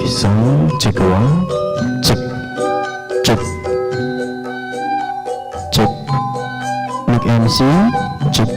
Pisang cekawang cek cek cek Mic MC cek.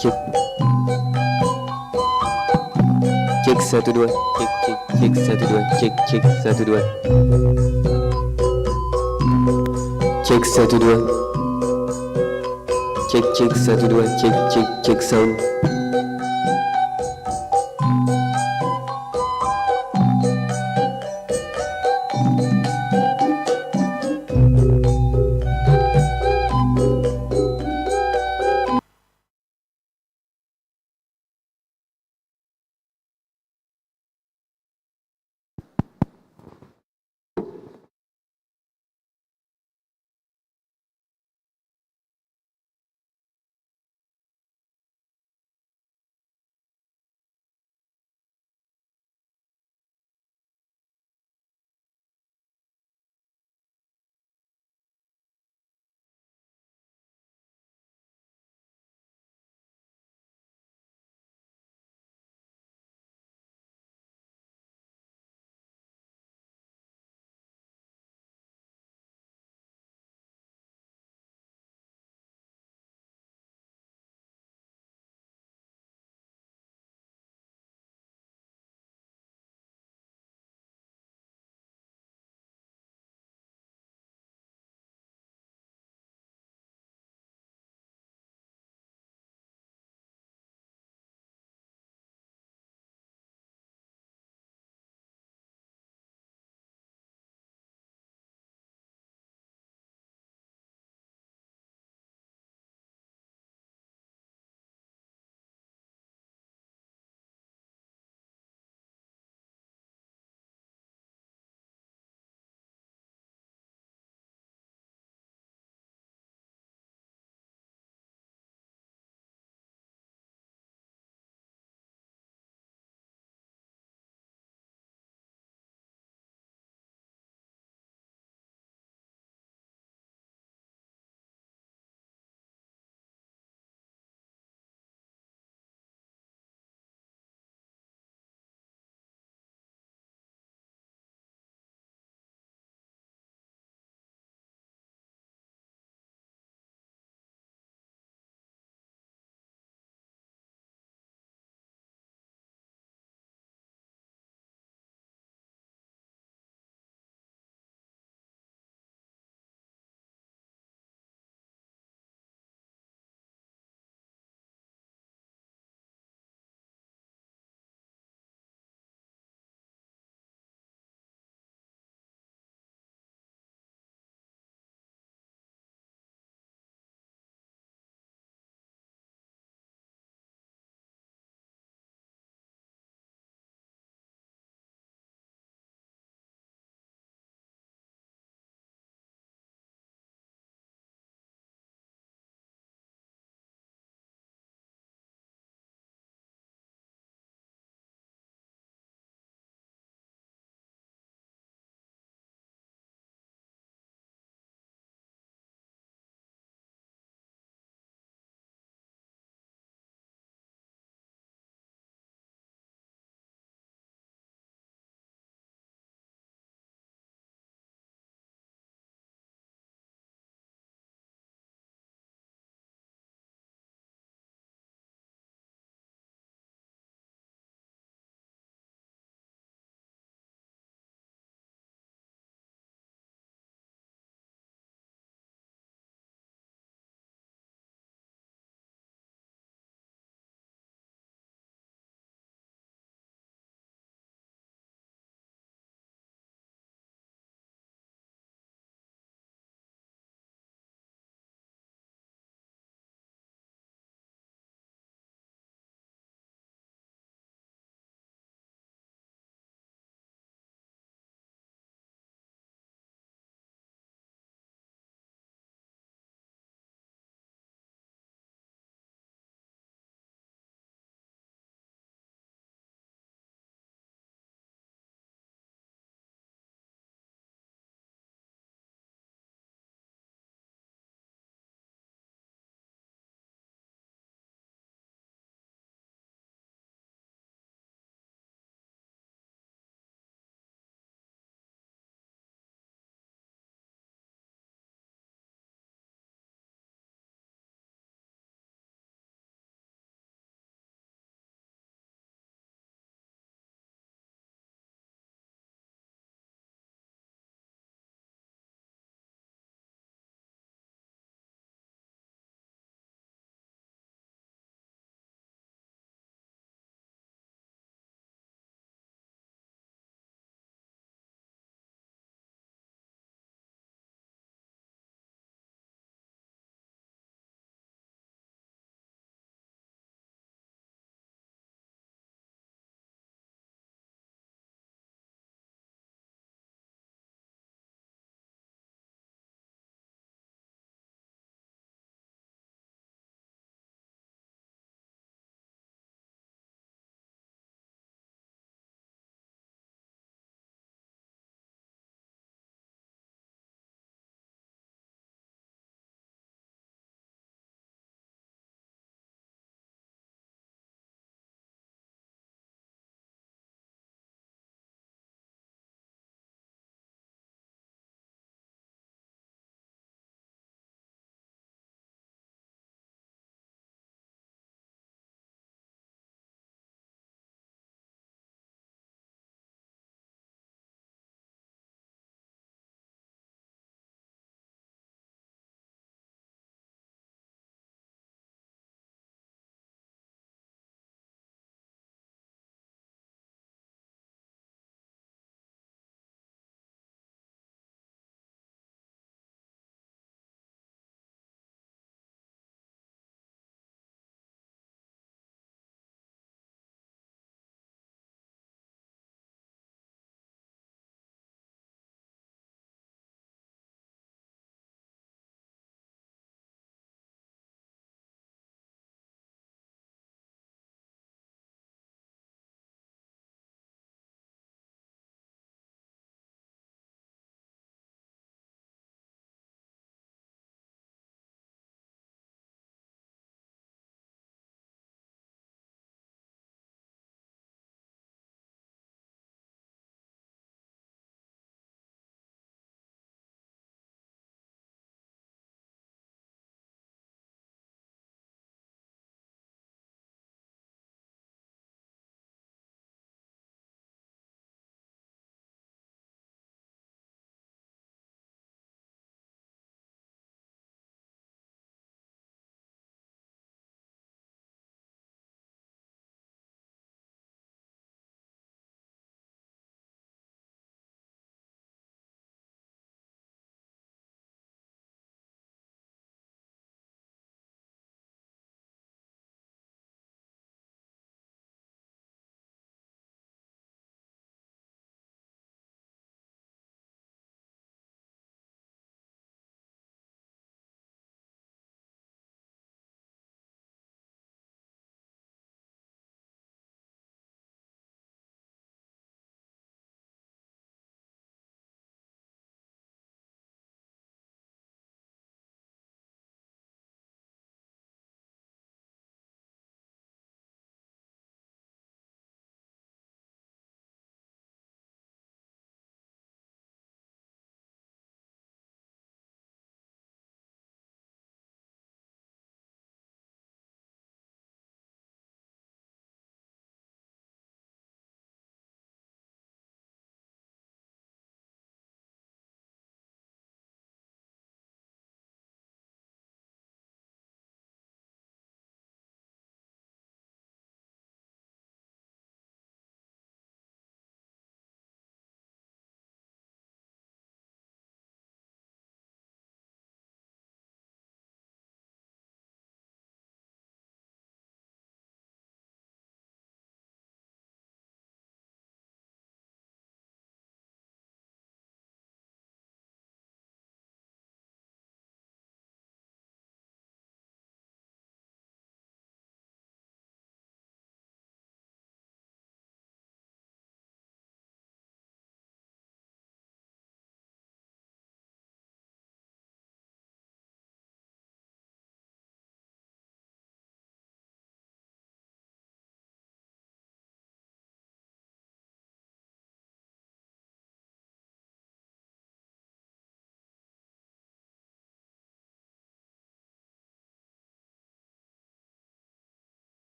Cek, cek satu dua, cek satu dua, cek satu dua, cek satu dua, cek satu dua, cek sound.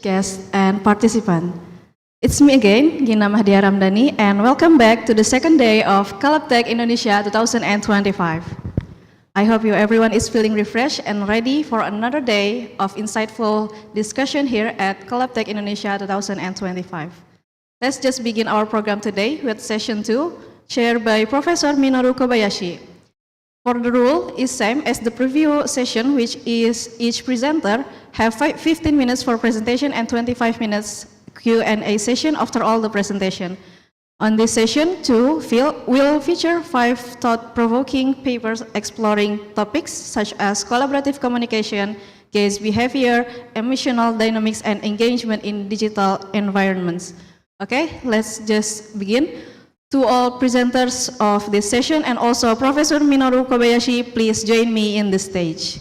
guests, and participants. It's me again, Gina Mahdia Ramdhani, and welcome back to the second day of Kalaptech Indonesia 2025. I hope everyone is feeling refreshed and ready for another day of insightful discussion here at Kalaptech Indonesia 2025. Let's just begin our program today with session 2, chaired by Professor Minoru Kobayashi. For the rule is same as the preview session, which is each presenter have 15 minutes for presentation and 25 minutes Q&A session after all the presentation. On this session, will feature 5 thought-provoking papers exploring topics such as collaborative communication, case behavior, emotional dynamics, and engagement in digital environments. Okay, let's just begin. To all presenters of this session and also Professor Minoru Kobayashi, please join me in the stage.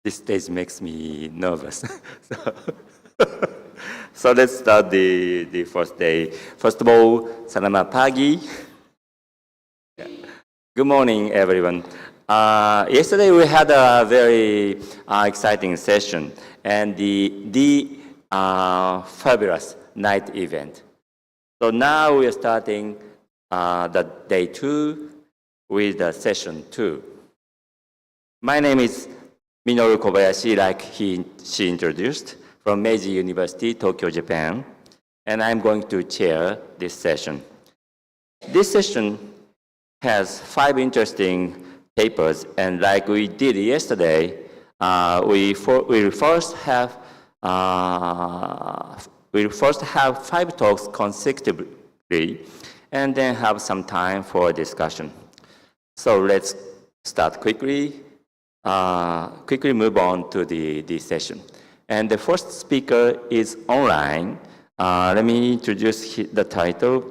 This stage makes me nervous. So let's start the first day. First of all, selamat pagi. Good morning, everyone. Yesterday we had a very exciting session and the fabulous night event. So now we are starting the day 2 with the session 2. My name is Minoru Kobayashi, like she introduced, from Meiji University, Tokyo, Japan, and I'm going to chair this session. This session has 5 interesting papers, and like we did yesterday, we'll first have 5 talks consecutively, and then have some time for discussion. So let's start quickly. Quickly move on to the session. And the first speaker is online. Let me introduce the title.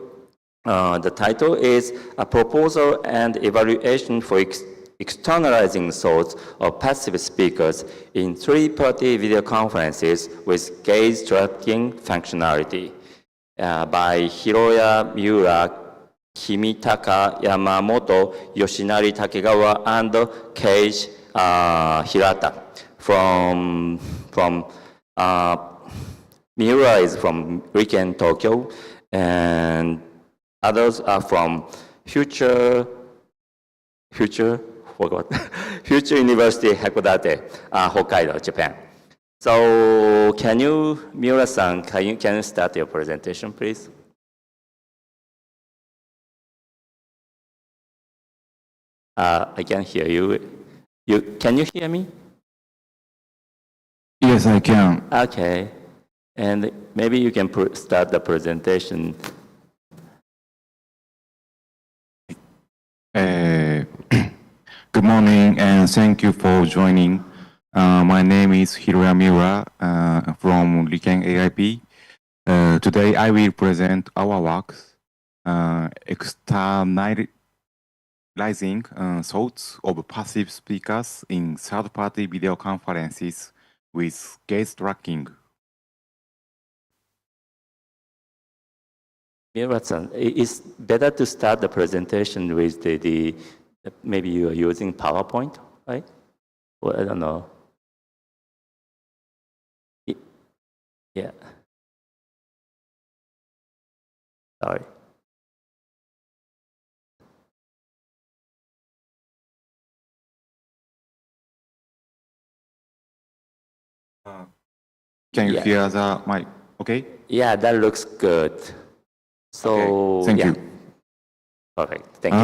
The title is A Proposal and Evaluation for Externalizing Thoughts of Passive Speakers in 3-Party Video Conferences with Gaze Tracking Functionality by Hiroya Miura, Kimitaka Yamamoto, Yoshinari Takegawa, and Keiji Hirata. From Miura is from Riken, Tokyo, and others are from Future University Hakodate, Hokkaido, Japan. So can you, Miura-san, can you start your presentation, please? I can hear you. Can you hear me? Yes, I can. Okay. And maybe you can start the presentation. Good morning and thank you for joining. My name is Hiroya Miura from Riken AIP. Today I will present our works, externalizing thoughts of passive speakers in third-party video conferences with gaze tracking. Miura-san, it's better to start the presentation with maybe you are using PowerPoint, right? Well, I don't know. Yeah. Sorry. Can you hear the mic? Okay? Yeah, that looks good. So, okay. Thank you. Perfect. Thank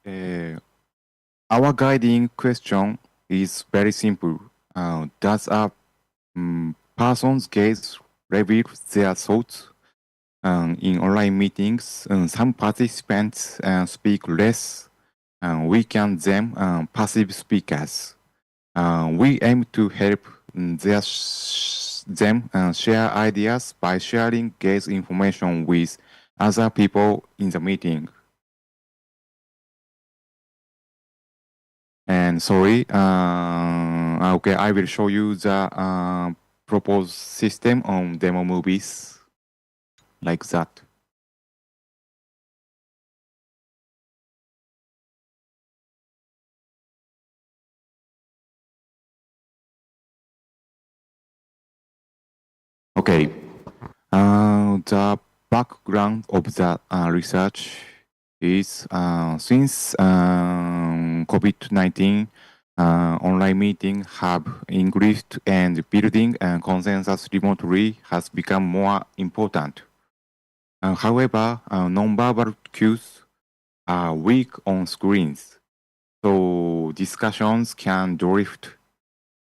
you. Our guiding question is very simple. Does a person's gaze reveal their thoughts? In online meetings, some participants speak less. We can them passive speakers. We aim to help them share ideas by sharing gaze information with other people in the meeting. And sorry, okay, I will show you the proposed system on demo movies like that. Okay, the background of the research is since COVID-19, online meetings have increased and building consensus remotely has become more important. However, nonverbal cues are weak on screens, so discussions can drift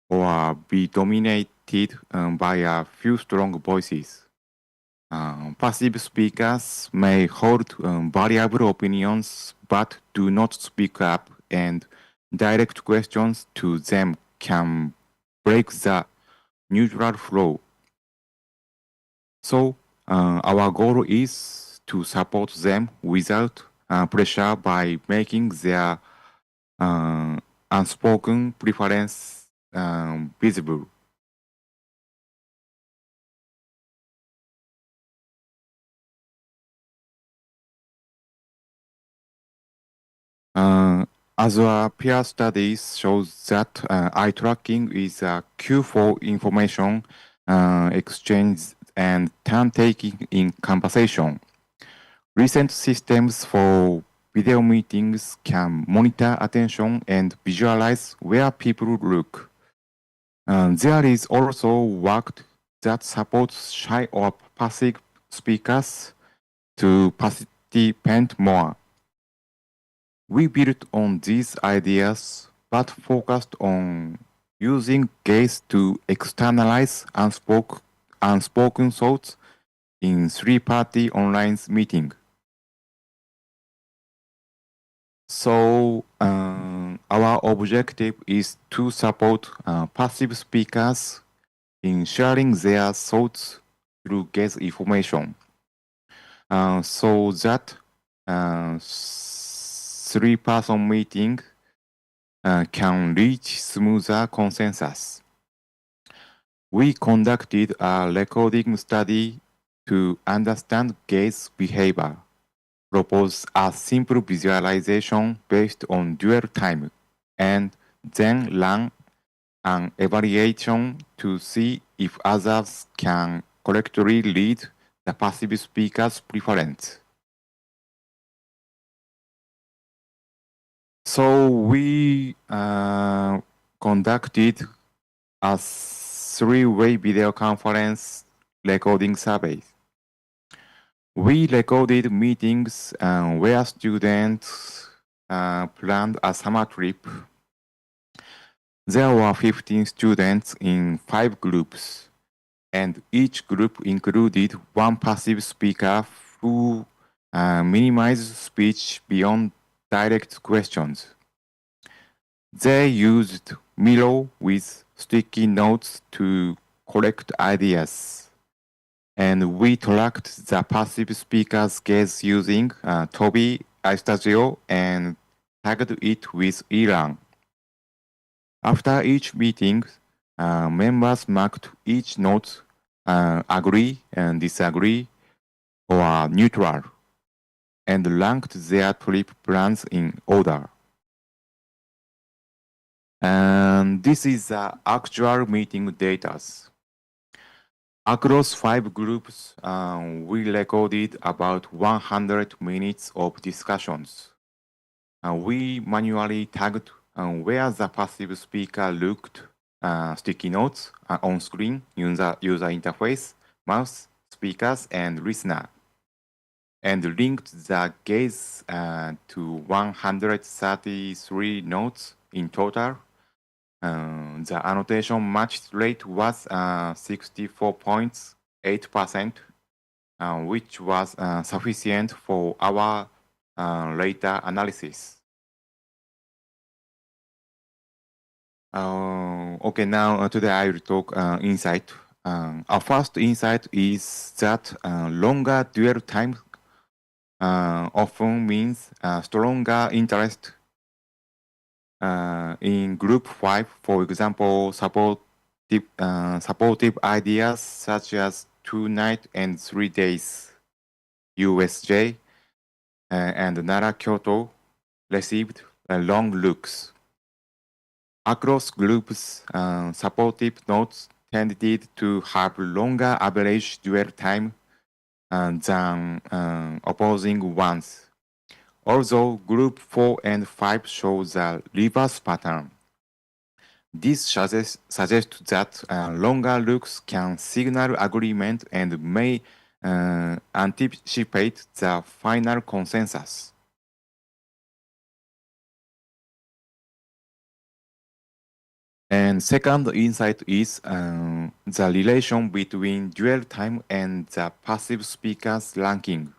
or be dominated by a few strong voices. Passive speakers may hold variable opinions but do not speak up, and direct questions to them can break the neutral flow. So, our goal is to support them without pressure by making their unspoken preference visible. As our peer studies shows that eye tracking is a cue for information exchange and turn-taking in conversation. Recent systems for video meetings can monitor attention and visualize where people look. There is also work that supports shy or passive speakers to participate more. We built on these ideas, but focused on using gaze to externalize unspoken thoughts in three-party online meeting. So our objective is to support passive speakers in sharing their thoughts through gaze information, so that three-person meeting can reach smoother consensus. We conducted a recording study to understand gaze behavior, proposed a simple visualization based on dwell time, and then ran an evaluation to see if others can correctly read the passive speaker's preference. So we conducted a three-way video conference recording survey. We recorded meetings where students planned a summer trip. There were 15 students in 5 groups, and each group included one passive speaker who minimized speech beyond direct questions. They used Miro with sticky notes to collect ideas, and we tracked the passive speaker's gaze using Tobii iStudio and tagged it with Elan. After each meeting, members marked each note agree and disagree or neutral, and ranked their trip plans in order. And this is the actual meeting data. Across 5 groups, we recorded about 100 minutes of discussions. We manually tagged where the passive speaker looked sticky notes on screen, user interface, mouse, speakers, and listener, and linked the gaze to 133 notes in total. The annotation match rate was 64.8%, which was sufficient for our later analysis. Okay, now today I will talk insight. Our first insight is that longer dwell time often means stronger interest In group 5, for example, supportive ideas such as 2 nights and 3 days USJ and Nara Kyoto received long looks. Across groups, supportive notes tended to have longer average dwell time than opposing ones. Although group 4 and 5 show the reverse pattern. This suggests that longer looks can signal agreement and may anticipate the final consensus. And second insight is the relation between dwell time and the passive speakers ranking.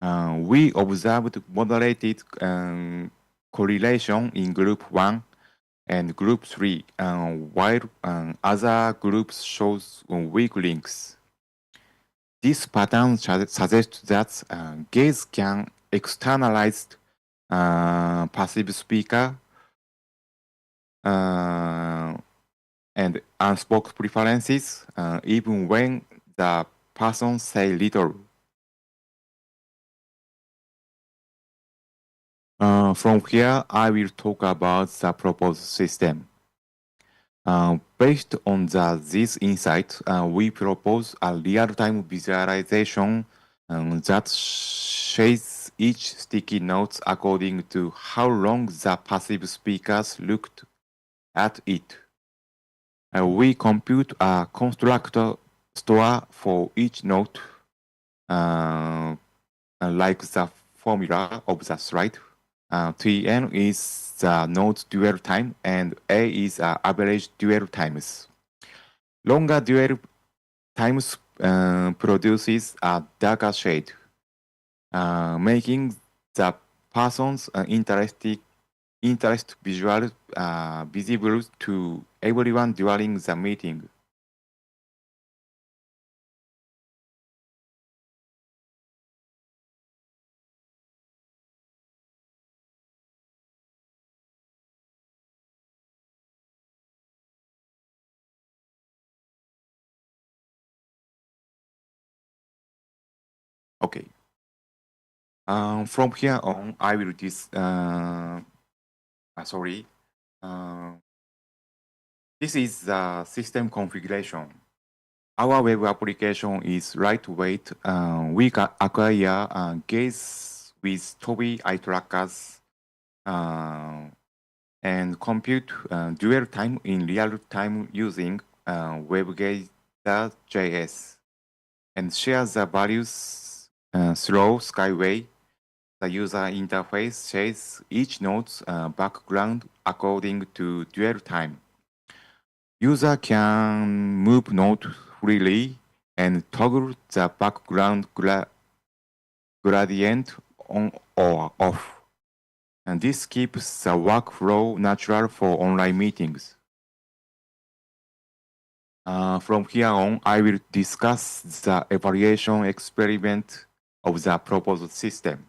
We observed moderated correlation in group 1 and group 3, while other groups shows weak links. This pattern suggests that gaze can externalize passive speaker and unspoken preferences even when the person say little. From here, I will talk about the proposed system. Based on this insight, we propose a real-time visualization that shades each sticky note according to how long the passive speakers looked at it. We compute a constructor store for each note, like the formula of the slide. Tn is the note dwell time and A is average dwell times. Longer dwell times produces a darker shade, making the person's interest visible to everyone during the meeting. Okay. From here on, I will this is the system configuration. Our web application is lightweight. We can acquire gaze with Tobii eye trackers and compute dwell time in real time using WebGazer.js and share the values through Skyway. The user interface shades each node's background according to dwell time. User can move node freely and toggle the background gradient on or off. And this keeps the workflow natural for online meetings. From here on, I will discuss the evaluation experiment of the proposed system.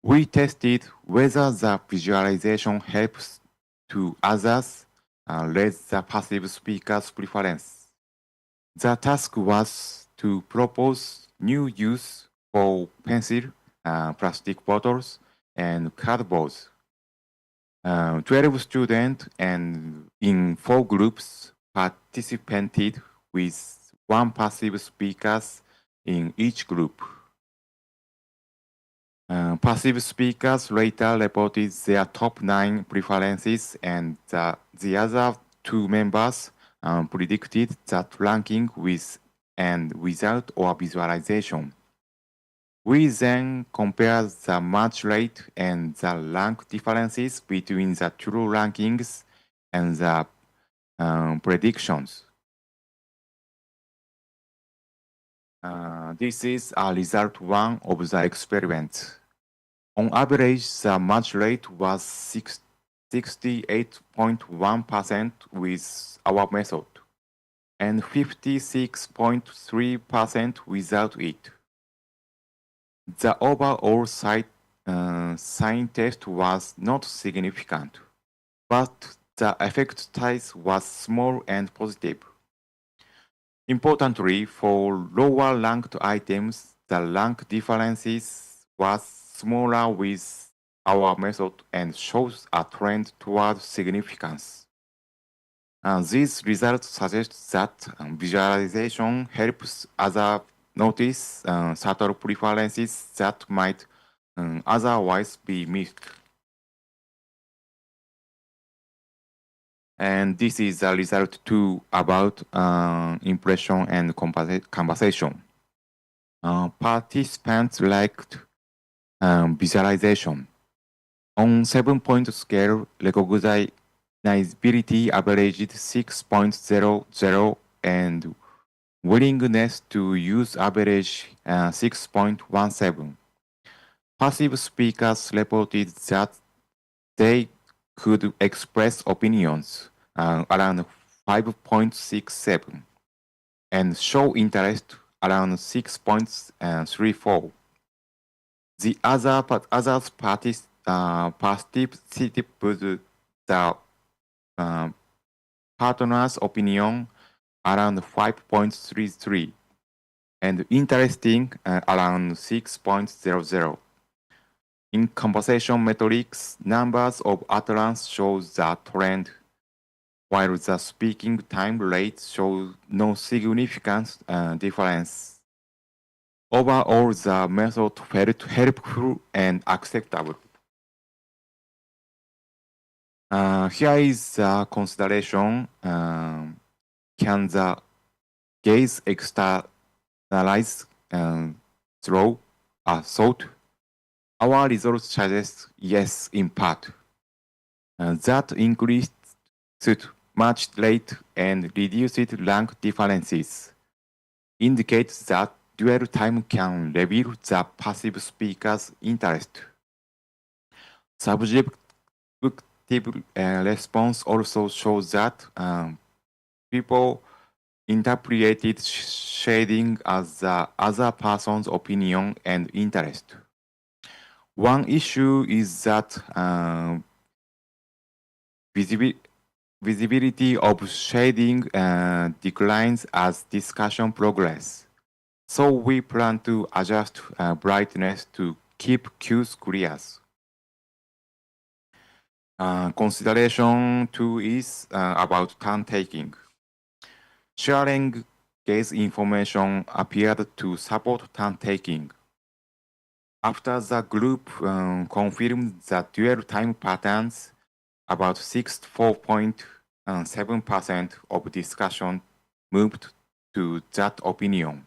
We tested whether the visualization helps to others raise the passive speaker's preference. The task was to propose new use for pencil, plastic bottles, and cardboards. 12 students and in 4 groups participated with 1 passive speakers in each group. Passive speakers later reported their top 9 preferences, and the other 2 members predicted that ranking with and without or visualization. We then compared the match rate and the rank differences between the true rankings and the predictions. This is result 1 of the experiment. On average, the match rate was 68.1% with our method and 56.3% without it. The overall sign test was not significant, but the effect size was small and positive. Importantly, for lower ranked items, the rank differences was smaller with our method and shows a trend toward significance. These results suggest that visualization helps others notice subtle preferences that might otherwise be missed. And this is a result too about impression and conversation. Participants liked visualization. On 7-point scale, recognizability averaged 6.00 and willingness to use average 6.17. Passive speakers reported that they could express opinions around 5.67 and show interest around 6.34. The others participated the partner's opinion around 5.33 and interesting around 6.00. In conversation metrics, numbers of utterance shows the trend, while the speaking time rate shows no significant difference. Overall, the method felt helpful and acceptable. Here is a consideration. Can the gaze externalize through a thought? Our results suggest yes, in part. That increased match rate and reduced rank differences indicates that dwell time can reveal the passive speaker's interest. Subjective response also shows that people interpreted shading as the other person's opinion and interest. One issue is that visibility of shading declines as discussion progresses. So we plan to adjust brightness to keep cues clear. Consideration 2 is about turn taking. Sharing gaze information appeared to support turn taking. After the group confirmed the dwell time patterns, about 64.7% of discussion moved to that opinion.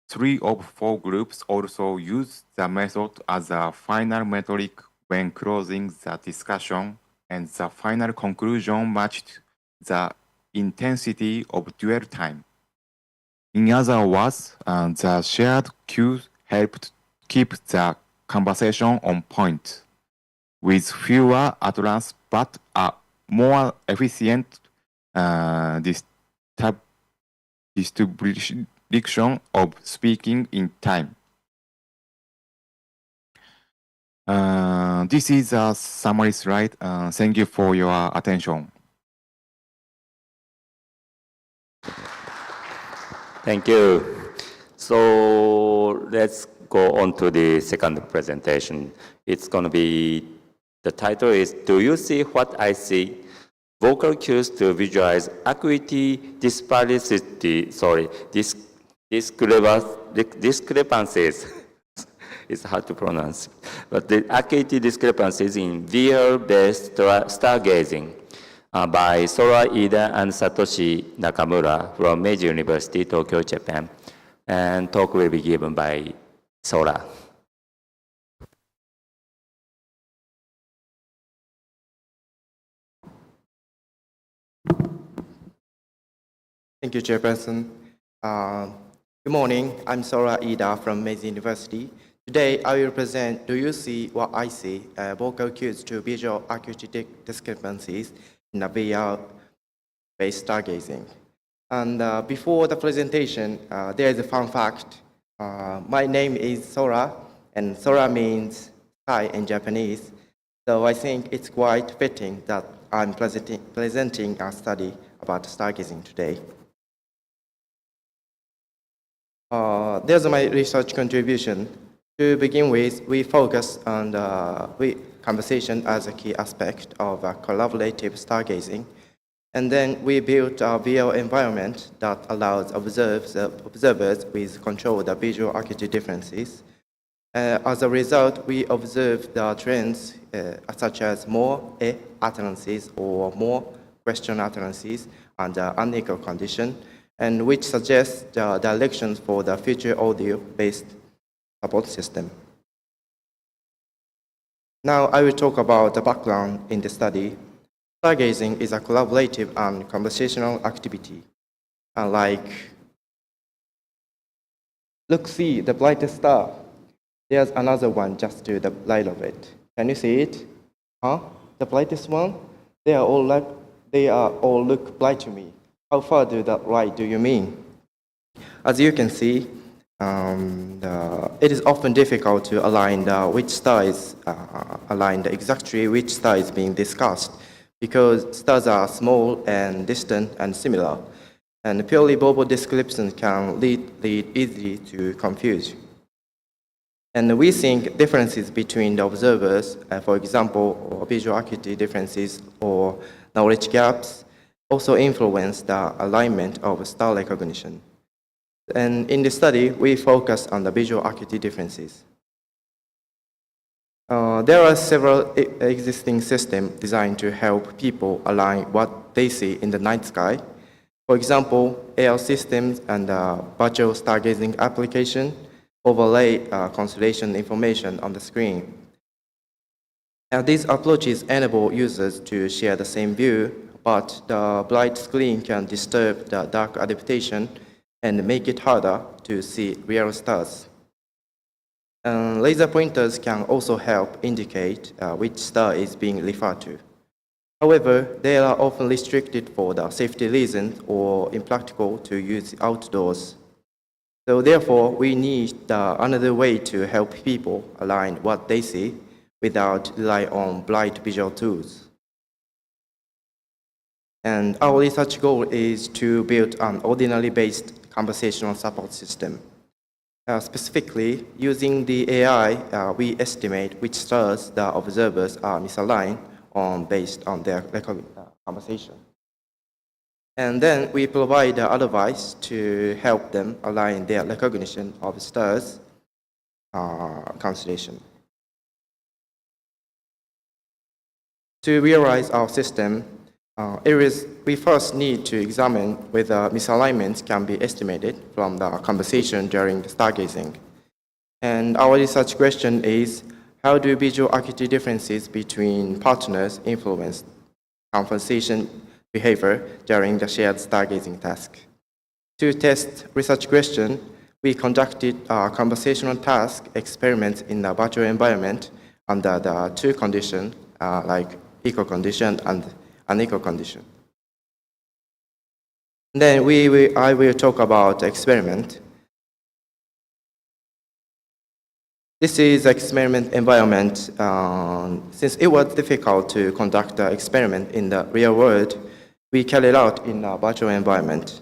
3 of 4 groups also used the method as a final metric when closing the discussion, and the final conclusion matched the intensity of dwell time. In other words, the shared cues helped keep the conversation on point, with fewer utterances but a more efficient distribution of speaking in time. This is a summary slide. Thank you for your attention. Thank you. So let's go on to the second presentation. It's going to be, the title is, Do You See What I See? Vocal cues to visualize acuity discrepancies. It's hard to pronounce. But the acuity discrepancies in VR-based stargazing by Sora Ida and Satoshi Nakamura from Meiji University, Tokyo, Japan. And talk will be given by Sora. Thank you, Chairperson. Good morning. I'm Sora Ida from Meiji University. Today, I will present Do You See What I See? Vocal cues to visual acuity discrepancies in a VR-based stargazing. And before the presentation, there is a fun fact. My name is Sora, and Sora means sky in Japanese. So I think it's quite fitting that I'm presenting a study about stargazing today. There's my research contribution. To begin with, we focus on the conversation as a key aspect of collaborative stargazing. And then we built a VR environment that allows observers with control the visual acuity differences. As a result, we observe the trends such as more A utterances or more question utterances under unequal condition, and which suggests the directions for the future audio-based support system. Now I will talk about the background in the study. Stargazing is a collaborative and conversational activity. Look, see the brightest star. There's another one just to the right of it. Can you see it? Huh? The brightest one? They are all look bright to me. How far to the right do you mean? As you can see, it is often difficult to align which star is exactly which star is being discussed, because stars are small and distant and similar, and purely verbal descriptions can lead easily to confusion. And we think differences between the observers, for example, visual acuity differences or knowledge gaps, also influence the alignment of star recognition. And in the study, we focus on the visual acuity differences. There are several existing systems designed to help people align what they see in the night sky. For example, AR systems and virtual stargazing application overlay constellation information on the screen. These approaches enable users to share the same view, but the bright screen can disturb the dark adaptation and make it harder to see real stars. Laser pointers can also help indicate which star is being referred to. However, they are often restricted for the safety reasons or impractical to use outdoors. So therefore, we need another way to help people align what they see without relying on bright visual tools. And our research goal is to build an ordinary-based conversational support system. Specifically, using the AI, we estimate which stars the observers are misaligned on based on their conversation. And then we provide advice to help them align their recognition of stars constellation. To realize our system, we first need to examine whether misalignments can be estimated from the conversation during the stargazing. And our research question is, how do visual acuity differences between partners influence conversation behavior during the shared stargazing task? To test research question, we conducted a conversational task experiments in a virtual environment under the two conditions, like equal condition and unequal condition. Then I will talk about the experiment. This is experiment environment. Since it was difficult to conduct the experiment in the real world, we carried out in a virtual environment.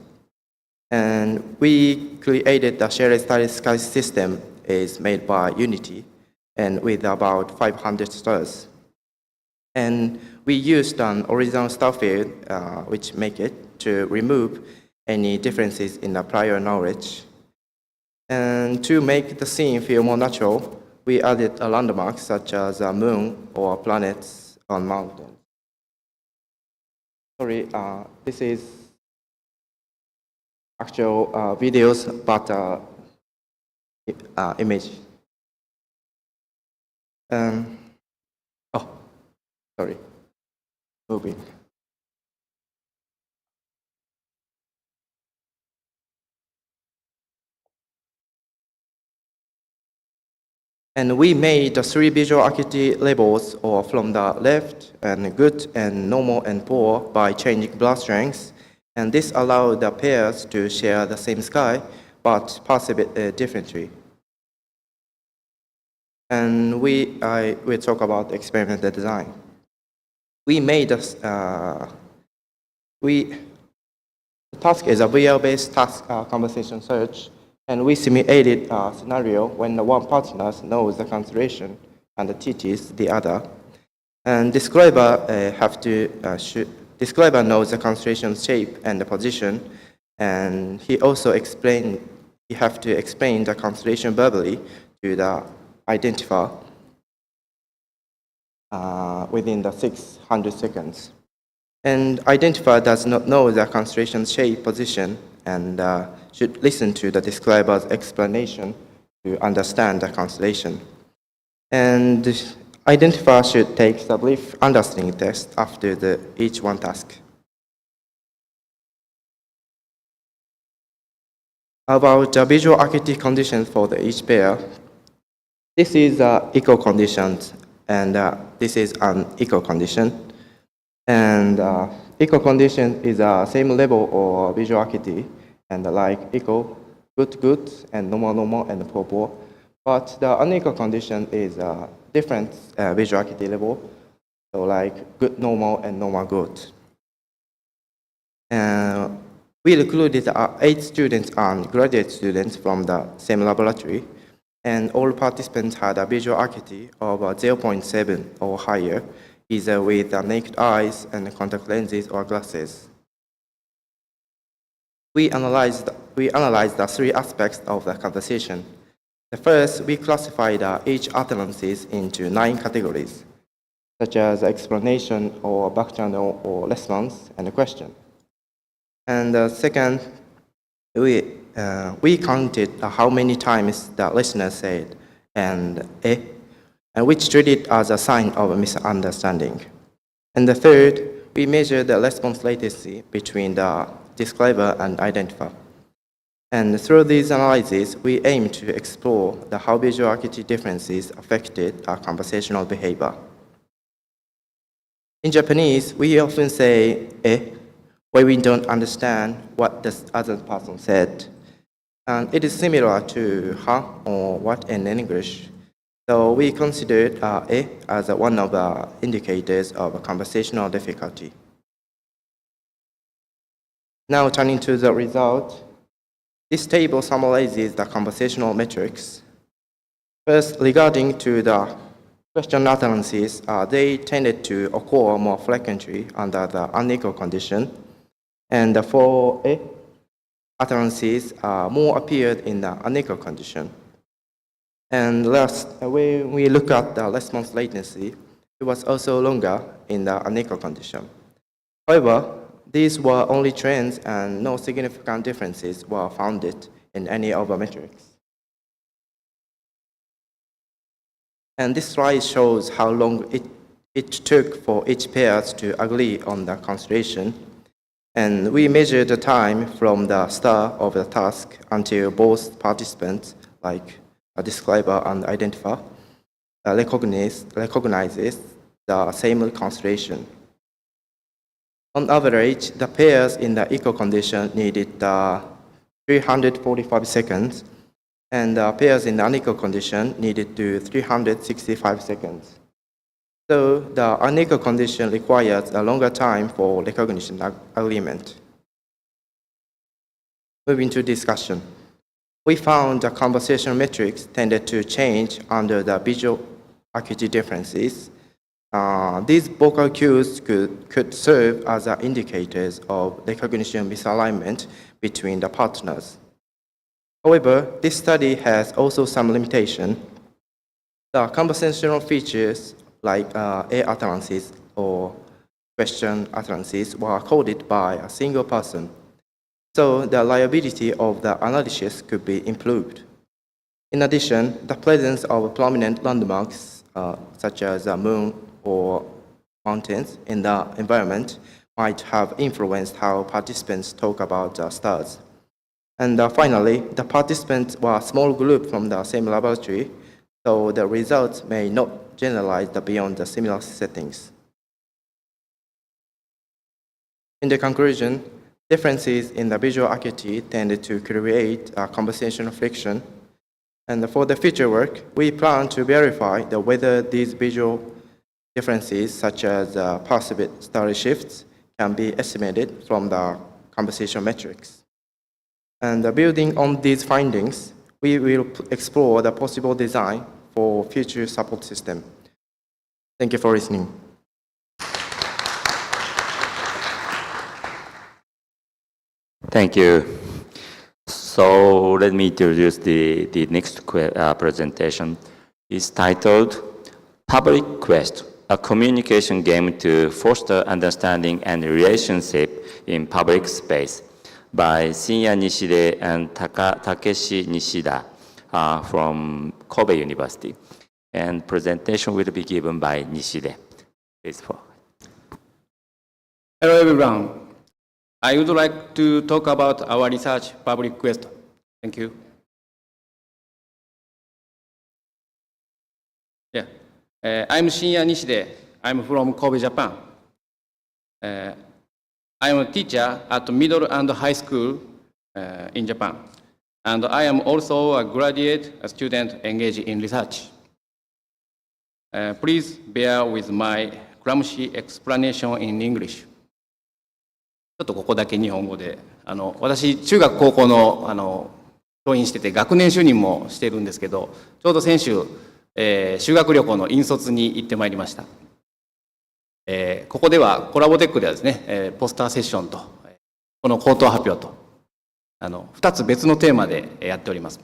And we created the shared starry sky system is made by Unity and with about 500 stars. And we used an original star field, which make it to remove any differences in the prior knowledge. And to make the scene feel more natural, we added a landmark such as a moon or planets on mountains. Sorry, this is actual videos, but image. Oh, sorry, moving. And we made the three visual acuity labels, or from the left, and good, and normal, and poor, by changing blur strengths. And this allowed the pairs to share the same sky, but perceive it differently. And I will talk about experimental design. We made the task is a VR-based task conversation search, and we simulated a scenario when the one partner knows the constellation and teaches the other. And describer describer knows the constellation shape and the position, and he have to explain the constellation verbally to the identifier within the 600 seconds. And identifier does not know the constellation shape position and should listen to the describer's explanation to understand the constellation. And identifier should take the brief understanding test after each one task. About the visual acuity conditions for each pair, this is equal conditions, and this is an equal condition. And equal condition is the same level of visual acuity, and like equal, good, and normal, and poor. But the unequal condition is a different visual acuity level, so like good, normal, and normal, good. We recruited 8 students and graduate students from the same laboratory, and all participants had a visual acuity of 0.7 or higher, either with naked eyes and contact lenses or glasses. We analyzed the 3 aspects of the conversation. The first, we classified each utterances into 9 categories, such as explanation or back channel or response and a question. And the second, we counted how many times the listener said and which treated as a sign of a misunderstanding. And the third, we measured the response latency between the describer and identifier. And through these analyses, we aim to explore how visual acuity differences affected our conversational behavior. In Japanese, we often say when we don't understand what the other person said. And it is similar to or what in English. So we considered as one of the indicators of conversational difficulty. Now turning to the result, this table summarizes the conversational metrics. First, regarding to the question utterances, they tended to occur more frequently under the unequal condition. And for utterances, more appeared in the unequal condition. And last, when we look at the response latency, it was also longer in the unequal condition. However, these were only trends and no significant differences were found in any of the metrics. And this slide shows how long it took for each pair to agree on the constellation. And we measured the time from the start of the task until both participants, like a describer and identifier, recognizes the same constellation. On average, the pairs in the equal condition needed 345 seconds, and the pairs in the unequal condition needed 365 seconds. So the unequal condition requires a longer time for recognition agreement. Moving to discussion. We found the conversation metrics tended to change under the visual acuity differences. These vocal cues could serve as indicators of recognition misalignment between the partners. However, this study has also some limitation. The conversational features like utterances or question utterances were coded by a single person. So the reliability of the analysis could be improved. In addition, the presence of prominent landmarks, such as the moon or mountains in the environment, might have influenced how participants talk about the stars. And finally, the participants were a small group from the same laboratory, so the results may not generalize beyond the similar settings. In the conclusion, differences in the visual acuity tended to create a conversational friction, And for the future work, we plan to verify whether these visual differences, such as possible story shifts, can be estimated from the conversation metrics. And building on these findings, we will explore the possible design for future support system. Thank you for listening. Thank you. So let me introduce the next presentation. It's titled Public Quest, a communication game to foster understanding and relationship in public space by Shinya Nishide and Takeshi Nishida from Kobe University. And presentation will be given by Nishide. Please follow. Hello everyone. I would like to talk about our research public quest. Thank you. Yeah, I'm Shinya Nishide. I'm from Kobe, Japan. I am a teacher at middle and high school in Japan. And I am also a graduate student engaged in research. Please bear with my clumsy explanation in English. ちょっとここだけ日本語で、私、中学高校の教員してて、学年主任もしてるんですけど、ちょうど先週、修学旅行の引率に行ってまいりました。ここでは、コラボテックではですね、ポスターセッションと、この口頭発表と、2つ別のテーマでやっております。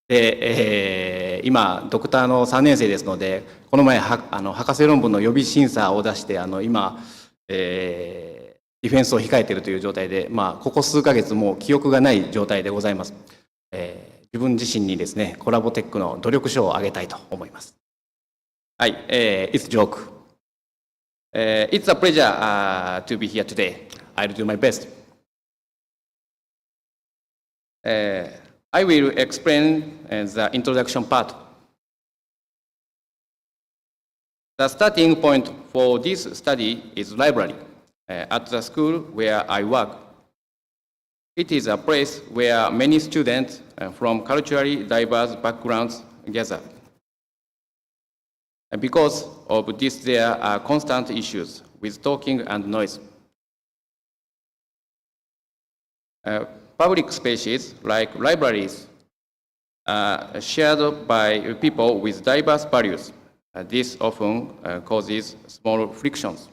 で、今、ドクターの3年生ですので、この前、博士論文の予備審査を出して、今、ディフェンスを控えているという状態で、ここ数ヶ月もう記憶がない状態でございます。自分自身にですね、コラボテックの努力賞をあげたいと思います。はい、It's a joke. It's a pleasure to be here today. I'll do my best. I will explain the introduction part. The starting point for this study is library. At the school where I work. It is a place where many students from culturally diverse backgrounds gather. And because of this, there are constant issues with talking and noise. Public spaces like libraries are shared by people with diverse values. This often causes small frictions.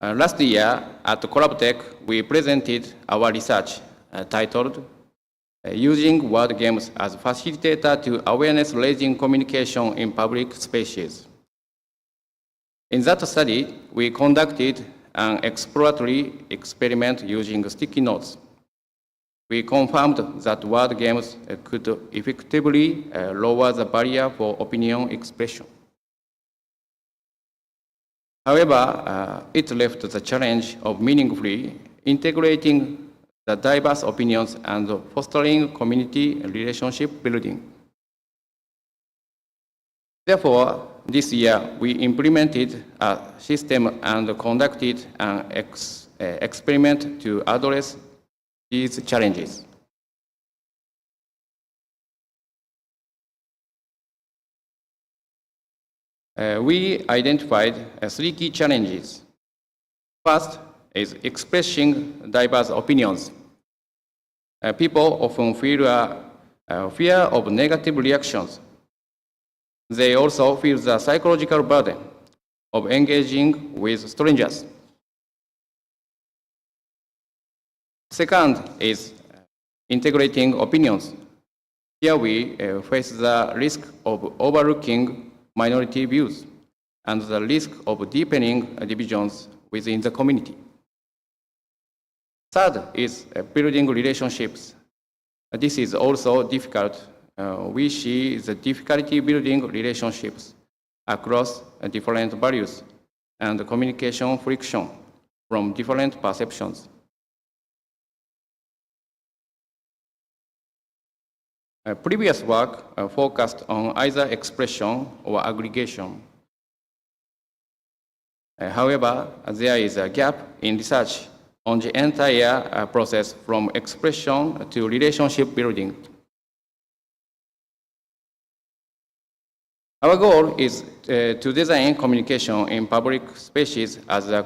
Last year at Collabtech, we presented our research titled Using Word Games as Facilitator to Awareness-Raising Communication in Public Spaces. In that study, we conducted an exploratory experiment using sticky notes. We confirmed that word games could effectively lower the barrier for opinion expression. However, it left the challenge of meaningfully integrating the diverse opinions and fostering community relationship building. Therefore, this year we implemented a system and conducted an experiment to address these challenges. We identified 3 key challenges. First is expressing diverse opinions. People often feel a fear of negative reactions. They also feel the psychological burden of engaging with strangers. Second is integrating opinions. Here we face the risk of overlooking minority views and the risk of deepening divisions within the community. Third is building relationships. This is also difficult. We see the difficulty building relationships across different values and communication friction from different perceptions. Previous work focused on either expression or aggregation. However, there is a gap in research on the entire process from expression to relationship building. Our goal is to design communication in public spaces as a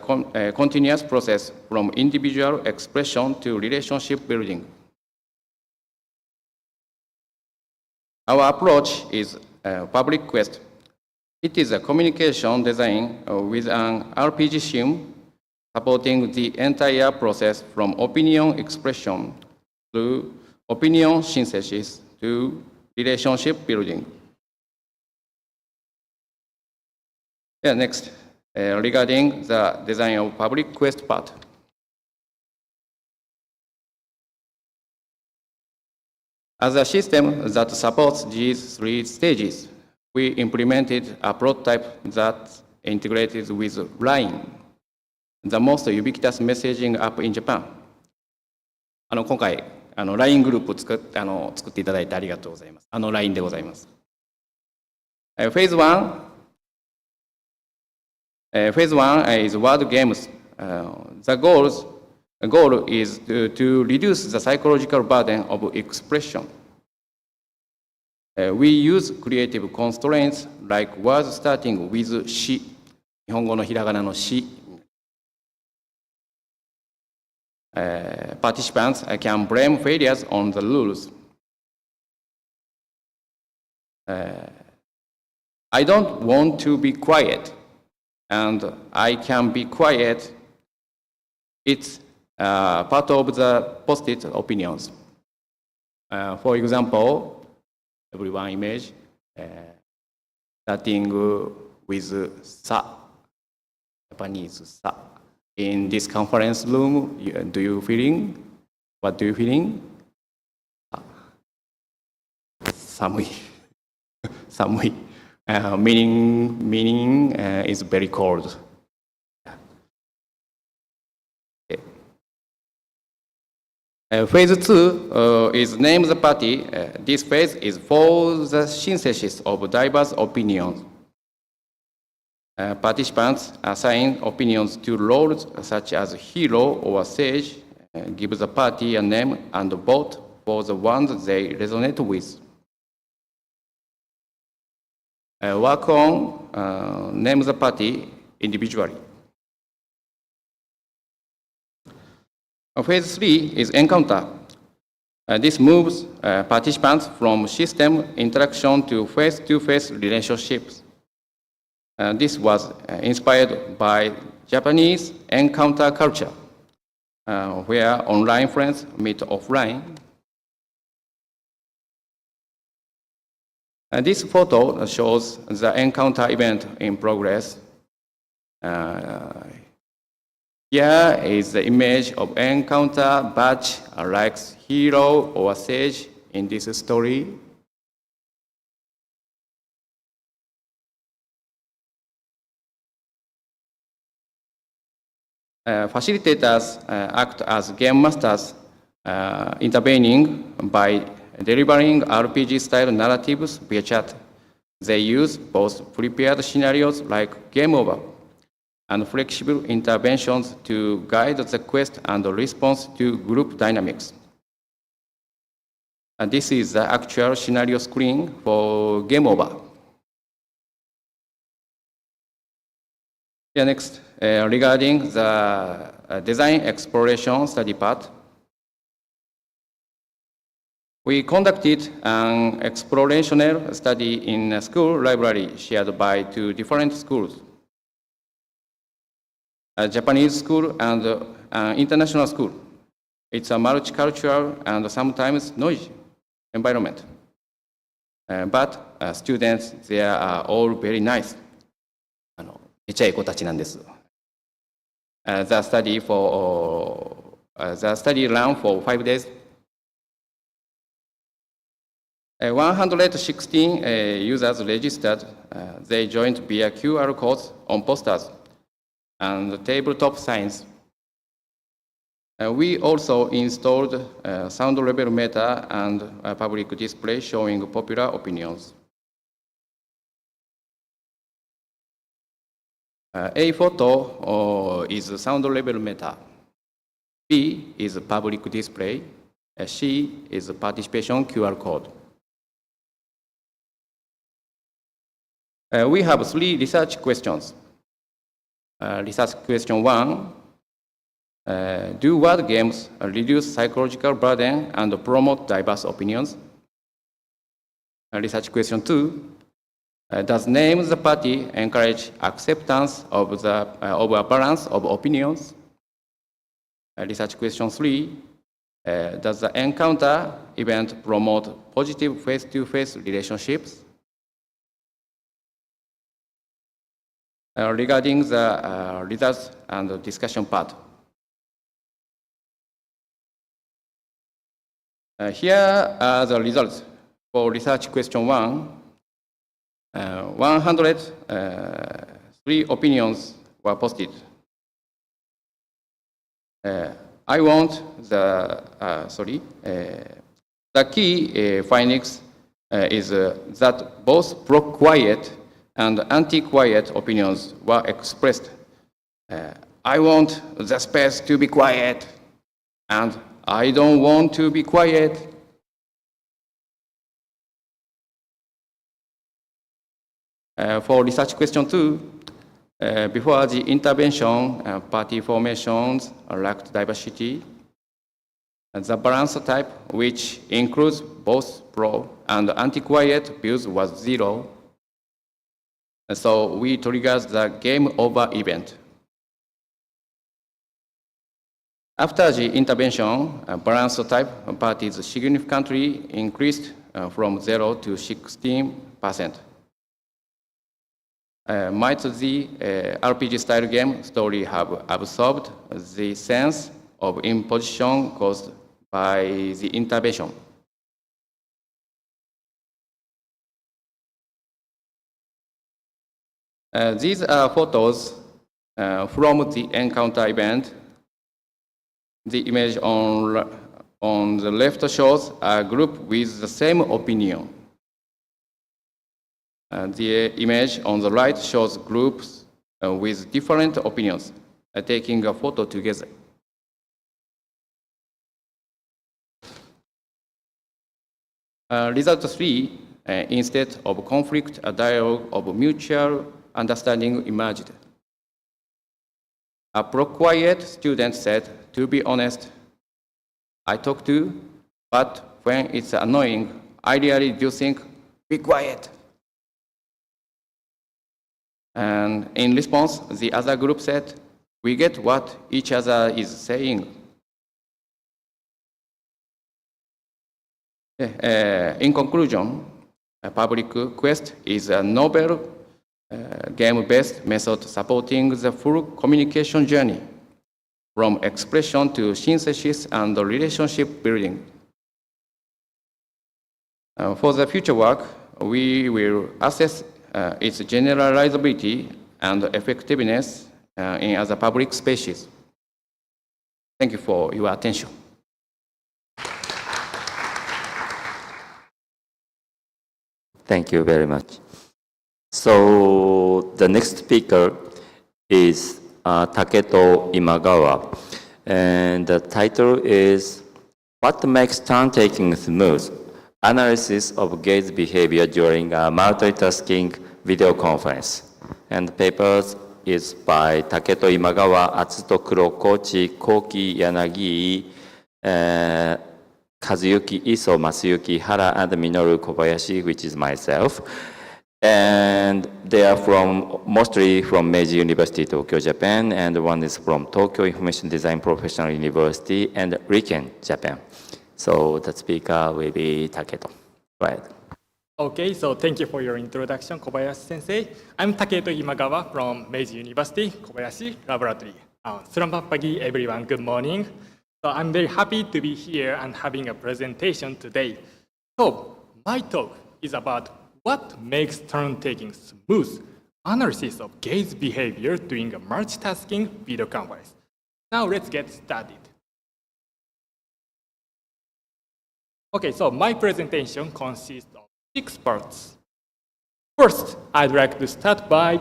continuous process from individual expression to relationship building. Our approach is Public Quest. It is a communication design with an RPG sim supporting the entire process from opinion expression through opinion synthesis to relationship building. Yeah, next, regarding the design of Public Quest part. As a system that supports these three stages, we implemented a prototype that integrated with LINE, the most ubiquitous messaging app in Japan. 今回、LINE グループを作っていただいてありがとうございます。LINE でございます。Phase 1 is word games. The goal is to reduce the psychological burden of expression. We use creative constraints like words starting with し、日本語のひらがなのし。Participants can blame failures on the rules. I don't want to be quiet. And I can be quiet. It's part of the posted opinions. For example, everyone image starting with sa, Japanese sa. In this conference room, do you feeling? What do you feeling? 寒い。寒い。Meaning is very cold. Okay. Phase 2 is name the party. This phase is for the synthesis of diverse opinions. Participants assign opinions to roles such as hero or sage, give the party a name, and vote for the ones they resonate with. Work on name the party individually. Phase 3 is encounter. This moves participants from system interaction to face-to-face relationships. This was inspired by Japanese encounter culture, where online friends meet offline. This photo shows the encounter event in progress. Here is the image of encounter badge like hero or sage in this story. Facilitators act as game masters, intervening by delivering RPG-style narratives via chat. They use both prepared scenarios like game over and flexible interventions to guide the quest and the response to group dynamics. And this is the actual scenario screen for game over. Yeah, next, regarding the design exploration study part, we conducted an explorational study in a school library shared by 2 different schools, a Japanese school and an international school. It's a multicultural and sometimes noisy environment. But students there are all very nice. めっちゃいい子たちなんです。The study ran for 5 days. 116 users registered. They joined via QR codes on posters and tabletop signs. We also installed sound level meter and a public display showing popular opinions. A photo is sound level meter. B is a public display. C is a participation QR code. We have 3 research questions. Research question 1, do word games reduce psychological burden and promote diverse opinions? Research question 2, does name the party encourage acceptance of a balance of opinions? Research question 3, does the encounter event promote positive face-to-face relationships? Regarding the results and the discussion part. Here are the results for research question 1. 103 opinions were posted. I want the key findings is that both pro-quiet and anti-quiet opinions were expressed. I want the space to be quiet, and I don't want to be quiet. For research question 2, before the intervention, party formations lacked diversity. The balance type, which includes both pro and anti-quiet views, was 0. So we triggered the game over event. After the intervention, balance type parties significantly increased from 0 to 16%. Might the RPG style game story have absorbed the sense of imposition caused by the intervention? These are photos from the encounter event. The image on the left shows a group with the same opinion. The image on the right shows groups with different opinions taking a photo together. Result 3, instead of conflict, a dialogue of mutual understanding emerged. A pro-quiet student said, to be honest, I talk to, but when it's annoying, I really do think, be quiet. And in response, the other group said, we get what each other is saying. In conclusion, a public quest is a novel game-based method supporting the full communication journey, from expression to synthesis and relationship building. For the future work, we will assess its generalizability and effectiveness in other public spaces. Thank you for your attention. Thank you very much. So the next speaker is Taketo Imagawa, and the title is What Makes Turn-Taking Smooth? Analysis of Gaze Behavior During a Multitasking Video Conference. And the paper is by Taketo Imagawa, Atsuto Kurokochi, Koki Yanagi, Kazuyuki Iso, Masuyuki Hara, and Minoru Kobayashi, which is myself. And they are mostly from Meiji University, Tokyo, Japan, and one is from Tokyo Information Design Professional University and Riken, Japan. So the speaker will be Taketo. Go ahead. Okay, so thank you for your introduction, Kobayashi-sensei. I'm Taketo Imagawa from Meiji University, Kobayashi Laboratory. Surampapagi, everyone, good morning. So I'm very happy to be here and having a presentation today. So my talk is about what makes turn-taking smooth, analysis of gaze behavior during a multitasking video conference. Now let's get started. Okay, so my presentation consists of 6 parts. First, I'd like to start by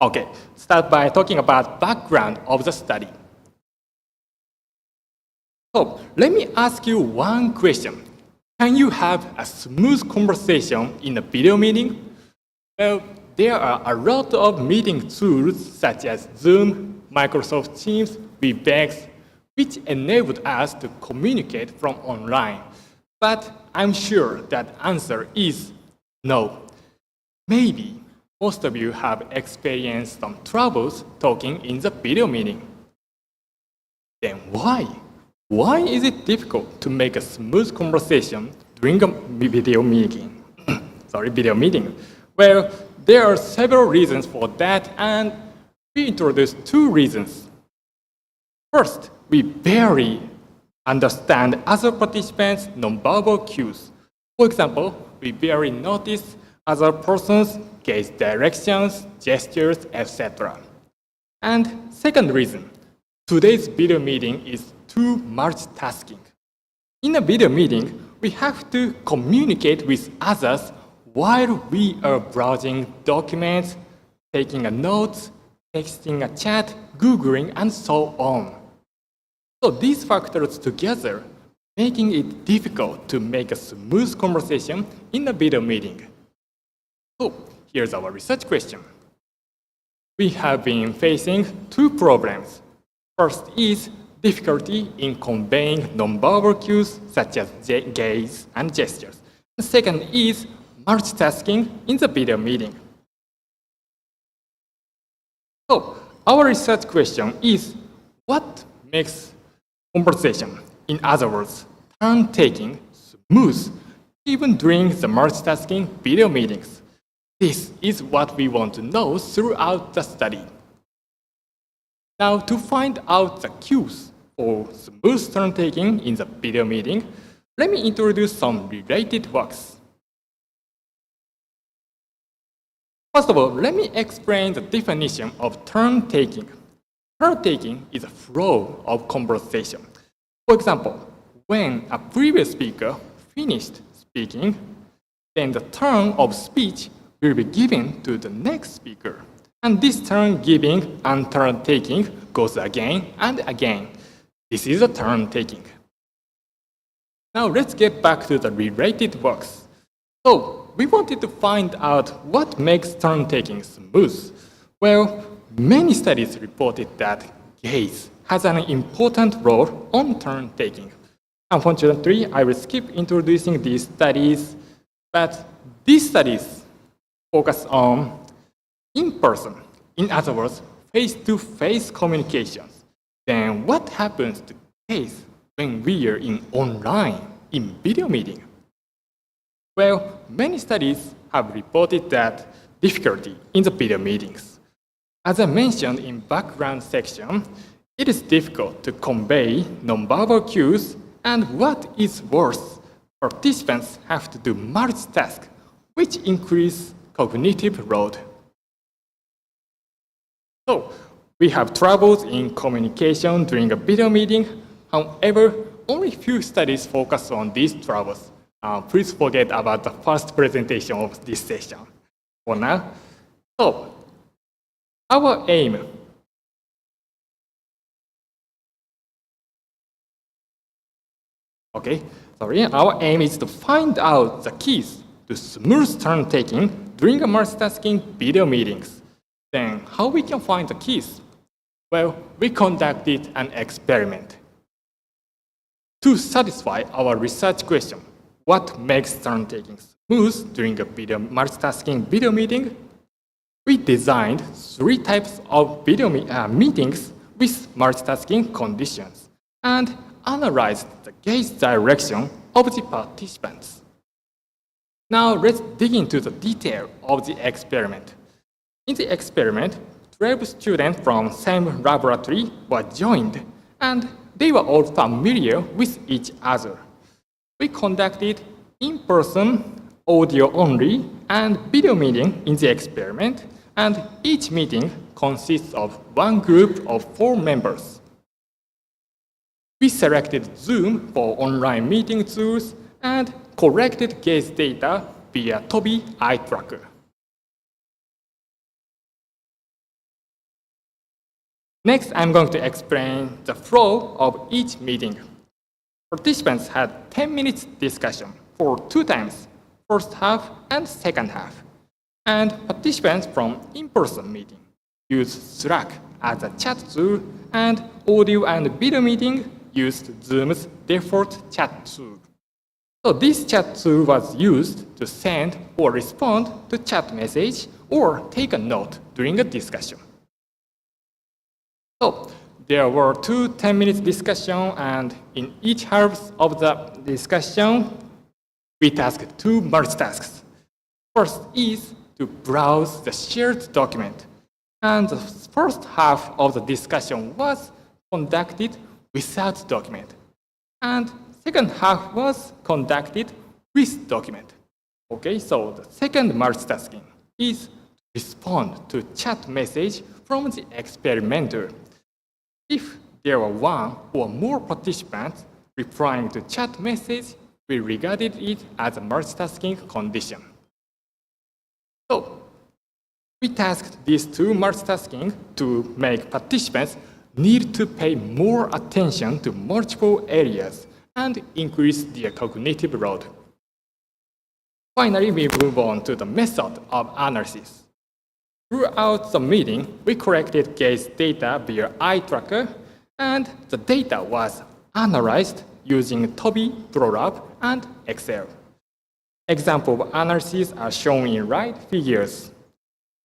Okay, start by talking about background of the study. So let me ask you one question. Can you have a smooth conversation in a video meeting? Well, there are a lot of meeting tools such as Zoom, Microsoft Teams, Webex, which enabled us to communicate from online. But I'm sure that answer is no. Maybe most of you have experienced some troubles talking in the video meeting. Then why? Why is it difficult to make a smooth conversation during a video meeting? Video meeting. Well, there are several reasons for that, and we introduce two reasons. First, we barely understand other participants' nonverbal cues. For example, we barely notice other person's gaze directions, gestures, etc. And second reason, today's video meeting is too multitasking. In a video meeting, we have to communicate with others while we are browsing documents, taking a note, texting a chat, Googling, and so on. So these factors together making it difficult to make a smooth conversation in a video meeting. So here's our research question. We have been facing two problems. First is difficulty in conveying nonverbal cues such as gaze and gestures. The second is multitasking in the video meeting. So our research question is, what makes conversation, in other words, turn-taking, smooth even during the multitasking video meetings? This is what we want to know throughout the study. Now, to find out the cues for smooth turn-taking in the video meeting, let me introduce some related works. First of all, let me explain the definition of turn-taking. Turn-taking is a flow of conversation. For example, when a previous speaker finished speaking, then the turn of speech will be given to the next speaker. And this turn giving and turn taking goes again and again. This is a turn taking. Now let's get back to the related works. So we wanted to find out what makes turn taking smooth. Well, many studies reported that gaze has an important role on turn taking. Unfortunately, I will skip introducing these studies, but these studies focus on in-person, in other words, face-to-face communications. Then what happens to gaze when we are in online, in video meeting? Well, many studies have reported that difficulty in the video meetings. As I mentioned in background section, it is difficult to convey nonverbal cues, and what is worse, participants have to do multitask, which increase cognitive load. So, we have troubles in communication during a video meeting. However, only few studies focus on these troubles. Please forget about the first presentation of this session for now. So, our aim. Our aim is to find out the keys to smooth turn-taking during a multitasking video meetings. Then, how we can find the keys? Well, we conducted an experiment. To satisfy our research question, what makes turn-taking smooth during a multitasking video meeting? We designed 3 types of video meetings with multitasking conditions and analyzed the gaze direction of the participants. Now let's dig into the detail of the experiment. In the experiment, 12 students from same laboratory were joined, and they were all familiar with each other. We conducted in-person, audio-only, and video meeting in the experiment, and each meeting consists of one group of 4 members. We selected Zoom for online meeting tools and collected gaze data via Tobii eye tracker. Next, I'm going to explain the flow of each meeting. Participants had 10 minutes discussion for 2 times, first half and second half. And participants from in-person meeting used Slack as a chat tool, and audio and video meeting used Zoom's default chat tool. So this chat tool was used to send or respond to chat message or take a note during a discussion. So there were 2 10-minute discussions, and in each half of the discussion, we tasked 2 multitasks. First is to browse the shared document, and the first half of the discussion was conducted without document, and second half was conducted with document. Okay, so the second multitasking is to respond to chat message from the experimenter. If there were 1 or more participants replying to chat message, we regarded it as a multitasking condition. So we tasked these 2 multitasking to make participants need to pay more attention to multiple areas and increase their cognitive load. Finally, we move on to the method of analysis. Throughout the meeting, we collected gaze data via eye tracker, and the data was analyzed using Tobii ProLab and Excel. Example of analysis are shown in right figures.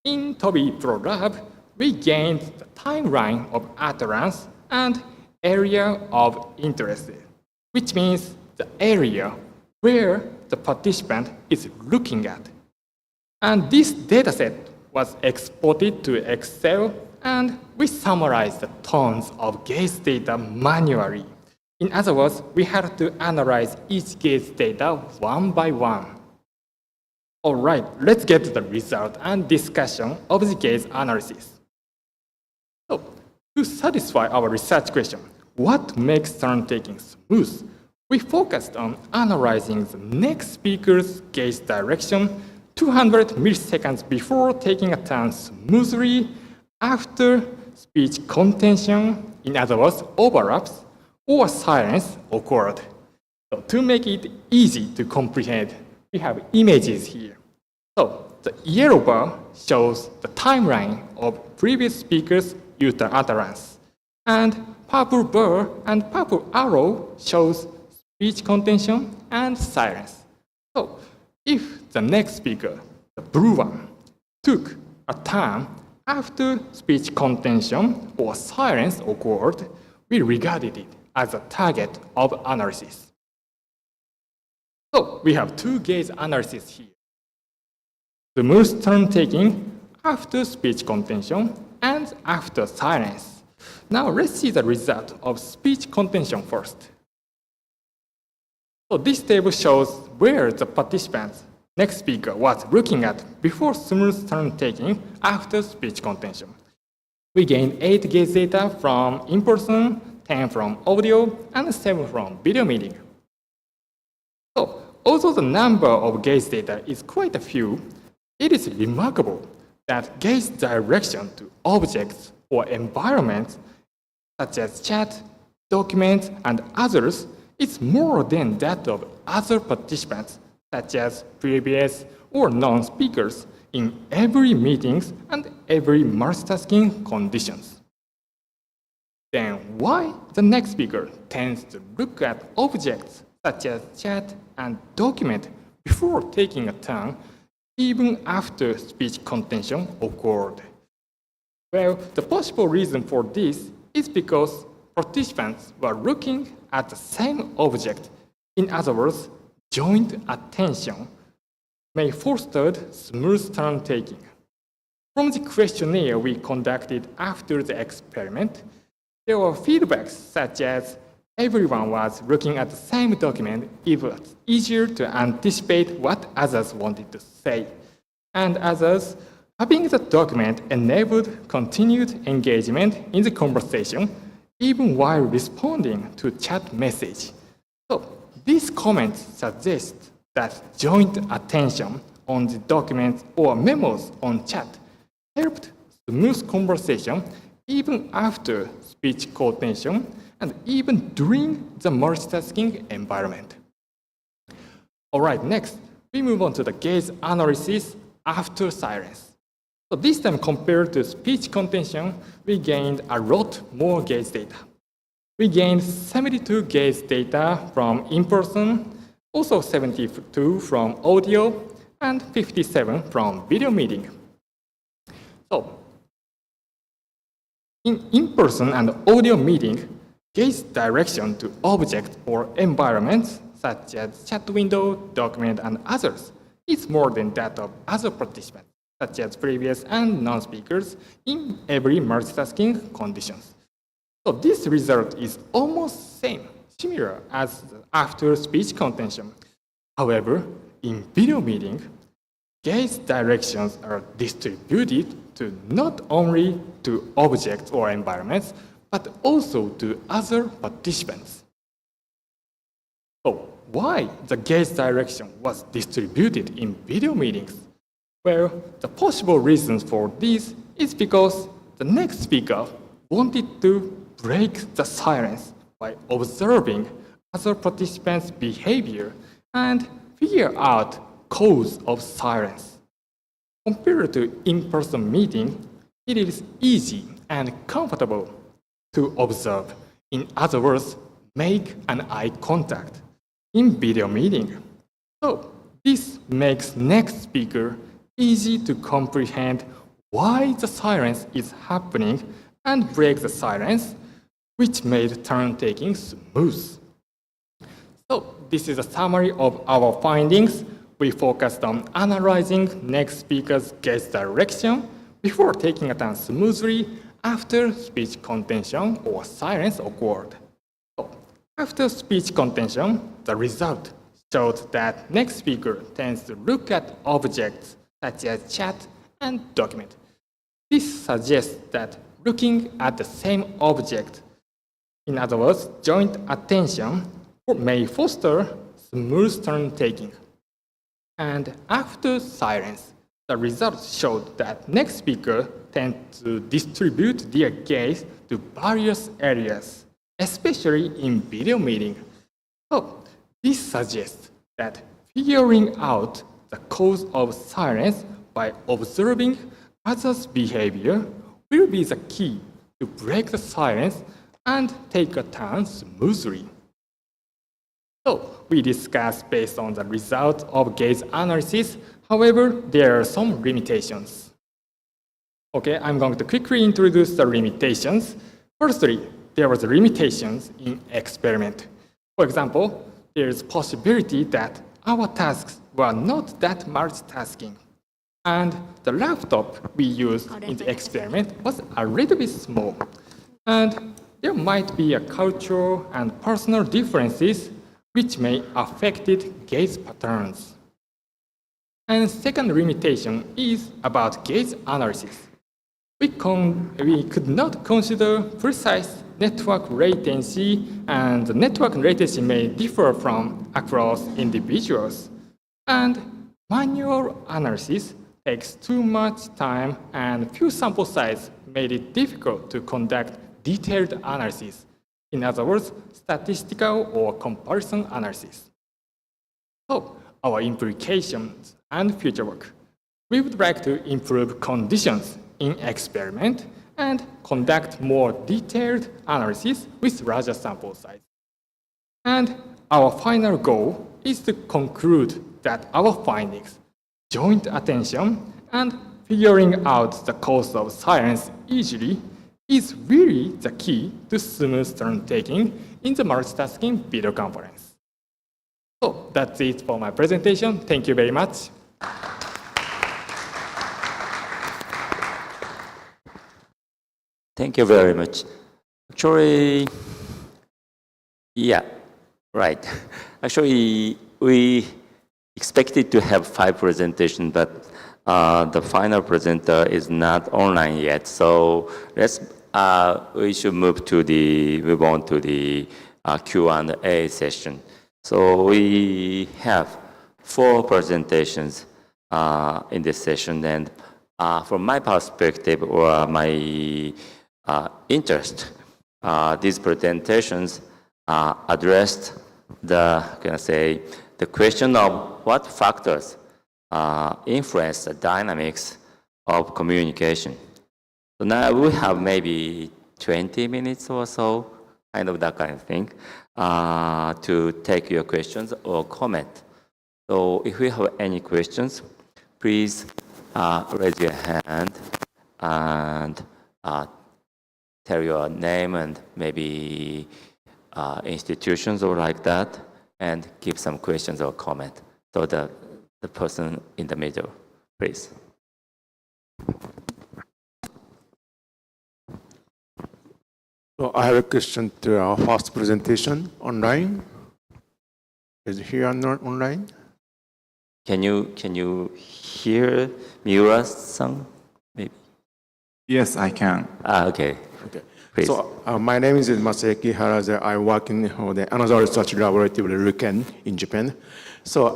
In Tobii ProLab, we gained the timeline of utterance and area of interest, which means the area where the participant is looking at. And this dataset was exported to Excel, and we summarized the tons of gaze data manually. In other words, we had to analyze each gaze data one by one. All right, let's get to the result and discussion of the gaze analysis. So, to satisfy our research question, what makes turn-taking smooth? We focused on analyzing the next speaker's gaze direction 200 milliseconds before taking a turn smoothly after speech contention, in other words, overlaps, or silence occurred. So to make it easy to comprehend, we have images here. So the yellow bar shows the timeline of previous speakers' utterance, and purple bar and purple arrow shows speech contention and silence. So if the next speaker, the blue one, took a turn after speech contention or silence occurred, we regarded it as a target of analysis. So we have 2 gaze analyses here. Smooth turn-taking after speech contention and after silence. Now let's see the result of speech contention first. So this table shows where the participant's next speaker was looking at before smooth turn-taking after speech contention. We gained 8 gaze data from in-person, 10 from audio, and 7 from video meeting. So although the number of gaze data is quite a few, it is remarkable that gaze direction to objects or environments such as chat, documents, and others is more than that of other participants such as previous or non-speakers in every meetings and every multitasking conditions. Then why the next speaker tends to look at objects such as chat and document before taking a turn even after speech contention occurred? Well, the possible reason for this is because participants were looking at the same object. In other words, joint attention may foster smooth turn-taking. From the questionnaire we conducted after the experiment, there were feedbacks such as everyone was looking at the same document, it was easier to anticipate what others wanted to say. And others, having the document enabled continued engagement in the conversation even while responding to chat message. So these comments suggest that joint attention on the documents or memos on chat helped smooth conversation even after speech coordination, and even during the multitasking environment. All right, next, we move on to the gaze analysis after silence. So this time, compared to speech contention, we gained a lot more gaze data. We gained 72 gaze data from in-person, also 72 from audio, and 57 from video meeting. So, in in-person and audio meeting, gaze direction to objects or environments such as chat window, document, and others is more than that of other participants, such as previous and non-speakers in every multitasking conditions. So this result is almost similar as after speech contention. However, in video meeting, gaze directions are distributed to not only to objects or environments, but also to other participants. So why the gaze direction was distributed in video meetings? Well, the possible reasons for this is because the next speaker wanted to break the silence by observing other participants' behavior and figure out cause of silence. Compared to in-person meeting, it is easy and comfortable to observe. In other words, make an eye contact in video meeting. So this makes next speaker easy to comprehend why the silence is happening and break the silence, which made turn-taking smooth. So this is a summary of our findings. We focused on analyzing next speaker's gaze direction before taking a turn smoothly after speech contention or silence occurred. So after speech contention, the result showed that next speaker tends to look at objects such as chat and document. This suggests that looking at the same object, in other words, joint attention, may foster smooth turn-taking. And after silence, the results showed that next speaker tends to distribute their gaze to various areas, especially in video meeting. So this suggests that figuring out the cause of silence by observing others' behavior will be the key to break the silence and take a turn smoothly. So we discussed based on the results of gaze analysis. However, there are some limitations. Okay, I'm going to quickly introduce the limitations. Firstly, there was limitations in experiment. For example, there is possibility that our tasks were not that multitasking. And the laptop we used in the experiment was a little bit small. And there might be a cultural and personal differences which may affect gaze patterns. And second limitation is about gaze analysis. We could not consider precise network latency, and the network latency may differ from across individuals. And manual analysis takes too much time, and few sample size made it difficult to conduct detailed analysis. In other words, statistical or comparison analysis. So, our implications and future work. We would like to improve conditions in experiment and conduct more detailed analysis with larger sample size. And our final goal is to conclude that our findings, joint attention, and figuring out the cause of silence easily is really the key to smooth turn-taking in the multitasking video conference. So that's it for my presentation. Thank you very much. Thank you very much. Actually, yeah, right. Actually, we expected to have 5 presentations, but the final presenter is not online yet. So we should move on to the Q&A session. So we have 4 presentations in this session, and from my perspective or my interest, these presentations addressed the question of what factors influence the dynamics of communication. So now we have maybe 20 minutes or so, kind of that kind of thing, to take your questions or comment. So if you have any questions, please raise your hand and tell your name and maybe institutions or like that, and give some questions or comment. So the person in the middle, please. So I have a question to our first presentation online. Is it here online? Can you hear Miura-san? Maybe. Yes, I can. Okay. Okay. Please. So my name is Masayaki Haraze. I work in another research laboratory, RIKEN, in Japan. So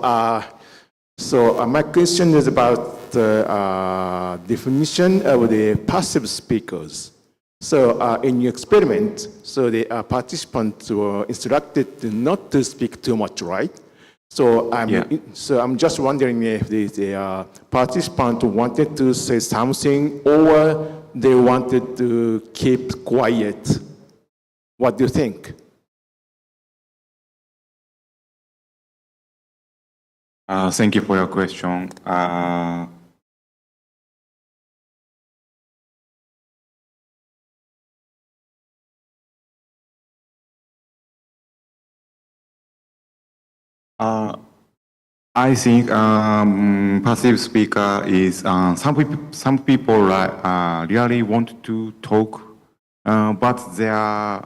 my question is about the definition of the passive speakers. So in your experiment, so the participants were instructed not to speak too much, right? So I'm just wondering if the participant wanted to say something or they wanted to keep quiet. What do you think? Thank you for your question. I think passive speaker is some people really want to talk, but they are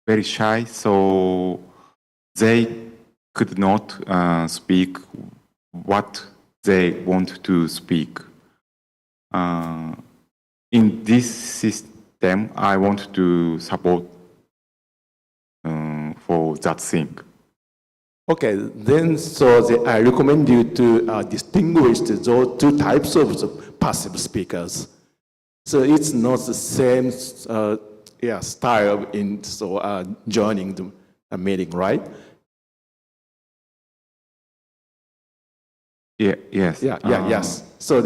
very shy, so they could not speak what they want to speak. In this system, I want to support for that thing. Okay, then I recommend you to distinguish those two types of passive speakers. So it's not the same style in joining the meeting, right? Yeah, yes. Yes. So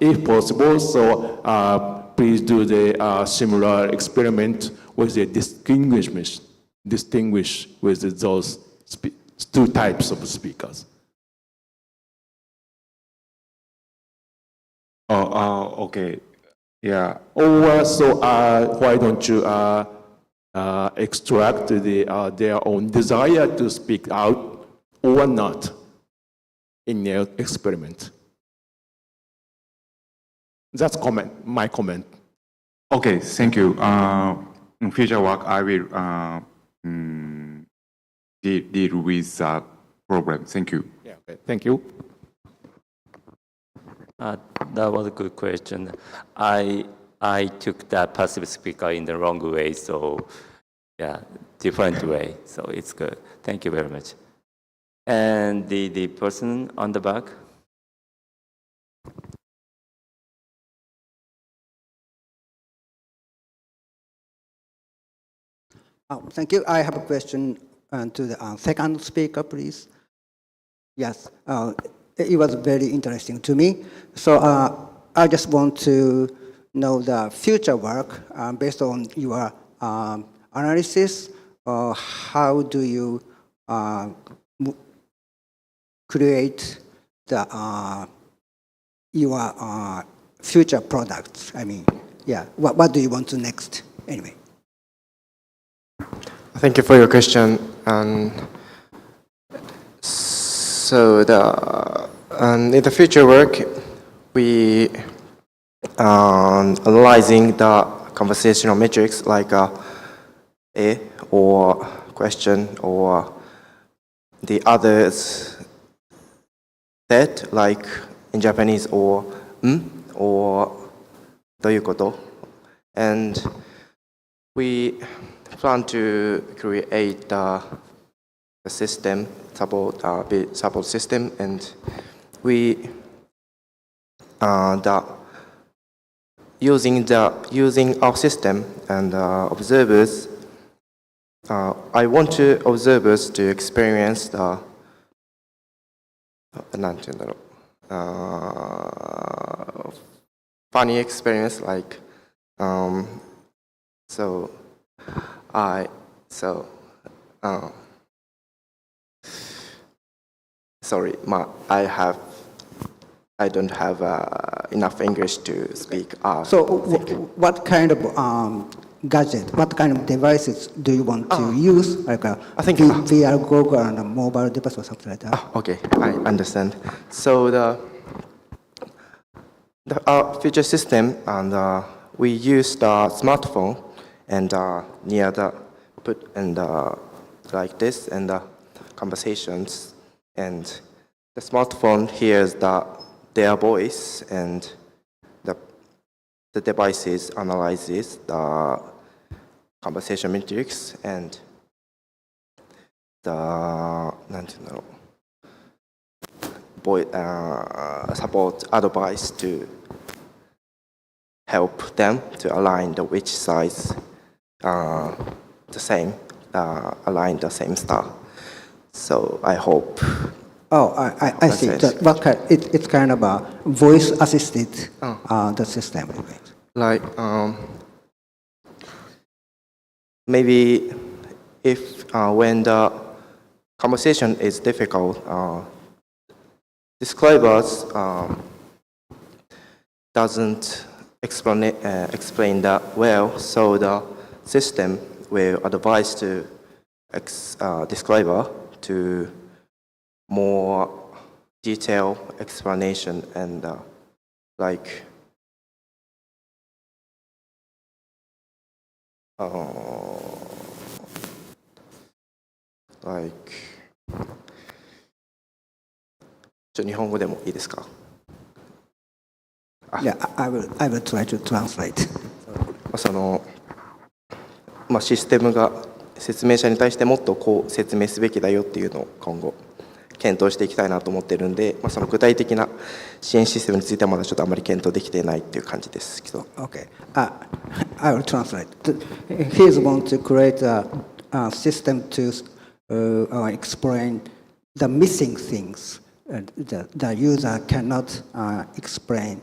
if possible, please do the similar experiment with the distinguish with those two types of speakers. Okay. Yeah. Or why don't you extract their own desire to speak out or not in your experiment? That's my comment. Okay, thank you. In future work, I will deal with that problem. Thank you. Yeah. Okay. Thank you. That was a good question. I took that passive speaker in the wrong way, so yeah, different way. So it's good. Thank you very much. And the person on the back. Thank you. I have a question to the second speaker, please. Yes, it was very interesting to me. So I just want to know the future work based on your analysis. How do you create your future products? I mean, yeah. What do you want to next? Anyway. Thank you for your question. So in the future work, we analyzing the conversational metrics like a or question or the others that like in Japanese or or どういうこと? And we plan to create a system, support system, and we using our system and observers, I want to observers to experience the なんて言うんだろう funny experience like so sorry, I don't have enough English to speak. So what kind of gadget, what kind of devices do you want to use? Like a I think- VR goggle and a mobile device or something like that? Okay, I understand. So our future system, and we use the smartphone and near the put and like this and the conversations, and the smartphone hears their voice, and the devices analyzes the conversation metrics and the なんて言うんだろう support advice to help them to align the which size the same align the same star. So I hope Oh, I see. That's it. What kind, it's kind of a voice assisted the system. like maybe if when the conversation is difficult, describers doesn't explain that well, so the system will advise to describer to more detailed explanation and likeちょ日本語でもいいですか Yeah, I will try to translate. その、システムが説明者に対してもっとこう説明すべきだよっていうのを今後検討していきたいなと思ってるんで、その具体的な支援システムについてはまだちょっとあまり検討できていないっていう感じですけど。 Okay, I will translate. He is want to create a system to explain the missing things the user cannot explain.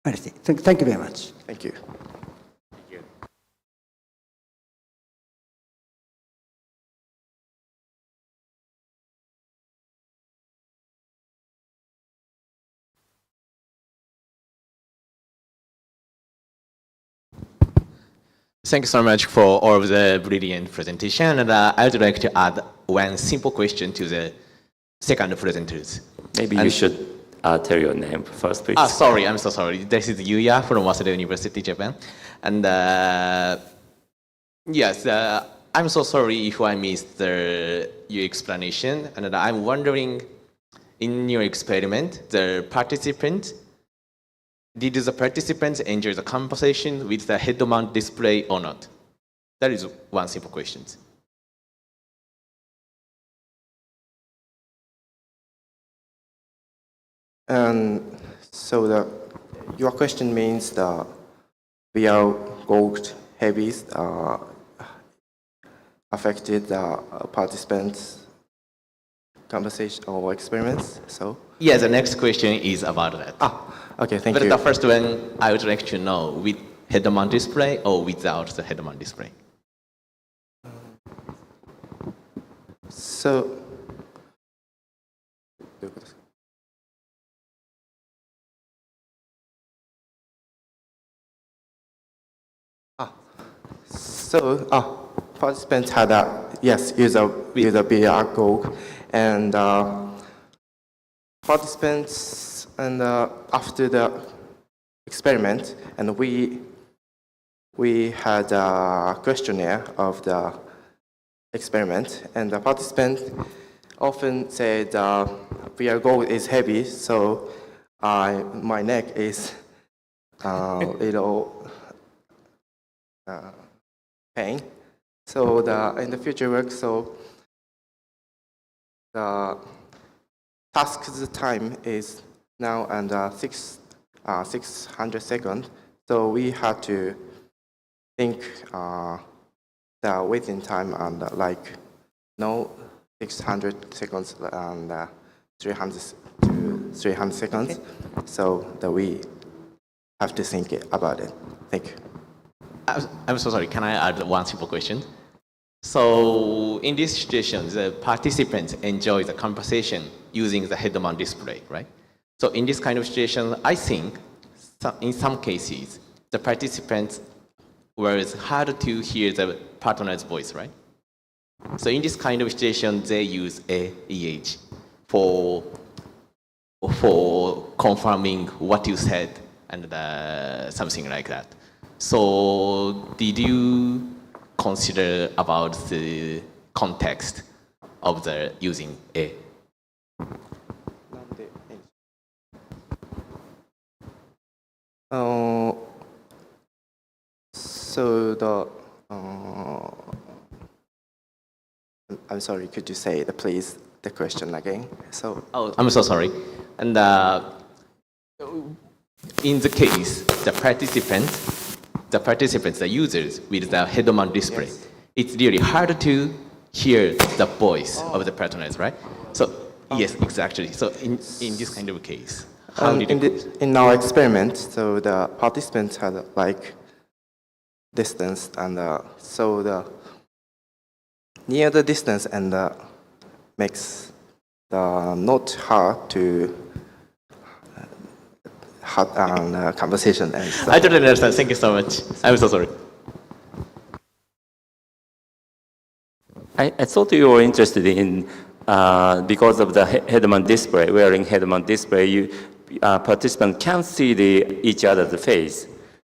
I see. Thank you very much. Thank you. Thank you so much for all of the brilliant presentation. And I would like to add one simple question to the second presenters. Maybe you should tell your name first, please. Sorry, I'm so sorry. This is Yuya from Waseda University, Japan. And yes, I'm so sorry if I missed your explanation. And I'm wondering, in your experiment, did the participants enjoy the conversation with the head-mount display or not? That is one simple question. So your question means the VR gold heavies affected the participants' conversation or experiments. So Yeah, the next question is about that. Okay, thank But you. the first one, I would like to know with head-mount display or without the head-mount display. So participants had use a VR goggle, and participants and after the experiment, and we had a questionnaire of the experiment, and the participant often said VR goggle is heavy, so my neck is little pain. So in the future work, so the task's time is now and 600 seconds. So we had to think the waiting time and like no 600 seconds and 300 to 300 seconds. So that we have to think about it. Thank you. I'm so sorry. Can I add one simple question? So in this situation, the participants enjoy the conversation using the head-mount display, right? So in this kind of situation, I think in some cases, the participants were hard to hear the partner's voice, right? So in this kind of situation, they use AEH for confirming what you said and something like that. So did you consider about the context of the using A? So the I'm sorry. Could you say please the question again? So Oh, I'm so sorry. And in the case, the participants, the users with the head-mount display, Yes. it's really hard to hear the voice of the partners, right? So yes, exactly. So in this kind of case, how did you? in our experiment, so the participants had like distance and so the near the distance and makes the not hard to have conversation and stuff. I totally understand. Thank you so much. I'm so sorry. I thought you were interested in, because of the head-mount display, wearing head-mount display, participants can see each other's face.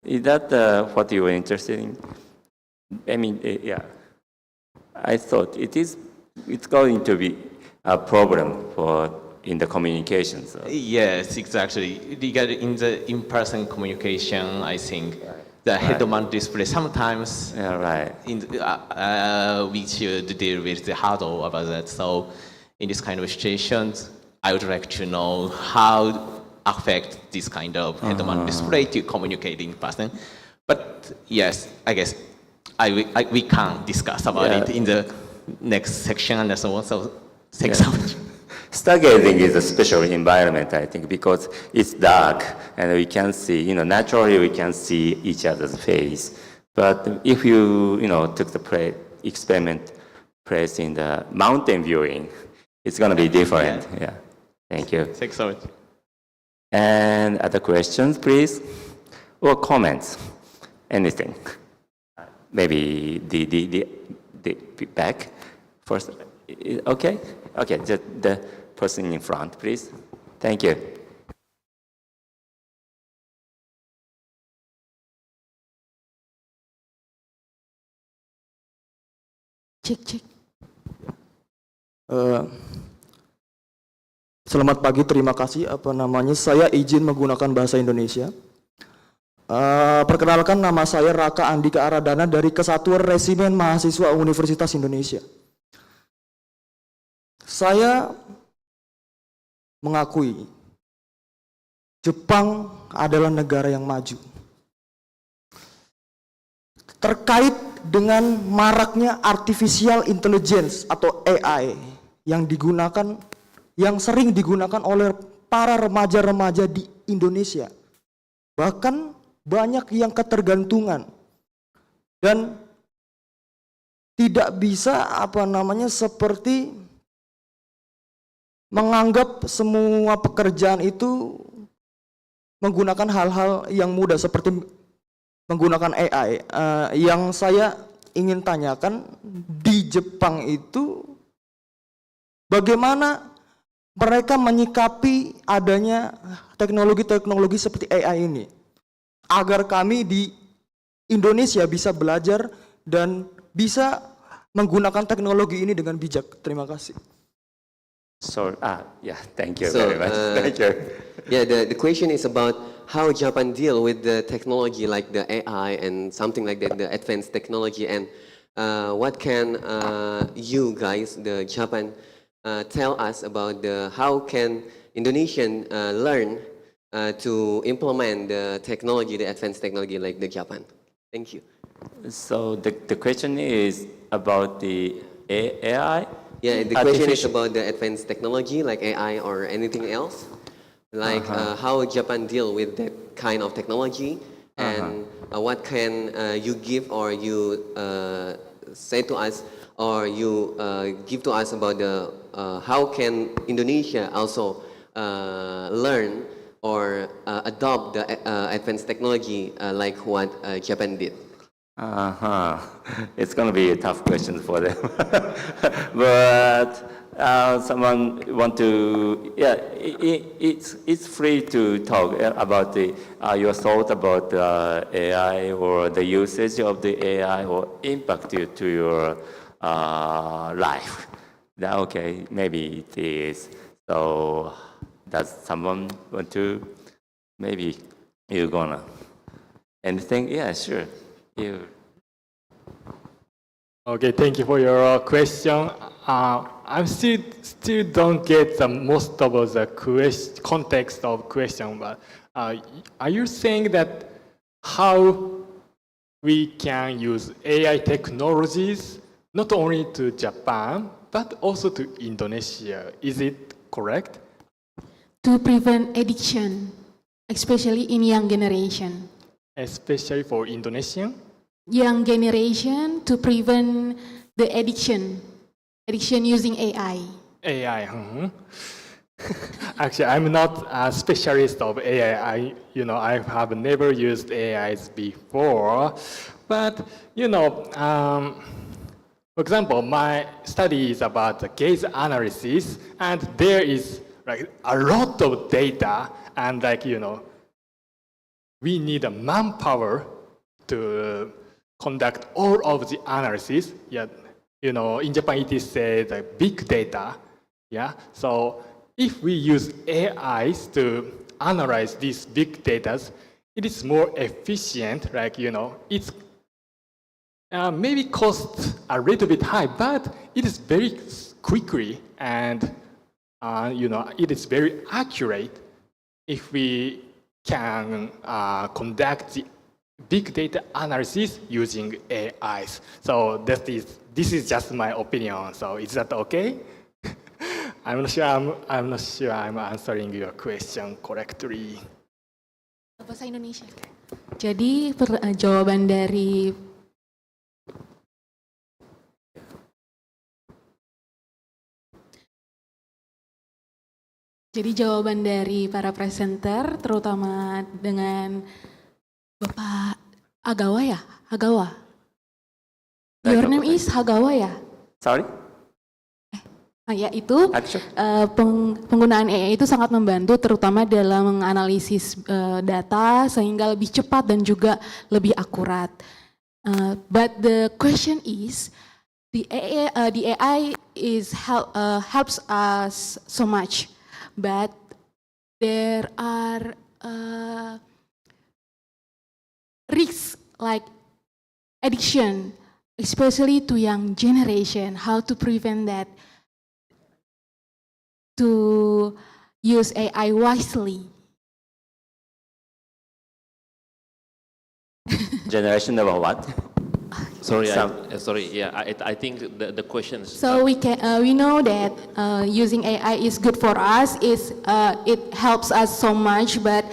Is that what you were interested in? I mean, yeah. I thought it's going to be a problem in the communication. So. Yes, exactly. In the in-person communication, I think the head-mount display sometimes Yeah, right. we should deal with the hurdle about that. So in this kind of situations, I would like to know how affect this kind of head-mount display to communicate in person. But yes, I guess we can discuss about it in the next section and so on. So thanks so much. Stargazing is a special environment, I think, because it's dark and we can see, naturally we can see each other's face. But if you, took the experiment place in the mountain viewing, it's going to be different. Yeah. Thank you. Thanks so much. And other questions, please? Or comments? Anything? Maybe the back first. Okay? Okay, the person in front, please. Thank you. Cek. Selamat pagi, terima kasih. Saya izin menggunakan bahasa Indonesia. Perkenalkan, nama saya Raka Andika Aradana dari Kesatuan Resimen Mahasiswa Universitas Indonesia. Saya mengakui Jepang adalah negara yang maju. Terkait dengan maraknya artificial intelligence atau AI yang sering digunakan oleh para remaja-remaja di Indonesia. Bahkan banyak yang ketergantungan dan tidak bisa seperti menganggap semua pekerjaan itu menggunakan hal-hal yang mudah seperti menggunakan AI. Yang saya ingin tanyakan, di Jepang itu bagaimana mereka menyikapi adanya teknologi-teknologi seperti AI ini, agar kami di Indonesia bisa belajar dan bisa menggunakan teknologi ini dengan bijak. Terima kasih. Yeah, thank you very much. Thank you. Yeah, the question is about how Japan deal with the technology like the AI and something like that, the advanced technology, and what can you guys, the Japan, tell us about how can Indonesian learn to implement the technology, the advanced technology like the Japan? Thank you. So the question is about the AI? Yeah, the question is about the advanced technology like AI or anything else. Like how Japan deal with that kind of technology, and what can you give or you say to us or you give to us about the how can Indonesia also learn or adopt the advanced technology like what Japan did? It's going to be a tough question for them. But someone want to, yeah, it's free to talk about your thought about AI or the usage of the AI or impact to your life. That, okay, maybe it is. So does someone want to, maybe you're gonna, anything? Yeah, sure. You. Okay, thank you for your question. I'm still don't get the most of the context of question, but are you saying that how we can use AI technologies not only to Japan but also to Indonesia? Is it correct? To prevent addiction, especially in young generation. Especially for Indonesian? Young generation to prevent the addiction using AI. AI. Actually, I'm not a specialist of AI. I have never used AIs before. But, for example, my study is about the case analysis, and there is like a lot of data, and we need a manpower to conduct all of the analysis. Yeah, in Japan it is said like big data. Yeah, so if we use AIs to analyze these big data, it is more efficient. It's maybe costs a little bit high, but it is very quickly and it is very accurate if we can conduct the big data analysis using AIs. So this is just my opinion. So is that okay? I'm not sure I'm answering your question correctly. Bahasa Indonesia. Jadi jawaban dari para presenter, terutama dengan Bapak Hagawa ya? Hagawa. Your name is Hagawa ya? Sorry? Itu penggunaan AI itu sangat membantu terutama dalam menganalisis data sehingga lebih cepat dan juga lebih akurat. But the question is, the AI helps us so much, but there are risks like addiction, especially to young generation. How to prevent that? To use AI wisely. Generation of what? Sorry, yeah, I think the question is... So we know that using AI is good for us, it helps us so much, but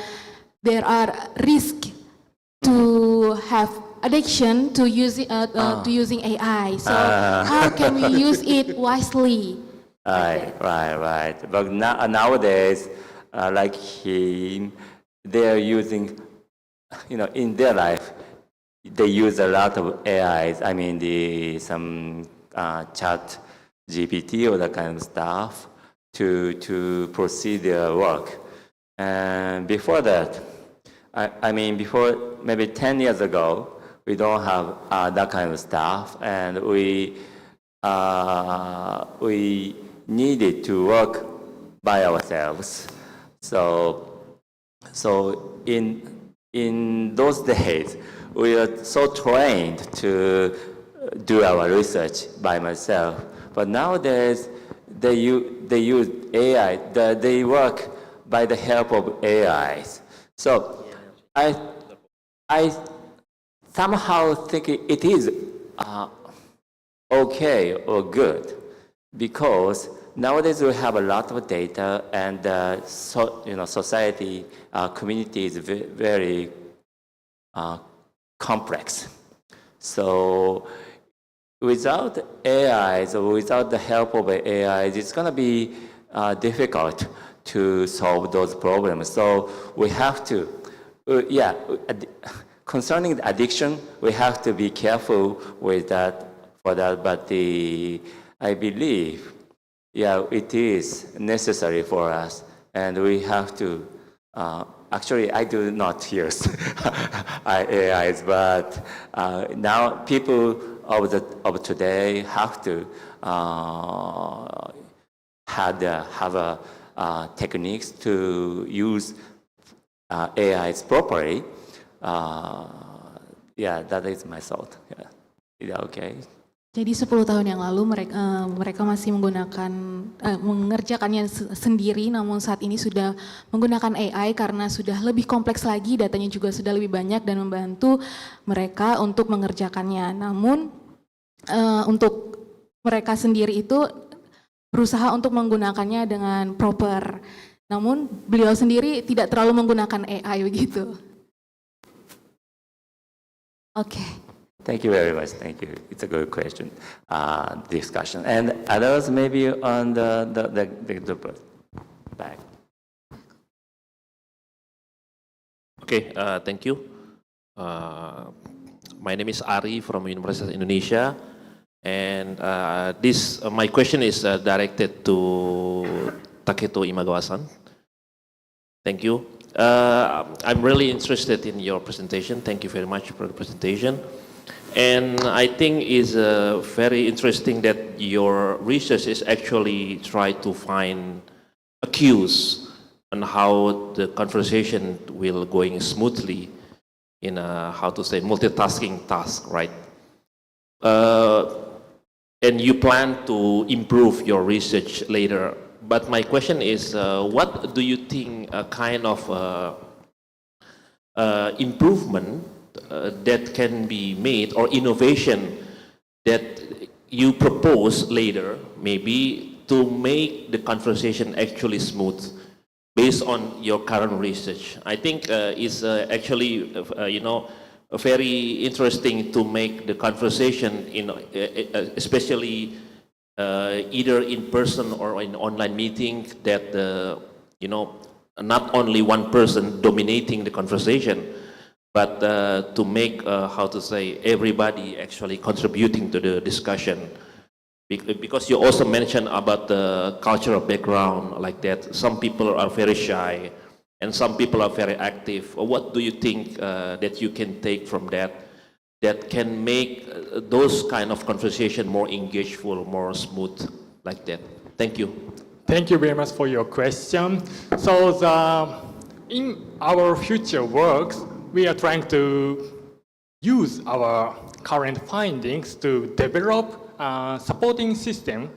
there are risks to have addiction to using AI. So how can we use it wisely? Right. But nowadays, like him, they are using, in their life, they use a lot of AIs. I mean, some chat GPT or that kind of stuff to proceed their work. And before that, before maybe 10 years ago, we don't have that kind of stuff, and we needed to work by ourselves. So in those days, we are so trained to do our research by myself. But nowadays, they use AI. They work by the help of AIs. So I somehow think it is okay or good, because nowadays we have a lot of data, and society, community is very complex. So without AIs, or without the help of AIs, it's going to be difficult to solve those problems. So we have to, concerning the addiction, we have to be careful with that, for that. But I believe, it is necessary for us, and we have to. Actually, I do not use AIs, but now people of today have to have techniques to use AIs properly. That is my thought. Is that okay? Jadi 10 tahun yang lalu mereka masih mengerjakannya sendiri, namun saat ini sudah menggunakan AI karena sudah lebih kompleks lagi, datanya juga sudah lebih banyak dan membantu mereka untuk mengerjakannya. Namun untuk mereka sendiri itu berusaha untuk menggunakannya dengan proper. Namun beliau sendiri tidak terlalu menggunakan AI begitu. Oke. Thank you very much. Thank you. It's a good question, discussion. And others maybe on the back. Okay, thank you. My name is Ari from University of Indonesia, and my question is directed to Taketo Imagawa-san. Thank you. I'm really interested in your presentation. Thank you very much for the presentation. And I think it's very interesting that your research is actually try to find cues on how the conversation will going smoothly in a, multitasking task, right? And you plan to improve your research later. But my question is, what do you think a kind of improvement that can be made, or innovation that you propose later, maybe to make the conversation actually smooth based on your current research? I think it's actually, very interesting to make the conversation, especially either in person or in online meeting, that not only one person dominating the conversation, but to make, everybody actually contributing to the discussion. Because you also mentioned about the cultural background like that. Some people are very shy and some people are very active. What do you think that you can take from that can make those kind of conversation more engageful, more smooth like that? Thank you. Thank you very much for your question. So in our future works, we are trying to use our current findings to develop a supporting system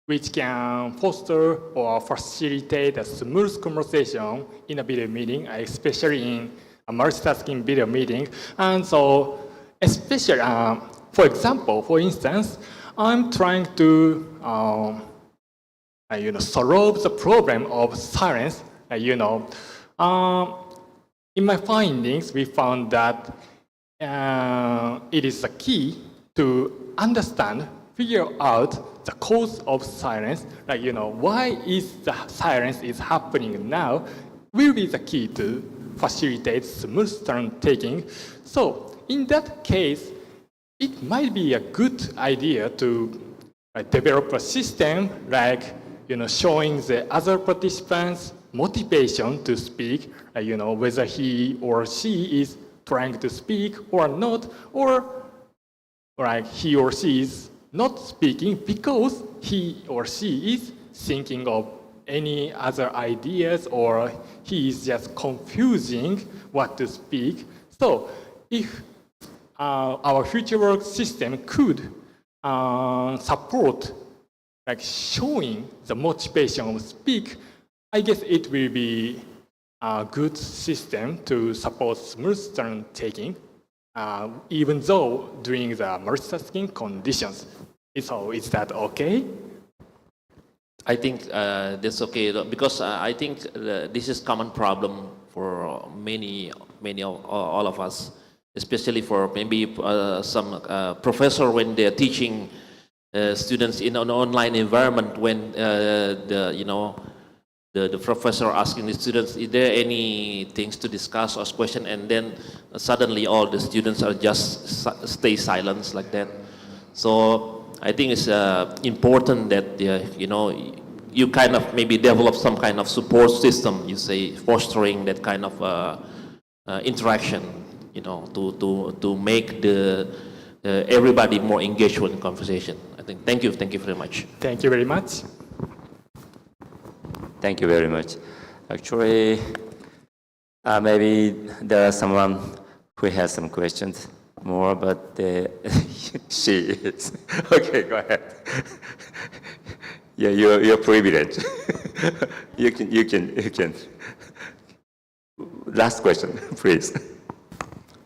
which can foster or facilitate a smooth conversation in a video meeting, especially in a multitasking video meeting. And so, especially, for instance, I'm trying to solve the problem of silence. In my findings, we found that it is a key to figure out the cause of silence. Why is the silence is happening now will be the key to facilitate smooth turn-taking. So in that case, it might be a good idea to develop a system showing the other participants motivation to speak, whether he or she is trying to speak or not, or he or she is not speaking because he or she is thinking of any other ideas, or he is just confusing what to speak. So if our future work system could support showing the motivation of speak I guess it will be a good system to support smooth turn taking, even though during the multitasking conditions. So is that okay? I think that's okay because I think this is common problem for many all of us, especially for maybe some professor when they're teaching students in an online environment when the professor asking the students, is there any things to discuss or question, and then suddenly all the students are just stay silent like that. So I think it's important that you kind of maybe develop some kind of support system. You say fostering that kind of interaction, to make the everybody more engaged in the conversation. I think. Thank you very much. Thank you very much. Thank you very much. Actually, maybe there are someone who has some questions more, but she is. Okay, go ahead. Yeah, you're privileged. You can. Last question, please.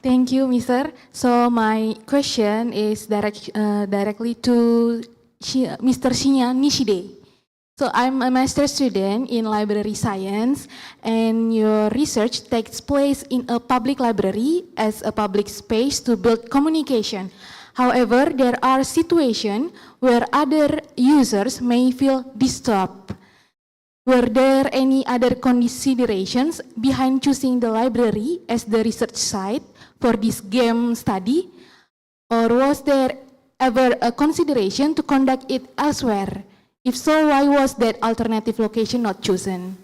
Thank you, Mr. So my question is directly to Mr. Shinya Nishide. So I'm a master student in library science, and your research takes place in a public library as a public space to build communication. However, there are situations where other users may feel disturbed. Were there any other considerations behind choosing the library as the research site for this game study? Or was there ever a consideration to conduct it elsewhere? If so, why was that alternative location not chosen?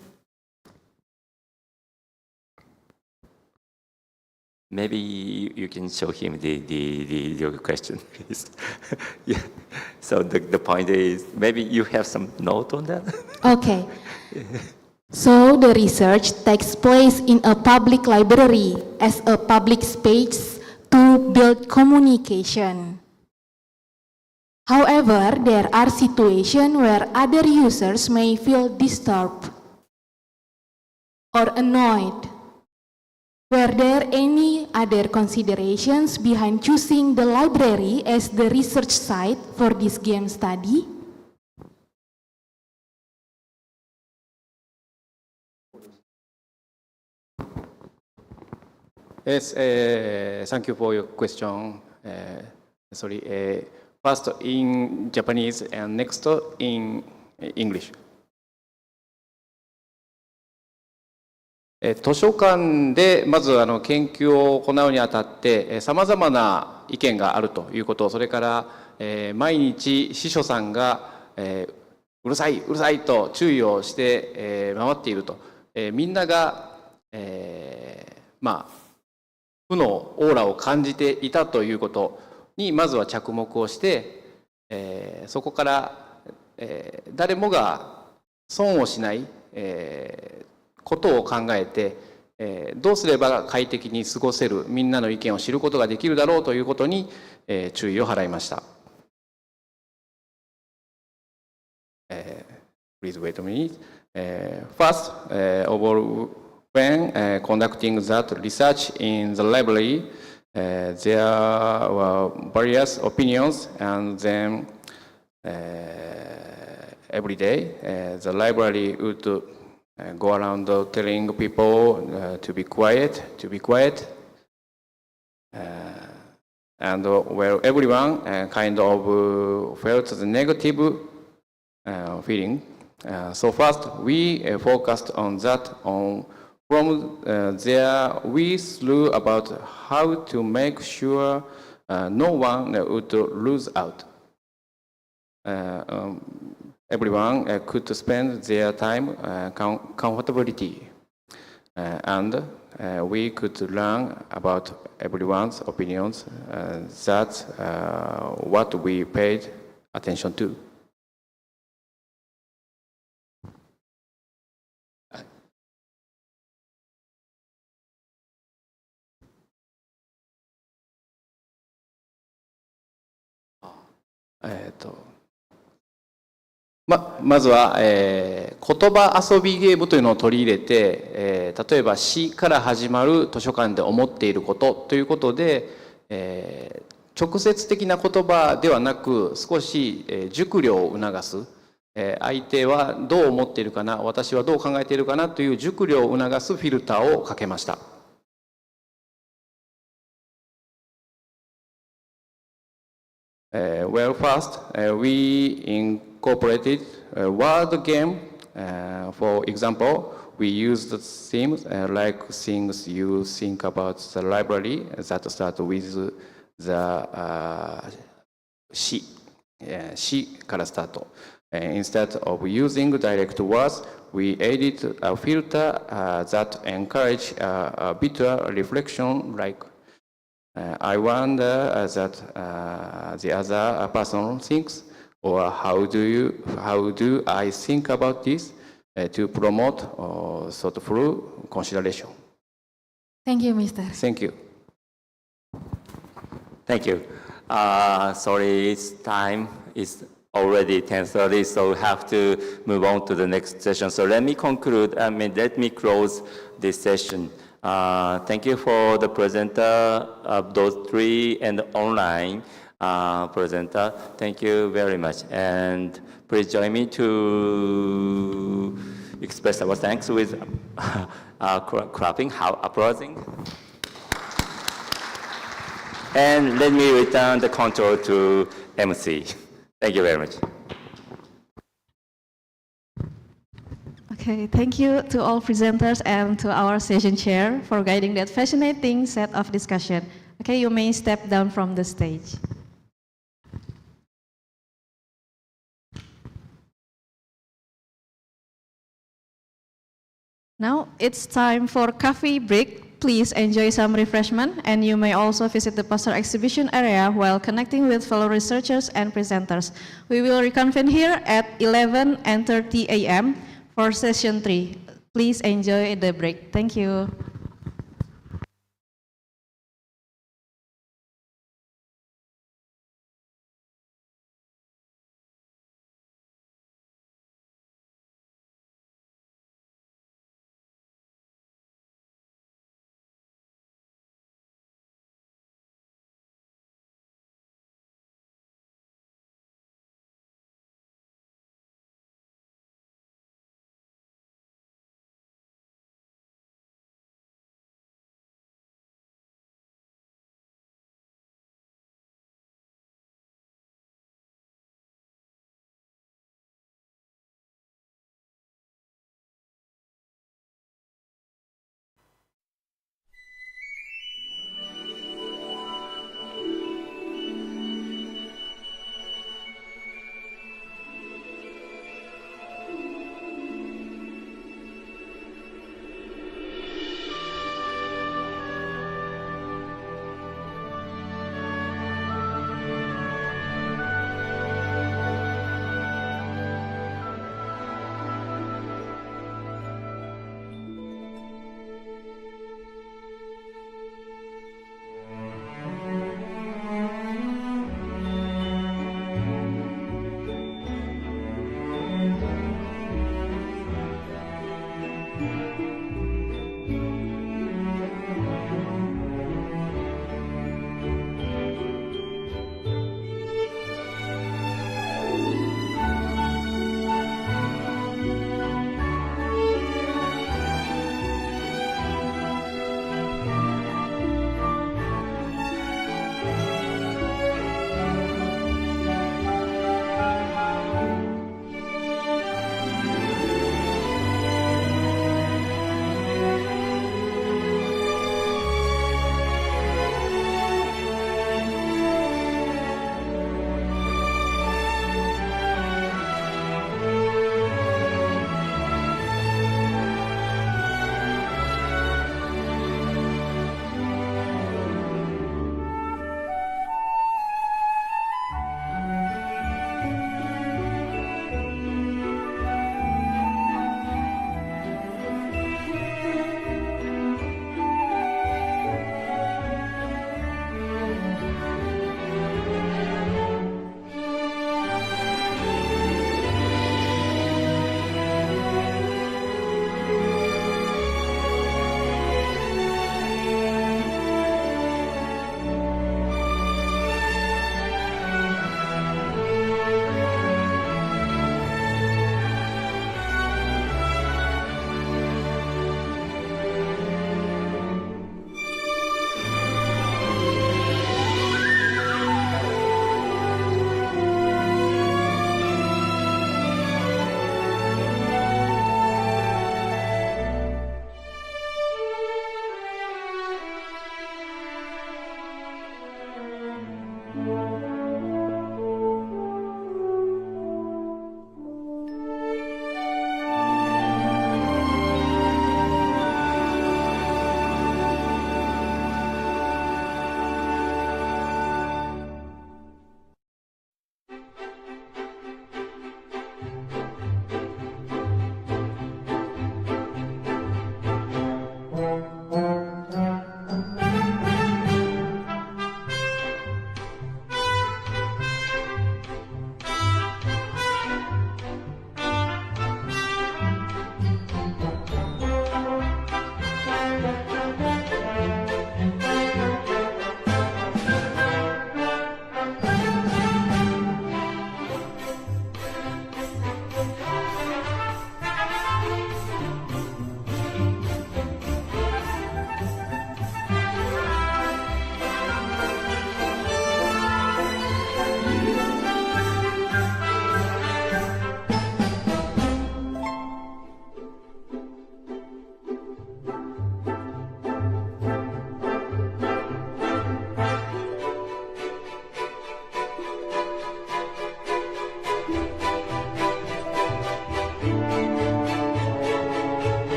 Maybe you can show him your question, please. Yeah. So the point is, maybe you have some note on that. Okay. So the research takes place in a public library as a public space to build communication. However, there are situations where other users may feel disturbed or annoyed. Were there any other considerations behind choosing the library as the research site for this game study? Yes, thank you for your question. First in Japanese and next in English. 図書館でまず研究を行うにあたってさまざまな意見があるということ、それから毎日司書さんがうるさいうるさいと注意をして回っていると、みんなが負のオーラを感じていたということにまずは着目をして、そこから誰もが損をしないことを考えて、どうすれば快適に過ごせる、みんなの意見を知ることができるだろうということに注意を払いました。Please wait a minute. First, overall, when conducting that research in the library, there were various opinions, and then every day the library would go around telling people to be quiet, and where everyone kind of felt the negative feeling. So first we focused on that. From there we threw about how to make sure no one would lose out. Everyone could spend their time comfortably, and we could learn about everyone's opinions. That's what we paid attention to. まずは、言葉遊びゲームというのを取り入れて、例えば詩から始まる図書館で思っていることということで、直接的な言葉ではなく少し、熟慮を促す、相手はどう思っているかな、私はどう考えているかなという熟慮を促すフィルターをかけました。Well, first, we incorporated a word game. For example, we used themes like things you think about the library that start with the 詩からスタート。Instead of using direct words, we added a filter that encourage a bit of reflection like I wonder that the other person thinks, or how do I think about this, to promote thoughtful consideration. Thank you, Mr. Thank you. Thank you. Sorry, it's time. It's already 10:30, so we have to move on to the next session. So let me conclude. Let me close this session. Thank you for the presenter of those three and online presenter. Thank you very much. And please join me to express our thanks with clapping, applauding. And let me return the control to MC. Thank you very much. Okay, thank you to all presenters and to our session chair for guiding that fascinating set of discussion. Okay, you may step down from the stage. Now it's time for coffee break. Please enjoy some refreshment, and you may also visit the poster exhibition area while connecting with fellow researchers and presenters. We will reconvene here at 11:30 a.m. for session 3. Please enjoy the break. Thank you.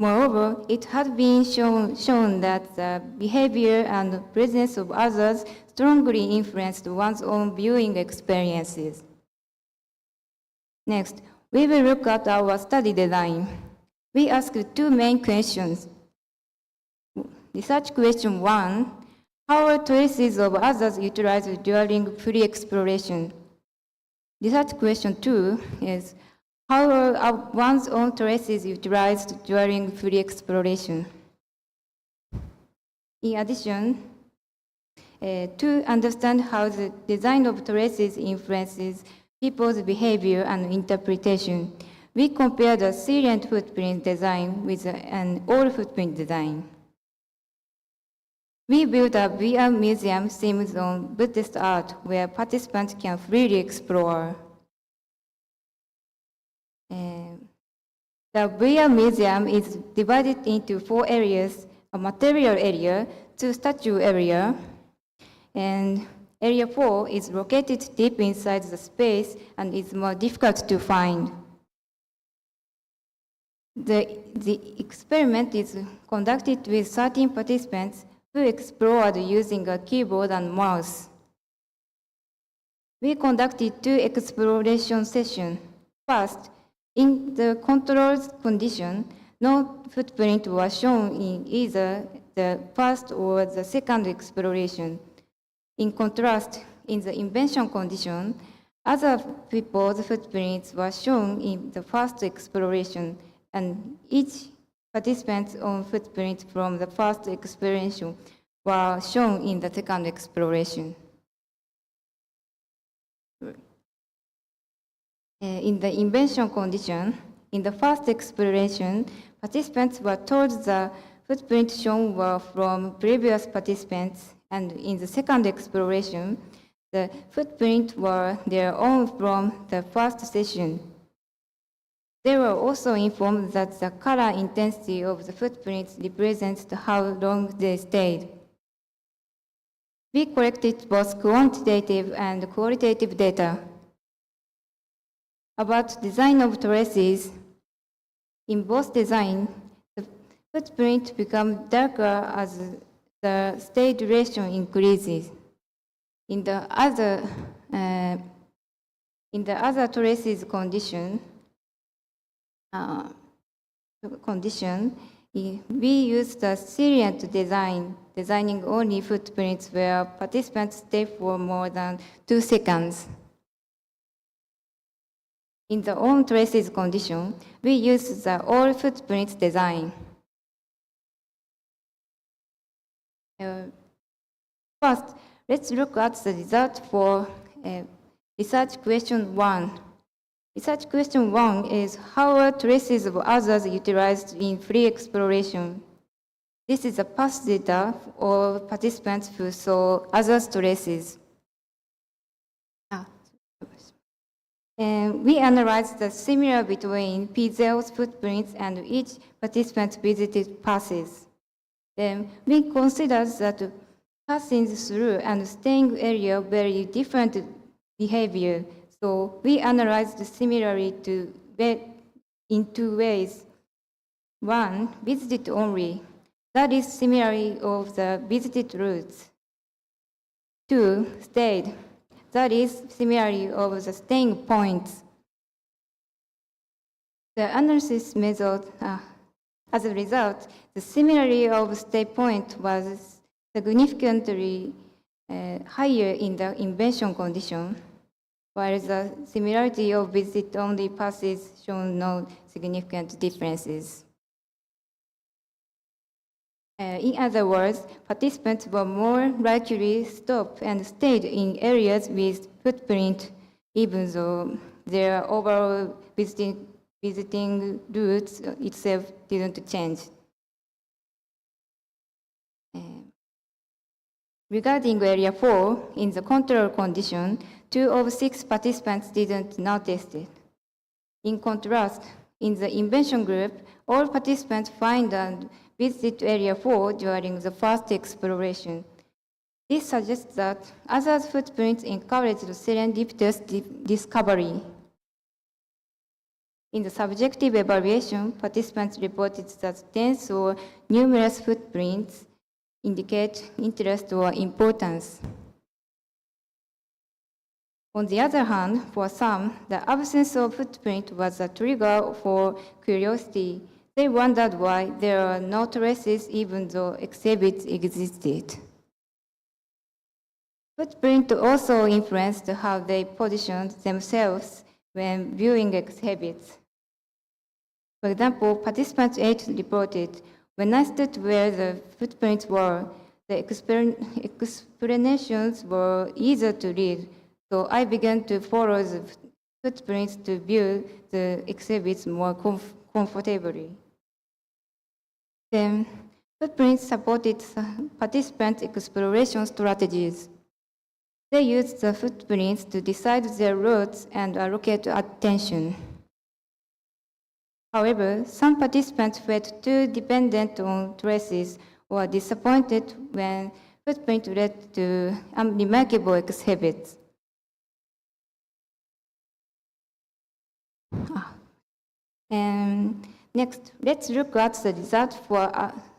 Moreover, it has been shown that the behavior and presence of others strongly influenced one's own viewing experiences. Next, we will look at our study design. We asked two main questions. Research question 1, how are choices of others utilized during free exploration? Research question 2 is, how are one's own choices utilized during free exploration? In addition, to understand how the design of traces influences people's behavior and interpretation, we compared a salient footprint design with an all footprint design. We built a VR museum themed on Buddhist art where participants can freely explore. The VR museum is divided into 4 areas: a material area, 2 statue area, and area 4 is located deep inside the space and is more difficult to find. The experiment is conducted with 13 participants who explored using a keyboard and mouse. We conducted 2 exploration sessions. First, in the controlled condition, no footprint was shown in either the first or the second exploration. In contrast, in the invention condition, other people's footprints were shown in the first exploration, and each participant's own footprint from the first exploration were shown in the second exploration. In the invention condition, in the first exploration, participants were told the footprints shown were from previous participants, and in the second exploration, the footprints were their own from the first session. They were also informed that the color intensity of the footprints represents how long they stayed. We collected both quantitative and qualitative data. About design of traces, in both designs, the footprint becomes darker as the stay duration increases. In the other traces condition, we used the salient design, designing only footprints where participants stay for more than 2 seconds. In the on traces condition, we used the all footprints design. First, let's look at the result for research question 1. Research question 1 is how are traces of others utilized in free exploration? This is the past data of participants who saw others' traces. We analyzed the similarity between P0's footprints and each participant's visited passes. Then we considered that passing through and staying area very different behavior. So we analyzed the similarity in 2 ways. 1, visited only. That is similarity of the visited routes. 2, stayed. That is similarity of the staying points. The analysis method, as a result, the similarity of stay point was significantly higher in the invention condition, while the similarity of visit-only passes showed no significant differences. In other words, participants were more likely to stop and stayed in areas with footprint, even though their overall visiting routes itself didn't change. Regarding area 4, in the control condition, 2 of 6 participants didn't notice it. In contrast, in the invention group, all participants find and visit area 4 during the first exploration. This suggests that others' footprints encouraged serendipitous discovery. In the subjective evaluation, participants reported that dense or numerous footprints indicate interest or importance. On the other hand, for some, the absence of footprint was a trigger for curiosity. They wondered why there are no traces even though exhibits existed. Footprint also influenced how they positioned themselves when viewing exhibits. For example, participant 8 reported, "When I stood where the footprints were, the explanations were easier to read, so I began to follow the footprints to view the exhibits more comfortably." Then, footprints supported participant exploration strategies. They used the footprints to decide their routes and allocate attention. However, some participants felt too dependent on traces or disappointed when footprint led to unremarkable exhibits. And next, let's look at the result for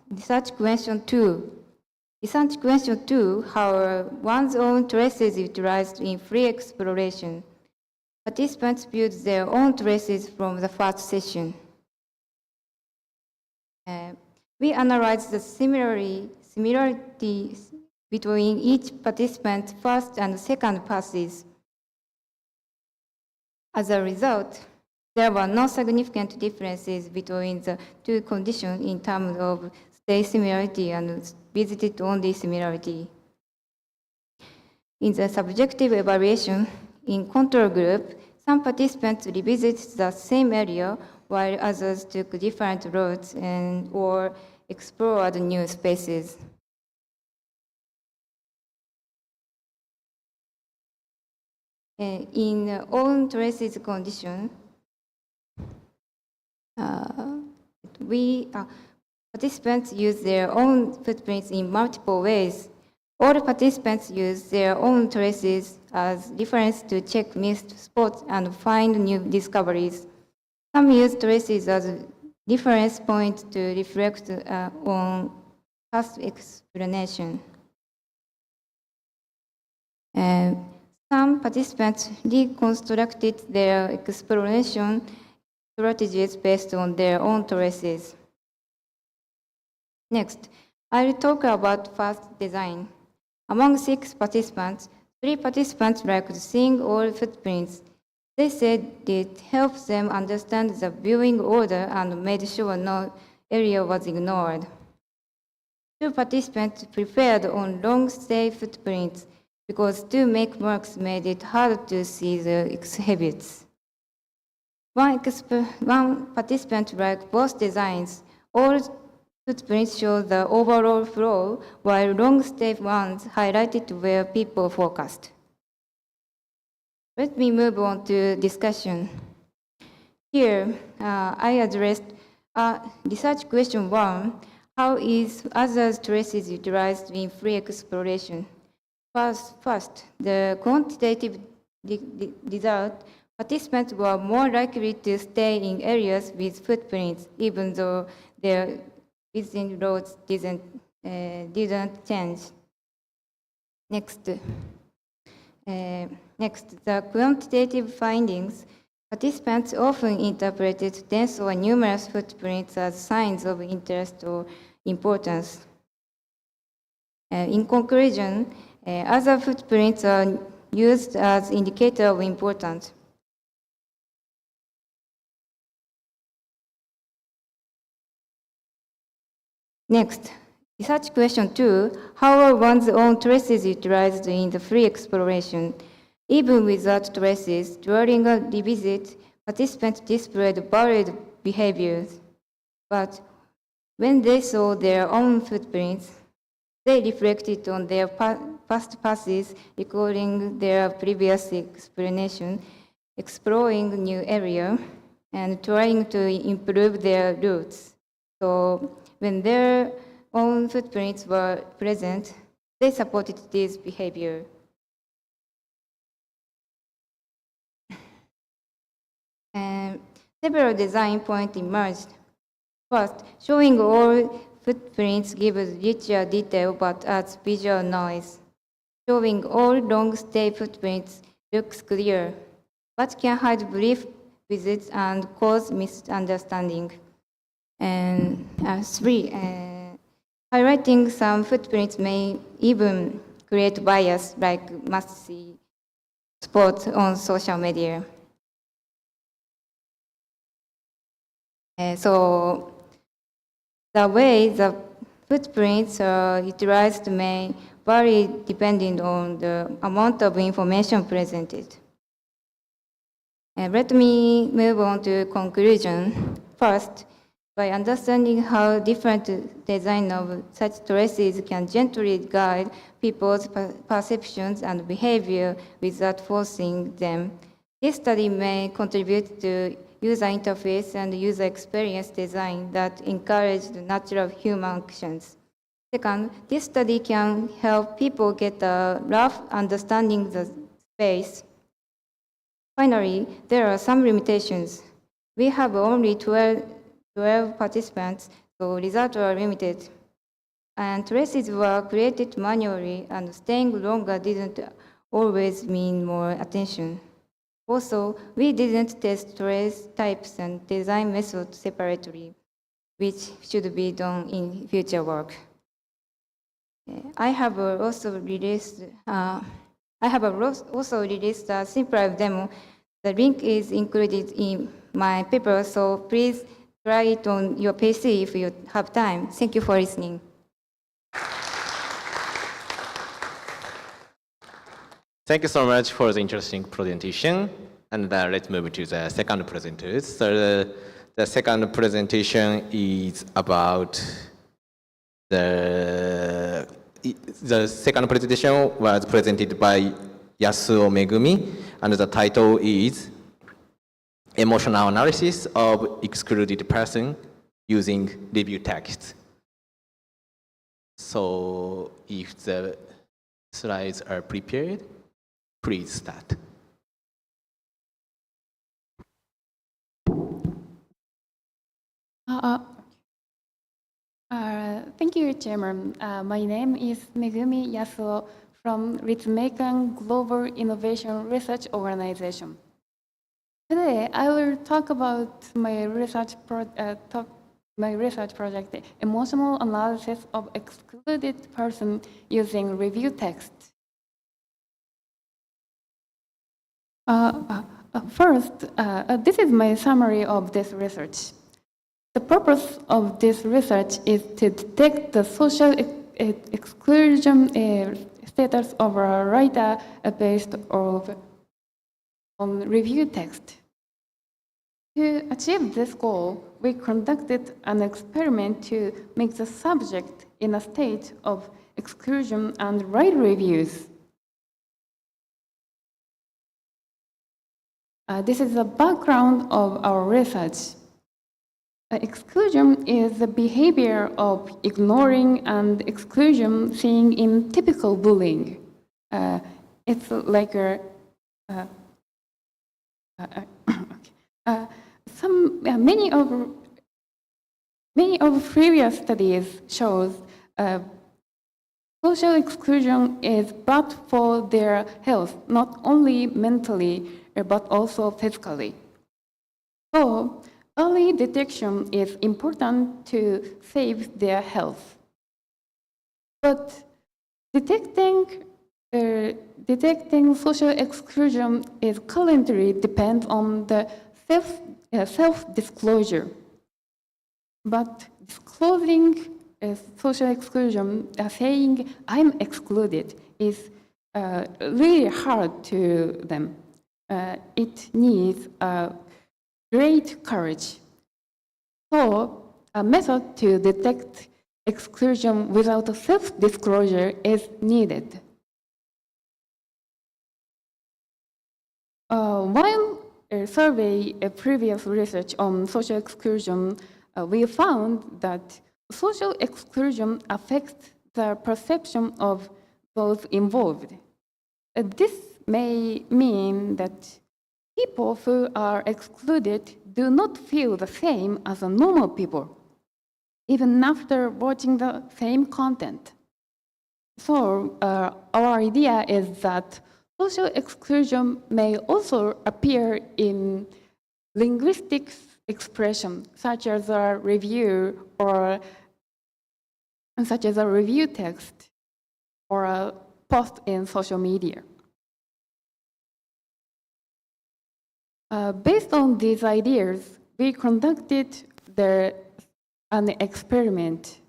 research question 2. Research question 2, how one's own traces utilized in free exploration. Participants viewed their own traces from the first session. We analyzed the similarities between each participant's first and second passes. As a result, there were no significant differences between the two conditions in terms of stay similarity and visited-only similarity. In the subjective evaluation, in control group, some participants revisited the same area while others took different routes or explored new spaces. In own traces condition, participants use their own footprints in multiple ways. All participants use their own traces as reference to check missed spots and find new discoveries. Some use traces as a reference point to reflect on past explanation. Some participants reconstructed their exploration strategies based on their own traces. Next, I will talk about fast design. Among 6 participants, 3 participants liked seeing all footprints. They said it helps them understand the viewing order and made sure no area was ignored. 2 participants preferred on long stay footprints because to make marks made it hard to see the exhibits. One participant liked both designs. All footprints show the overall flow, while long stay ones highlighted where people focused. Let me move on to discussion. Here, I addressed research question 1, how is others' traces utilized in free exploration? First, the quantitative result, participants were more likely to stay in areas with footprints, even though their visiting roads didn't change. Next, the quantitative findings. Participants often interpreted dense or numerous footprints as signs of interest or importance. In conclusion, other footprints are used as indicator of importance. Next, research question 2, how are one's own traces utilized in the free exploration? Even without traces, during a revisit, participants displayed varied behaviors. But when they saw their own footprints, they reflected on their past passes, recalling their previous explanation, exploring new area, and trying to improve their routes. So when their own footprints were present, they supported this behavior. several design points emerged. First, showing all footprints gives richer detail but adds visual noise. Showing all long-stay footprints looks clear, but can hide brief visits and cause misunderstanding. And three, highlighting some footprints may even create bias, like must-see spots on social media. So the way the footprints are utilized may vary depending on the amount of information presented. Let me move on to conclusion. First, by understanding how different design of such traces can gently guide people's perceptions and behavior without forcing them, this study may contribute to user interface and user experience design that encourage the natural human actions. Second, this study can help people get a rough understanding of the space. Finally, there are some limitations. We have only 12 participants, so results are limited. And traces were created manually, and staying longer didn't always mean more attention. Also, we didn't test trace types and design methods separately, which should be done in future work. I have also released a simple demo. The link is included in my paper, so please try it on your PC if you have time. Thank you for listening. Thank you so much for the interesting presentation. And let's move to the second presenters. So the second presentation is about the second presentation was presented by Yasuo Megumi, and the title is Emotional Analysis of Excluded Person Using Review Text. So if the slides are prepared, please start. Thank you, Chairman. My name is Megumi Yasuo from Ritsumeikan Global Innovation Research Organization. Today, I will talk about my research project, Emotional Analysis of Excluded Person Using Review Text. First, this is my summary of this research. The purpose of this research is to detect the social exclusion status of a writer based on review text. To achieve this goal, we conducted an experiment to make the subject in a state of exclusion and write reviews. This is the background of our research. Exclusion is the behavior of ignoring and exclusion seen in typical bullying. It's like many of previous studies shows social exclusion is bad for their health, not only mentally but also physically. So, early detection is important to save their health. But detecting social exclusion is currently depends on the self-disclosure. But disclosing social exclusion, saying I'm excluded, is really hard to them. It needs great courage. So, a method to detect exclusion without self-disclosure is needed. While surveying previous research on social exclusion, we found that social exclusion affects the perception of those involved. This may mean that people who are excluded do not feel the same as a normal people, even after watching the same content. So our idea is that social exclusion may also appear in linguistic expression, such as a review text or a post in social media. Based on these ideas, we conducted an experiment.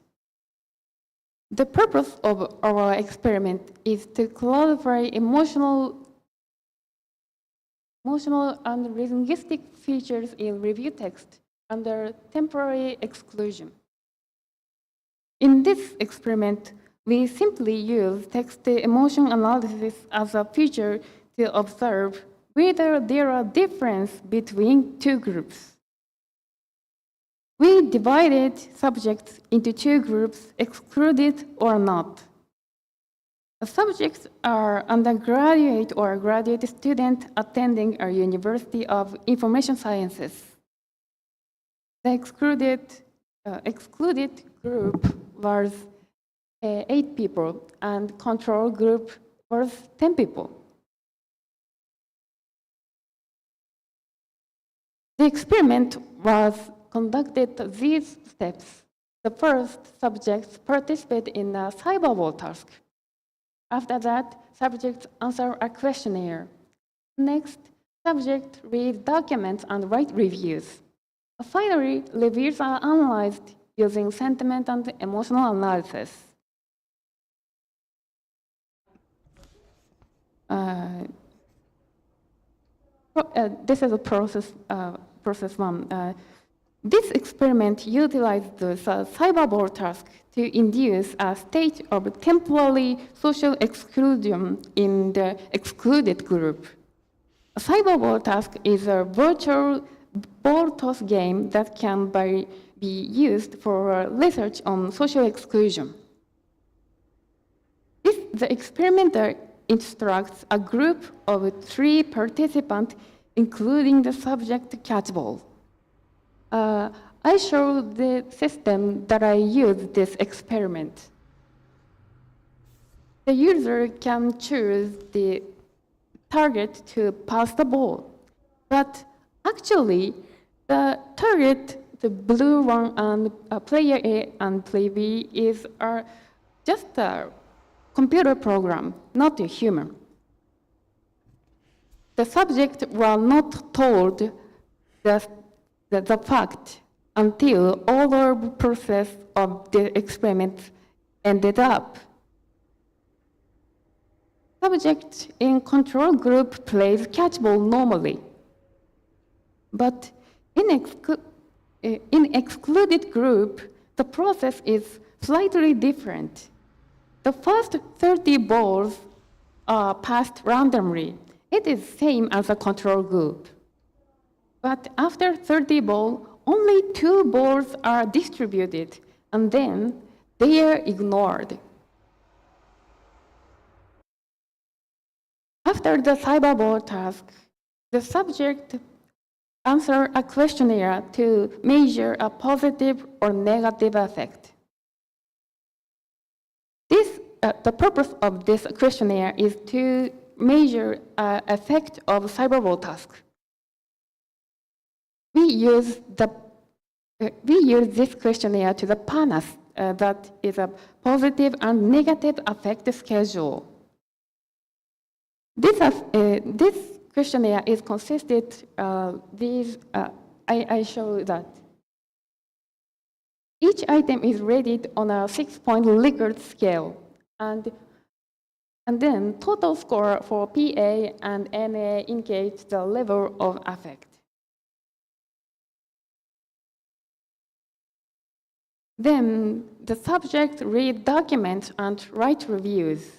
The purpose of our experiment is to clarify emotional and linguistic features in review text under temporary exclusion. In this experiment, we simply use text emotion analysis as a feature to observe whether there are differences between two groups. We divided subjects into two groups, excluded or not. The subjects are undergraduate or graduate student attending a University of Information Sciences. The excluded group was 8 people, and control group was 10 people. The experiment was conducted these steps. The first, subjects participate in a cyberball task. After that, subjects answer a questionnaire. Next, subjects read documents and write reviews. Finally, reviews are analyzed using sentiment and emotional analysis. This is a process one. This experiment utilized the cyberball task to induce a state of temporary social exclusion in the excluded group. A cyberball task is a virtual ball toss game that can be used for research on social exclusion. The experimenter instructs a group of 3 participants, including the subject catchball. I show the system that I use this experiment. The user can choose the target to pass the ball, but actually the target, the blue one, and player A and player B is just a computer program, not a human. The subject was not told the fact until all the process of the experiment ended up. Subject in control group plays catchball normally, but in excluded group, the process is slightly different. The first 30 balls are passed randomly. It is same as a control group. But after 30 balls, only 2 balls are distributed, and then they are ignored. After the cyberball task, the subject answers a questionnaire to measure a positive or negative effect. The purpose of this questionnaire is to measure effect of cyberball task. We use this questionnaire to the PANAS, that is a positive and negative affect schedule. This questionnaire is consisted I show that. Each item is rated on a 6-point Likert scale, and then total score for PA and NA indicates the level of affect. Then the subject read documents and write reviews.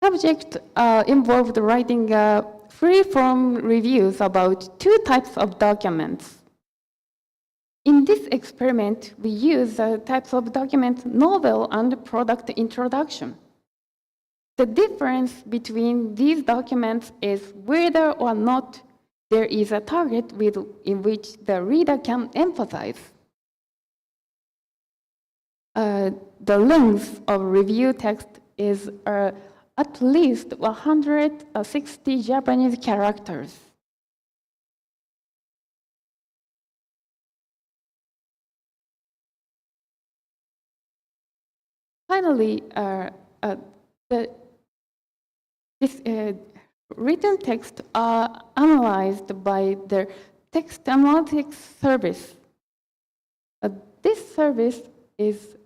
Subjects are involved writing free-form reviews about 2 types of documents. In this experiment, we use the types of documents novel and product introduction. The difference between these documents is whether or not there is a target in which the reader can emphasize. The length of review text is at least 160 Japanese characters. Finally, written text are analyzed by the text analytics service. This service is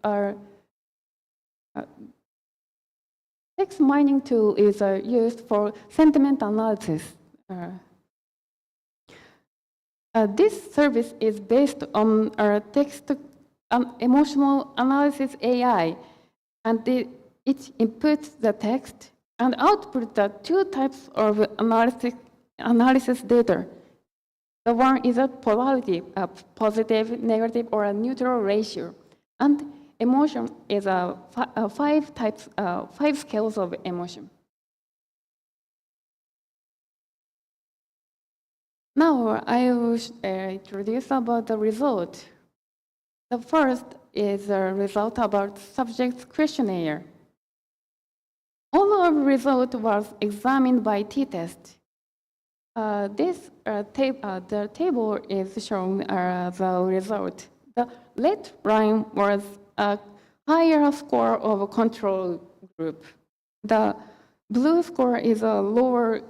text mining tool is used for sentiment analysis. This service is based on text emotional analysis AI, and it inputs the text and outputs the two types of analysis data. The one is a polarity, a positive, negative, or a neutral ratio. And emotion is five scales of emotion. Now I will introduce about the result. The first is a result about subject's questionnaire. All of the result was examined by t-test. The table is showing the result. The red line was a higher score of a control group. The blue score is a lower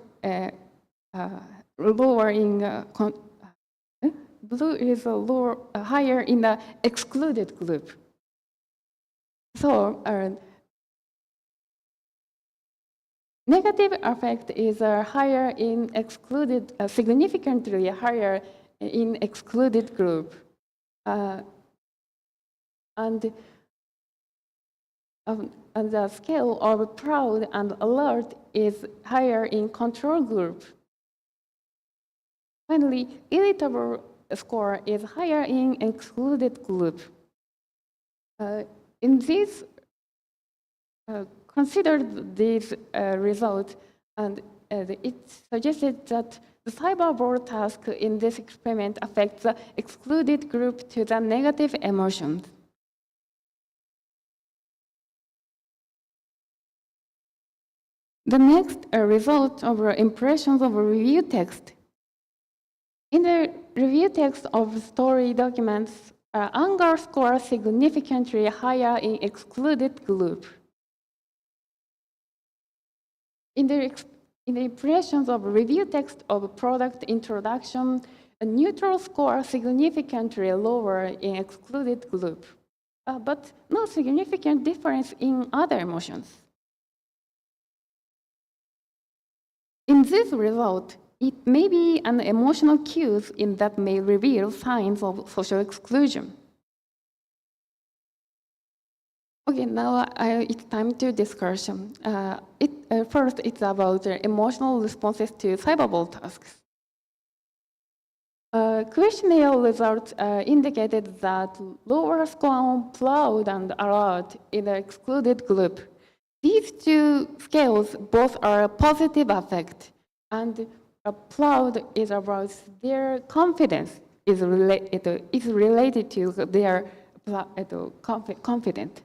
blue is a higher in the excluded group. So negative effect is higher in excluded, significantly higher in excluded group. And the scale of proud and alert is higher in control group. Finally, irritable score is higher in excluded group. In this, considered this result, and it suggested that the cyberball task in this experiment affects the excluded group to the negative emotions. The next result of impressions of a review text. In the review text of story documents, anger score significantly higher in excluded group. In the impressions of review text of product introduction, a neutral score significantly lower in excluded group, but no significant difference in other emotions. In this result, it may be an emotional cues in that may reveal signs of social exclusion. Okay, now it's time to discussion. First, it's about emotional responses to cyberball tasks. Questionnaire results indicated that lower score on proud and alert in the excluded group. These two scales both are a positive effect, and proud is about their confidence is related to their confident.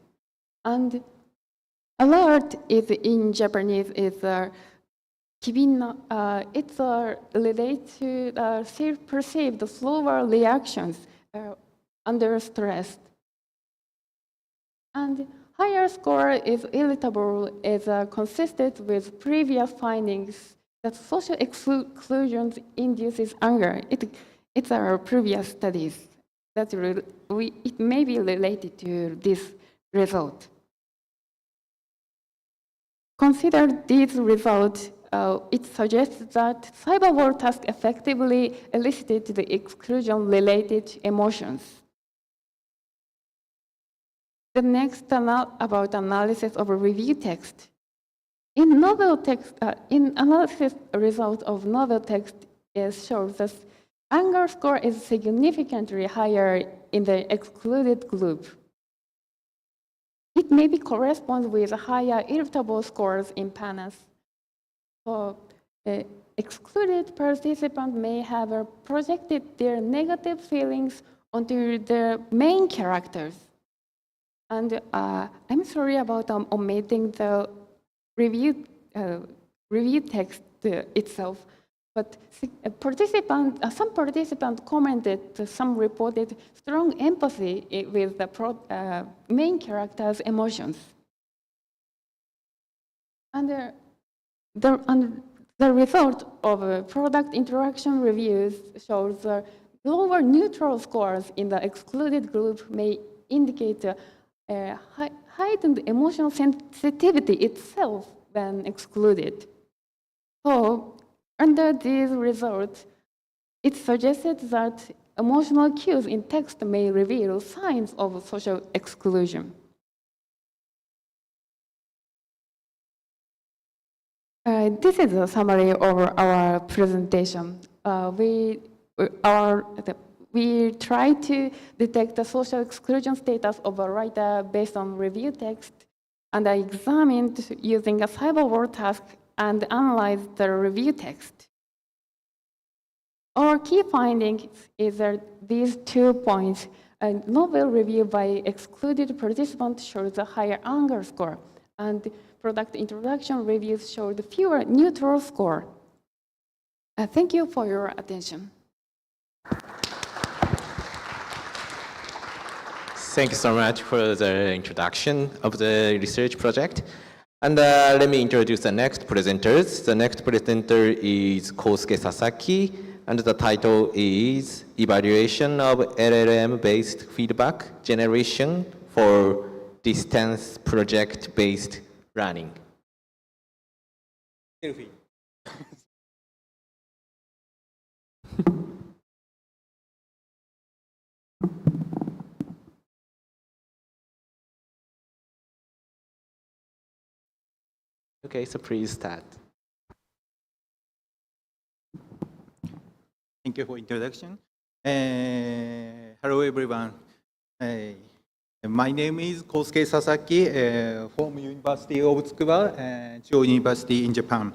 And alert is in Japanese is kibina. It's related to perceived slower reactions under stress. And higher score is irritable is consistent with previous findings that social exclusion induces anger. It's our previous studies that it may be related to this result. Consider this result. It suggests that cyberball task effectively elicited the exclusion-related emotions. The next about analysis of a review text. In novel text, in analysis result of novel text shows that anger score is significantly higher in the excluded group. it maybe corresponds with higher irritable scores in PANAS. So, excluded participants may have projected their negative feelings onto the main characters. And I'm sorry about omitting the review text itself, but some participants commented, some reported strong empathy with the main character's emotions. And the result of product interaction reviews shows lower neutral scores in the excluded group may indicate heightened emotional sensitivity itself when excluded. So, under these results, it suggested that emotional cues in text may reveal signs of social exclusion. This is a summary of our presentation. We try to detect the social exclusion status of a writer based on review text, and I examined using a cyberword task and analyzed the review text. Our key finding is that these 2 points. A novel review by excluded participants shows a higher anger score, and product introduction reviews showed fewer neutral score. Thank you for your attention. Thank you so much for the introduction of the research project. And let me introduce the next presenters. The next presenter is Kosuke Sasaki, and the title is Evaluation of LLM-based Feedback Generation for Distance Project-Based Learning. Okay, so please start. Thank you for introduction. Hello, everyone. My name is Kosuke Sasaki from University of Tsukuba, Chuo University in Japan.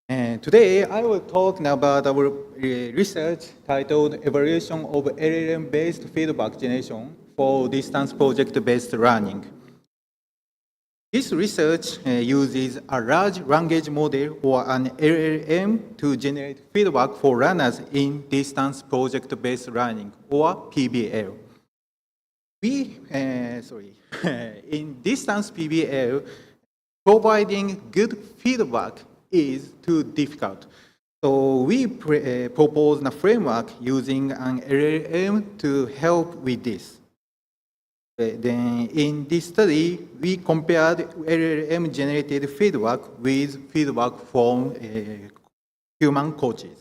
Today, I will talk about our research titled Evaluation of LLM-based Feedback Generation for Distance Project-Based Learning. This research uses a large language model or an LLM to generate feedback for learners in distance project-based learning, or PBL. In distance PBL, providing good feedback is too difficult. So we propose a framework using an LLM to help with this. Then in this study, we compared LLM-generated feedback with feedback from human coaches.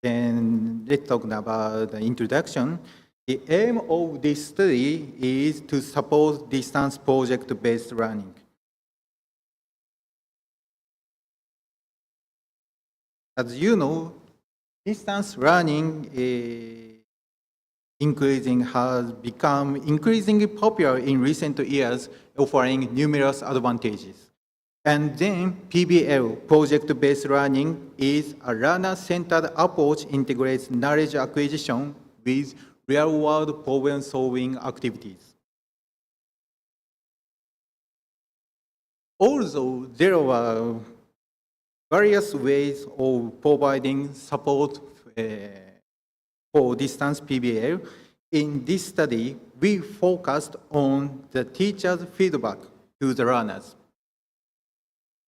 Then let's talk about the introduction. The aim of this study is to support distance project-based learning. As you know, distance learning has become increasingly popular in recent years, offering numerous advantages. And then PBL, project-based learning, is a learner-centered approach integrates knowledge acquisition with real-world problem-solving activities. Although there are various ways of providing support for distance PBL, in this study, we focused on the teacher's feedback to the learners.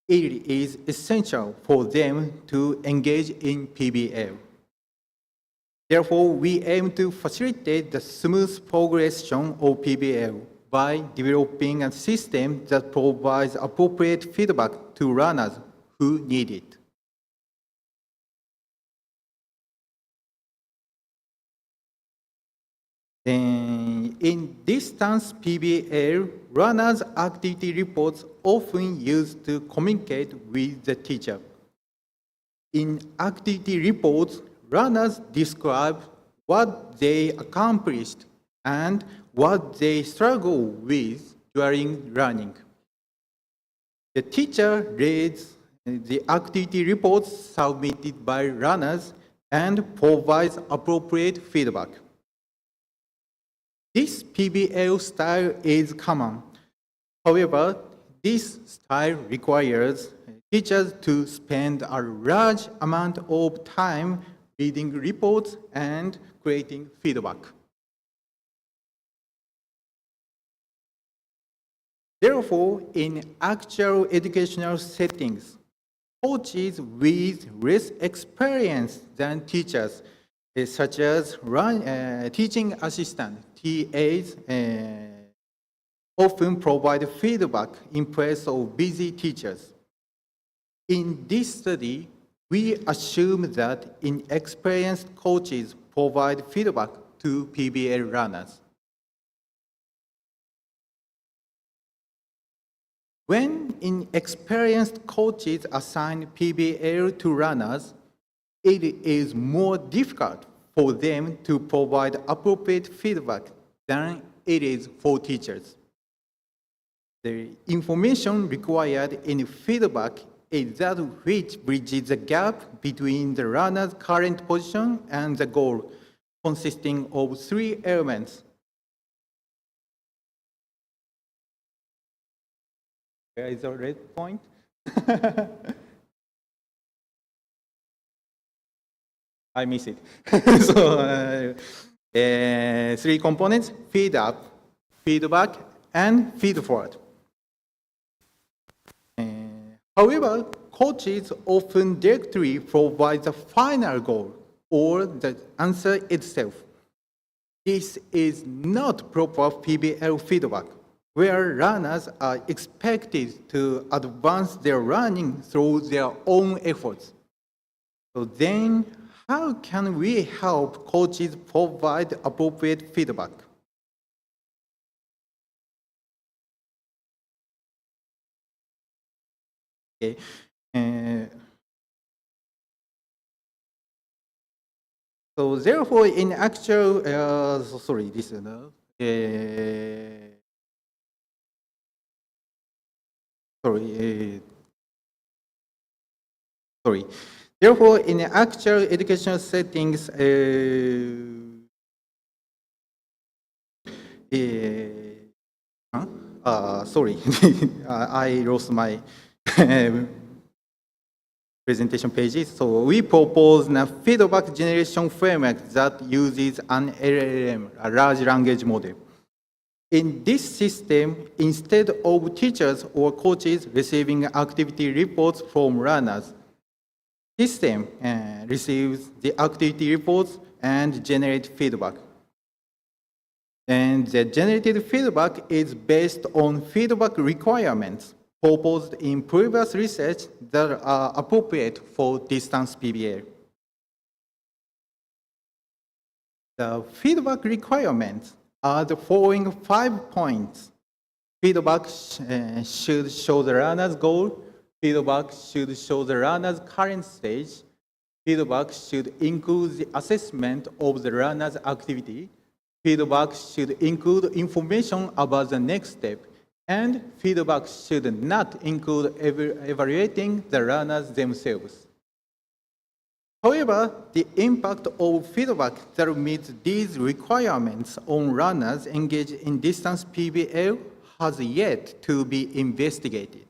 It is essential for them to engage in PBL. Therefore, we aim to facilitate the smooth progression of PBL by developing a system that provides appropriate feedback to learners who need it. In distance PBL, learners' activity reports often used to communicate with the teacher. In activity reports, learners describe what they accomplished and what they struggle with during learning. The teacher reads the activity reports submitted by runners and provides appropriate feedback. This PBL style is common. However, this style requires teachers to spend a large amount of time reading reports and creating feedback. Therefore, in actual educational settings, coaches with less experience than teachers, such as teaching assistants, TAs, often provide feedback in place of busy teachers. In this study, we assume that inexperienced coaches provide feedback to PBL runners. When inexperienced coaches assign PBL to runners, it is more difficult for them to provide appropriate feedback than it is for teachers. The information required in feedback is that which bridges the gap between the runner's current position and the goal, consisting of 3 elements. Where is the red point? I miss it. So, 3 components: feed up, feedback, and feed forward. However, coaches often directly provide the final goal or the answer itself. This is not proper PBL feedback, where runners are expected to advance their running through their own efforts. So then, how can we help coaches provide appropriate feedback? Okay. So therefore, in actual, sorry, this is sorry. Therefore, in actual educational settings, sorry, I lost my presentation pages. So we propose a feedback generation framework that uses an LLM, a large language model. In this system, instead of teachers or coaches receiving activity reports from runners, system receives the activity reports and generates feedback. And the generated feedback is based on feedback requirements proposed in previous research that are appropriate for distance PBL. The feedback requirements are the following 5 points. Feedback should show the runner's goal. Feedback should show the runner's current stage. Feedback should include the assessment of the runner's activity. Feedback should include information about the next step. And feedback should not include evaluating the runners themselves. However, the impact of feedback that meets these requirements on runners engaged in distance PBL has yet to be investigated.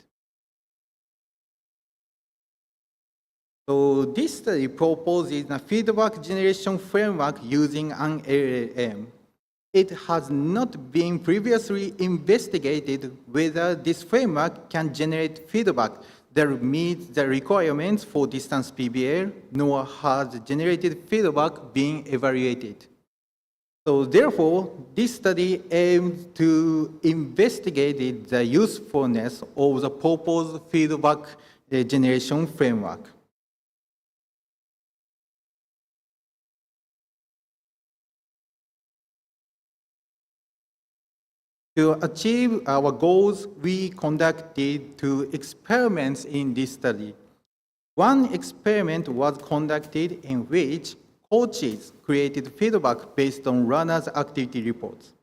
So this study proposes a feedback generation framework using an LLM. It has not been previously investigated whether this framework can generate feedback that meets the requirements for distance PBL, nor has generated feedback been evaluated. So therefore, this study aims to investigate the usefulness of the proposed feedback generation framework. To achieve our goals, we conducted 2 experiments in this study. One experiment was conducted in which coaches created feedback based on runners' activity reports.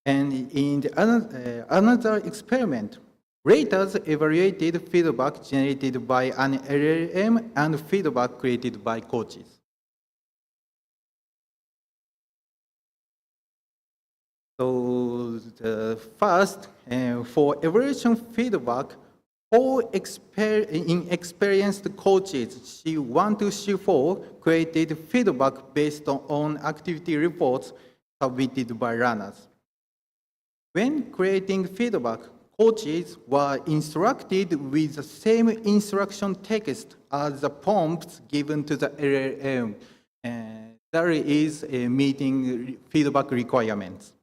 And in another experiment, raters evaluated feedback generated by an LLM and feedback created by coaches. So first, for evaluation feedback, all inexperienced coaches C1 to C4 created feedback based on activity reports submitted by runners. When creating feedback, coaches were instructed with the same instruction text as the prompts given to the LLM. There is meeting feedback requirements.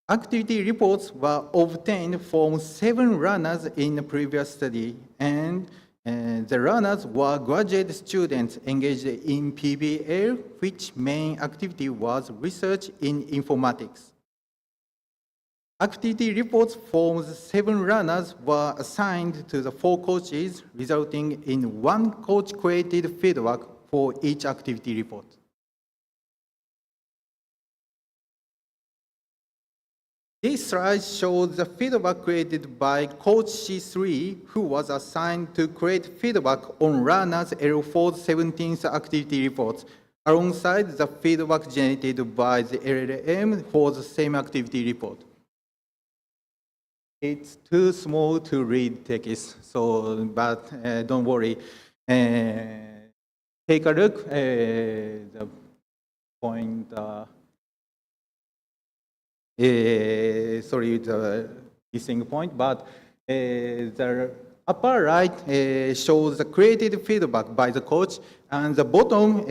Activity reports were obtained from 7 runners in the previous study, and the runners were graduate students engaged in PBL, which main activity was research in informatics. Activity reports from the 7 runners were assigned to the 4 coaches, resulting in 1 coach-created feedback for each activity report. This slide shows the feedback created by Coach C3, who was assigned to create feedback on runners L4's 17th activity reports, alongside the feedback generated by the LLM for the same activity report. It's too small to read text, but don't worry. Take a look at the point. Sorry, the missing point, but the upper right shows the created feedback by the coach, and the bottom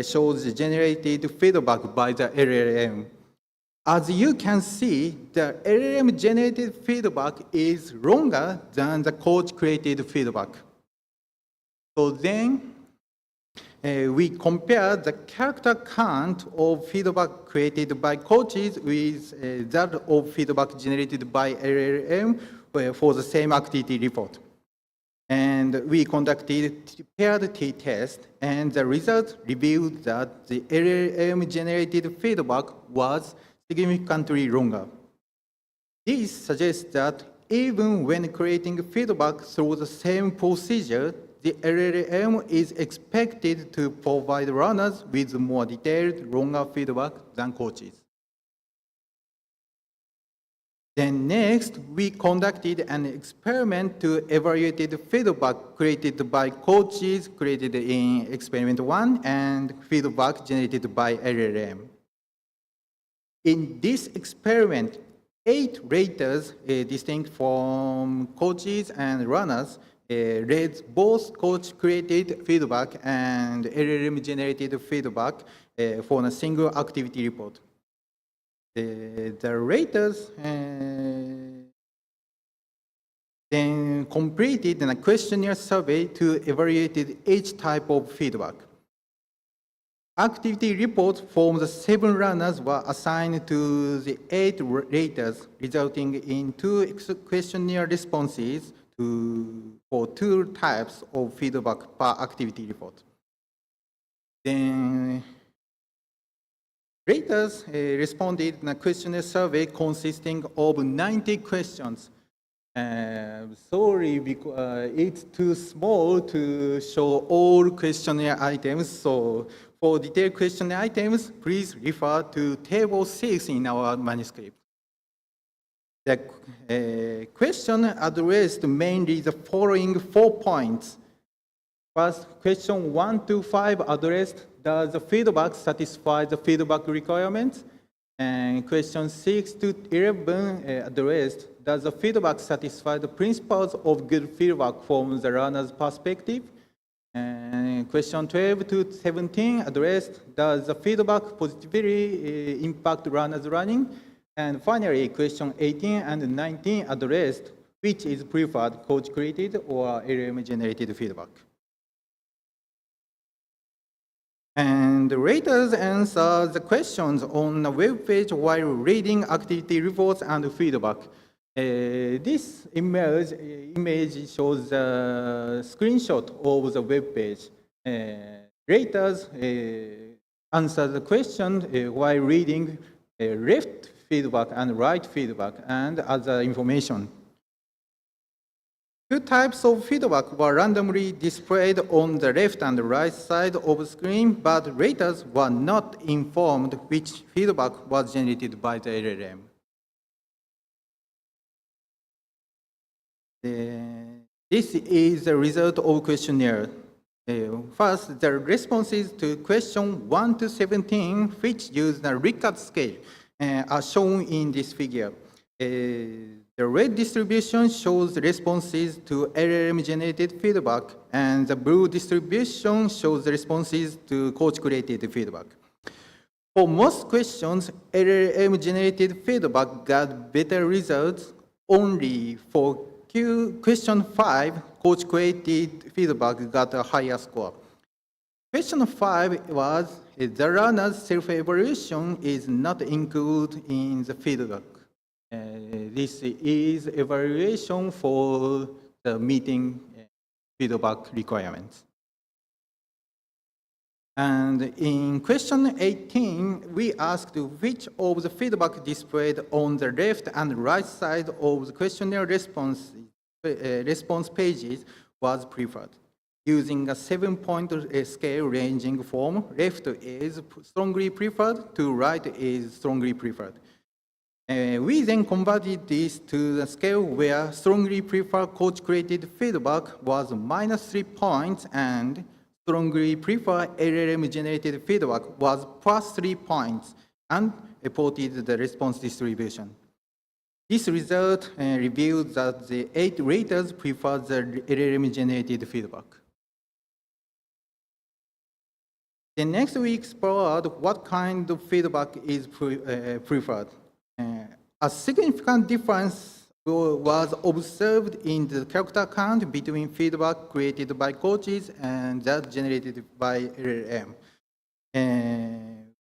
shows the generated feedback by the LLM. As you can see, the LLM generated feedback is longer than the coach created feedback. So then, we compare the character count of feedback created by coaches with that of feedback generated by LLM for the same activity report. And we conducted paired t-test, and the results revealed that the LLM generated feedback was significantly longer. This suggests that even when creating feedback through the same procedure, the LLM is expected to provide runners with more detailed, longer feedback than coaches. Then next, we conducted an experiment to evaluate the feedback created by coaches created in experiment 1 and feedback generated by LLM. In this experiment, 8 raters, distinct from coaches and runners, read both coach-created feedback and LLM-generated feedback for a single activity report. The raters then completed a questionnaire survey to evaluate each type of feedback. Activity reports from the 7 runners were assigned to the 8 raters, resulting in 2 questionnaire responses for 2 types of feedback per activity report. Then raters responded in a questionnaire survey consisting of 90 questions. Sorry, because it's too small to show all questionnaire items. So for detailed questionnaire items, please refer to table 6 in our manuscript. The question addressed mainly the following 4 points. First, question 1 to 5 addressed, does the feedback satisfy the feedback requirements? And question 6 to 11 addressed, does the feedback satisfy the principles of good feedback from the runner's perspective? And question 12 to 17 addressed, does the feedback positively impact runners' running? And finally, question 18 and 19 addressed, which is preferred, coach-created or LLM-generated feedback. And the raters answer the questions on the web page while reading activity reports and feedback. This image shows a screenshot of the web page. raters answer the question while reading left feedback and right feedback and other information. Two types of feedback were randomly displayed on the left and right side of the screen, but raters were not informed which feedback was generated by the LLM. This is the result of questionnaire. First, the responses to question 1 to 17, which use the Likert scale, are shown in this figure. The red distribution shows responses to LLM-generated feedback, and the blue distribution shows responses to coach-created feedback. For most questions, LLM-generated feedback got better results. Only for question 5, coach-created feedback got a higher score. Question 5 was, the learner's self-evaluation is not included in the feedback. This is evaluation for the meeting feedback requirements. And in question 18, we asked which of the feedback displayed on the left and right side of the questionnaire response pages was preferred. Using a 7-point scale ranging from left is strongly preferred to right is strongly preferred. We then converted this to the scale where strongly preferred coach-created feedback was -3 points and strongly preferred LLM-generated feedback was +3 points, and reported the response distribution. This result revealed that the 8 raters preferred the LLM-generated feedback. Then next we explored what kind of feedback is preferred. A significant difference was observed in the character count between feedback created by coaches and that generated by LLM.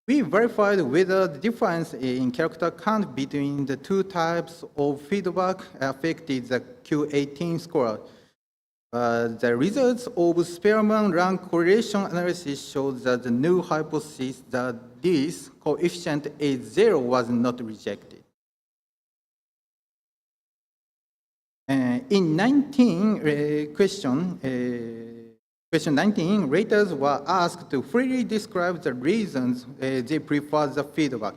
We verified whether the difference in character count between the two types of feedback affected the Q18 score. The results of Spearman rank correlation analysis showed that the null hypothesis that this coefficient is 0 was not rejected. In question 19, raters were asked to freely describe the reasons they prefer the feedback.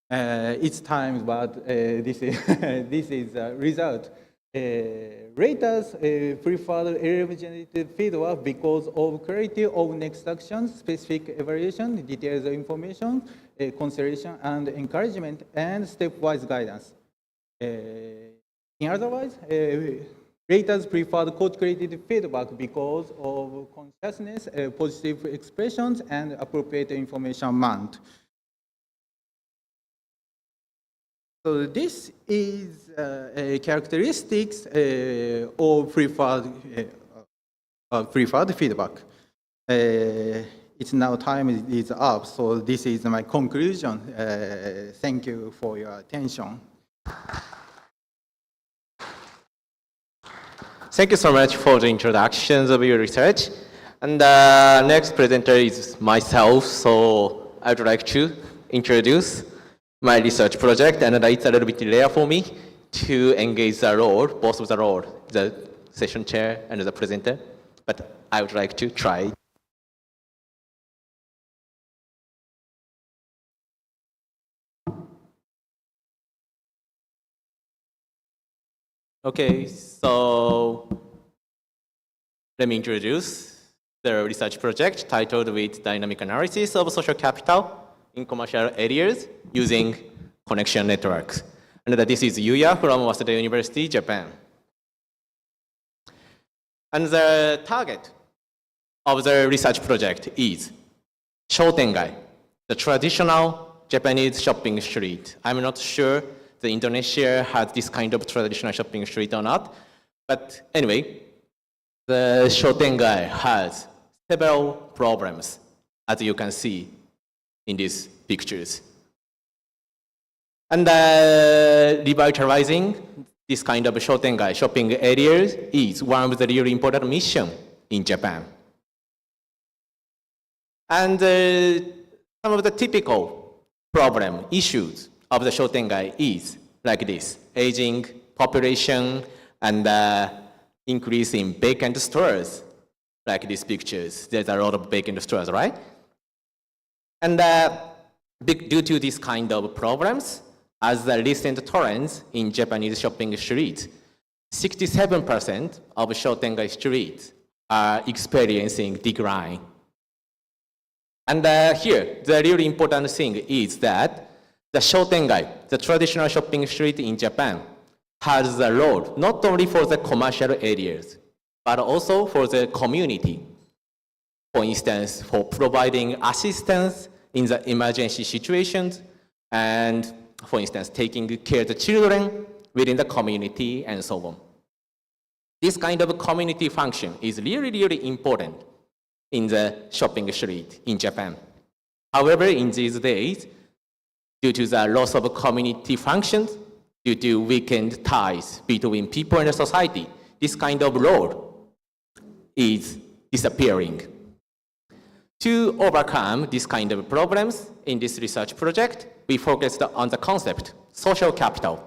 It's time, but this is the result. Raters prefer LLM-generated feedback because of clarity of next actions, specific evaluation, details of information, consideration and encouragement, and stepwise guidance. In other words, raters prefer coach-created feedback because of consciousness, positive expressions, and appropriate information amount. So this is characteristics of preferred feedback. It's now time is up, so this is my conclusion. Thank you for your attention. Thank you so much for the introductions of your research. And the next presenter is myself, so I would like to introduce my research project, and it's a little bit rare for me to engage the role, both of the role, the session chair and the presenter, but I would like to try. Okay, so let me introduce the research project titled with Dynamic Analysis of Social Capital in Commercial Areas using Connection Networks. And this is Yuya from Waseda University, Japan. And the target of the research project is Shotengai, the traditional Japanese shopping street. I'm not sure the Indonesia has this kind of traditional shopping street or not. But anyway, the Shotengai has several problems, as you can see in these pictures. And revitalizing this kind of Shotengai shopping areas is one of the really important missions in Japan. And some of the typical problem, issues of the Shotengai is like this: aging population and increase in vacant stores, like these pictures. There's a lot of vacant stores, right? And due to these kind of problems, as the recent trends in Japanese shopping streets, 67% of Shotengai streets are experiencing decline. And here, the really important thing is that the Shotengai, the traditional shopping street in Japan, has a role not only for the commercial areas, but also for the community. For instance, for providing assistance in the emergency situations, and for instance, taking care of the children within the community and so on. This kind of community function is really, really important in the shopping street in Japan. However, in these days, due to the loss of community functions, due to weakened ties between people and society, this kind of role is disappearing. To overcome this kind of problems in this research project, we focused on the concept, social capital.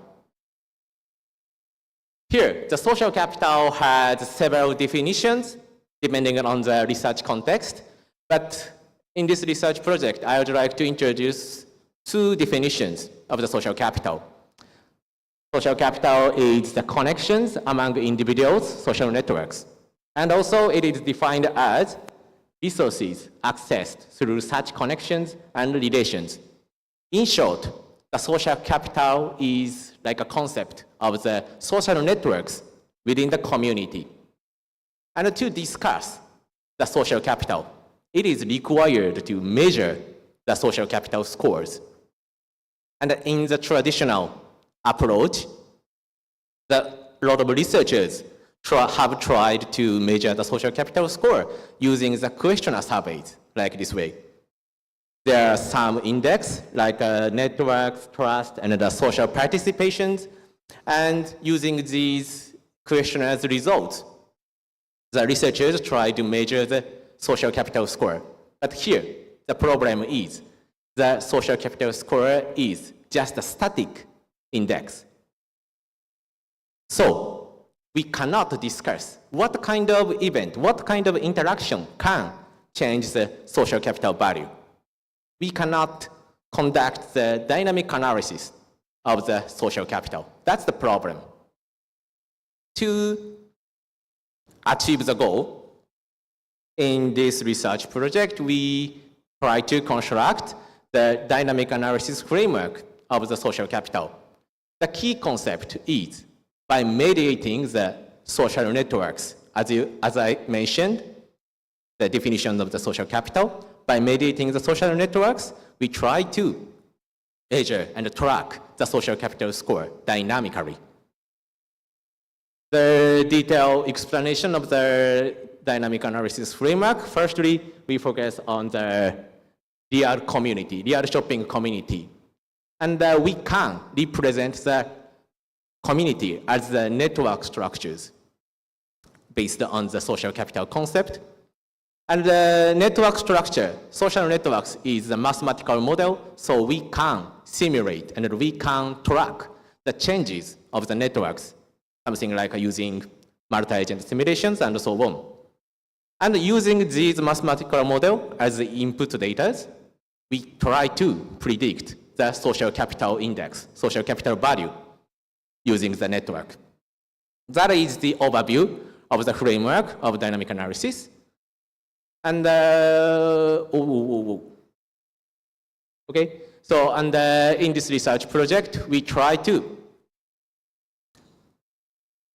Here, the social capital has several definitions depending on the research context, but in this research project, I would like to introduce two definitions of the social capital. Social capital is the connections among individuals, social networks, and also it is defined as resources accessed through such connections and relations. In short, the social capital is like a concept of the social networks within the community. And to discuss the social capital, it is required to measure the social capital scores. And in the traditional approach, a lot of researchers have tried to measure the social capital score using the questionnaire surveys like this way. There are some index like networks, trust, and the social participations, and using these questionnaires results, the researchers try to measure the social capital score. But here, the problem is the social capital score is just a static index. So we cannot discuss what kind of event, what kind of interaction can change the social capital value. We cannot conduct the dynamic analysis of the social capital. That's the problem. To achieve the goal, in this research project, we try to construct the dynamic analysis framework of the social capital. The key concept is by mediating the social networks, as I mentioned, the definition of the social capital, by mediating the social networks, we try to measure and track the social capital score dynamically. The detailed explanation of the dynamic analysis framework, firstly, we focus on the real community, real shopping community. And we can represent the community as the network structures based on the social capital concept. And the network structure, social networks, is a mathematical model, so we can simulate and we can track the changes of the networks, something like using multi-agent simulations and so on. And using these mathematical model as the input data, we try to predict the social capital index, social capital value, using the network. That is the overview of the framework of dynamic analysis. And okay, so and in this research project, we try to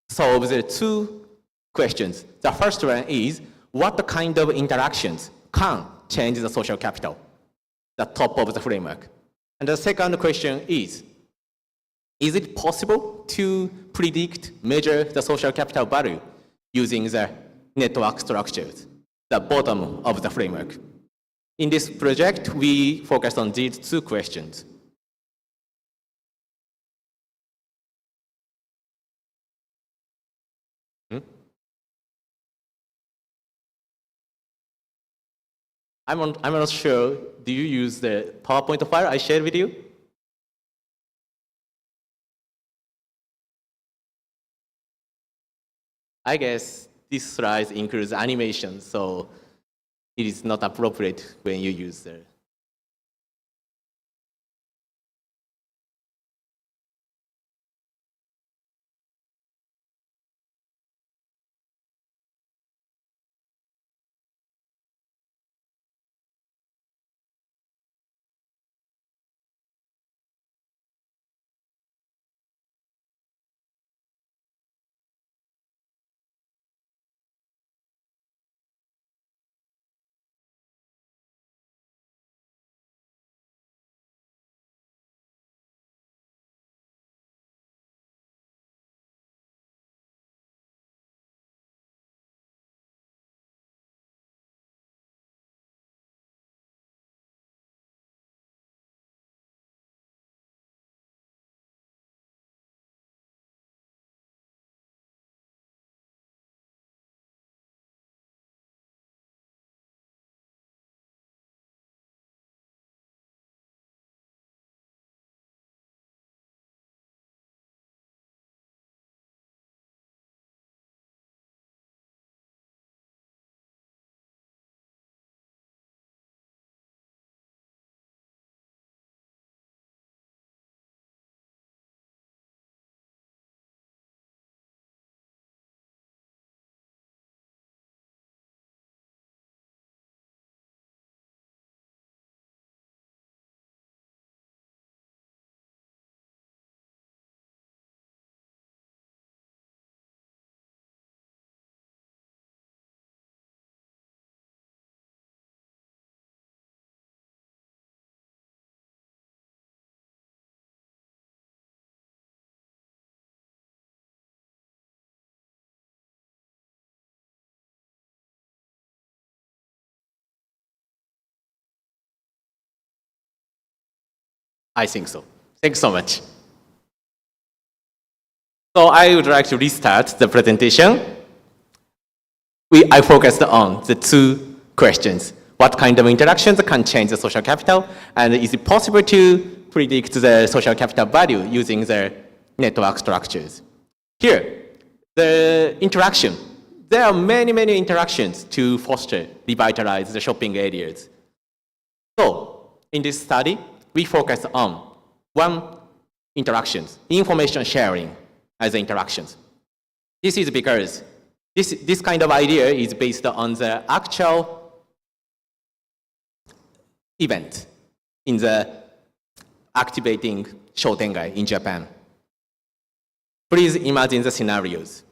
solve the two questions. The first one is, what kind of interactions can change the social capital? The top of the framework. And the second question is it possible to predict, measure the social capital value using the network structures, the bottom of the framework? In this project, we focused on these two questions. I'm not sure, do you use the PowerPoint file I shared with you? I guess this slide includes animation, so it is not appropriate when you use the. I think so. Thanks so much. So I would like to restart the presentation. I focused on the two questions. What kind of interactions can change the social capital? And is it possible to predict the social capital value using the network structures? Here, the interaction. There are many, many interactions to foster, revitalize the shopping areas. So, in this study, we focus on one, interactions, information sharing as interactions. This is because this kind of idea is based on the actual event in the activating Shotengai in Japan. Please imagine the scenarios.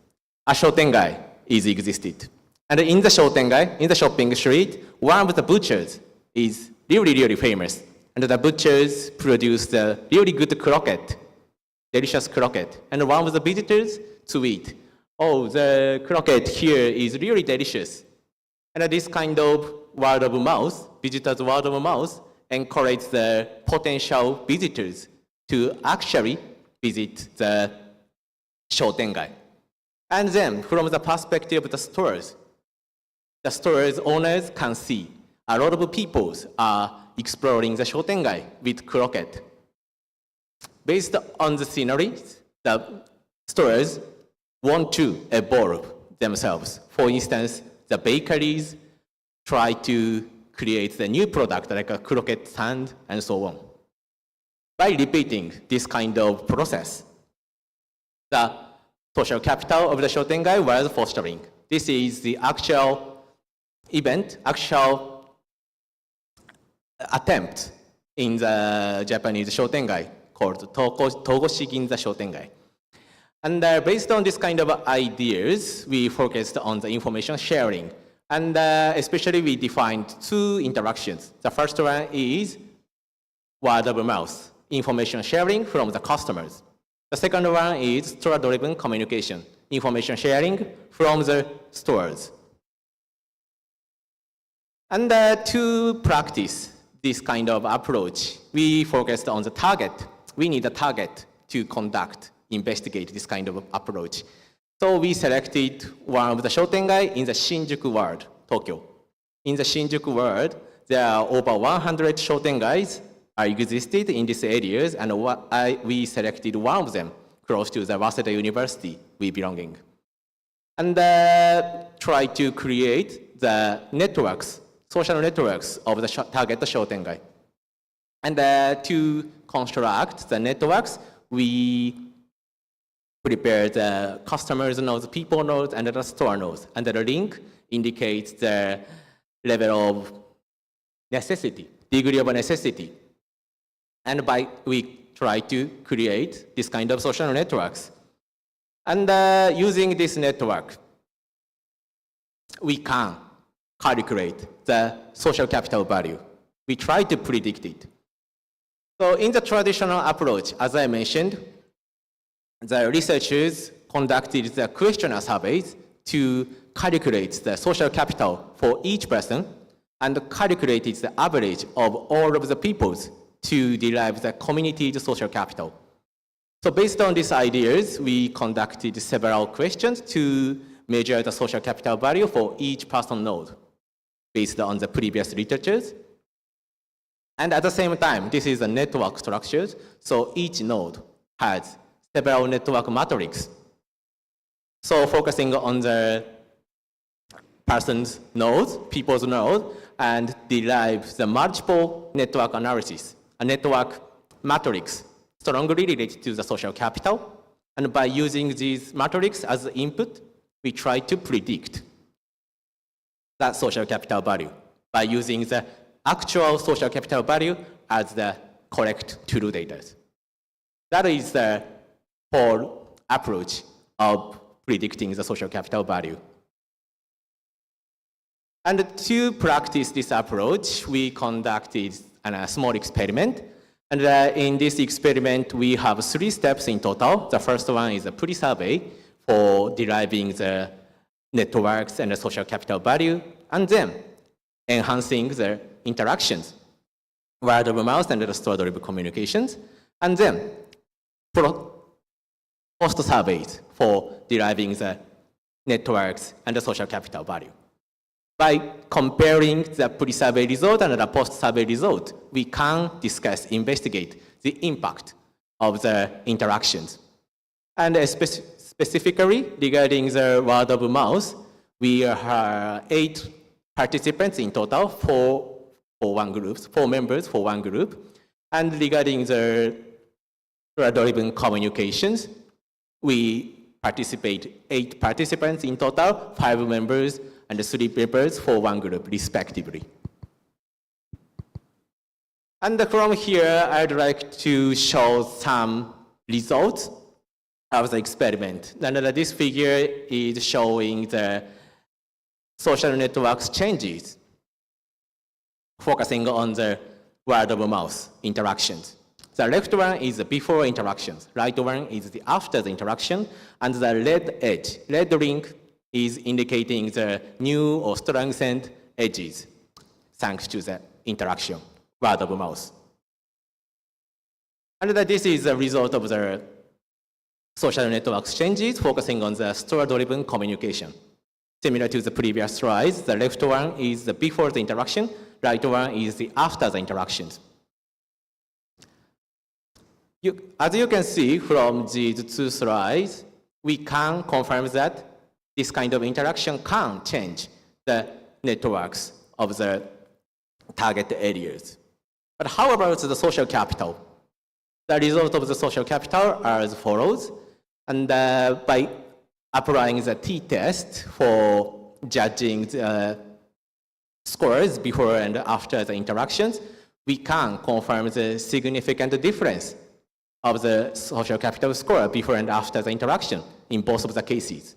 A Shotengai is existed. And in the Shotengai, in the shopping street, one of the butchers is really, really famous. And the butchers produce the really good croquette, delicious croquette. And one of the visitors to eat. Oh, the croquette here is really delicious. And this kind of word of mouth, visitors' word of mouth, encourages the potential visitors to actually visit the Shotengai. And then, from the perspective of the stores owners can see a lot of people are exploring the Shotengai with croquette. Based on the scenery, the stores want to evolve themselves. For instance, the bakeries try to create the new product like a croquette stand and so on. By repeating this kind of process, the social capital of the Shotengai was fostering. This is the actual event, actual attempt in the Japanese Shotengai called Togoshi Ginza Shotengai. And based on this kind of ideas, we focused on the information sharing. And especially we defined two interactions. The first one is word of mouth, information sharing from the customers. The second one is store-driven communication, information sharing from the stores. And to practice this kind of approach, we focused on the target. We need a target to investigate this kind of approach. So we selected one of the Shotengai in the Shinjuku ward, Tokyo. In the Shinjuku ward, there are over 100 Shotengai are existed in these areas, and we selected one of them close to the Waseda University we belonging. And try to create the networks, social networks of the target Shotengai. And to construct the networks, we prepare the customers nodes, people nodes, and the store nodes. And the link indicates the level of necessity, degree of necessity. And we try to create this kind of social networks. And using this network, we can calculate the social capital value. We try to predict it. So in the traditional approach, as I mentioned, the researchers conducted the questionnaire surveys to calculate the social capital for each person and calculated the average of all of the peoples to derive the community's social capital. So based on these ideas, we conducted several questions to measure the social capital value for each person node based on the previous literatures. And at the same time, this is a network structure, so each node has several network matrix. So focusing on the person's nodes, people's nodes, and derive the multiple network analysis, a network matrix strongly related to the social capital. And by using these matrix as input, we try to predict that social capital value by using the actual social capital value as the correct true data. That is the whole approach of predicting the social capital value. And to practice this approach, we conducted a small experiment. And in this experiment, we have 3 steps in total. The first one is a pre-survey for deriving the networks and the social capital value, and then enhancing the interactions, word of mouth and the store-driven communications, and then post-surveys for deriving the networks and the social capital value. By comparing the pre-survey result and the post-survey result, we can investigate the impact of the interactions. And specifically regarding the word of mouth, we have 8 participants in total, 4 members for one group. And regarding the driven communications, we participate 8 participants in total, 5 members and 3 members for one group, respectively. And from here, I'd like to show some results of the experiment. And this figure is showing the social networks changes, focusing on the word of mouth interactions. The left one is the before interactions, right one is the after the interaction, and the red edge, red ring is indicating the new or strengthened edges thanks to the interaction, word of mouth. And this is the result of the social network changes focusing on the store-driven communication. Similar to the previous slides, the left one is the before the interaction, right one is the after the interactions. As you can see from these 2 slides, we can confirm that this kind of interaction can change the networks of the target areas. But how about the social capital? The result of the social capital are as follows. And by applying the t-test for judging the scores before and after the interactions, we can confirm the significant difference of the social capital score before and after the interaction in both of the cases.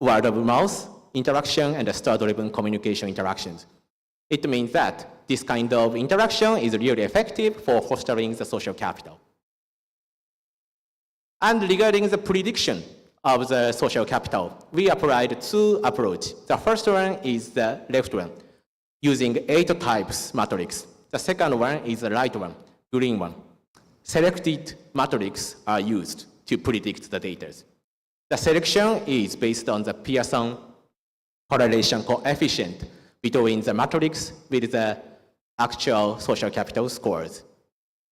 Word of mouth interaction and the store-driven communication interactions. It means that this kind of interaction is really effective for fostering the social capital. And regarding the prediction of the social capital, we applied 2 approaches. The first one is the left one, using 8 types matrix. The second one is the right one, green one. Selected matrix are used to predict the data. The selection is based on the Pearson correlation coefficient between the matrix with the actual social capital scores.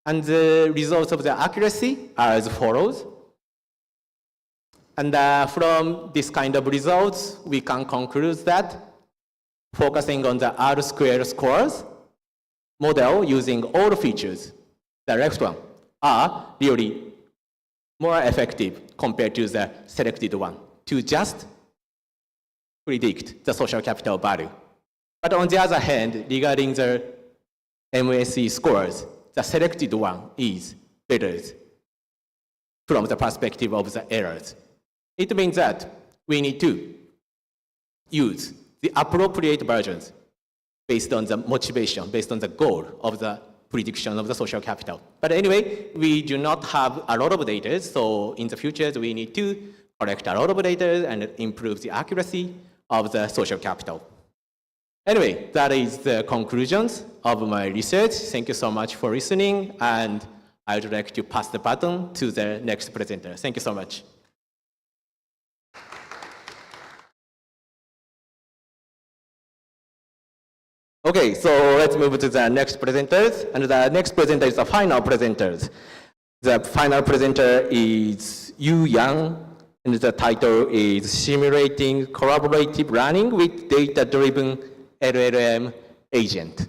And the results of the accuracy are as follows. And from this kind of results, we can conclude that focusing on the R-squared scores model using all features, the left one, are really more effective compared to the selected one to just predict the social capital value. But on the other hand, regarding the MSE scores, the selected one is better from the perspective of the errors. It means that we need to use the appropriate versions based on the motivation, based on the goal of the prediction of the social capital. But anyway, we do not have a lot of data, so in the future we need to collect a lot of data and improve the accuracy of the social capital. Anyway, that is the conclusions of my research. Thank you so much for listening, and I would like to pass the baton to the next presenter. Thank you so much. Okay, so let's move to the next presenters, and the next presenter is the final presenters. The final presenter is Yu Yang, and the title is Simulating Collaborative Learning with Data-Driven LLM Agent.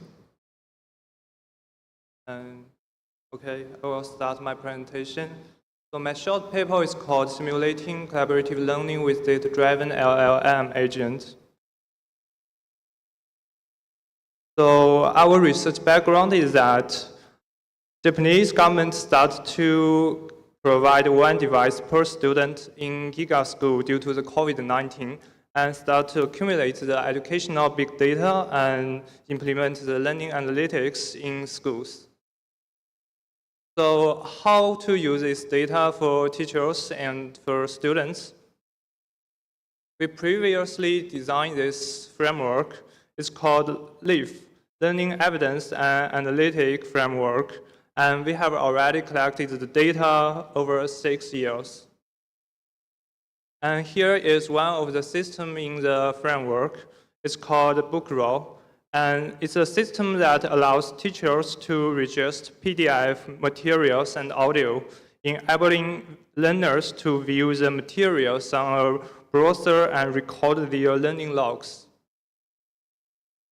Okay, I will start my presentation. So my short paper is called Simulating Collaborative Learning with Data-Driven LLM Agent. So our research background is that Japanese government started to provide one device per student in GIGA school due to the COVID-19 and start to accumulate the educational big data and implement the learning analytics in schools. So how to use this data for teachers and for students? We previously designed this framework. It's called LEAF, Learning Evidence and Analytic Framework, and we have already collected the data over 6 years. And here is one of the systems in the framework. It's called Bookroll, and it's a system that allows teachers to register PDF materials and audio, enabling learners to view the materials on a browser and record their learning logs.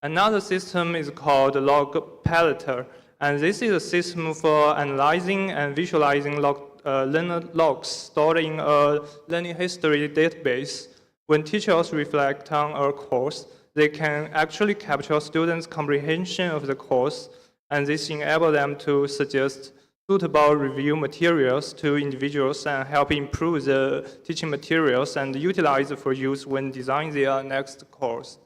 Another system is called Logpaletter, and this is a system for analyzing and visualizing learner logs stored in a learning history database. When teachers reflect on a course, they can actually capture students' comprehension of the course, and this enables them to suggest suitable review materials to individuals and help improve the teaching materials and utilize it for use when designing their next course.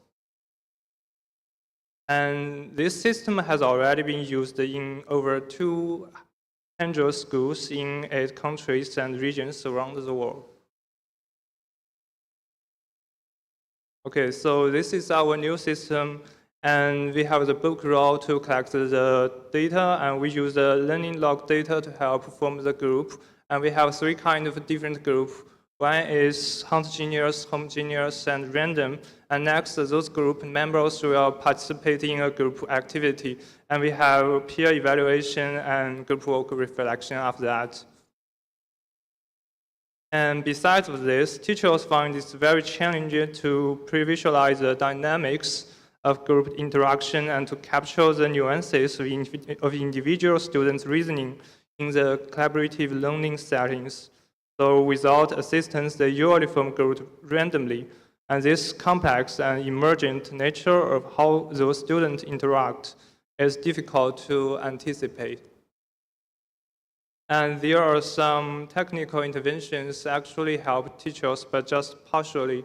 And this system has already been used in over 200 schools in 8 countries and regions around the world. Okay, so this is our new system, and we have the Bookroll to collect the data, and we use the learning log data to help form the group. And we have 3 kinds of different groups. One is homogeneous, and random. And next, those group members will participate in a group activity. And we have peer evaluation and group work reflection after that. And besides this, teachers find it very challenging to pre-visualize the dynamics of group interaction and to capture the nuances of individual students' reasoning in the collaborative learning settings. So without assistance, they usually form groups randomly. And this complex and emergent nature of how those students interact is difficult to anticipate. And there are some technical interventions that actually help teachers, but just partially.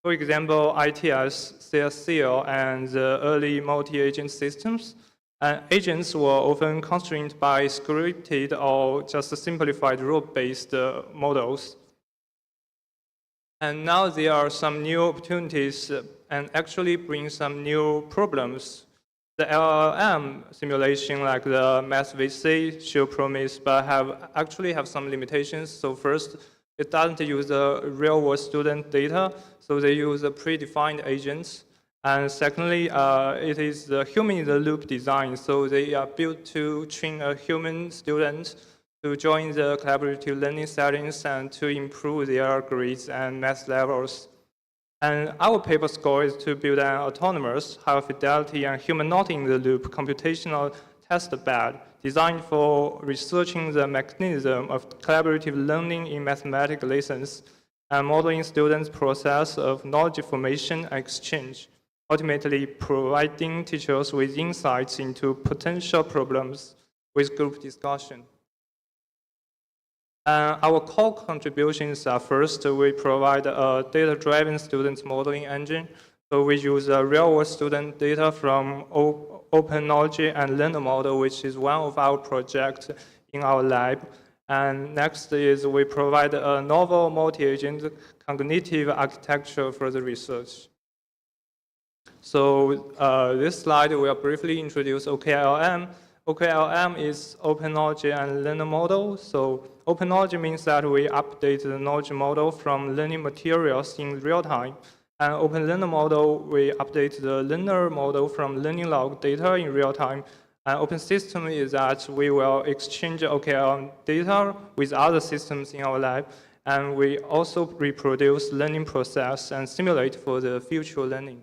For example, ITS, CSCL, and the early multi-agent systems. Agents were often constrained by scripted or just simplified rule-based models. And now there are some new opportunities and actually bring some new problems. The LLM simulation, like the MathVC, show promise, but actually have some limitations. So first, it doesn't use the real-world student data, so they use predefined agents. And secondly, it is the human-in-the-loop design. So they are built to train a human student to join the collaborative learning settings and to improve their grades and math levels. And our paper score is to build an autonomous, high-fidelity, and human-not-in-the-loop computational test bed designed for researching the mechanism of collaborative learning in mathematics lessons and modeling students' process of knowledge formation and exchange, ultimately providing teachers with insights into potential problems with group discussion. Our core contributions are first, we provide a data-driven student modeling engine. So we use real-world student data from Open Knowledge and Learner Model, which is one of our projects in our lab. And next is we provide a novel multi-agent cognitive architecture for the research. So this slide will briefly introduce OKLM. OKLM is Open Knowledge and Learner Model. So Open Knowledge means that we update the knowledge model from learning materials in real time. And Open Learner Model, we update the learner model from learning log data in real time. And Open System is that we will exchange OKLM data with other systems in our lab. And we also reproduce learning process and simulate for the future learning.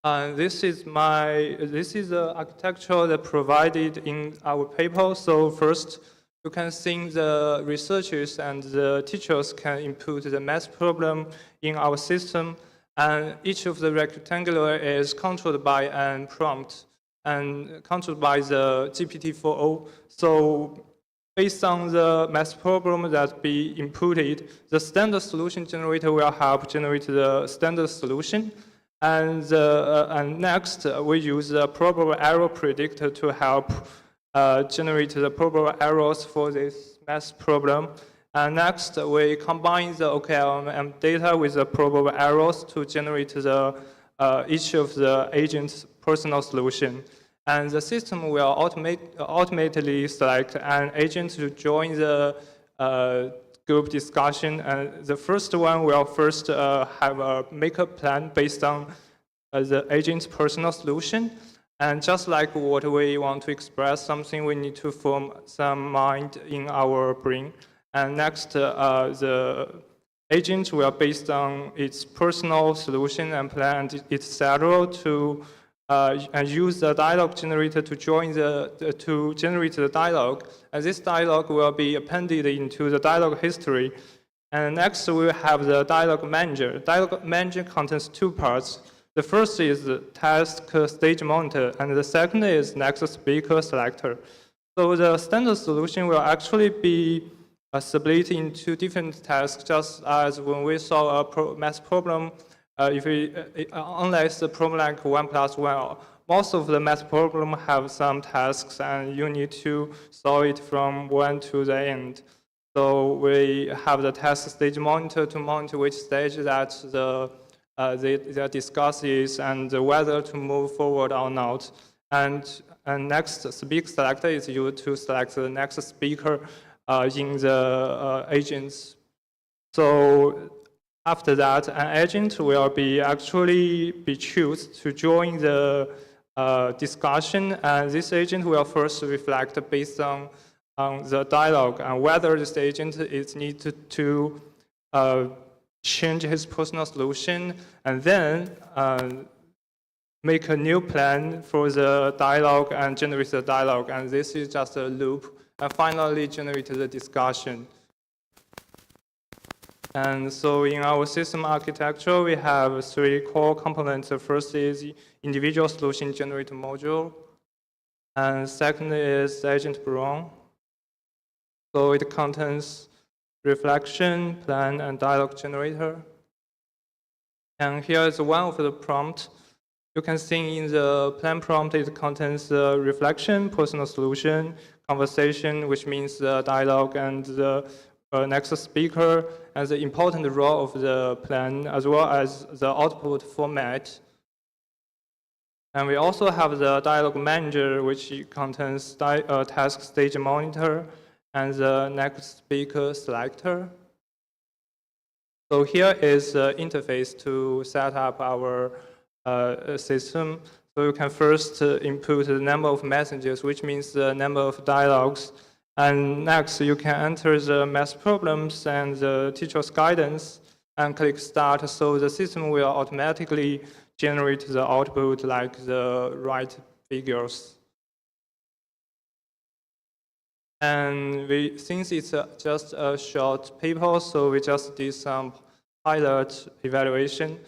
This is the architecture that provided in our paper. So first, you can see the researchers and the teachers can input the math problem in our system, and each of the rectangular is controlled by a prompt and controlled by the GPT-4o. So based on the math problem that be inputted, the standard solution generator will help generate the standard solution. And next, we use the probable error predictor to help generate the probable errors for this math problem. And next, we combine the OKLM data with the probable errors to generate the each of the agent's personal solution. And the system will automatically select an agent to join the group discussion, and the first one will first make a plan based on the agent's personal solution. And just like what we want to express something, we need to form some mind in our brain. And next, the agent will, based on its personal solution and plan, etc., to and use the dialogue generator to to generate the dialogue. And this dialogue will be appended into the dialogue history. And next, we will have the dialogue manager. Dialogue manager contains two parts. The first is the task stage monitor, and the second is next speaker selector. So the standard solution will actually be split into different tasks, just as when we solve a math problem. Unless the problem like 1 + 1, most of the math problem have some tasks, and you need to solve it from 1 to the end. So we have the task stage monitor to monitor which stage that they discuss is and whether to move forward or not. And next, speaker selector is used to select the next speaker in the agents. So after that, an agent will be chosen to join the discussion, and this agent will first reflect based on the dialogue and whether this agent is needed to change his personal solution, and then make a new plan for the dialogue and generate the dialogue. And this is just a loop, and finally generate the discussion. And so in our system architecture, we have 3 core components. The first is individual solution generator module. And second is agent Brown. So it contains reflection, plan, and dialogue generator. And here is one of the prompts. You can see in the plan prompt, it contains the reflection, personal solution, conversation, which means the dialogue, and the next speaker, and the important role of the plan, as well as the output format. And we also have the dialogue manager, which contains task stage monitor and the next speaker selector. So here is the interface to set up our system. So you can first input the number of messages, which means the number of dialogues. And next, you can enter the math problems and the teacher's guidance and click Start. So the system will automatically generate the output like the right figures. And since it's just a short paper, so we just did some pilot evaluation.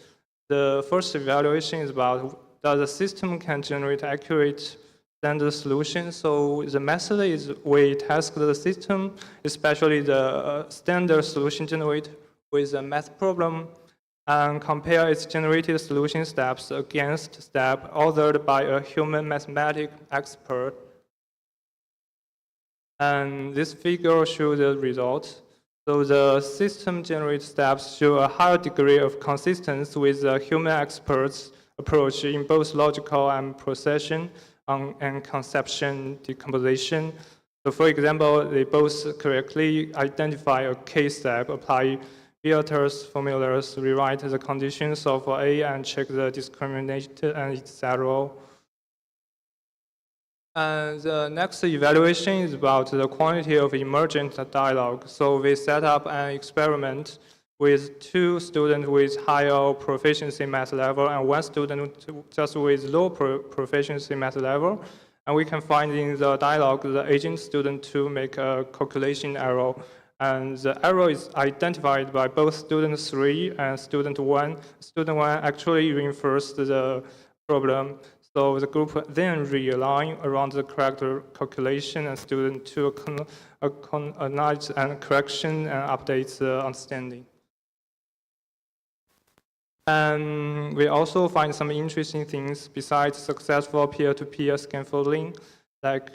The first evaluation is about does the system can generate accurate standard solutions. So the method is we task the system, especially the standard solution generated with a math problem, and compare its generated solution steps against steps authored by a human mathematics expert. And this figure shows the results. So the system-generated steps show a higher degree of consistency with the human expert's approach in both logical and procession and conception decomposition. So for example, they both correctly identify a case step, apply Viator's formulas, rewrite the conditions of A and check the discriminant and etc. And the next evaluation is about the quantity of emergent dialogue. So we set up an experiment with 2 students with higher proficiency math level and 1 student just with low proficiency math level. And we can find in the dialogue the agent student to make a calculation error. And the error is identified by both student 3 and student 1. Student 1 actually reinforced the problem. So the group then realign around the correct calculation and student 2 analyze and correction and updates the understanding. And we also find some interesting things besides successful peer-to-peer scaffolding, like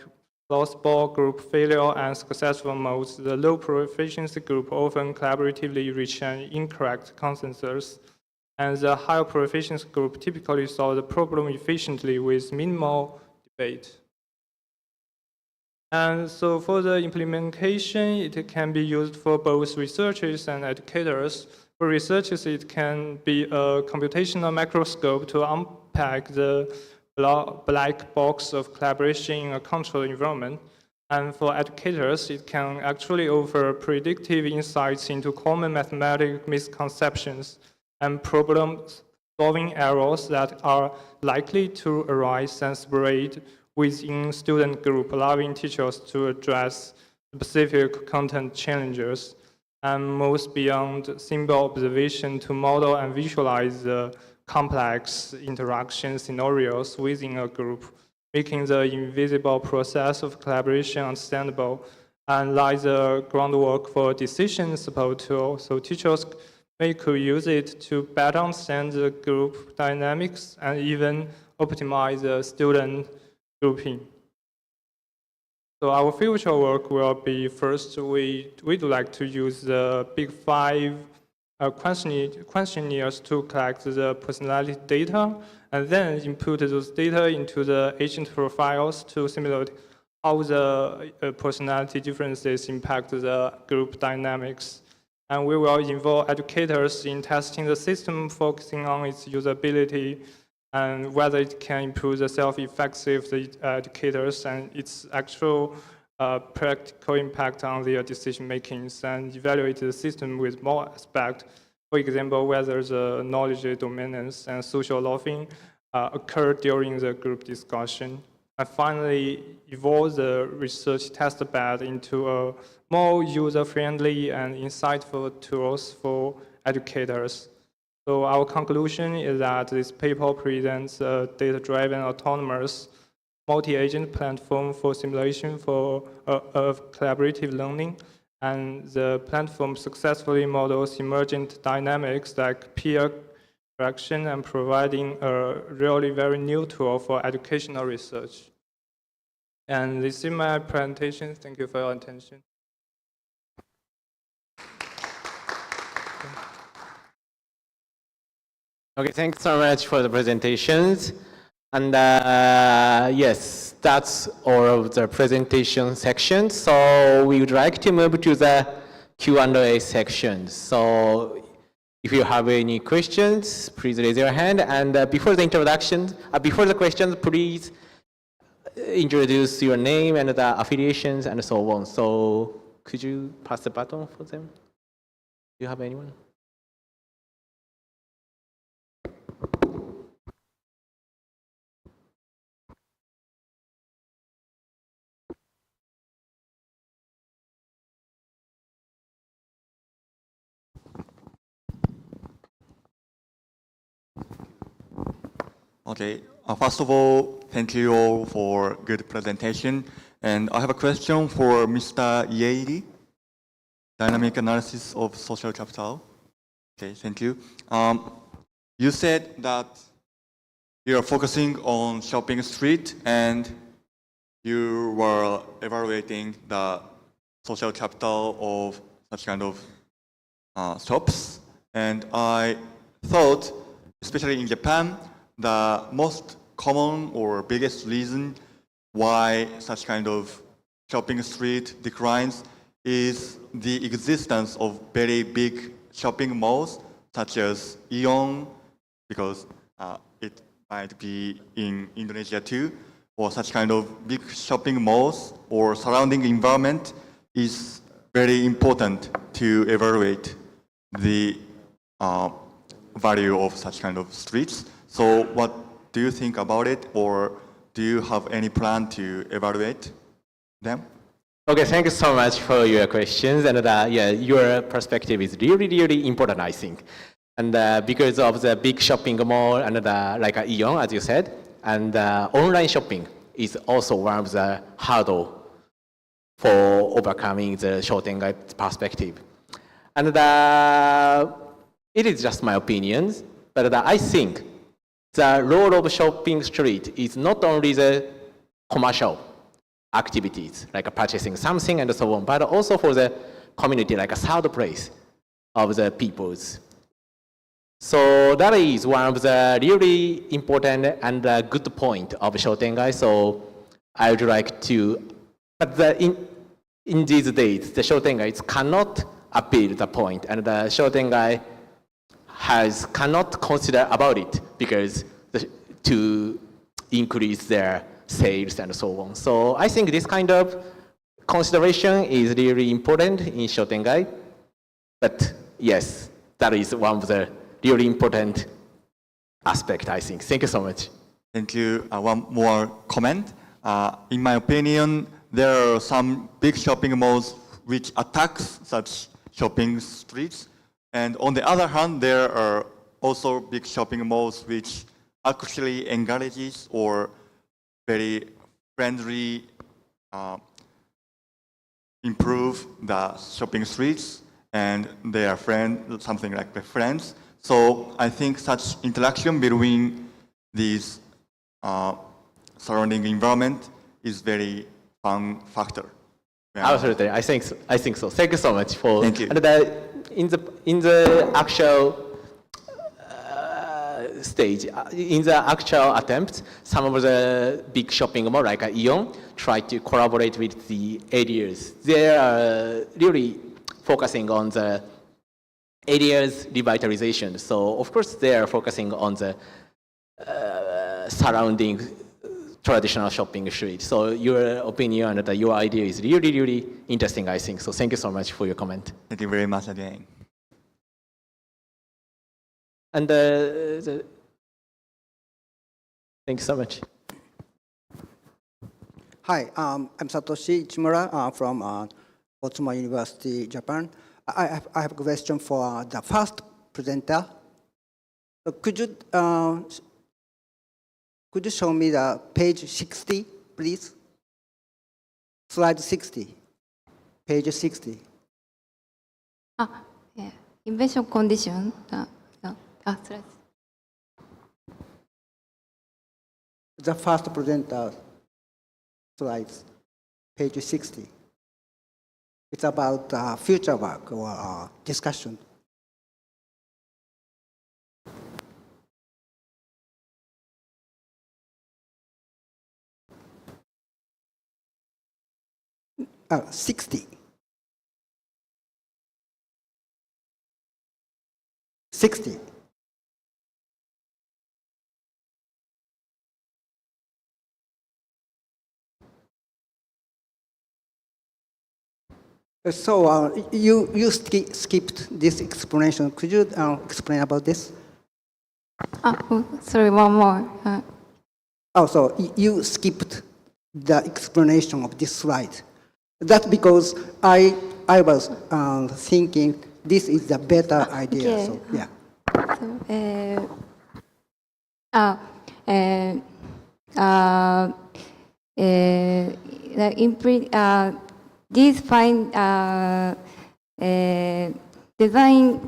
plausible group failure and successful modes. The low proficiency group often collaboratively reach an incorrect consensus. And the higher proficiency group typically solve the problem efficiently with minimal debate. And so for the implementation, it can be used for both researchers and educators. For researchers, it can be a computational microscope to unpack the black box of collaboration in a controlled environment. And for educators, it can actually offer predictive insights into common mathematical misconceptions and problem-solving errors that are likely to arise and spread within student group, allowing teachers to address specific content challenges and moves beyond simple observation to model and visualize the complex interaction scenarios within a group, making the invisible process of collaboration understandable and lay the groundwork for decision support tool. So teachers may could use it to better understand the group dynamics and even optimize the student grouping. So our future work will be first, we'd like to use the Big 5 questionnaires to collect the personality data and then input those data into the agent profiles to simulate how the personality differences impact the group dynamics. And we will involve educators in testing the system, focusing on its usability and whether it can improve the self-effective of the educators and its actual practical impact on their decision makings, and evaluate the system with more aspects. For example, whether the knowledge dominance and social loafing occur during the group discussion. And finally, evolve the research test bed into a more user-friendly and insightful tools for educators. So our conclusion is that this paper presents a data-driven, autonomous, multi-agent platform for simulation of collaborative learning, and the platform successfully models emergent dynamics like peer correction and providing a really very new tool for educational research. And this is my presentation. Thank you for your attention. Okay, thanks so much for the presentations. And yes, that's all of the presentation section. So we would like to move to the Q&A section. So If you have any questions, please raise your hand. And before the introduction, before the questions, please introduce your name and the affiliations and so on. So could you pass the baton for them? Do you have anyone? Okay, first of all, thank you all for good presentation. And I have a question for Mr. Yeiri, Dynamic Analysis of Social Capital. Okay, thank you. You said that you are focusing on shopping street and you were evaluating the social capital of such kind of shops. And I thought, especially in Japan, the most common or biggest reason why such kind of shopping street declines is the existence of very big shopping malls such as Aeon, because it might be in Indonesia too, or such kind of big shopping malls or surrounding environment is very important to evaluate the value of such kind of streets. So what do you think about it, or do you have any plan to evaluate them? Okay, thank you so much for your questions. And yeah, your perspective is really, really important, I think. And because of the big shopping mall and like Aeon, as you said, and online shopping is also one of the hurdle for overcoming the Shotengai perspective. And it is just my opinion, but I think the role of shopping street is not only the commercial activities, like purchasing something and so on, but also for the community, like a third place of the peoples. So that is one of the really important and good point of Shotengai. So I would like to, but in these days, the Shotengai cannot appeal the point, and the Shotengai cannot consider about it because to increase their sales and so on. So I think this kind of consideration is really important in Shotengai. But yes, that is one of the really important aspect, I think. Thank you so much. Thank you. One more comment. In my opinion, there are some big shopping malls which attacks such shopping streets. And on the other hand, there are also big shopping malls which actually encourages or very friendly improve the shopping streets and they are friends, something like the friends. So I think such interaction between these surrounding environment is very fun factor. Yeah. Absolutely, I think so. Thank you so much for. Thank you. And in the actual stage, in the actual attempt, some of the big shopping mall like Aeon try to collaborate with the areas. They are really focusing on the areas revitalization. So of course they are focusing on the surrounding traditional shopping street. So your opinion and your idea is really, really interesting, I think. So thank you so much for your comment. Thank you very much again. And thank you so much. Hi, I'm Satoshi Ichimura from Otsuma University, Japan. I have a question for the first presenter. So could you show me the page 60, please? Slide 60, page 60. Yeah. Invention condition. Slide. The first presenter slides, page 60. It's about future work or discussion. Uh, 60. 60. So you skipped this explanation. Could you explain about this? Sorry, one more. Oh, so you skipped the explanation of this slide. That's because I was thinking this is the better idea. Okay. So yeah. These fine design,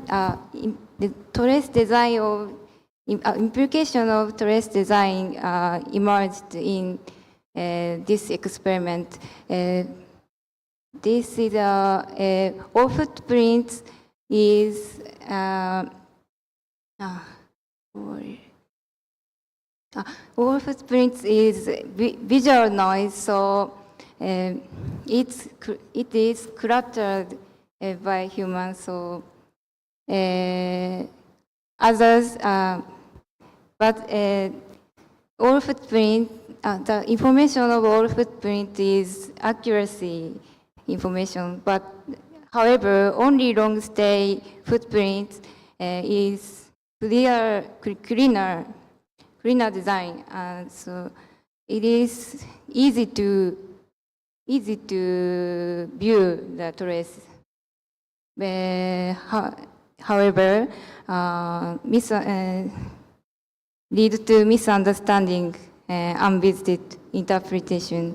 the trace design of implication of trace design emerged in this experiment. This is all footprints is all footprints is visual noise, so it is cluttered by humans. So others, but all footprint, the information of all footprint is accuracy information. But however, only long stay footprint is cleaner design. So it is easy to view the trace. However, lead to misunderstanding, unvisited interpretation.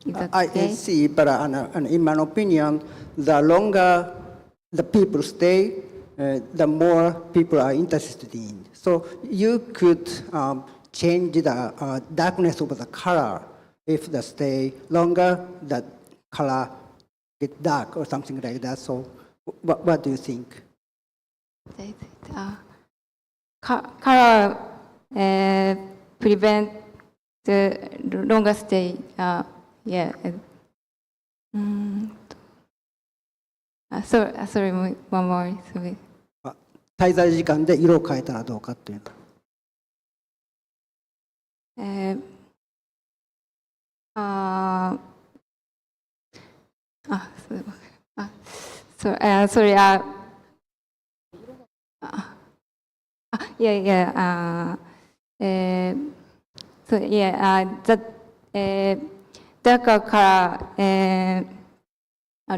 Is that I okay? see, but in my opinion, the longer the people stay, the more people are interested in. So you could change the darkness of the color. If they stay longer, the color get dark or something like that. So what do you think? Color prevent the longer stay. Yeah. Sorry, one more. Sorry. 滞在時間で色を変えたらどうかっていうの。Sorry. So yeah, that darker color,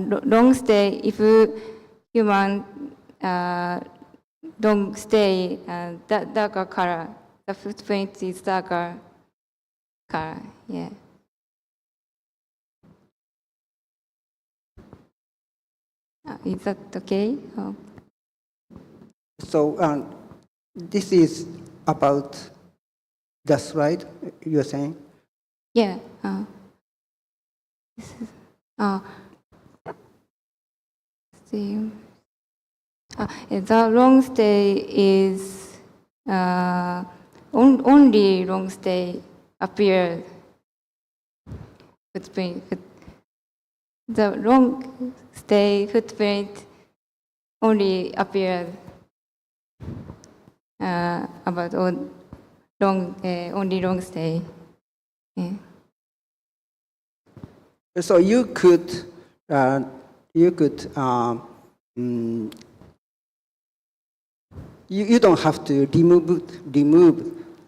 long stay. If human long stay, darker color, the footprint is darker color. Yeah. Is that okay? Oh. So this is about the slide you're saying? Yeah. This is, see. The long stay is only long stay appears. The long stay footprint only appears about only long stay. Yeah. So you could you don't have to remove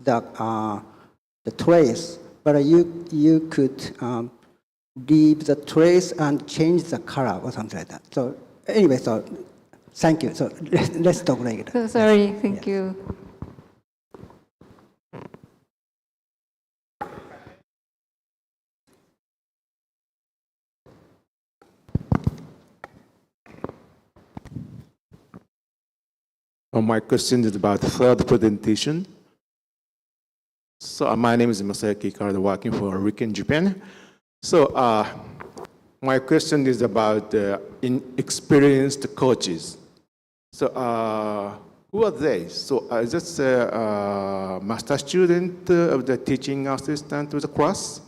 the trace, but you could leave the trace and change the color or something like that. So anyway, so thank you. So let's talk later. So sorry. Thank you. My question is about the third presentation. So my name is Masayaki Ikada, working for RIKEN Japan. So my question is about inexperienced coaches. So who are they? So is this a master student of the teaching assistant to the class?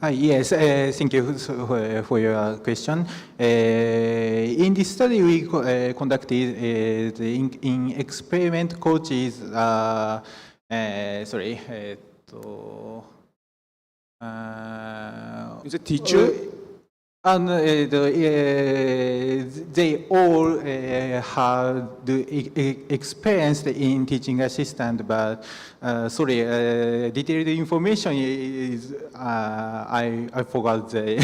Yes, thank you for your question. In this study, we conducted in experiment coaches. Sorry. Is it teacher? And they all had experience in teaching assistant, but sorry, detailed information is I forgot the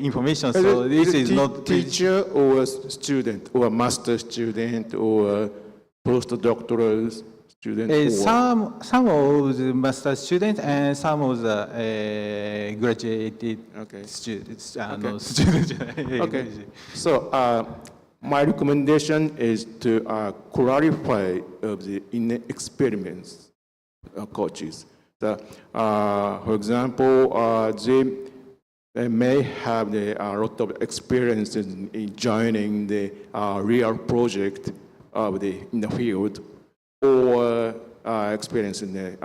information. So this is not teacher or a student or a master student or postdoctoral student. Some of the master students and some of the graduated students. No, students. Okay. So my recommendation is to clarify of the experiments coaches. For example, they may have a lot of experience in joining the real project of in the field, or experience in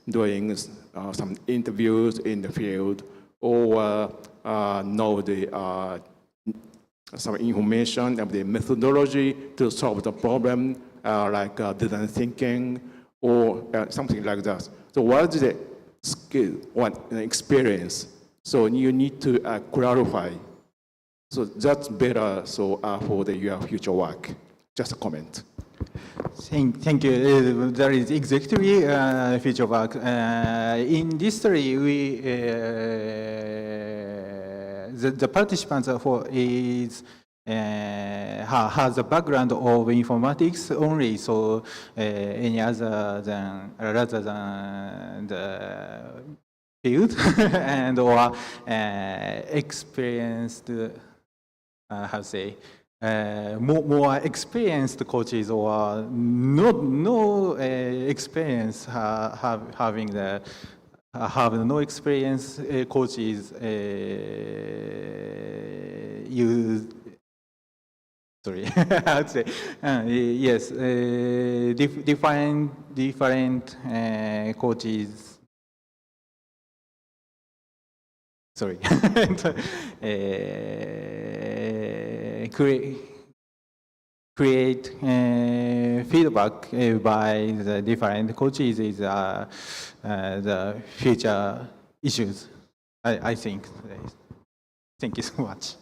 doing some interviews in the field, or know some information of the methodology to solve the problem, like design thinking or something like that. So what is the skill, what experience? So you need to clarify. So that's better for your future work. Just a comment. Thank you. That is exactly future work. In this study, we the participants has a background of informatics only, so any other than rather than the field and or experienced more experienced coaches or no experience having the have no experience coaches use. Sorry, I'd say yes. Different coaches. Sorry. Create feedback by the different coaches is the future issues. I think. Thank you so much.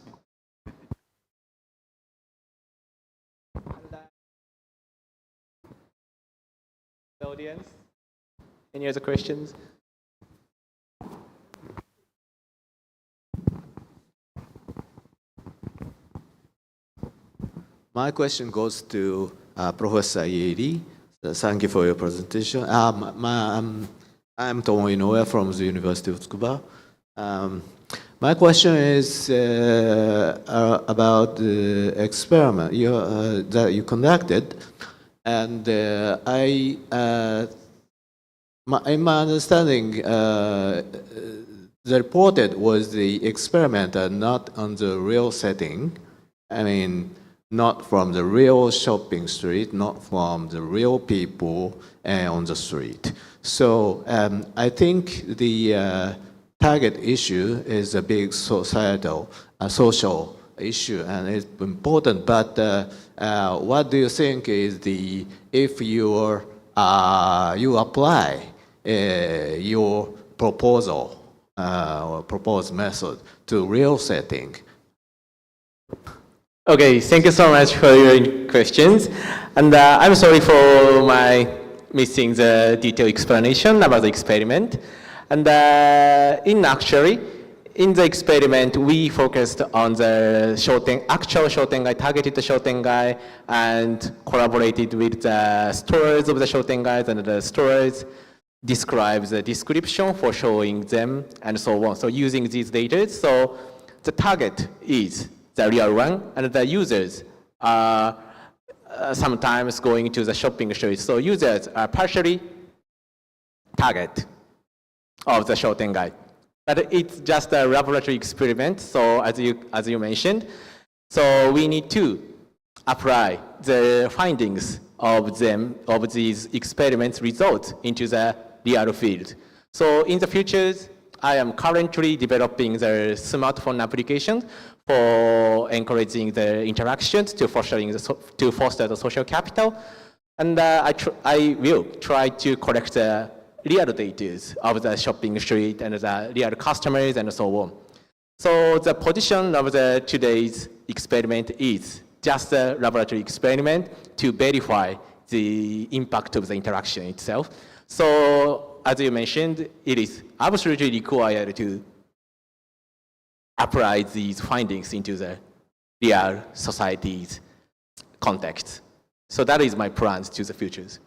The audience, any other questions? My question goes to Professor Ieri. Thank you for your presentation. I'm Tomo Inoue from the University of Tsukuba. My question is about the experiment that you conducted, and in my understanding, the reported was the experiment not on the real setting. I mean, not from the real shopping street, not from the real people on the street. So I think the target issue is a big societal, social issue, and it's important. But what do you think is if you apply your proposal or proposed method to real setting? Okay, thank you so much for your questions. And I'm sorry for my missing the detailed explanation about the experiment. And in the experiment, we focused on the actual Shotengai, targeted Shotengai, and collaborated with the stores of the Shotengais, and the stores describes the description for showing them, and so on. So using these data, so the target is the real one, and the users are sometimes going to the shopping street. So users are partially target of the Shotengai. But it's just a laboratory experiment, so as you mentioned. So we need to apply the findings of these experiments results into the real field. So in the future, I am currently developing the smartphone application for encouraging the interactions to foster the social capital. And I will try to collect the real data of the shopping street and the real customers and so on. So the position of the today's experiment is just a laboratory experiment to verify the impact of the interaction itself. So as you mentioned, it is absolutely required to apply these findings into the real society's context. So that is my plans to the futures.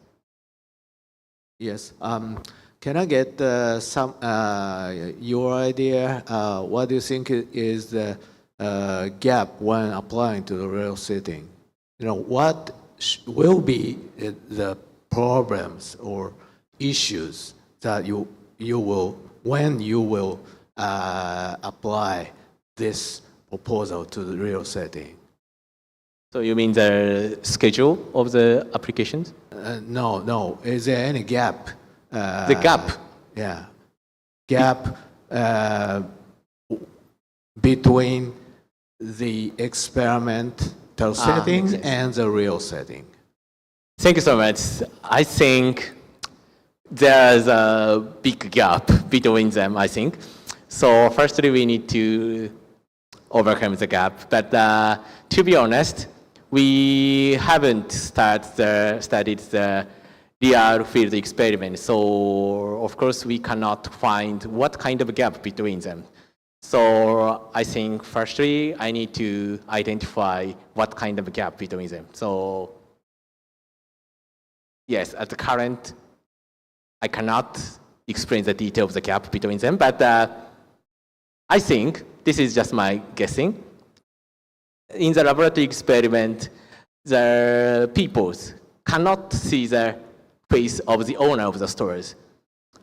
Yes. Can I get some your idea? What do you think is the gap when applying to the real setting? You know, what will be the problems or issues that you will when you will apply this proposal to the real setting? So you mean the schedule of the applications? No. Is there any gap? The gap? Yeah. Gap between the experimental setting yes. and the real setting. Thank you so much. I think there's a big gap between them, I think. So firstly, we need to overcome the gap. But to be honest, we haven't studied the real field experiment. So of course, we cannot find what kind of gap between them. So I think firstly, I need to identify what kind of gap between them. So yes, at the current, I cannot explain the detail of the gap between them, but I think this is just my guessing. In the laboratory experiment, the people cannot see the face of the owner of the stores.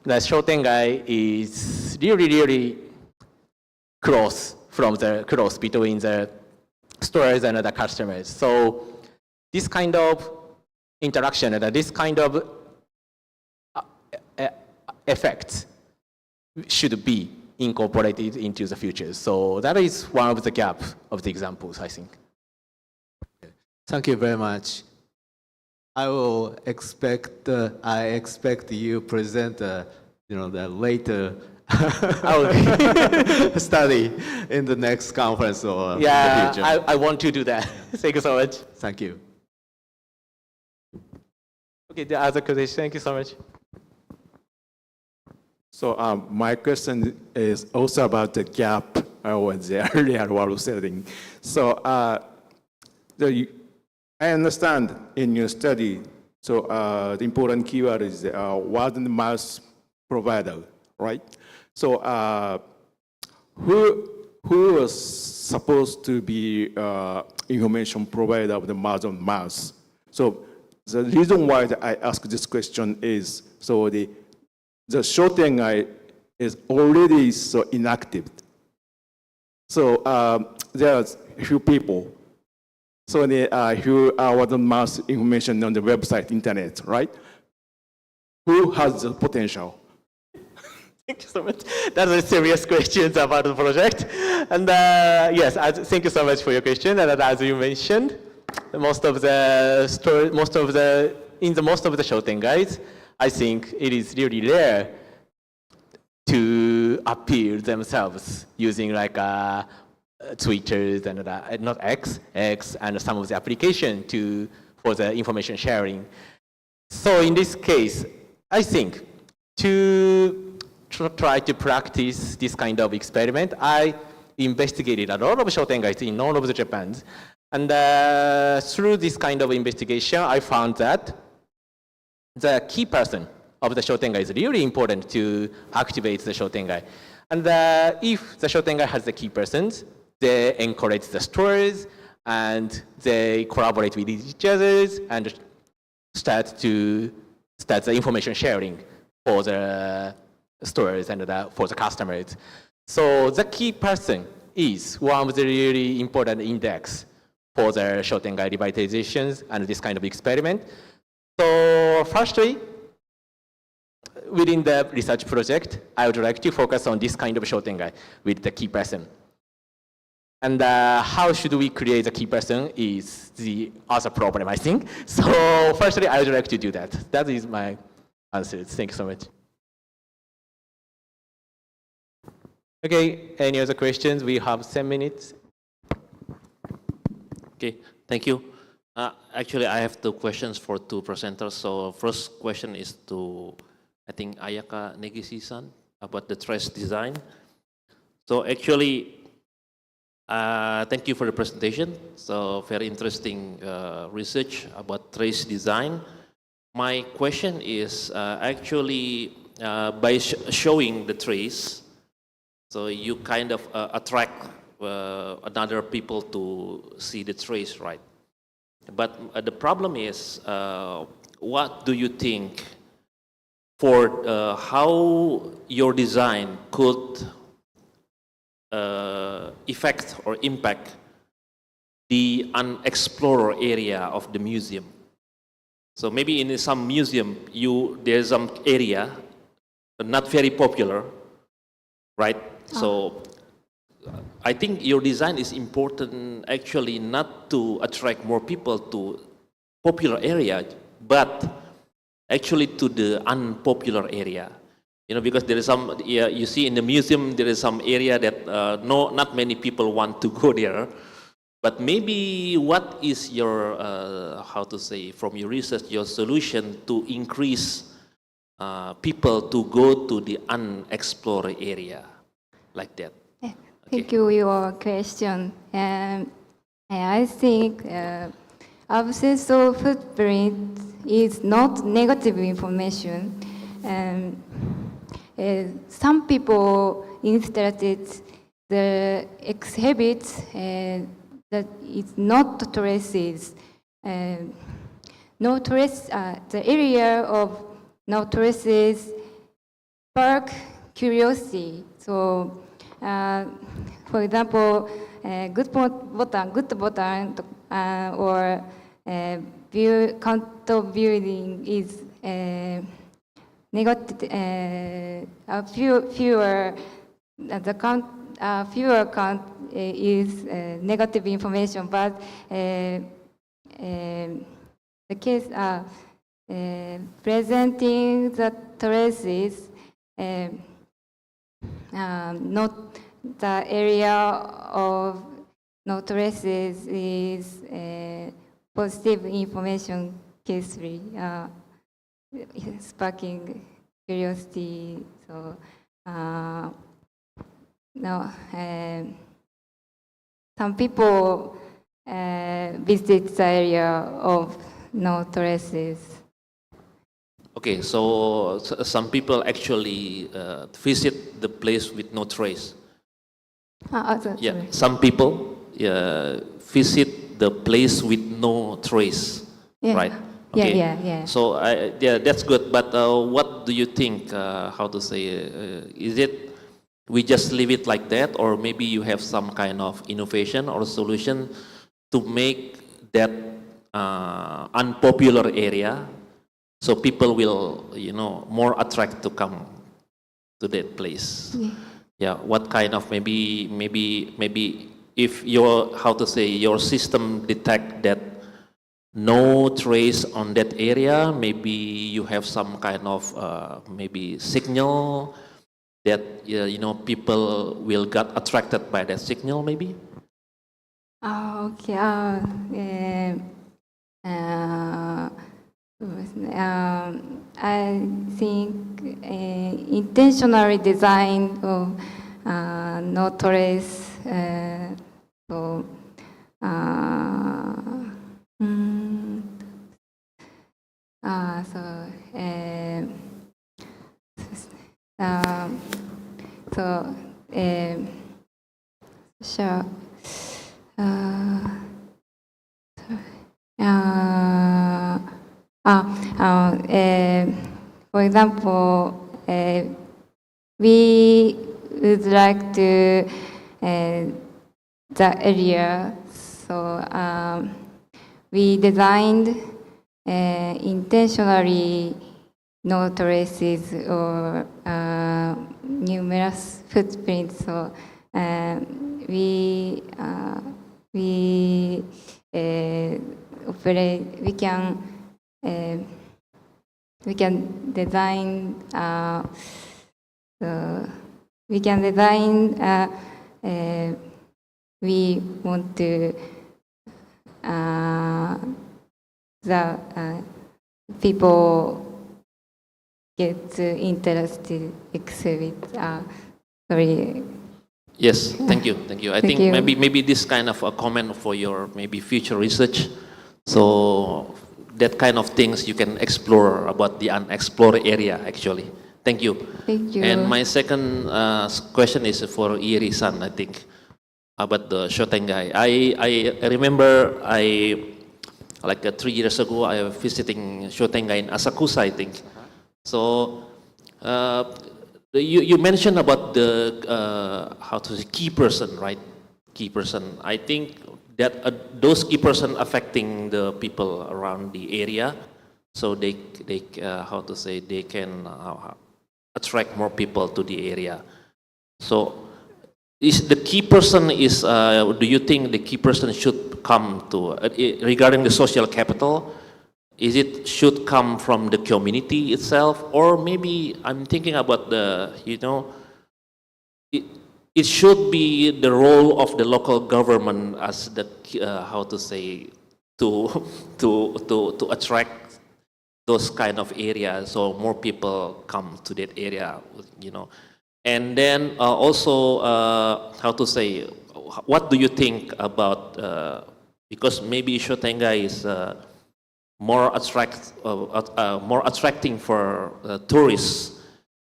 The Shotengai is really close between the stores and the customers. So this kind of interaction and this kind of effects should be incorporated into the future. So that is one of the gaps of the examples, I think. Thank you very much. I expect you present the later study in the next conference or in the future. I want to do that. Thank you so much. Thank you. Okay, the other question. Thank you so much. So my question is also about the gap with the real world setting. So I understand in your study, so the important keyword is word and mouth provider, right? So who was supposed to be information provider of the word and mouth? So the reason why I ask this question is so the Shotengai is already so inactive. So there are few people. So who word of mouth information on the website, internet, right? Who has the potential? Thank you so much. That's a serious question about the project. And yes, thank you so much for your question. And as you mentioned, most of the Shotengais, I think it is really rare to appear themselves using like Twitter and not X and some of the application for the information sharing. So in this case, I think to try to practice this kind of experiment, I investigated a lot of Shotengais in all of the Japans. And through this kind of investigation, I found that the key person of the Shotengai is really important to activate the Shotengai. And if the Shotengai has the key persons, they encourage the stores and they collaborate with each other and start the information sharing for the stores and for the customers. So the key person is one of the really important index for the Shotengai revitalizations and this kind of experiment. So firstly, within the research project, I would like to focus on this kind of shotengai with the key person. And how should we create the key person is the other problem, I think. So firstly, I would like to do that. That is my answer. Thank you so much. Okay, any other questions? We have 10 minutes. Okay, thank you. Actually, I have two questions for two presenters. So first question is to, I think, Ayaka Negisi-san about the trace design. So actually, thank you for the presentation. So very interesting research about trace design. My question is actually by showing the trace, so you kind of attract another people to see the trace, right? But the problem is, what do you think for how your design could affect or impact the unexplored area of the museum? So maybe in some museum, there's some area not very popular, right? So I think your design is important actually not to attract more people to popular area, but actually to the unpopular area. You know, because there is some, you see in the museum, there is some area that not many people want to go there. But maybe what is your, how to say, from your research, your solution to increase people to go to the unexplored area like that? Thank you for your question. I think absence of footprint is not negative information. Some people interested the exhibit that is not traces. No trace, the area of no traces spark curiosity. So, for example, good button, or count of viewing is negative. Fewer the count. Fewer count is negative information, but the case presenting the traces, not the area of no traces is positive information case 3, sparking curiosity. So no, some people visit the area of no traces. Okay, so some people actually visit the place with no trace. Yeah, some people visit the place with no trace, right? Okay. Yeah. So yeah, that's good. But what do you think? How to say? Is it we just leave it like that, or maybe you have some kind of innovation or solution to make that unpopular area, so people will, more attract to come to that place. Yeah. What kind of maybe if your, how to say, your system detect that no trace on that area, maybe you have some kind of maybe signal that people will get attracted by that signal, maybe. Okay. I think intentionally design of no trace. So for example, we would like to the area, so we designed intentionally no traces or numerous footprints. So we operate. We can design. We want to the people get interested exhibit. Sorry. Yes, thank you, thank you. I Thank think you. maybe this kind of a comment for your maybe future research. So that kind of things you can explore about the unexplored area actually. Thank you. Thank you. And my second question is for Iri-san, I think, about the Shotengai. I remember like 3 years ago, I was visiting Shotengai in Asakusa, I think. So you mentioned about the how to say key person, right? Key person. I think that those key person affecting the people around the area, so they how to say they can attract more people to the area. So is the key person is do you think the key person should come to regarding the social capital? Is it should come from the community itself, or maybe I'm thinking about the it should be the role of the local government as the how to say to attract those kind of areas so more people come to that area, and then also how to say, what do you think about because maybe Shotengai is more attracting for tourists.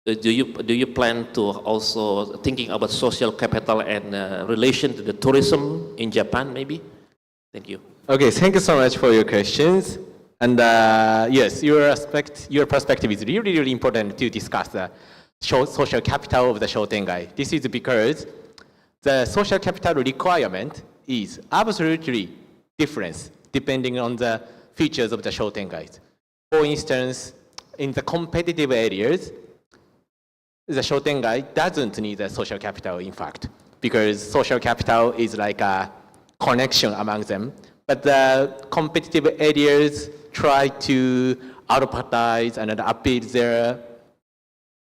Do you plan to also thinking about social capital and relation to the tourism in Japan maybe? Thank you. Okay, thank you so much for your questions. And yes, your perspective is really, really important to discuss the social capital of the Shotengai. This is because the social capital requirement is absolutely different depending on the features of the Shotengai. For instance, in the competitive areas, the Shotengai doesn't need a social capital, in fact, because social capital is like a connection among them. But the competitive areas try to advertise and appeal the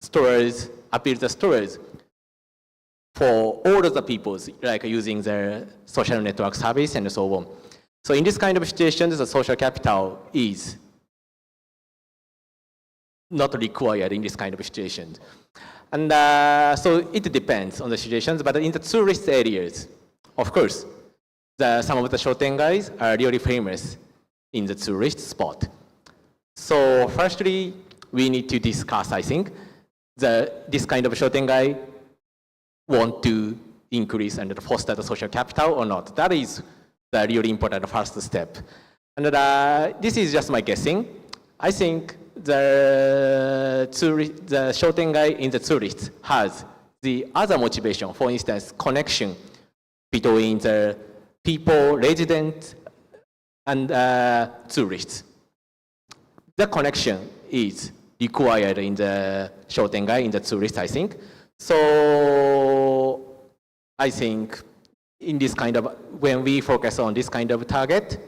stores for all of the people, like using their social network service and so on. So in this kind of situations, the social capital is not required in this kind of situations. And so it depends on the situations, but in the tourist areas, of course, some of the Shotengais are really famous in the tourist spot. So firstly, we need to discuss, I think, this kind of Shotengai want to increase and foster the social capital or not. That is the really important first step. And this is just my guessing. I think the Shotengai in the tourist has the other motivation, for instance, connection between the people, residents, and tourists. The connection is required in the Shotengai, in the tourist, I think. So I think in this kind of, when we focus on this kind of target,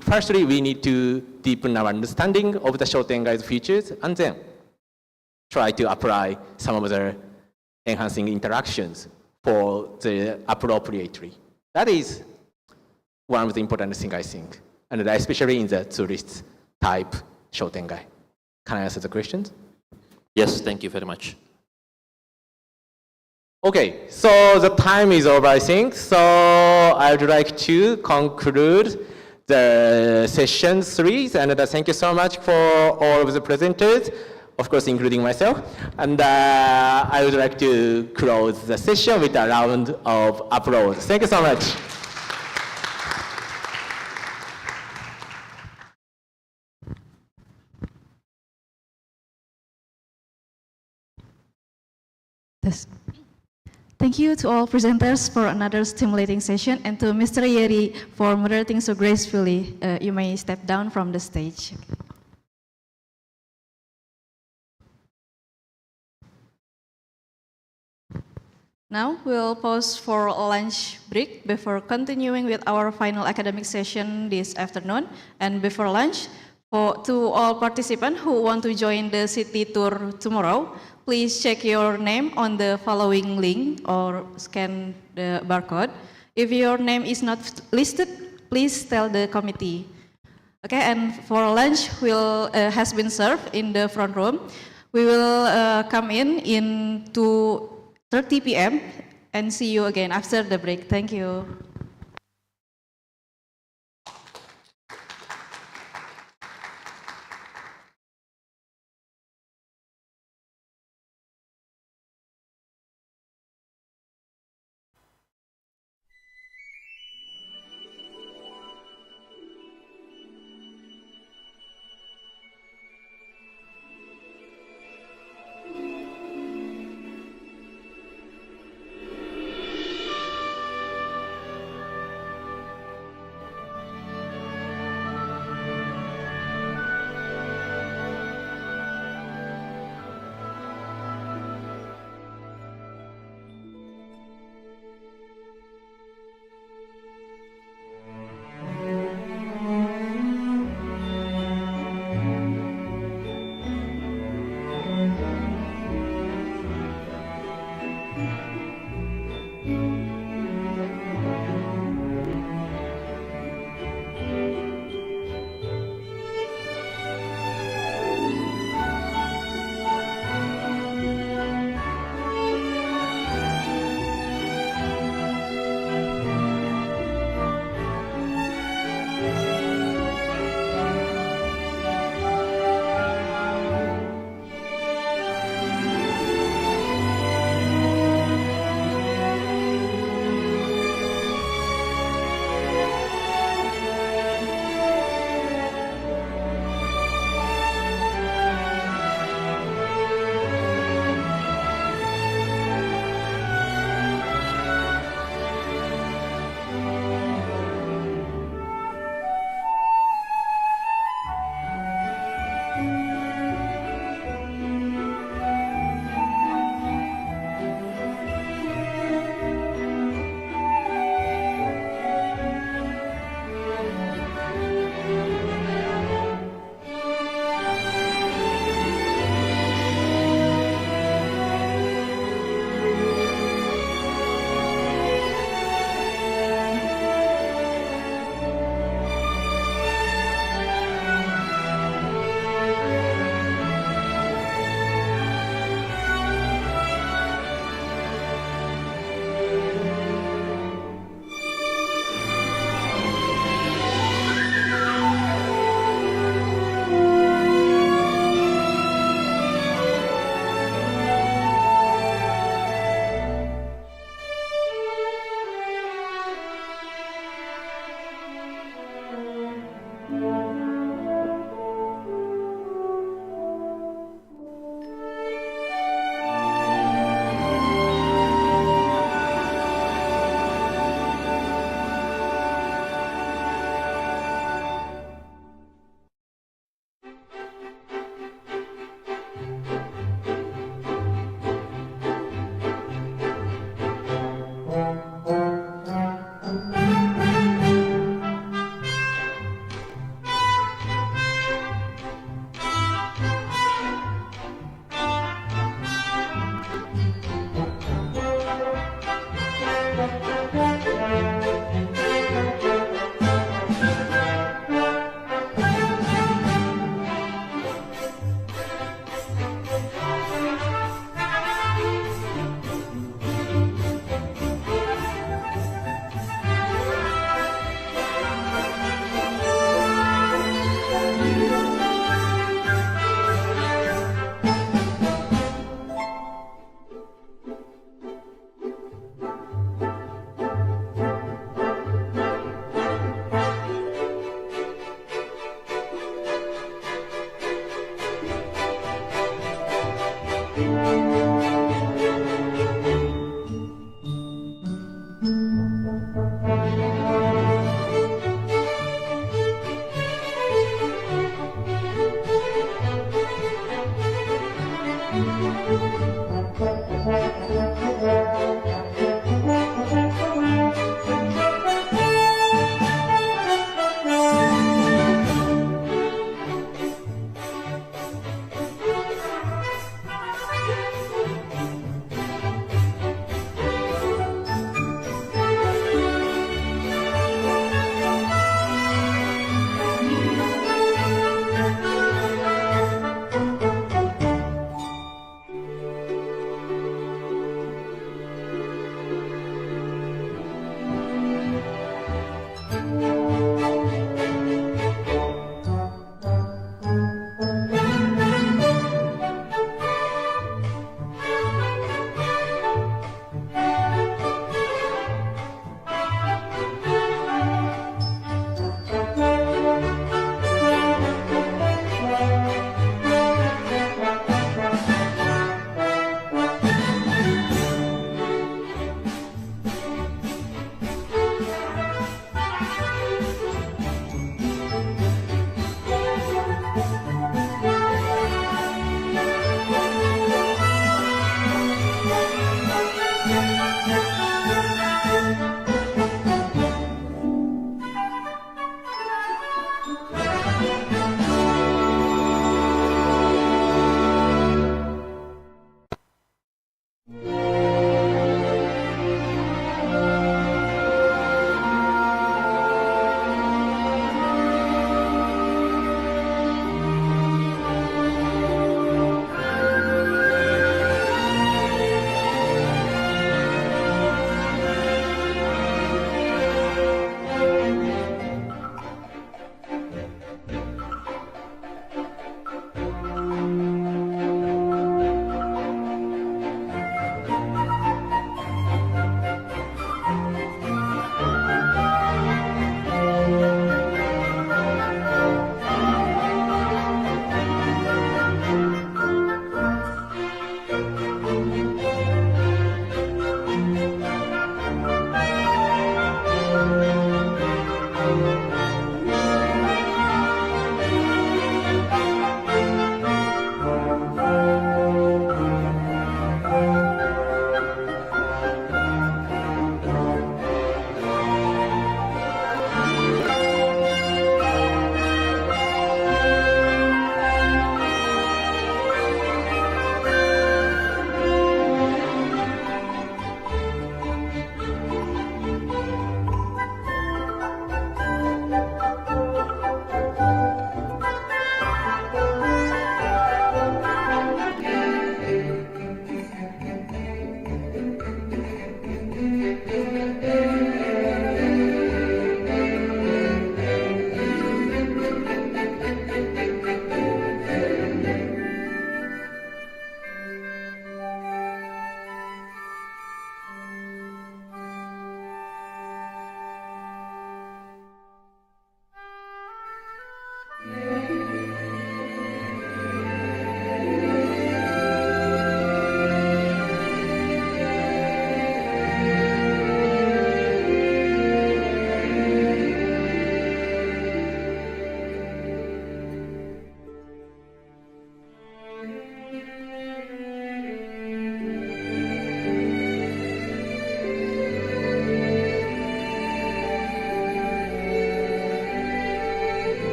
firstly, we need to deepen our understanding of the Shotengai's features, and then try to apply some of the enhancing interactions for the appropriately. That is one of the important things, I think, and especially in the tourist type Shotengai. Can I answer the questions? Yes, thank you very much. Okay, so the time is over, I think. So I would like to conclude the session 3, and thank you so much for all of the presenters, of course, including myself. And I would like to close the session with a round of applause. Thank you so much. Thank you to all presenters for another stimulating session, and to Mr. Yeri for moderating so gracefully. You may step down from the stage. Now we'll pause for a lunch break before continuing with our final academic session this afternoon. And before lunch, to all participants who want to join the city tour tomorrow, please check your name on the following link or scan the barcode. If your name is not listed, please tell the committee. Okay, and for lunch has been served in the front room. We will come in 2:30 p.m. and see you again after the break. Thank you.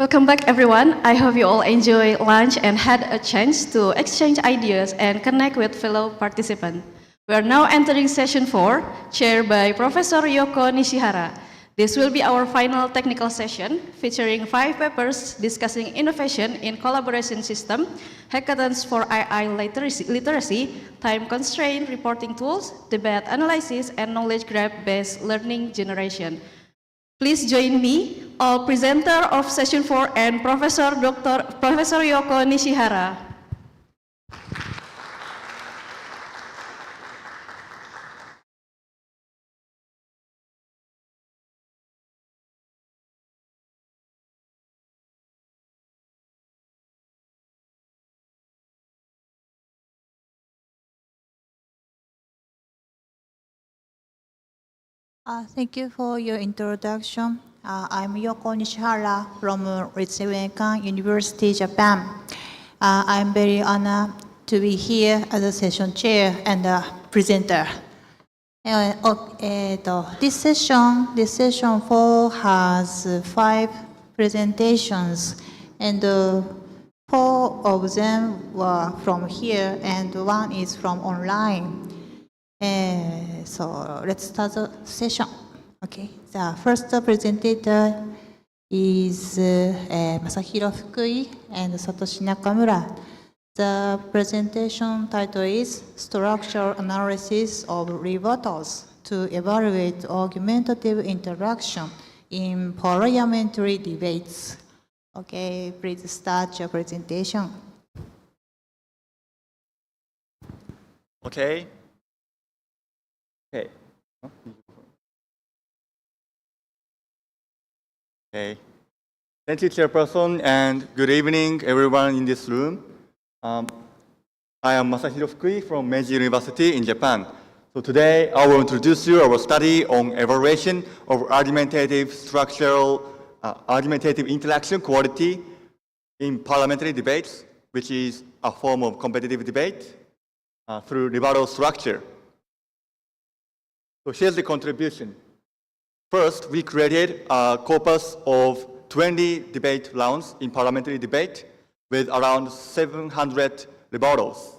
Welcome back, everyone. I hope you all enjoy lunch and had a chance to exchange ideas and connect with fellow participants. We are now entering session 4, chaired by Professor Yoko Nishihara. This will be our final technical session, featuring 5 papers discussing innovation in collaboration system, hackathons for AI literacy, time-constrained reporting tools, debate analysis, and knowledge graph-based learning generation. Please join me, all presenter of session 4 and Professor Yoko Nishihara. Thank you for your introduction. I'm Yoko Nishihara from Ritsumeikan University, Japan. I'm very honored to be here as a session chair and a presenter. This session 4 has 5 presentations, and 4 of them were from here and 1 is from online. So let's start the session. Okay, the first presenter is Masahiro Fukui and Satoshi Nakamura. The presentation title is Structural Analysis of Rebuttals to Evaluate Augmentative Interaction in Parliamentary Debates. Okay, please start your presentation. Okay. Okay. Thank you, Chairperson, and good evening, everyone in this room. I am Masahiro Fukui from Meiji University in Japan. So today, I will introduce you our study on evaluation of argumentative interaction quality in parliamentary debates, which is a form of competitive debate through rebuttal structure. So here's the contribution. First, we created a corpus of 20 debate rounds in parliamentary debate with around 700 rebuttals.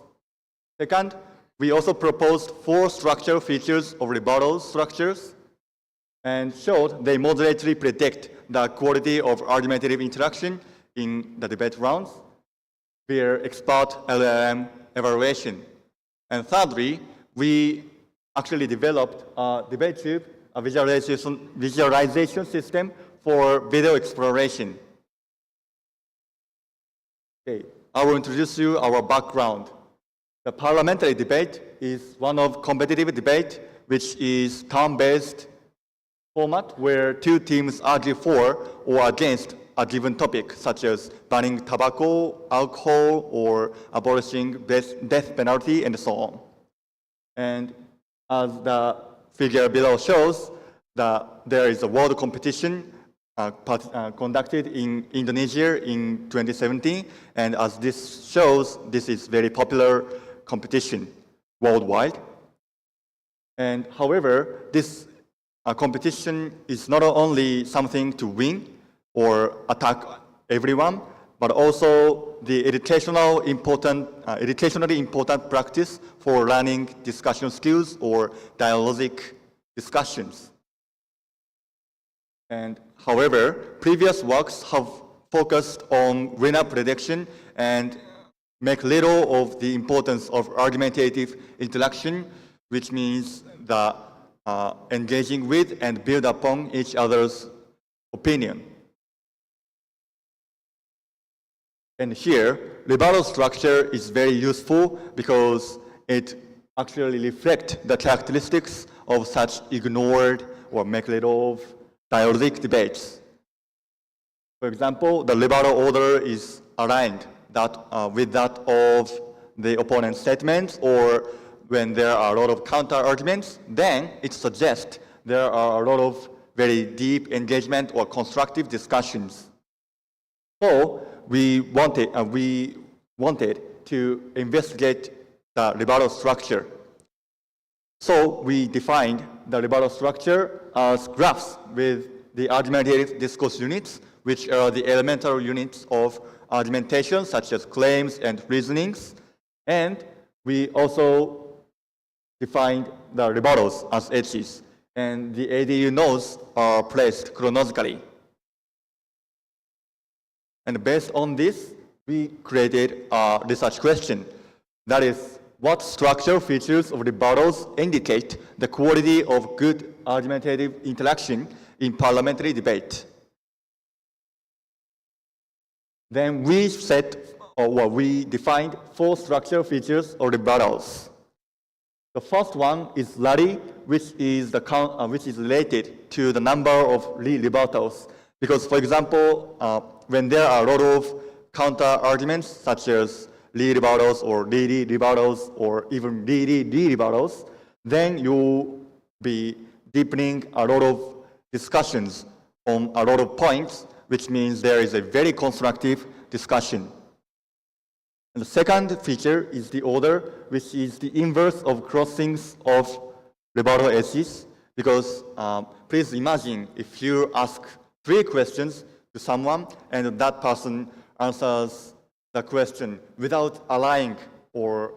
Second, we also proposed 4 structural features of rebuttal structures and showed they moderately predict the quality of argumentative interaction in the debate rounds via expert LLM evaluation. And thirdly, we actually developed a debate tube, a visualization system for video exploration. Okay, I will introduce you our background. The parliamentary debate is one of competitive debate, which is term-based format where 2 teams argue for or against a given topic, such as banning tobacco, alcohol, or abolishing death penalty, and so on. And as the figure below shows, there is a world competition conducted in Indonesia in 2017, and as this shows, this is very popular competition worldwide. And however, this competition is not only something to win or attack everyone, but also the educationally important practice for learning discussion skills or dialogic discussions. And however, previous works have focused on winner prediction and make little of the importance of argumentative interaction, which means the engaging with and build upon each other's opinion. And here, rebuttal structure is very useful because it actually reflects the characteristics of such ignored or make little of dialogic debates. For example, the rebuttal order is aligned with that of the opponent's statements, or when there are a lot of counter-arguments, then it suggests there are a lot of very deep engagement or constructive discussions. So we wanted to investigate the rebuttal structure. So we defined the rebuttal structure as graphs with the argumentative discourse units which are the elemental units of argumentation, such as claims and reasonings. And we also defined the rebuttals as edges, and the ADU nodes are placed chronologically. And based on this, we created a research question. That is, what structural features of rebuttals indicate the quality of good argumentative interaction in parliamentary debate? Then we we defined 4 structural features of rebuttals. The first one is Lari, which is related to the number of rebuttals. Because, for example, when there are a lot of counter arguments, such as rebuttals or rebuttals or even rebuttals, then you'll be deepening a lot of discussions on a lot of points, which means there is a very constructive discussion. And the second feature is the order, which is the inverse of crossings of rebuttal edges. Because please imagine if you ask 3 questions to someone and that person answers the question without aligning or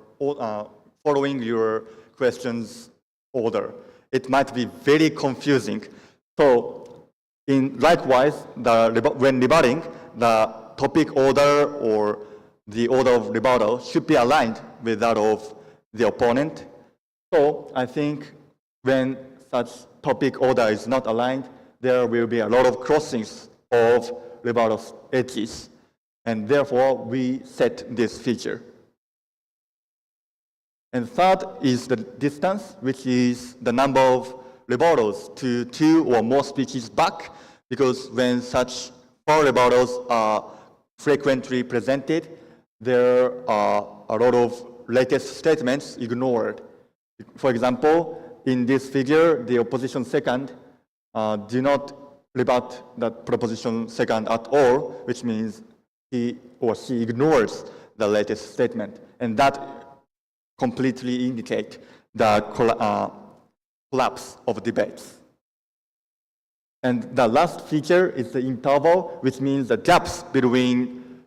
following your question's order. It might be very confusing. So, likewise, when rebutting, the topic order or the order of rebuttal should be aligned with that of the opponent. So, I think when such topic order is not aligned, there will be a lot of crossings of rebuttal edges. And therefore, we set this feature. And third is the distance, which is the number of rebuttals to 2 or more speeches back, because when such 4 rebuttals are frequently presented, there are a lot of latest statements ignored. For example, in this figure, the opposition second do not rebut that proposition second at all, which means he or she ignores the latest statement. And that completely indicates the collapse of debates. And the last feature is the interval, which means the gaps between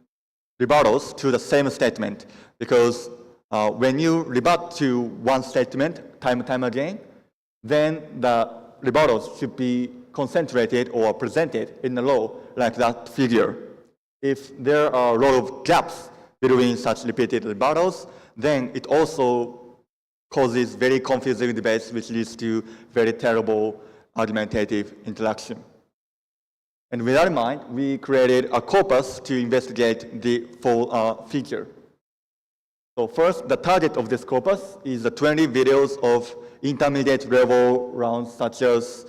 rebuttals to the same statement. Because when you rebut to one statement time and time again, then the rebuttals should be concentrated or presented in a row like that figure. If there are a lot of gaps between such repeated rebuttals, then it also causes very confusing debates, which leads to very terrible argumentative interaction. And with that in mind, we created a corpus to investigate the full feature. So first, the target of this corpus is the 20 videos of intermediate level rounds, such as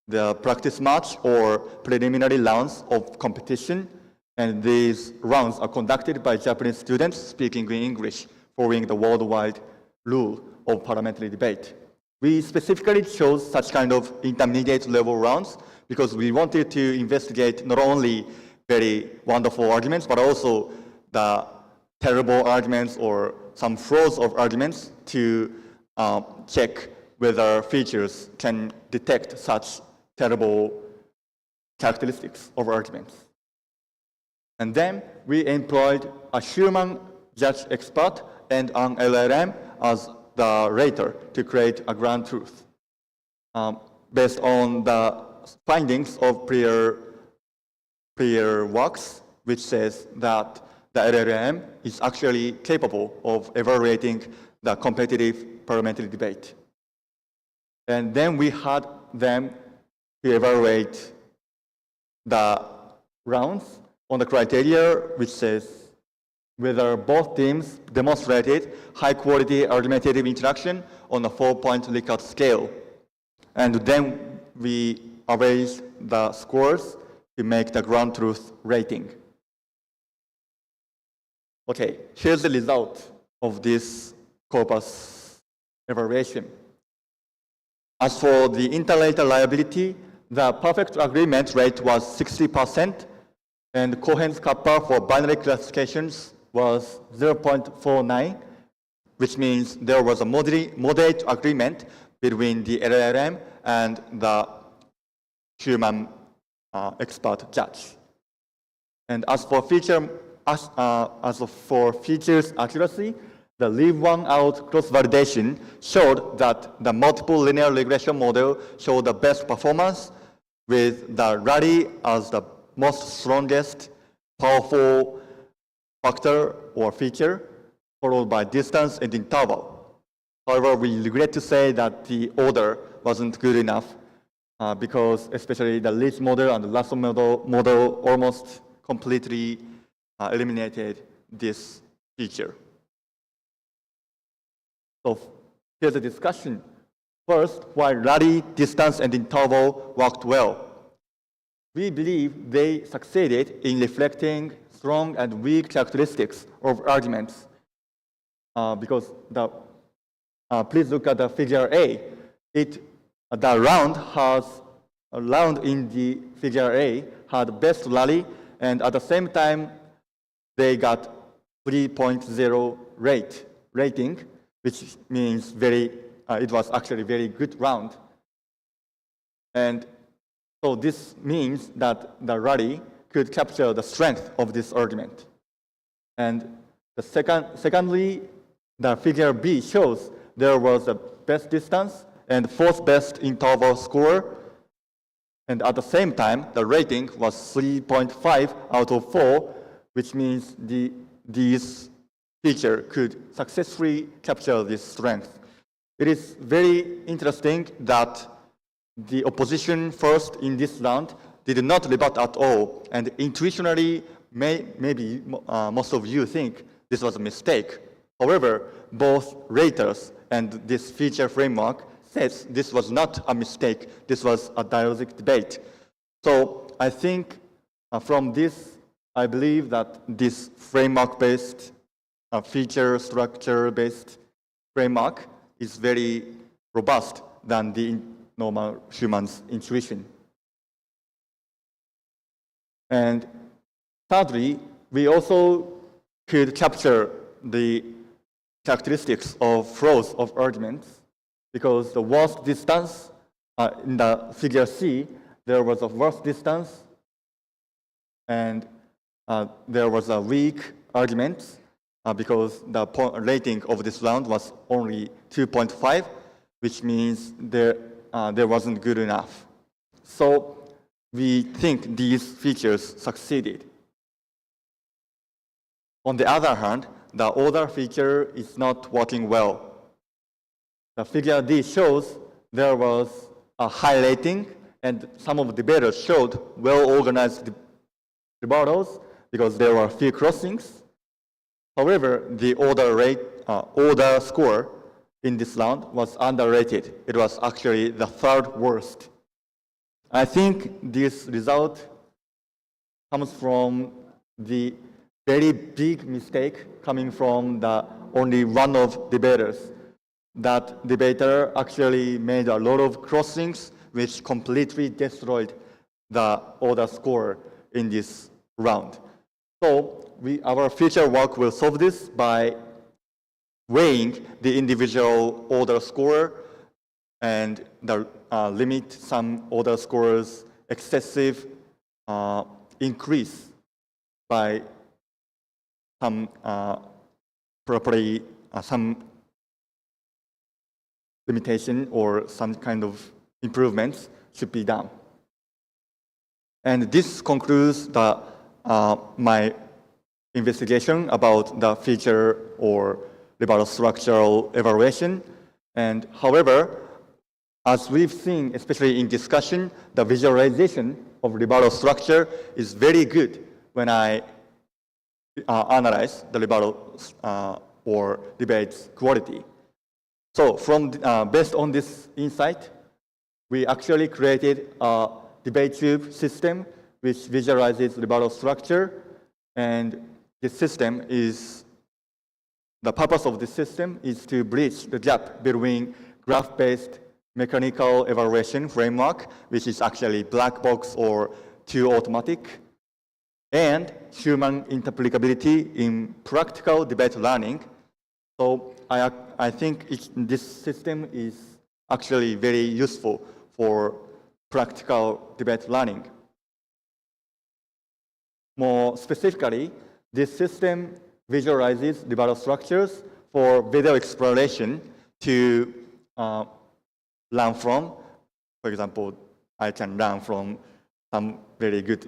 the practice match or preliminary rounds of competition. And these rounds are conducted by Japanese students speaking in English, following the worldwide rule of parliamentary debate. We specifically chose such kind of intermediate level rounds because we wanted to investigate not only very wonderful arguments, but also the terrible arguments or some flaws of arguments to check whether features can detect such terrible characteristics of arguments. And then we employed a human judge expert and an LLM as the rater to create a ground truth based on the findings of prior works, which says that the LLM is actually capable of evaluating the competitive parliamentary debate. And then we had them to evaluate the rounds on the criteria which says whether both teams demonstrated high-quality argumentative interaction on a 4-point Likert scale. And then we arranged the scores to make the ground truth rating. Okay, here's the result of this corpus evaluation. As for the interlater liability, the perfect agreement rate was 60%, and Cohen's kappa for binary classifications was 0.49, which means there was a moderate agreement between the LLM and the human expert judge. And as for features accuracy, the leave one out cross-validation showed that the multiple linear regression model showed the best performance with the rally as the most strongest powerful factor or feature, followed by distance and interval. However, we regret to say that the order wasn't good enough because especially the least model and the last model almost completely eliminated this feature. So here's a discussion. First, why rally, distance, and interval worked well. We believe they succeeded in reflecting strong and weak characteristics of arguments because please look at the figure A. The round in the figure A had best rally, and at the same time, they got 3.0 rating, which means it was actually very good round. And so this means that the rally could capture the strength of this argument. And secondly, the figure B shows there was a best distance and fourth best interval score. And at the same time, the rating was 3.5 out of 4, which means this feature could successfully capture this strength. It is very interesting that the opposition first in this round did not rebut at all, and intuitionally, maybe most of you think this was a mistake. However, both raters and this feature framework says this was not a mistake, this was a dialogic debate. So I think from this, I believe that this framework-based, feature structure-based framework is very robust than the normal human's intuition. And thirdly, we also could capture the characteristics of flows of arguments because the worst distance in the figure C, there was a worst distance and there was a weak argument because the rating of this round was only 2.5, which means there wasn't good enough. So we think these features succeeded. On the other hand, the order feature is not working well. The figure D shows there was a high rating, and some of the debaters showed well-organized rebuttals because there were few crossings. However, the order score in this round was underrated. It was actually the third worst. I think this result comes from the very big mistake coming from the only one of debaters. That debater actually made a lot of crossings which completely destroyed the order score in this round. So our future work will solve this by weighing the individual order score and limit some order scores excessive increase by some some limitation or some kind of improvements should be done. And this concludes my investigation about the feature or rebuttal structural evaluation. And however, as we've seen, especially in discussion, the visualization of rebuttal structure is very good when I analyze the rebuttal or debate's quality. So based on this insight, we actually created a DebateTube system which visualizes rebuttal structure, and this system the purpose of this system is to bridge the gap between graph-based mechanical evaluation framework, which is actually black box or too automatic, and human interpretability in practical debate learning. So I think this system is actually very useful for practical debate learning. More specifically, this system visualizes the battle structures for video exploration to learn from. For example, I can learn from some very good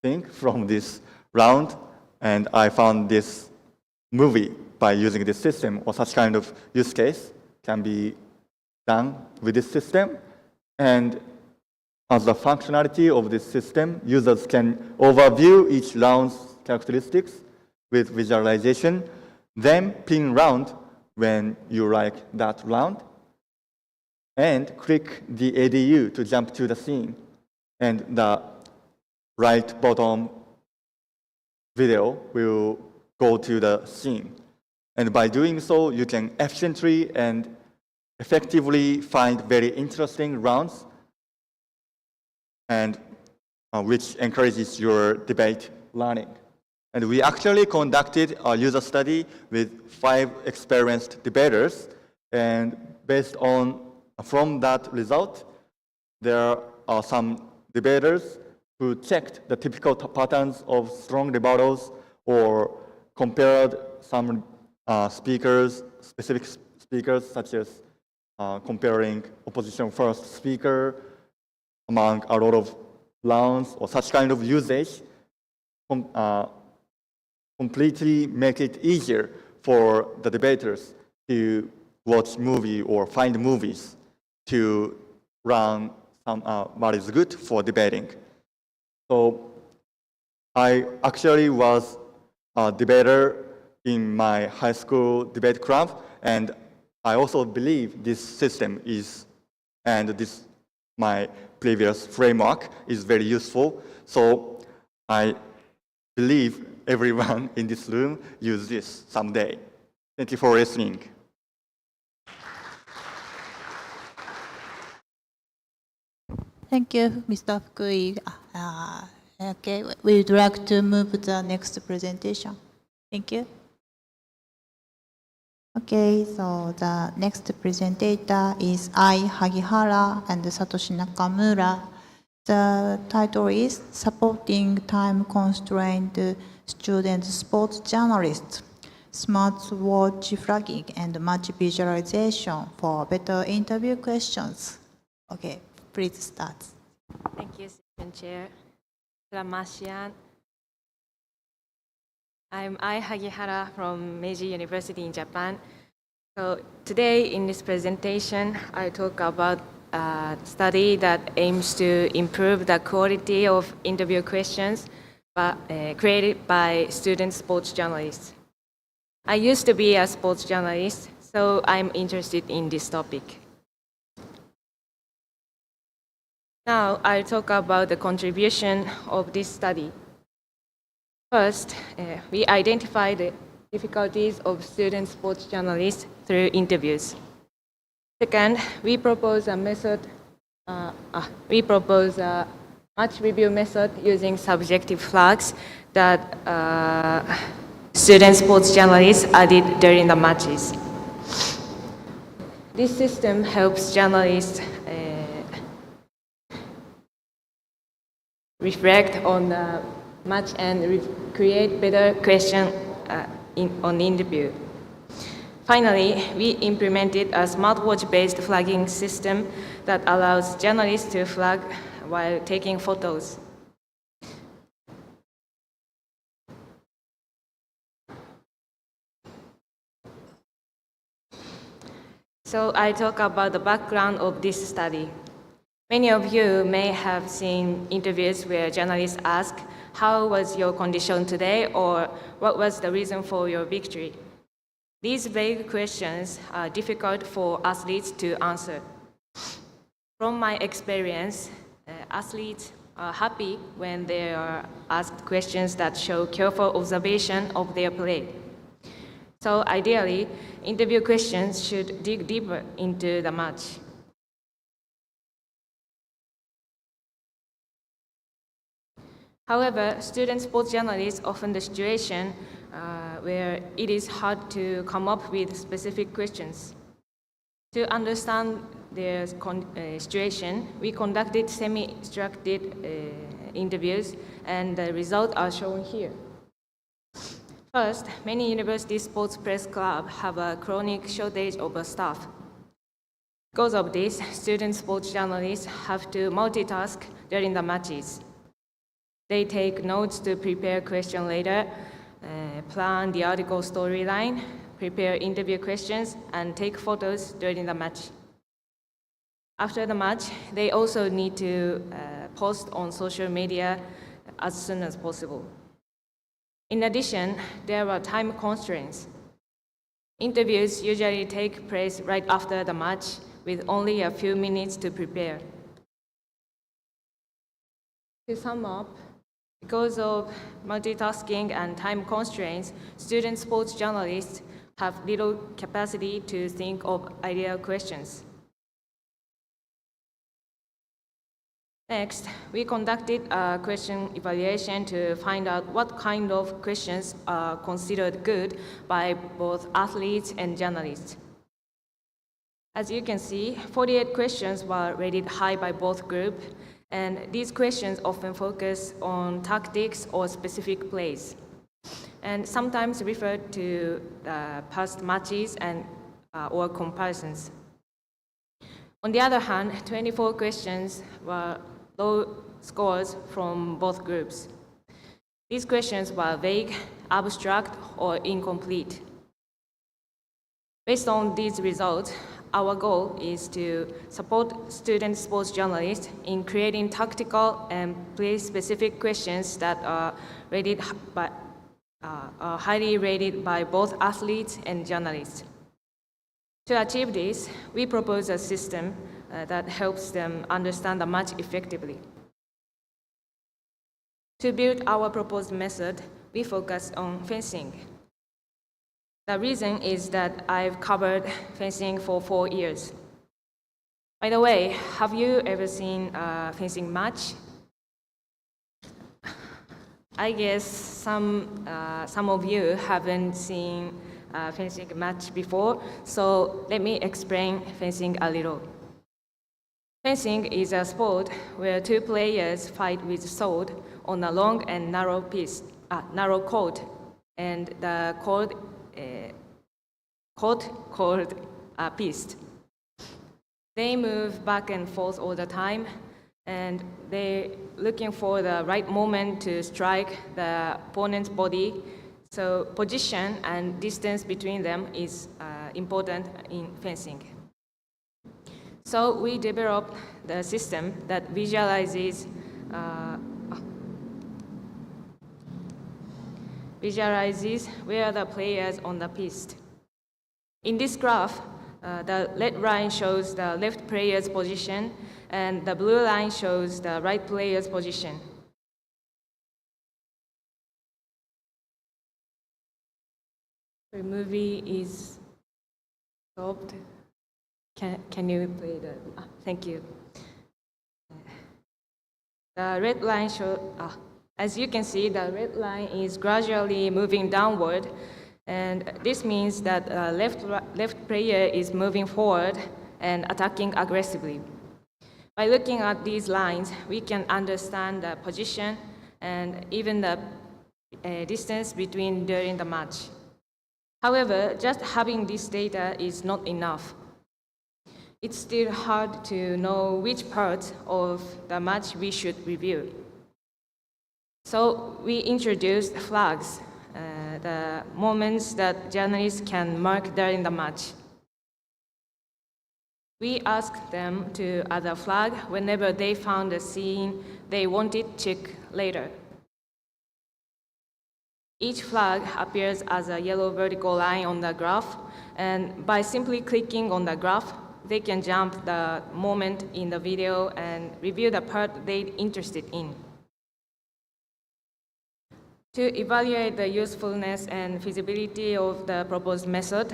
thing from this round, and I found this movie by using this system, or such kind of use case can be done with this system. And as the functionality of this system, users can overview each round's characteristics with visualization, then pin round when you like that round, and click the ADU to jump to the scene. And the right bottom video will go to the scene. And by doing so, you can efficiently and effectively find very interesting rounds, and which encourages your debate learning. And we actually conducted a user study with 5 experienced debaters, and based on from that result, there are some debaters who checked the typical patterns of strong rebuttals or compared some specific speakers, such as comparing opposition first speaker among a lot of rounds, or such kind of usage, completely make it easier for the debaters to watch movie or find movies to run some, what is good for debating. So I actually was a debater in my high school debate club, and I also believe this system is, and this my previous framework is very useful. So I believe everyone in this room use this someday. Thank you for listening. Thank you, Mr. Fukui. Okay, we would like to move to the next presentation. Thank you. Okay, so the next presenter is Ai Hagihara and Satoshi Nakamura. The title is Supporting Time-Constrained Student Sports Journalists, Smartwatch Flagging and Match Visualization for Better Interview Questions. Okay, please start. Thank you, Session Chair. Ramasian. I'm Ai Hagihara from Meiji University in Japan. So today in this presentation, I talk about a study that aims to improve the quality of interview questions created by student sports journalists. I used to be a sports journalist, so I'm interested in this topic. Now I'll talk about the contribution of this study. First, we identify the difficulties of student sports journalists through interviews. Second, we propose a method. Match review method using subjective flags that student sports journalists added during the matches. This system helps journalists reflect on the match and create better questions on the interview. Finally, we implemented a smartwatch-based flagging system that allows journalists to flag while taking photos. So I talk about the background of this study. Many of you may have seen interviews where journalists ask, "How was your condition today?" or "What was the reason for your victory?" These vague questions are difficult for athletes to answer. From my experience, athletes are happy when they are asked questions that show careful observation of their play. So ideally, interview questions should dig deeper into the match. However, student sports journalists often the situation where it is hard to come up with specific questions. To understand their situation, we conducted semi-structured interviews, and the results are shown here. First, many university sports press clubs have a chronic shortage of staff. Because of this, student sports journalists have to multitask during the matches. They take notes to prepare questions later, plan the article storyline, prepare interview questions, and take photos during the match. After the match, they also need to post on social media as soon as possible. In addition, there are time constraints. Interviews usually take place right after the match with only a few minutes to prepare. To sum up, because of multitasking and time constraints, student sports journalists have little capacity to think of ideal questions. Next, we conducted a question evaluation to find out what kind of questions are considered good by both athletes and journalists. As you can see, 48 questions were rated high by both groups, and these questions often focus on tactics or specific plays, and sometimes refer to past matches and or comparisons. On the other hand, 24 questions were low scores from both groups. These questions were vague, abstract, or incomplete. Based on these results, our goal is to support student sports journalists in creating tactical and play-specific questions that are highly rated by both athletes and journalists. To achieve this, we propose a system that helps them understand the match effectively. To build our proposed method, we focus on fencing. The reason is that I've covered fencing for 4 years. By the way, have you ever seen a fencing match? I guess some of you haven't seen a fencing match before, so let me explain fencing a little. Fencing is a sport where two players fight with sword on a long and narrow court, and the court called a piste. They move back and forth all the time, and they're looking for the right moment to strike the opponent's body. So position and distance between them is important in fencing. So we developed the system that visualizes where the players on the piste. In this graph, the red line shows the left player's position, and the blue line shows the right player's position. The movie is stopped. Can you play the? Thank you. The red line shows. As you can see, the red line is gradually moving downward, and this means that left player is moving forward and attacking aggressively. By looking at these lines, we can understand the position and even the distance between during the match. However, just having this data is not enough. It's still hard to know which parts of the match we should review. So we introduced flags, the moments that journalists can mark during the match. We asked them to add a flag whenever they found a scene they wanted to check later. Each flag appears as a yellow vertical line on the graph, and by simply clicking on the graph, they can jump the moment in the video and review the part they're interested in. To evaluate the usefulness and feasibility of the proposed method,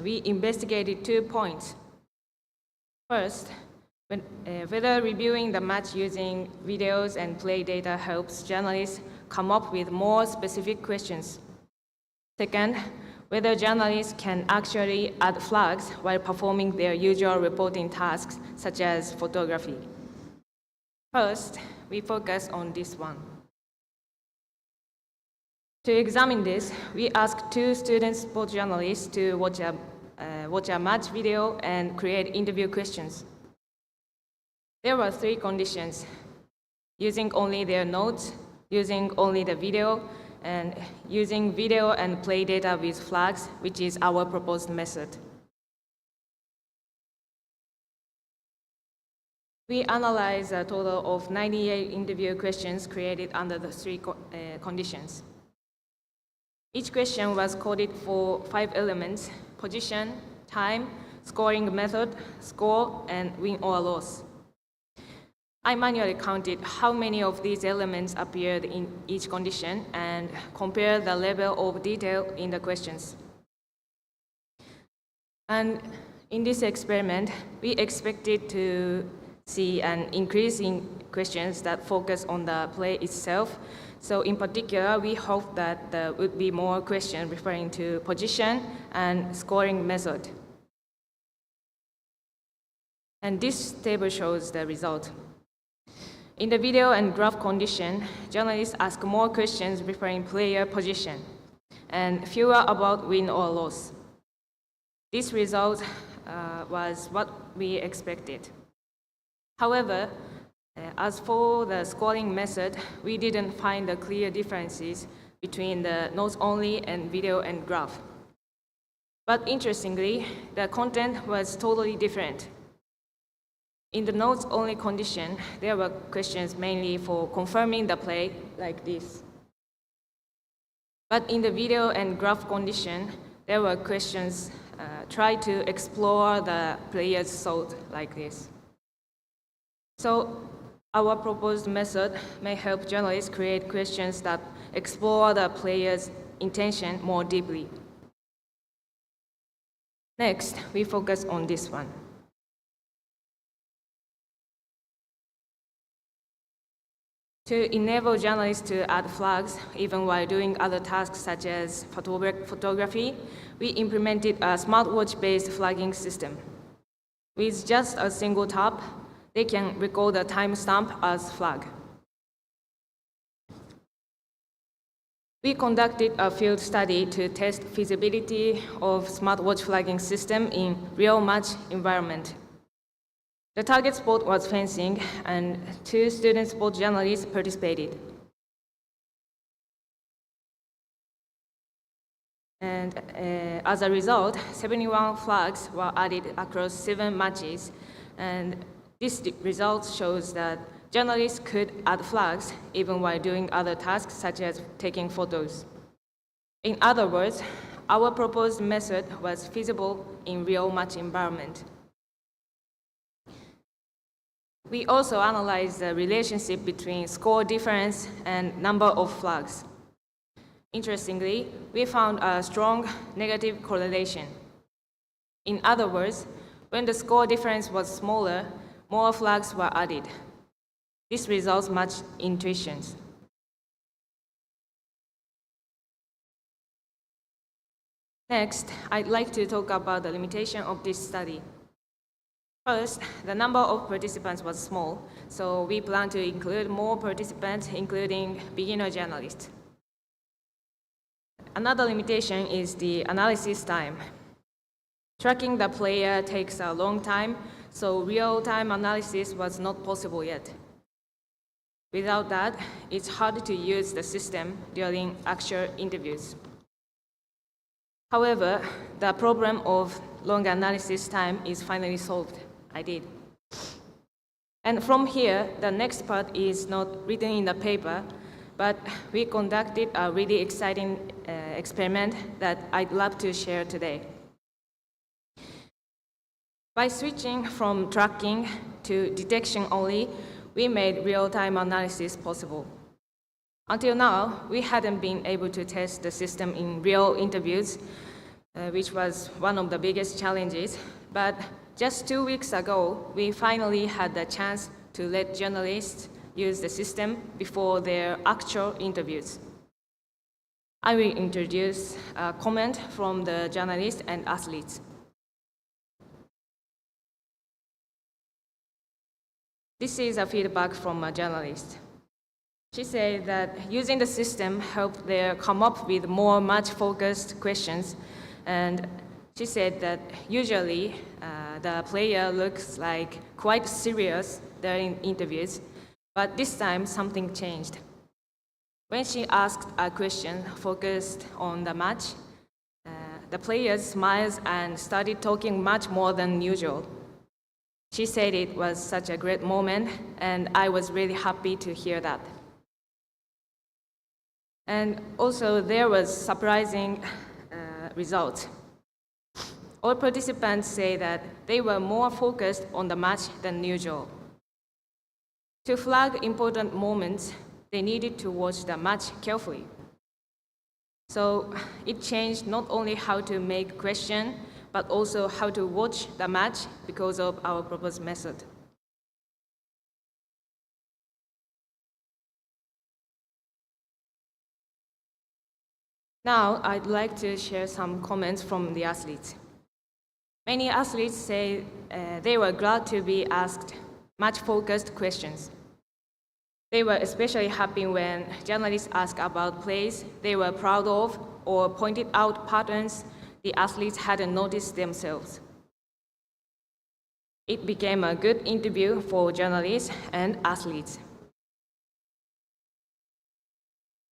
we investigated 2 points. First, whether reviewing the match using videos and play data helps journalists come up with more specific questions. Second, whether journalists can actually add flags while performing their usual reporting tasks, such as photography. First, we focus on this one. To examine this, we asked 2 student sport journalists to watch a match video and create interview questions. There were 3 conditions: using only their notes, using only the video, and using video and play data with flags, which is our proposed method. We analyzed a total of 98 interview questions created under the 3 conditions. Each question was coded for 5 elements: position, time, scoring method, score, and win or loss. I manually counted how many of these elements appeared in each condition and compared the level of detail in the questions. And in this experiment, we expected to see an increase in questions that focus on the play itself. So in particular, we hoped that there would be more questions referring to position and scoring method. And this table shows the result. In the video and graph condition, journalists ask more questions referring player position and fewer about win or loss. This result was what we expected. However, as for the scoring method, we didn't find the clear differences between the notes only and video and graph. But interestingly, the content was totally different. In the notes only condition, there were questions mainly for confirming the play, like this. But in the video and graph condition, there were questions try to explore the player's thought, like this. So our proposed method may help journalists create questions that explore the player's intention more deeply. Next, we focus on this one. To enable journalists to add flags even while doing other tasks such as photography, we implemented a smartwatch-based flagging system. With just a single tap, they can record the timestamp as flag. We conducted a field study to test feasibility of smartwatch flagging system in real match environment. The target sport was fencing, and 2 student sport journalists participated. And as a result, 71 flags were added across 7 matches, and this result shows that journalists could add flags even while doing other tasks such as taking photos. In other words, our proposed method was feasible in real match environment. We also analyzed the relationship between score difference and number of flags. Interestingly, we found a strong negative correlation. In other words, when the score difference was smaller, more flags were added. This results matched intuitions. Next, I'd like to talk about the limitation of this study. First, the number of participants was small, so we plan to include more participants, including beginner journalists. Another limitation is the analysis time. Tracking the player takes a long time, so real-time analysis was not possible yet. Without that, it's hard to use the system during actual interviews. However, the problem of long analysis time is finally solved. I did. And from here, the next part is not written in the paper, but we conducted a really exciting experiment that I'd love to share today. By switching from tracking to detection only, we made real-time analysis possible. Until now, we hadn't been able to test the system in real interviews, which was one of the biggest challenges, but just 2 weeks ago, we finally had the chance to let journalists use the system before their actual interviews. I will introduce a comment from the journalists and athletes. This is a feedback from a journalist. She said that using the system helped them come up with more match-focused questions, and she said that usually the player looks like quite serious during interviews, but this time something changed. When she asked a question focused on the match, the players smiled and started talking much more than usual. She said it was such a great moment, and I was really happy to hear that. And also, there was surprising results. All participants say that they were more focused on the match than usual. To flag important moments, they needed to watch the match carefully. So it changed not only how to make question, but also how to watch the match because of our proposed method. Now, I'd like to share some comments from the athletes. Many athletes say they were glad to be asked match-focused questions. They were especially happy when journalists asked about plays they were proud of or pointed out patterns the athletes hadn't noticed themselves. It became a good interview for journalists and athletes.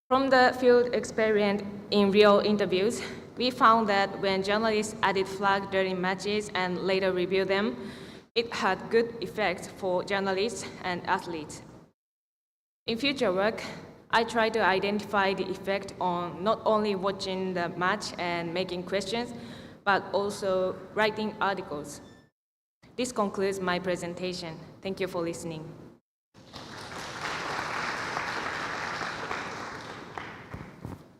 From the field experience in real interviews, we found that when journalists added flags during matches and later reviewed them, it had good effect for journalists and athletes. In future work, I try to identify the effect on not only watching the match and making questions, but also writing articles. This concludes my presentation. Thank you for listening.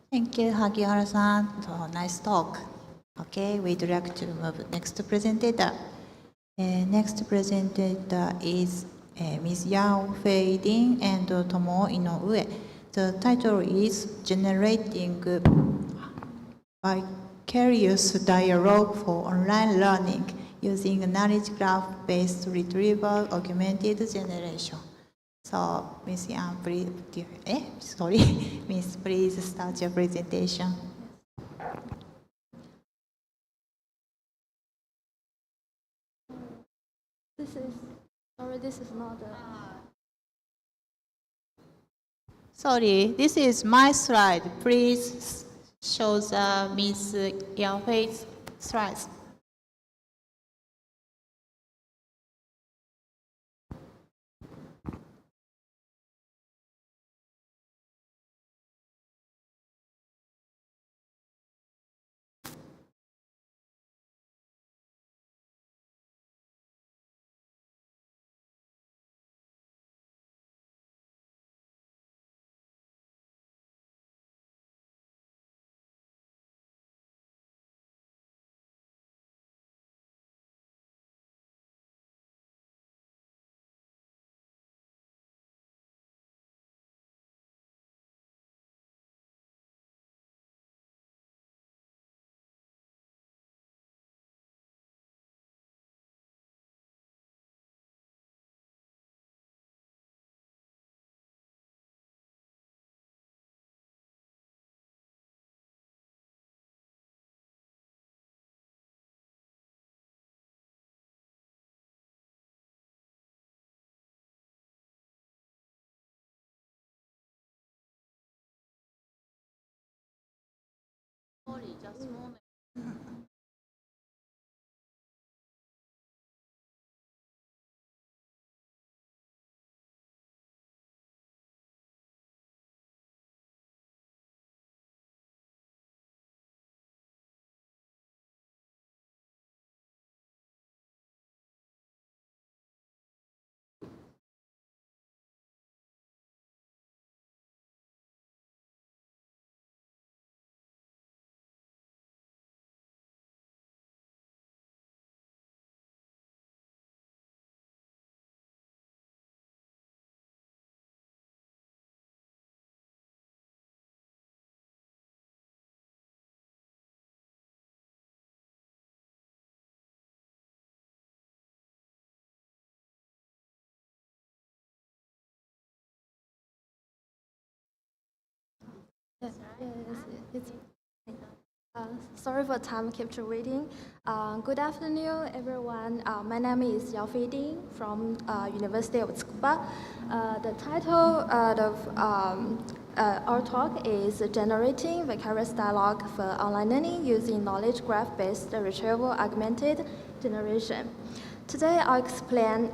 Thank you, Hagihara-san. So nice talk. Okay, we'd like to move next presenter. Next presenter is Ms. Yao Fei Ding and Tomo Inoue. The title is Generating Vicarious Dialogue for Online Learning Using a Knowledge Graph-Based Retrieval Augmented Generation. So, Ms. Yang, please, Miss, please start your presentation. This is not a... Sorry, this is my slide. Please show the Ms. Yang Fei's slides. Sorry, just a moment. Sorry for time, keep reading. Good afternoon, everyone. My name is Yao Feiding from University of Tsukuba. The title of our talk is Generating Vicarious Dialogue for Online Learning Using Knowledge Graph-Based Retrieval Augmented Generation. Today, I'll explain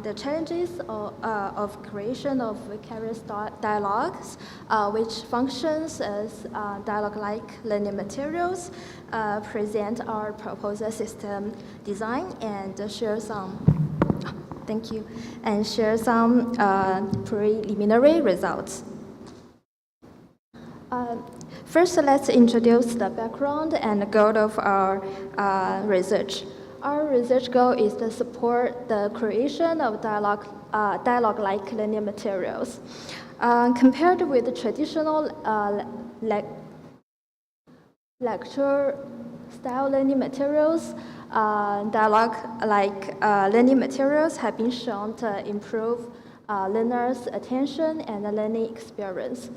the challenges of creation of vicarious dialogues, which functions as dialogue-like learning materials, present our proposal system design, and share some preliminary results. First, let's introduce the background and goal of our research. Our research goal is to support the creation of dialogue-like learning materials. Compared with the traditional lecture-style learning materials, dialogue-like learning materials have been shown to improve learners' attention and learning experience.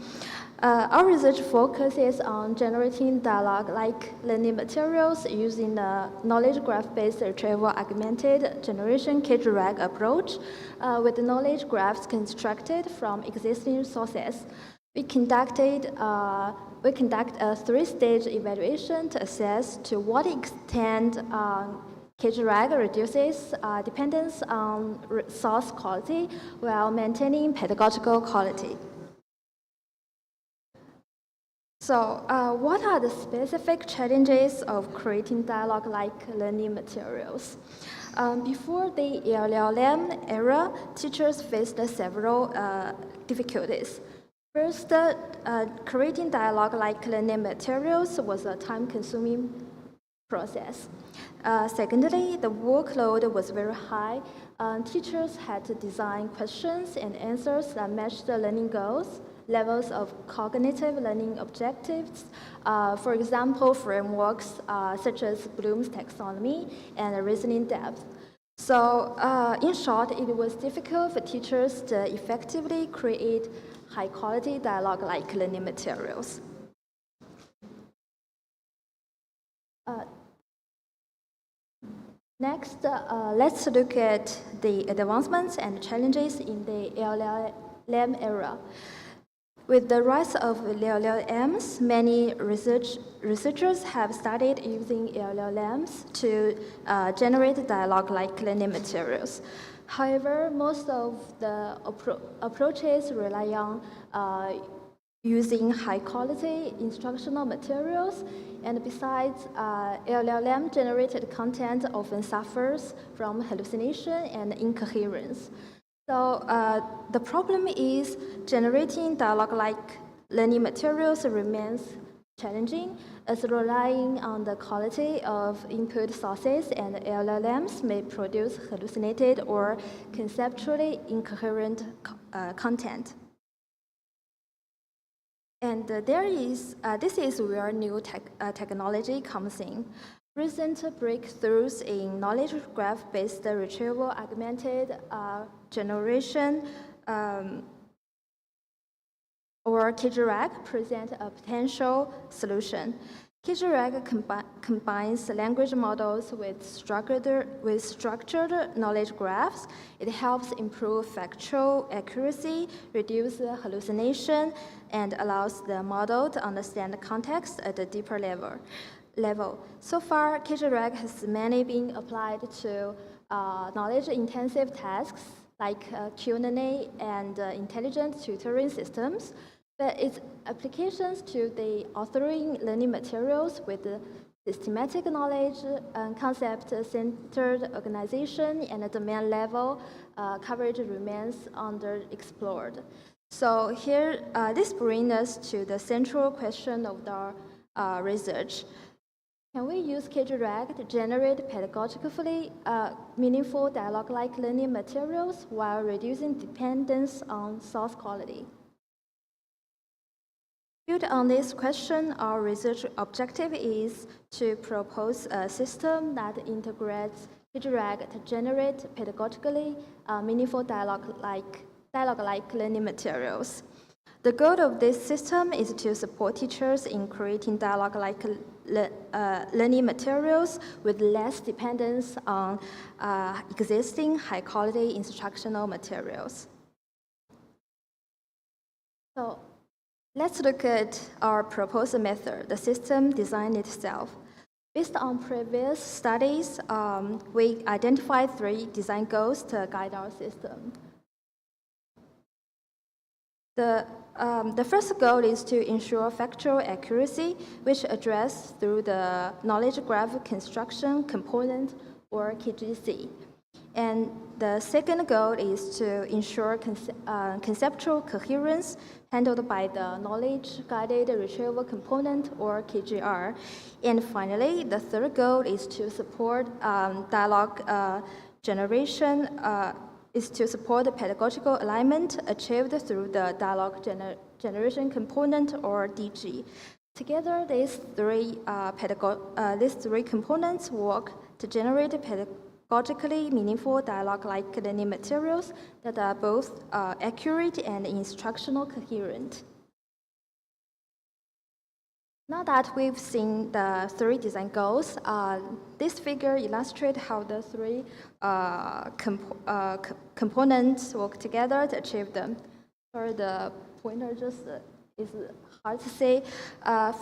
Our research focuses on generating dialogue-like learning materials using the knowledge graph-based retrieval augmented generation KGRAG approach with the knowledge graphs constructed from existing sources. We conduct a three-stage evaluation to assess to what extent KGRAG reduces dependence on source quality while maintaining pedagogical quality. So, what are the specific challenges of creating dialogue-like learning materials? Before the LLM era, teachers faced several difficulties. First, creating dialogue-like learning materials was a time-consuming process. Secondly, the workload was very high. Teachers had to design questions and answers that matched the learning goals, levels of cognitive learning objectives, for example, frameworks such as Bloom's taxonomy and reasoning depth. So, in short, it was difficult for teachers to effectively create high-quality dialogue-like learning materials. Next, let's look at the advancements and challenges in the LLM era. With the rise of LLMs, many researchers have started using LLMs to generate dialogue-like learning materials. However, most of the approaches rely on using high-quality instructional materials, and besides, LLM-generated content often suffers from hallucination and incoherence. So the problem is generating dialogue-like learning materials remains challenging, as relying on the quality of input sources and LLMs may produce hallucinated or conceptually incoherent content. And this is where new technology comes in. Recent breakthroughs in knowledge graph-based retrieval augmented generation or KGRAG present a potential solution. KGRAG combines language models with structured knowledge graphs. It helps improve factual accuracy, reduce hallucination, and allows the model to understand the context at a deeper level. So far, KGRAG has mainly been applied to knowledge-intensive tasks like Q&A and intelligent tutoring systems, but its applications to the authoring learning materials with systematic knowledge and concept-centered organization and domain-level coverage remains underexplored. So here, this brings us to the central question of our research. Can we use KGRAG to generate pedagogically meaningful dialogue-like learning materials while reducing dependence on source quality? Built on this question, our research objective is to propose a system that integrates KGRAG to generate pedagogically meaningful dialogue-like learning materials. The goal of this system is to support teachers in creating dialogue-like learning materials with less dependence on existing high-quality instructional materials. So let's look at our proposed method, the system design itself. Based on previous studies, we identified 3 design goals to guide our system. The first goal is to ensure factual accuracy, which addressed through the knowledge graph construction component, or KGC. And the second goal is to ensure conceptual coherence handled by the knowledge-guided retrieval component, or KGR. And finally, the third goal is to support dialogue generation, is to support the pedagogical alignment achieved through the dialogue generation component, or DG. Together, these three components work to generate pedagogically meaningful dialogue-like learning materials that are both accurate and instructional coherent. Now that we've seen the 3 design goals, this figure illustrates how the 3 components work together to achieve them. Sorry, the pointer just is hard to say.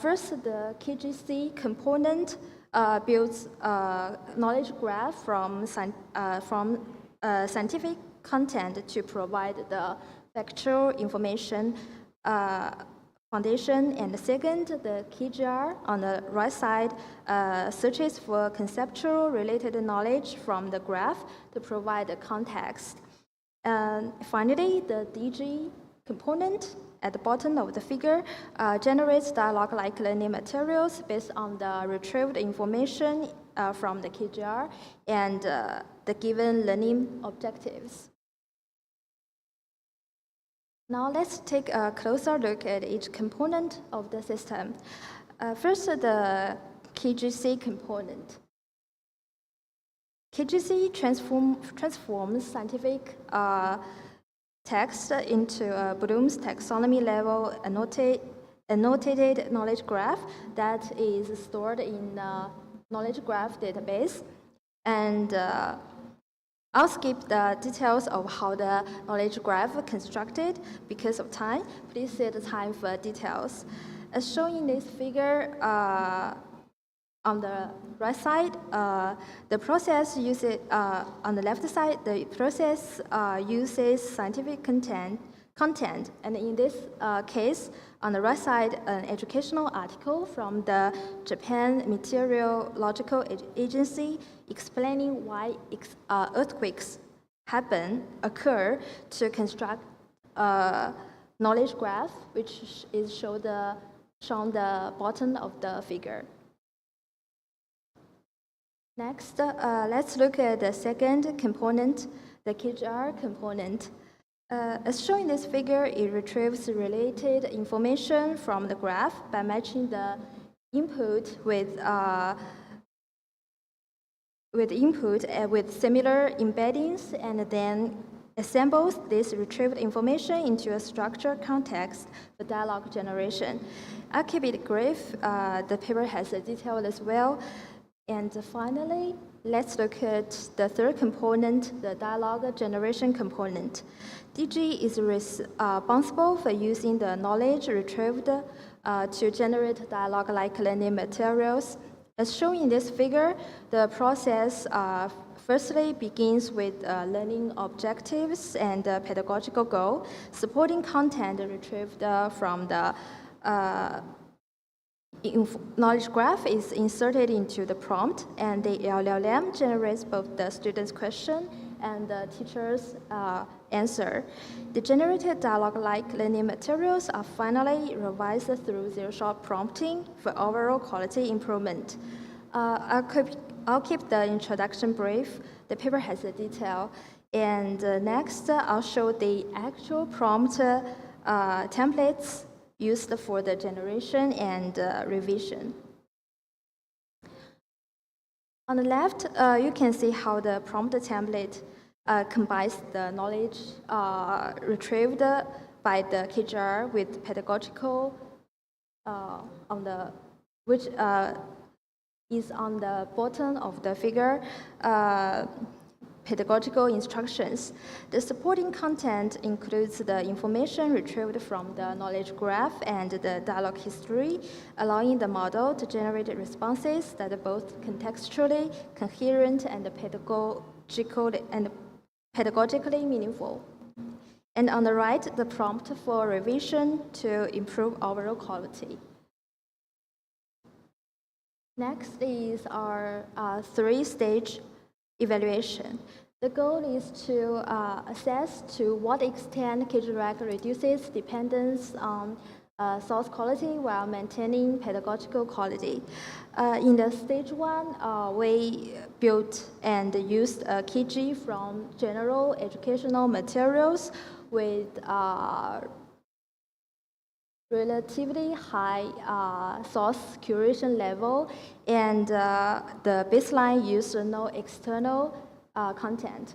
First, the KGC component builds a knowledge graph from scientific content to provide the factual information foundation. And the second, the KGR on the right side searches for conceptual related knowledge from the graph to provide the context. And finally, the DG component at the bottom of the figure generates dialogue-like learning materials based on the retrieved information from the KGR and the given learning objectives. Now let's take a closer look at each component of the system. First, the KGC component. KGC transforms scientific text into a Bloom's taxonomy level annotated knowledge graph that is stored in a knowledge graph database. And I'll skip the details of how the knowledge graph is constructed because of time. Please set the time for details. As shown in this figure, on the right side, the process uses, on the left side, the process uses scientific content, and in this case, on the right side, an educational article from the Japan Meteorological Agency explaining why earthquakes occur to construct a knowledge graph, which is shown the bottom of the figure. Next, let's look at the second component, the KGR component. As shown in this figure, it retrieves related information from the graph by matching the input with similar embeddings, and then assembles this retrieved information into a structured context for dialogue generation. I'll keep it brief. The paper has a detail as well. And finally, let's look at the third component, the dialogue generation component. DG is responsible for using the knowledge retrieved to generate dialogue-like learning materials. As shown in this figure, the process firstly begins with learning objectives and pedagogical goal, supporting content retrieved from the knowledge graph is inserted into the prompt, and the LLM generates both the student's question and the teacher's answer. The generated dialogue-like learning materials are finally revised through zero-shot prompting for overall quality improvement. I'll keep the introduction brief. The paper has a detail. And next, I'll show the actual prompt templates used for the generation and revision. On the left, you can see how the prompt template combines the knowledge retrieved by the KJR with pedagogical which is on the bottom of the figure, pedagogical instructions. The supporting content includes the information retrieved from the knowledge graph and the dialogue history, allowing the model to generate responses that are both contextually coherent and pedagogically meaningful. And on the right, the prompt for revision to improve overall quality. Next is our three-stage evaluation. The goal is to assess to what extent KJRAG reduces dependence on source quality while maintaining pedagogical quality. In the stage 1, we built and used KG from general educational materials with relatively high source curation level, and the baseline used no external content.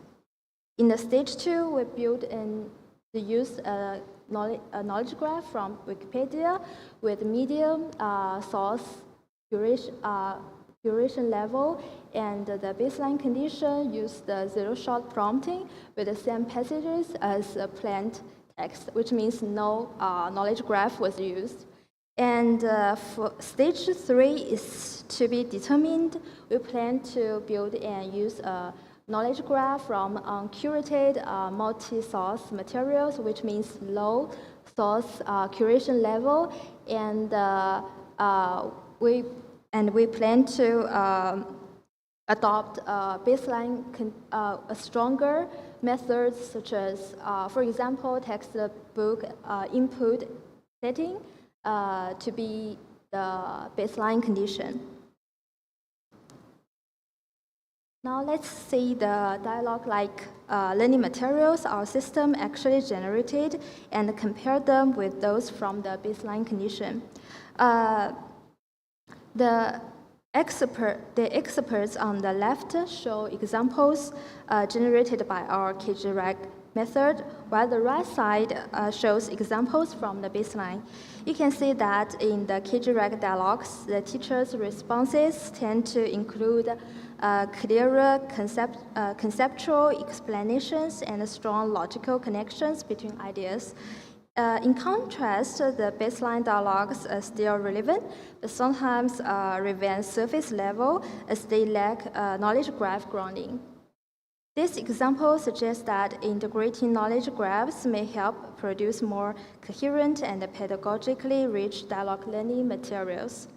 In the stage 2, we built and used a knowledge graph from Wikipedia with medium source curation level, and the baseline condition used the zero-shot prompting with the same passages as planned text, which means no knowledge graph was used. And for stage 3 is to be determined. We plan to build and use a knowledge graph from uncurated multi-source materials, which means low source curation level, and we plan to adopt baseline a stronger methods such as, for example, textbook input setting to be the baseline condition. Now let's see the dialogue-like learning materials our system actually generated and compare them with those from the baseline condition. The excerpts on the left show examples generated by our KJRAG method, while the right side shows examples from the baseline. You can see that in the KJRAG dialogues, the teacher's responses tend to include clearer conceptual explanations and strong logical connections between ideas. In contrast, the baseline dialogues are still relevant, but sometimes remain surface level as they lack knowledge graph grounding. This example suggests that integrating knowledge graphs may help produce more coherent and pedagogically rich dialogue learning materials.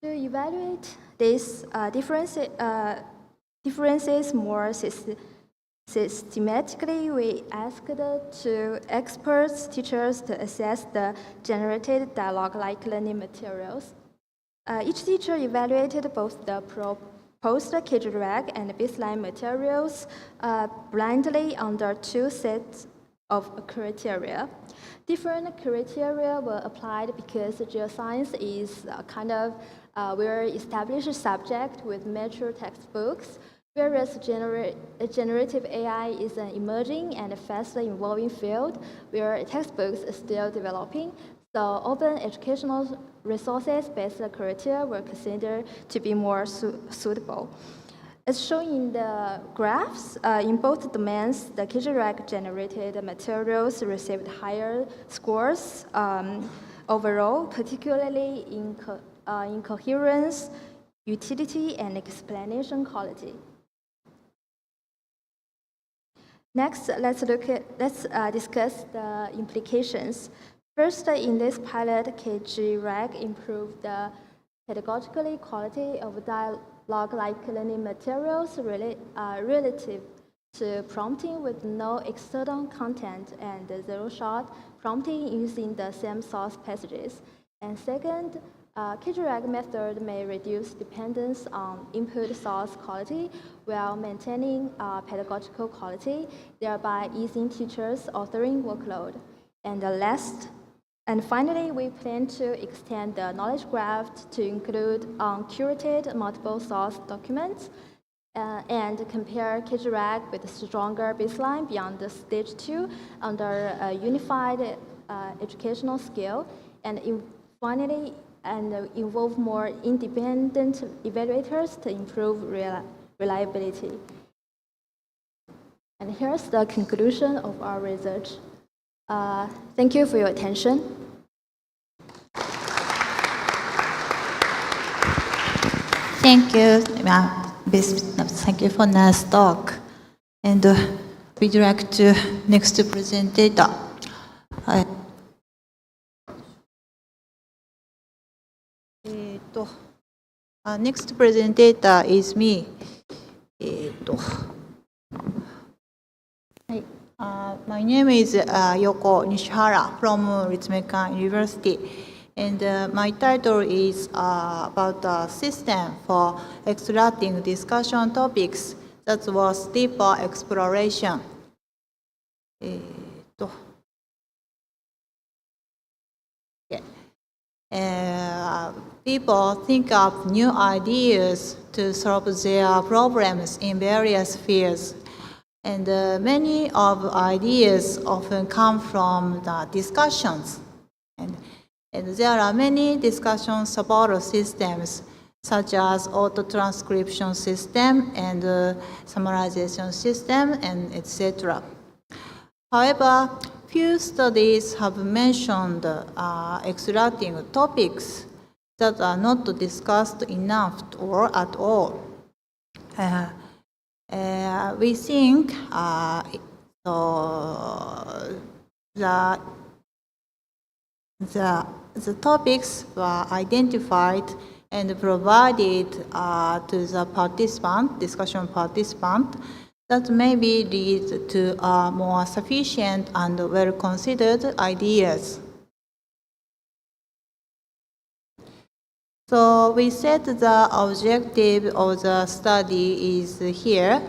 To evaluate these differences more systematically, we asked two experts, teachers, to assess the generated dialogue-like learning materials. Each teacher evaluated both the proposed KJRAG and baseline materials blindly under two sets of criteria. Different criteria were applied because geoscience is a kind of well-established subject with mature textbooks, whereas generative AI is an emerging and fastly evolving field where textbooks are still developing. So open educational resources-based criteria were considered to be more suitable. As shown in the graphs, in both domains, the KJRAG generated materials received higher scores overall, particularly in coherence, utility, and explanation quality. Next, let's discuss the implications. First, in this pilot, KJRAG improved the pedagogical quality of dialogue-like learning materials relative to prompting with no external content and zero-shot prompting using the same source passages. And second, KJRAG method may reduce dependence on input source quality while maintaining pedagogical quality, thereby easing teachers' authoring workload. And finally, we plan to extend the knowledge graph to include curated multiple source documents and compare KGRAG with a stronger baseline beyond the stage 2 under a unified educational scale, and finally, involve more independent evaluators to improve reliability. And here's the conclusion of our research. Thank you for your attention. Thank you. Thank you for nice talk. And we'd like to next to present data. Next present data is me. My name is Yoko Nishihara from Ritsumeikan University. And my title is about a system for extracting discussion topics that was deeper exploration. People think of new ideas to solve their problems in various fields. And many of ideas often come from the discussions. And there are many discussions about systems, such as auto-transcription system and summarization system, and etc. However, few studies have mentioned extracting topics that are not discussed enough or at all. We think the topics were identified and provided to the discussion participant, that maybe lead to more sufficient and well-considered ideas. So we said the objective of the study is here.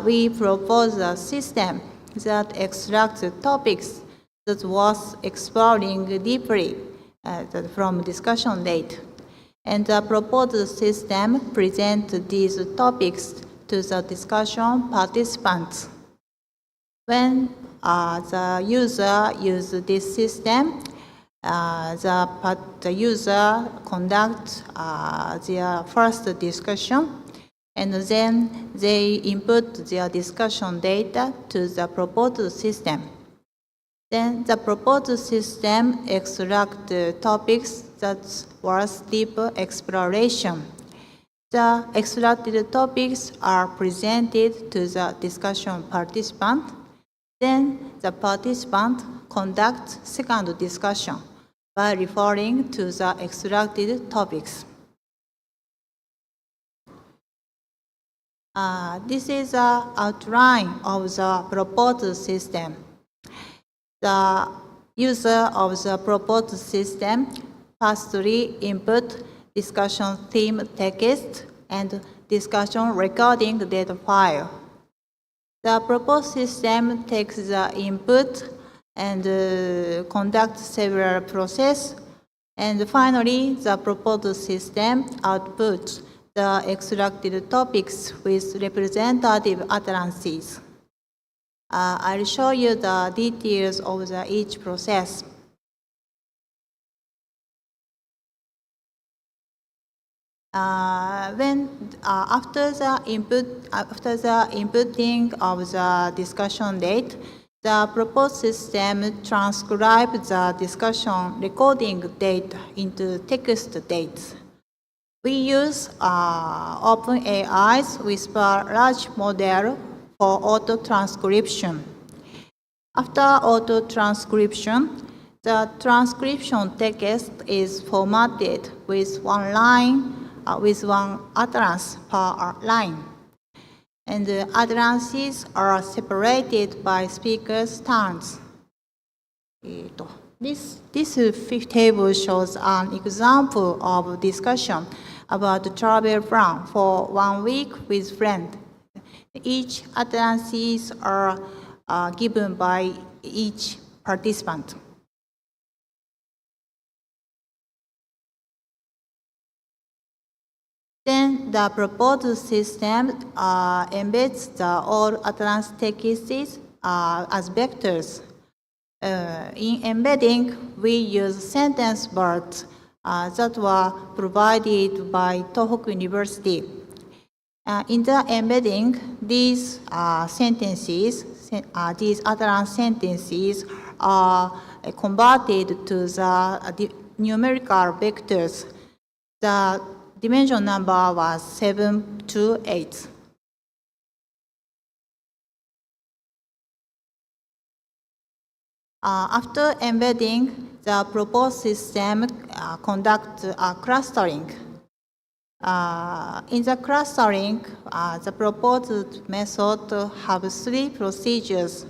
We propose a system that extracts topics that was exploring deeply from discussion date. And the proposed system presents these topics to the discussion participants. When the user uses this system, the user conducts their first discussion, and then they input their discussion data to the proposed system. Then the proposed system extracts topics that worth deeper exploration. The extracted topics are presented to the discussion participant. Then the participant conducts second discussion by referring to the extracted topics. This is an outline of the proposed system. The user of the proposed system firstly input discussion theme text and discussion recording data file. The proposed system takes the input and conducts several processes, and finally the proposed system outputs the extracted topics with representative utterances. I'll show you the details of each process. After the inputting of the discussion date, the proposed system transcribes the discussion recording date into text dates. We use OpenAI's Whisper large model for auto-transcription. After auto-transcription, the transcription text is formatted with one line, with one utterance per line. And the utterances are separated by speakers' turns. This fifth table shows an example of discussion about the travel plan for 1 week with friends. Each utterances are given by each participant. Then the proposed system embeds the all utterance texts as vectors. In embedding, we use sentence words that were provided by Tohoku University. In the embedding, these utterance sentences are converted to the numerical vectors. The dimension number was 7 to 8. After embedding, the proposed system conducts clustering. In the clustering, the proposed method has 3 procedures.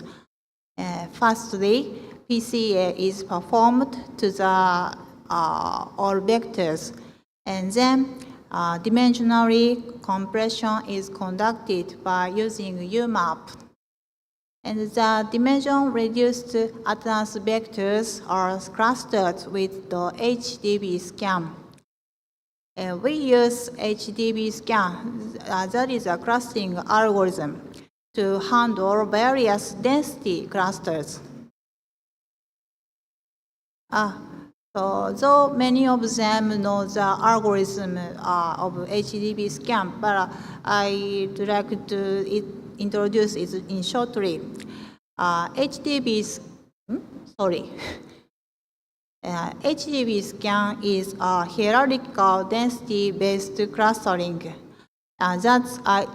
Firstly, PCA is performed to the all vectors, and then dimensionally compression is conducted by using UMAP. And the dimension-reduced utterance vectors are clustered with the HDB scan. We use HDB scan, that is a clustering algorithm, to handle various density clusters. So though many of them know the algorithm of HDB scan, but I'd like to introduce it in shortly. HDB scan is a hierarchical density-based clustering that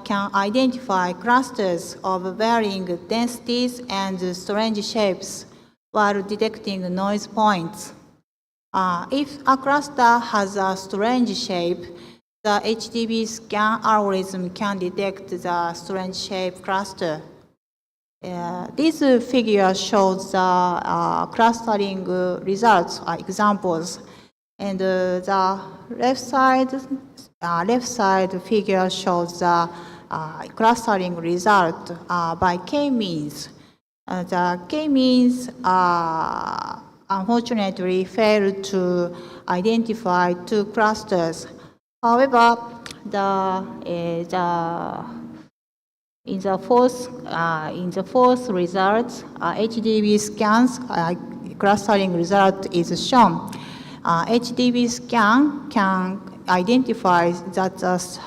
can identify clusters of varying densities and strange shapes while detecting noise points. If a cluster has a strange shape, the HDB scan algorithm can detect the strange shape cluster. This figure shows the clustering results, examples, and the left side figure shows the clustering result by k-means. The k-means unfortunately failed to identify 2 clusters. However, in the fourth result, HDB scans clustering result is shown. HDB scan can identify that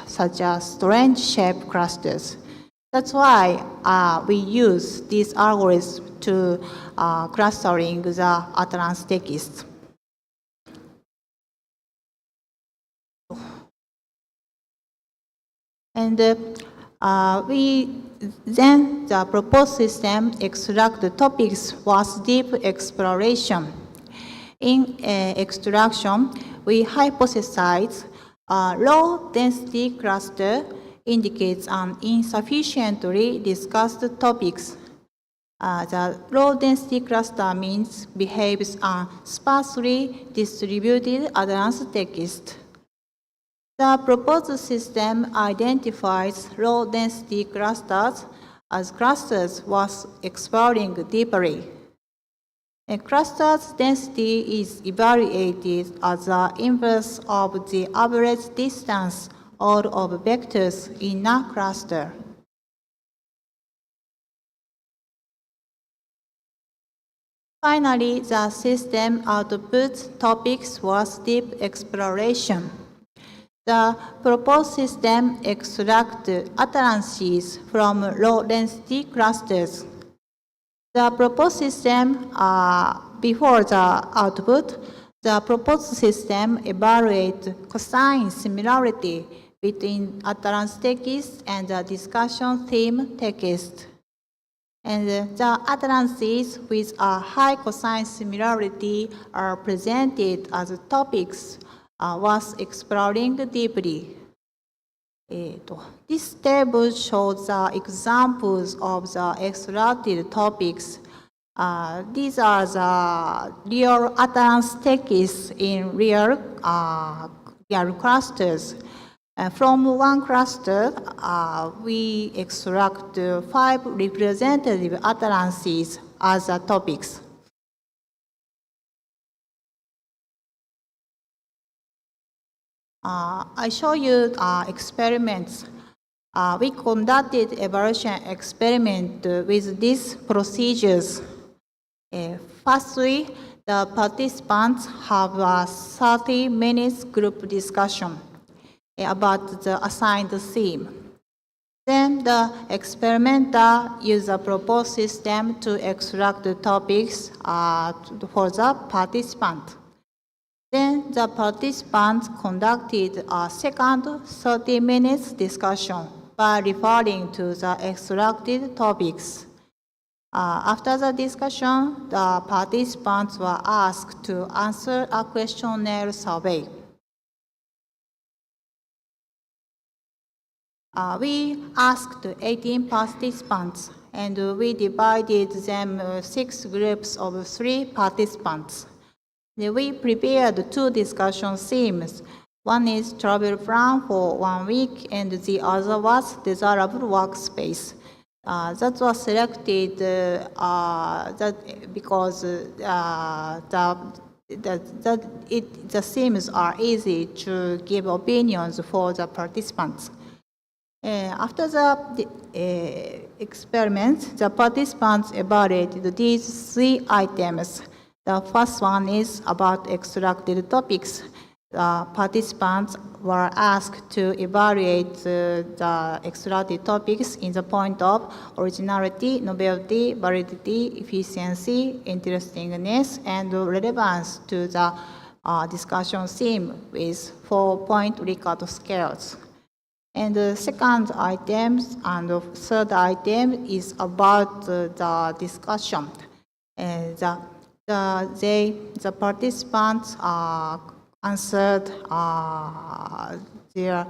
such as strange shape clusters. That's why we use this algorithm to clustering the utterance text. And then the proposed system extract the topics was deep exploration. In extraction, we hypothesize a low density cluster indicates an insufficiently discussed topics. The low density cluster means behaves on sparsely distributed utterance text. The proposed system identifies low density clusters as clusters was exploring deeply. A cluster's density is evaluated as the inverse of the average distance all of vectors in a cluster. Finally, the system output topics was deep exploration. The proposed system extracts utterances from low-density clusters. The proposed system, before the output, the proposed system evaluates cosine similarity between utterance text and the discussion theme text. And the utterances with a high cosine similarity are presented as topics was exploring deeply. This table shows the examples of the extracted topics. These are the real utterance texts in real clusters. From one cluster, we extract 5 representative utterances as topics. I show you experiments. We conducted evaluation experiment with these procedures. Firstly, the participants have a 30 minutes group discussion about the assigned theme. Then the experimenter uses a proposed system to extract the topics for the participant. Then the participants conducted a second 30 minutes discussion by referring to the extracted topics. After the discussion, the participants were asked to answer a questionnaire survey. We asked 18 participants, and we divided them 6 groups of 3 participants. We prepared 2 discussion themes. One is travel plan for 1 week, and the other was desirable workspace. That was selected because the themes are easy to give opinions for the participants. After the experiment, the participants evaluated these 3 items. The first one is about extracted topics. Participants were asked to evaluate the extracted topics in the point of originality, novelty, validity, efficiency, interestingness, and relevance to the discussion theme with 4-point Likert scales. And the second item and the third item is about the discussion. The participants answered their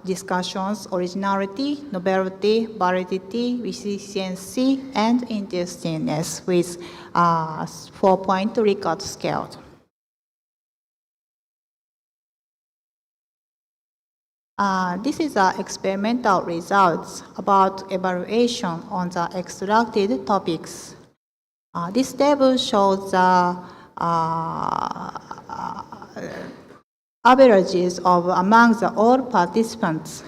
discussions: originality, novelty, validity, efficiency, and interestingness with 4-point Likert scale. This is the experimental results about evaluation on the extracted topics. This table shows the averages of among all participants.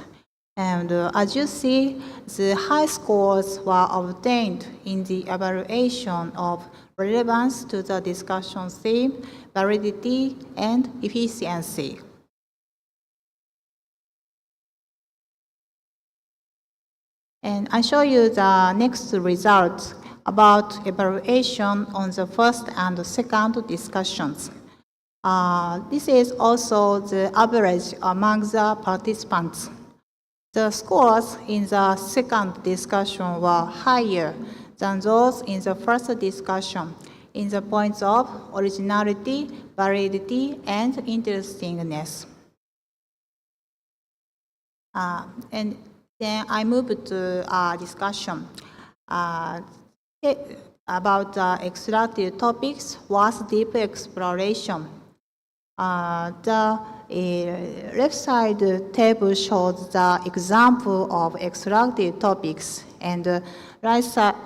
And as you see, the high scores were obtained in the evaluation of relevance to the discussion theme, validity, and efficiency. And I show you the next results about evaluation on the first and the second discussions. This is also the average among the participants. The scores in the second discussion were higher than those in the first discussion in the points of originality, validity, and interestingness. And then I move to discussion. About the extracted topics was deep exploration. The left side table shows the example of extracted topics, and the right side.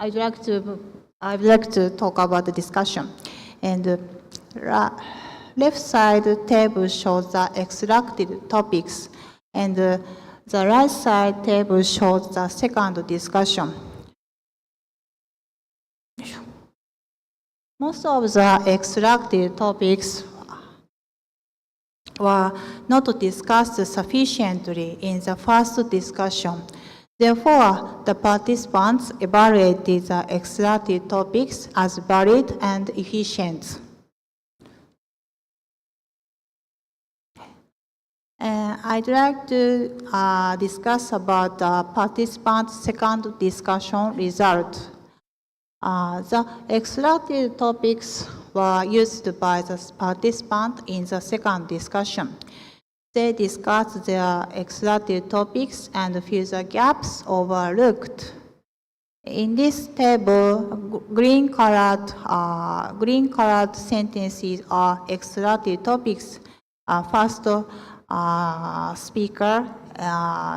I'd like to talk about the discussion, and the left side table shows the extracted topics, and the right side table shows the second discussion. Most of the extracted topics were not discussed sufficiently in the first discussion. Therefore, the participants evaluated the extracted topics as valid and efficient. I'd like to discuss about the participants' second discussion result. The extracted topics were used by the participants in the second discussion. They discussed their extracted topics and fill the gaps overlooked. In this table, green-colored sentences are extracted topics. First speaker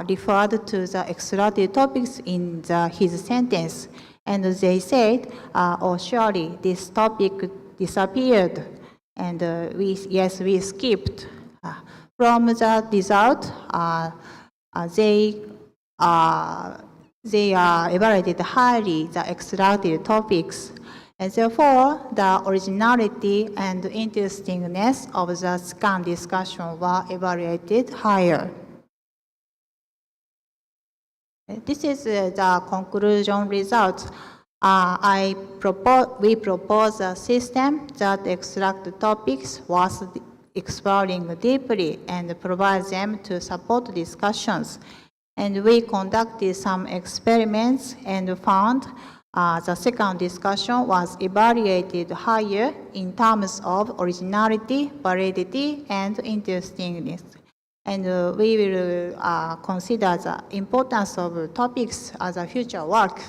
referred to the extracted topics in his sentence, and they said, "Oh, surely this topic disappeared. And we skipped. From the result, they evaluated highly the extracted topics. And therefore, the originality and interestingness of the second discussion were evaluated higher. This is the conclusion result. We propose a system that extracts topics worth exploring deeply and provides them to support discussions. And we conducted some experiments and found the second discussion was evaluated higher in terms of originality, validity, and interestingness. And we will consider the importance of topics as a future work.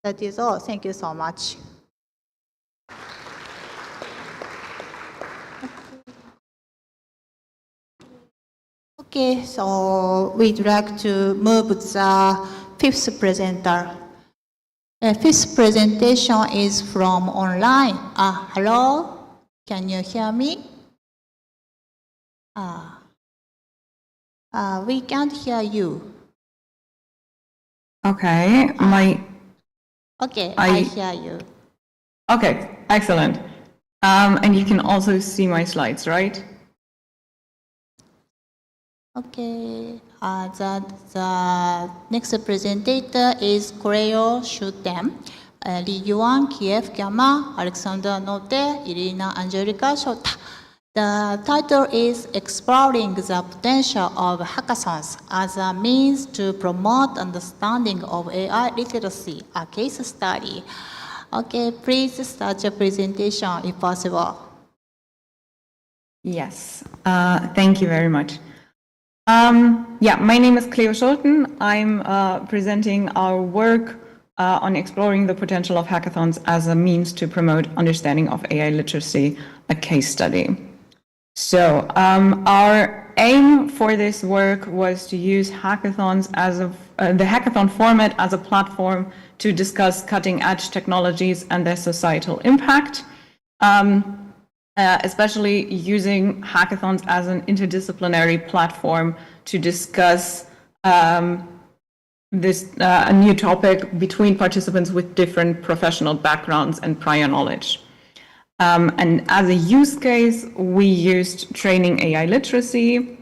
That is all. Thank you so much. Okay, so we'd like to move to the fifth presenter. The fifth presentation is from online. Hello, can you hear me? We can't hear you. Okay, Okay, I I hear you. okay, excellent. And you can also see my slides, right? Okay, the next presenter is Cleo Schutem, Li Yuan, Kiev Gamma, Alexander Note, Irina Angelica Shota. The title is Exploring the Potential of Hackathons as a Means to Promote Understanding of AI Literacy, a case study. Okay, please start your presentation if possible. Yes, thank you very much. Yeah, my name is Cleo Schulten. I'm presenting our work on exploring the potential of hackathons as a means to promote understanding of AI literacy, a case study. So our aim for this work was to use hackathons as the hackathon format as a platform to discuss cutting-edge technologies and their societal impact, especially using hackathons as an interdisciplinary platform to discuss a new topic between participants with different professional backgrounds and prior knowledge. And as a use case, we used training AI literacy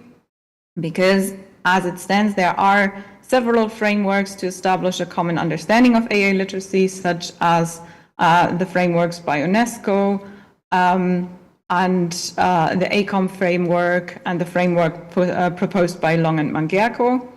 because, as it stands, there are several frameworks to establish a common understanding of AI literacy, such as the frameworks by UNESCO and the ACOM framework and the framework proposed by Long and Mangiaco.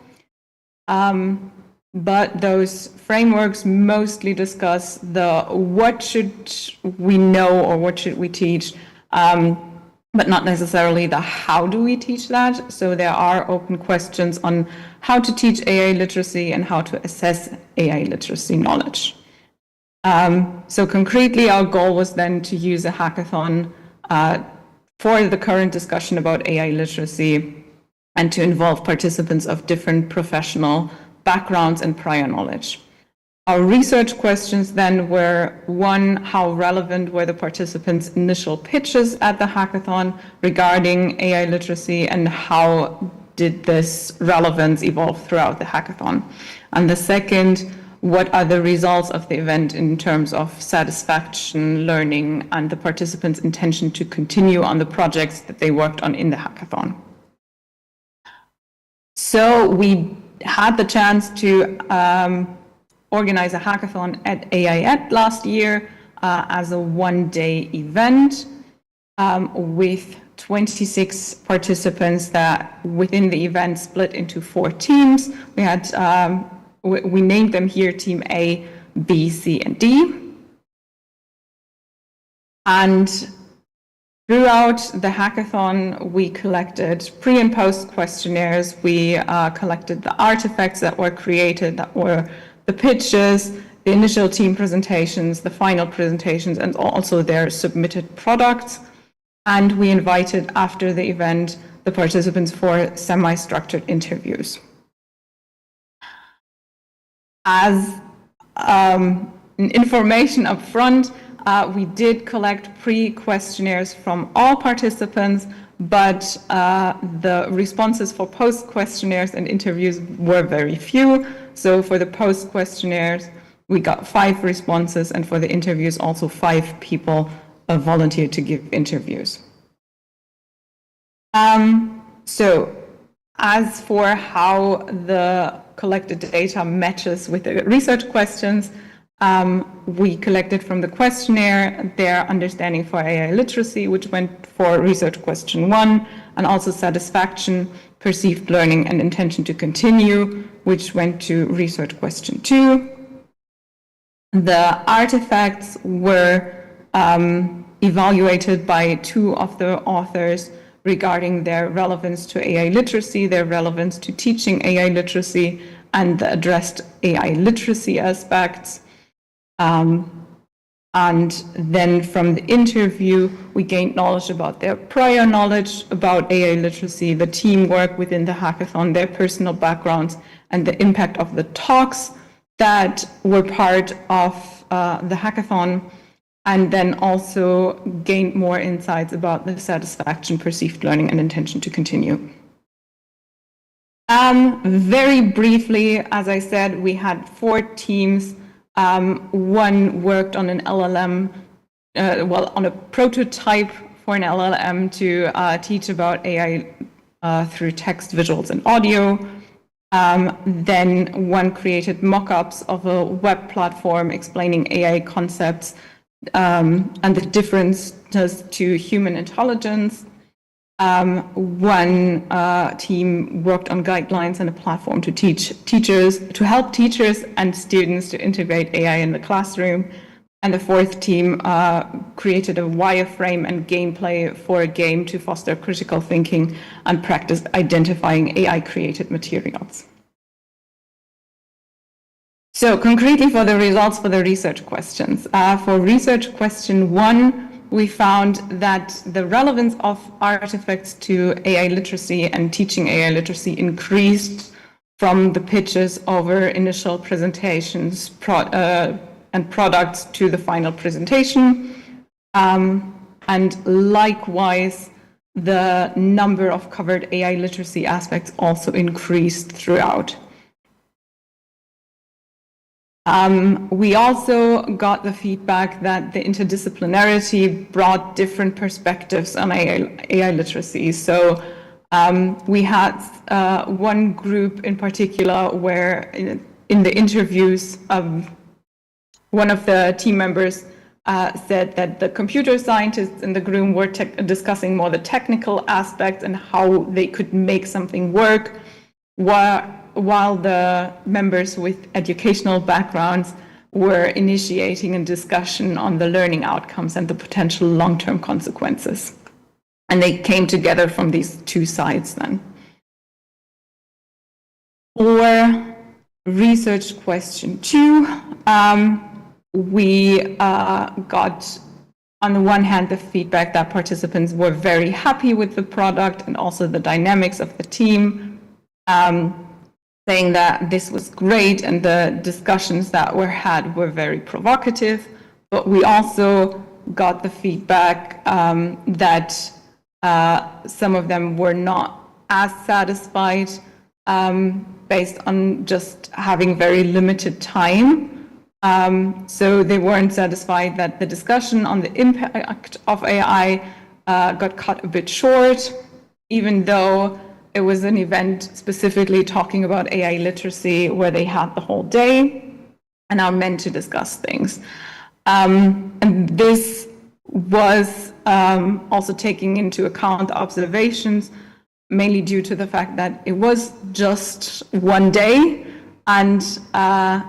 But those frameworks mostly discuss the what should we know or what should we teach, but not necessarily the how do we teach that. So there are open questions on how to teach AI literacy and how to assess AI literacy knowledge. So concretely, our goal was then to use a hackathon for the current discussion about AI literacy and to involve participants of different professional backgrounds and prior knowledge. Our research questions then were, one, how relevant were the participants' initial pitches at the hackathon regarding AI literacy, and how did this relevance evolve throughout the hackathon? And the second, what are the results of the event in terms of satisfaction, learning, and the participants' intention to continue on the projects that they worked on in the hackathon? So we had the chance to organize a hackathon at AIED last year as a one-day event with 26 participants that within the event split into 4 teams. We had we named them here Team A, B, C, and D. And throughout the hackathon, we collected pre- and post questionnaires. We collected the artifacts that were created, that were the pitches, the initial team presentations, the final presentations, and also their submitted products. And we invited, after the event, the participants for semi-structured interviews. As information up front, we did collect pre-questionnaires from all participants, but the responses for post-questionnaires and interviews were very few. So for the post-questionnaires, we got 5 responses, and for the interviews, also 5 people volunteered to give interviews. So as for how the collected data matches with the research questions, we collected from the questionnaire their understanding for AI literacy, which went for research question 1, and also satisfaction, perceived learning, and intention to continue, which went to research question 2. The artifacts were evaluated by 2 of the authors regarding their relevance to AI literacy, their relevance to teaching AI literacy, and the addressed AI literacy aspects. And then from the interview, we gained knowledge about their prior knowledge about AI literacy, the teamwork within the hackathon, their personal backgrounds, and the impact of the talks that were part of the hackathon, and then also gained more insights about the satisfaction, perceived learning, and intention to continue. Very briefly, as I said, we had 4 teams. One worked on an LLM, on a prototype for an LLM to teach about AI through text, visuals, and audio. Then one created mock-ups of a web platform explaining AI concepts and the differences to human intelligence. One team worked on guidelines and a platform to to help teachers and students to integrate AI in the classroom. And the 4th team created a wireframe and gameplay for a game to foster critical thinking and practice identifying AI-created materials. So concretely for the results for the research questions. For research question 1, we found that the relevance of artifacts to AI literacy and teaching AI literacy increased from the pitches over initial presentations and products to the final presentation. And likewise, the number of covered AI literacy aspects also increased throughout. We also got the feedback that the interdisciplinarity brought different perspectives on AI literacy. So we had one group in particular where in the interviews, one of the team members said that the computer scientists in the room were discussing more the technical aspects and how they could make something work, while the members with educational backgrounds were initiating a discussion on the learning outcomes and the potential long-term consequences. And they came together from these 2 sides then. For research question 2, we got, on the one hand, the feedback that participants were very happy with the product and also the dynamics of the team, saying that this was great and the discussions that were had were very provocative. But we also got the feedback that some of them were not as satisfied based on just having very limited time. So they weren't satisfied that the discussion on the impact of AI got cut a bit short, even though it was an event specifically talking about AI literacy where they had the whole day and are meant to discuss things. And this was also taking into account observations, mainly due to the fact that it was just one day. And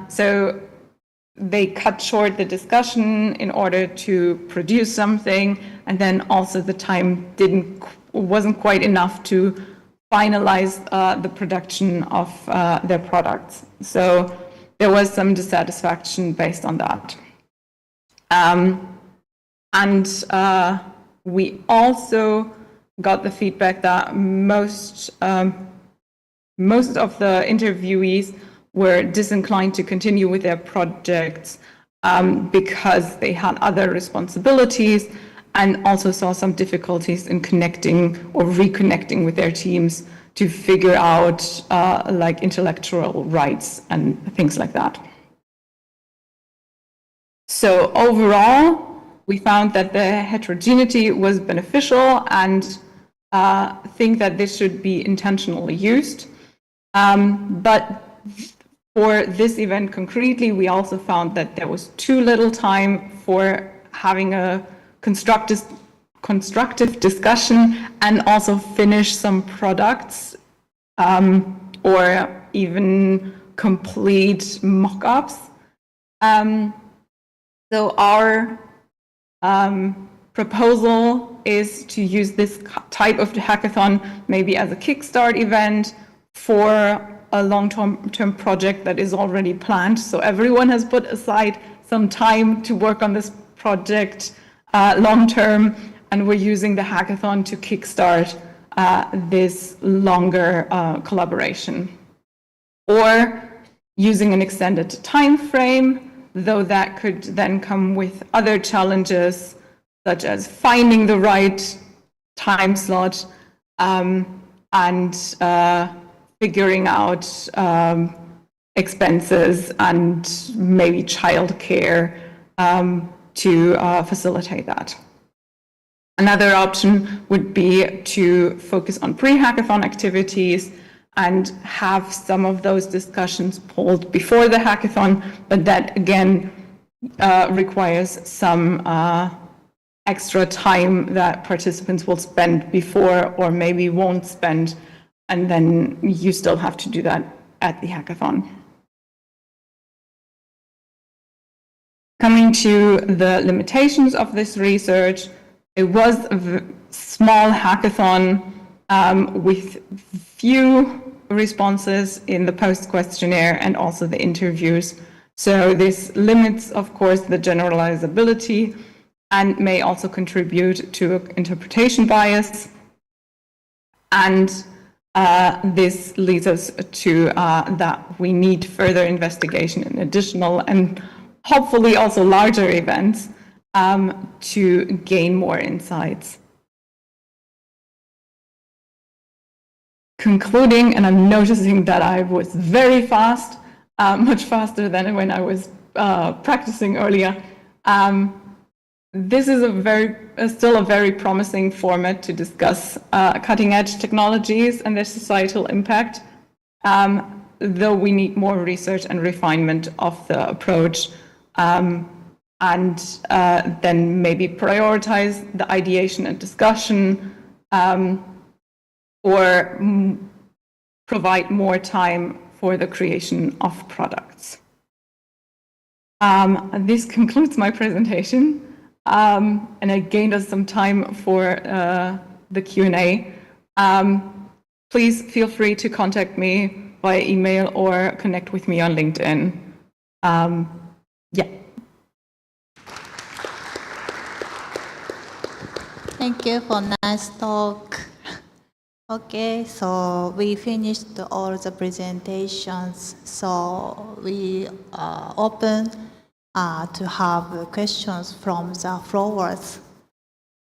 so they cut short the discussion in order to produce something. And then also the time wasn't quite enough to finalize the production of their products. So there was some dissatisfaction based on that. And we also got the feedback that most of the interviewees were disinclined to continue with their projects because they had other responsibilities and also saw some difficulties in connecting or reconnecting with their teams to figure out like intellectual rights and things like that. So overall, we found that the heterogeneity was beneficial and think that this should be intentionally used. But for this event concretely, we also found that there was too little time for having a constructive discussion and also finish some products or even complete mock-ups. So our proposal is to use this type of hackathon maybe as a kickstart event for a long-term project that is already planned. So everyone has put aside some time to work on this project long-term, and we're using the hackathon to kickstart this longer collaboration. Or using an extended time frame, though that could then come with other challenges, such as finding the right time slot and figuring out expenses and maybe childcare to facilitate that. Another option would be to focus on pre-hackathon activities and have some of those discussions pulled before the hackathon, but that again requires some extra time that participants will spend before or maybe won't spend, and then you still have to do that at the hackathon. Coming to the limitations of this research, it was a small hackathon with few responses in the post questionnaire and also the interviews. So this limits, of course, the generalizability and may also contribute to interpretation bias. And this leads us to that we need further investigation and additional and hopefully also larger events to gain more insights. Concluding, and I'm noticing that I was very fast, much faster than when I was practicing earlier. This is still a very promising format to discuss cutting-edge technologies and their societal impact, though we need more research and refinement of the approach, and then maybe prioritize the ideation and discussion, or provide more time for the creation of products. This concludes my presentation, and I gained us some time for the Q&A. Please feel free to contact me via email or connect with me on LinkedIn. Yeah. Thank you for nice talk. Okay, so we finished all the presentations. So we are open to have questions from the flowers.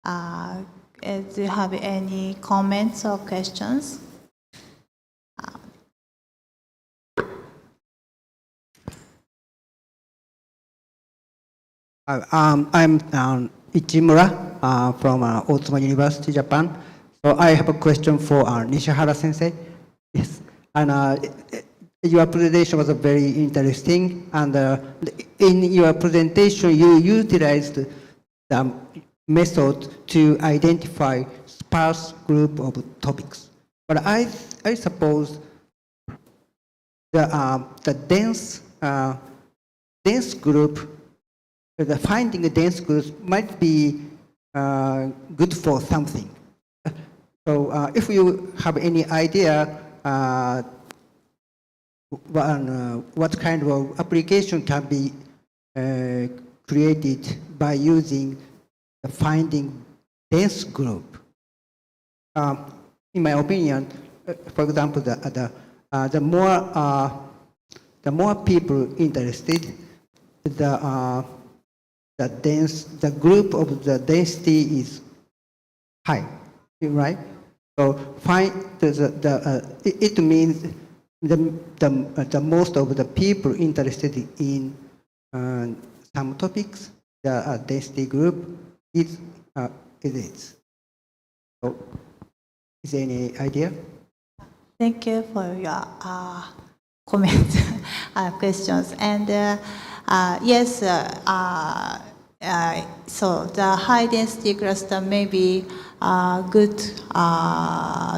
Do you have any comments or questions? I'm Ichimura from Otsuma University, Japan. So I have a question for Nishihara Sensei. Yes, and your presentation was very interesting, and in your presentation you utilized the method to identify sparse group of topics. But I suppose the dense group, the finding a dense group might be good for something. So if you have any idea what kind of application can be created by using the finding dense group. In my opinion, for example, the more people interested, the group of the density is high, right? So it means the most of the people interested in some topics, the density group is it is. So, is there any idea? Thank you for your comments, questions. And yes, so the high density cluster may be good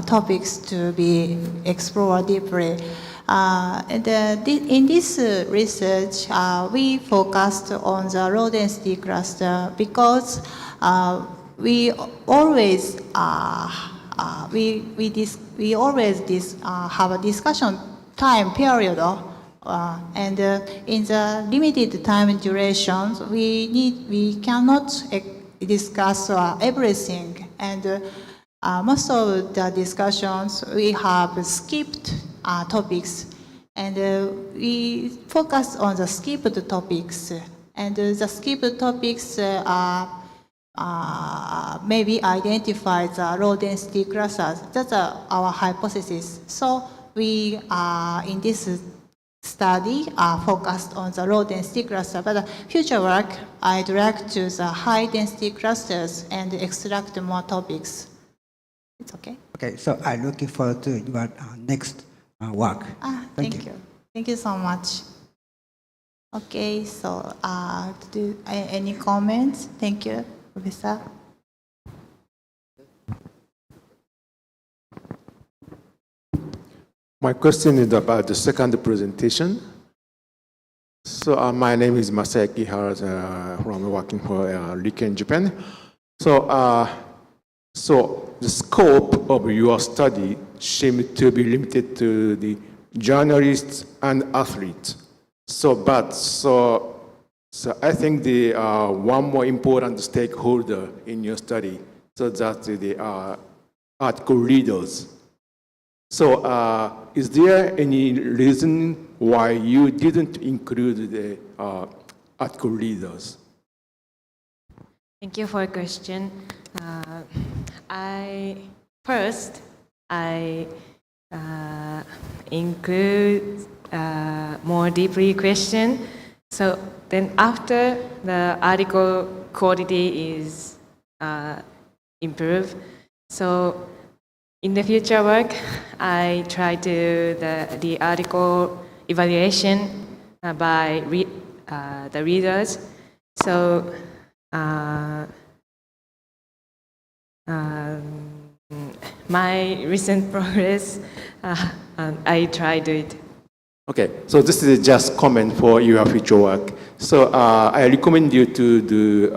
topics to be explored deeply. In this research, we focused on the low density cluster because we always have a discussion time period, and in the limited time duration, we cannot discuss everything, and most of the discussions we have skipped topics, and we focus on the skipped topics, and the skipped topics maybe identify the low density clusters. That's our hypothesis. So we in this study focused on the low density cluster, but future work I'd like to the high density clusters and extract more topics. It's okay? Okay, so I'm looking forward to your next work. Thank you. Thank you so much. Okay, so any comments? Thank you, Professor. My question is about the second presentation. So my name is Masayaki Hara from working for Riken Japan. So the scope of your study seems to be limited to the journalists and athletes. So I think the one more important stakeholder in your study, so that's the article readers. So is there any reason why you didn't include the article readers? Thank you for your question. I include more deeply question. So then after the article quality is improved, so in the future work, I try to the article evaluation by the readers. So my recent progress, I try to do it. Okay, so this is just comment for your future work. So I recommend you to do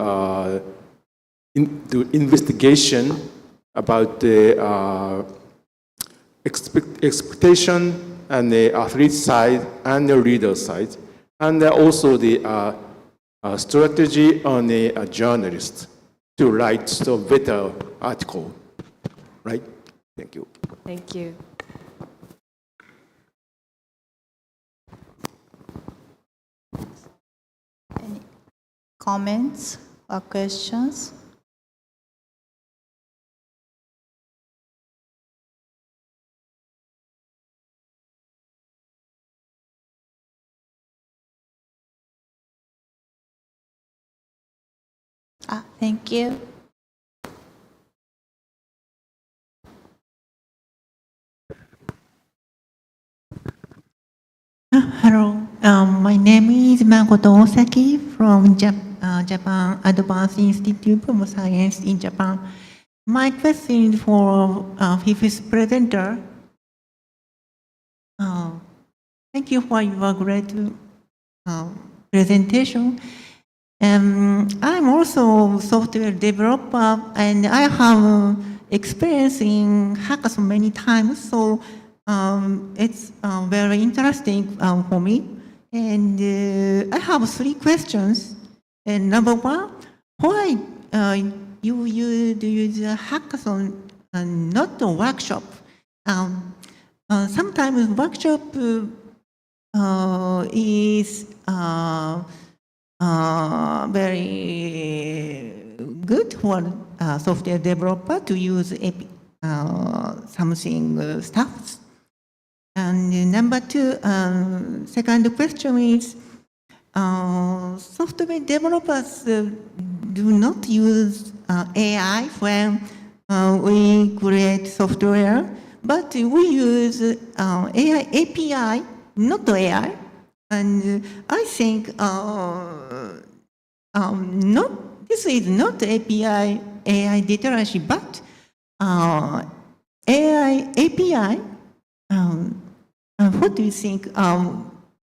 investigation about the expectation and the athlete side and the reader side, and also the strategy on the journalist to write a better article, right? Thank you. Thank you. Any comments or questions? Thank you. Hello, my name is Makoto Osaki from Japan Advanced Institute of Science in Japan. My question is for fifth presenter. Thank you for your great presentation. I'm also a software developer, and I have experience in hackathon many times, so it's very interesting for me. And I have three questions. And number one, why you use a hackathon and not a workshop? Sometimes workshop is very good for software developer to use something stuff. And number two, second question is, software developers do not use AI when we create software, but we use AI API, not AI. And I think this is not API AI literacy, but AI API. What do you think?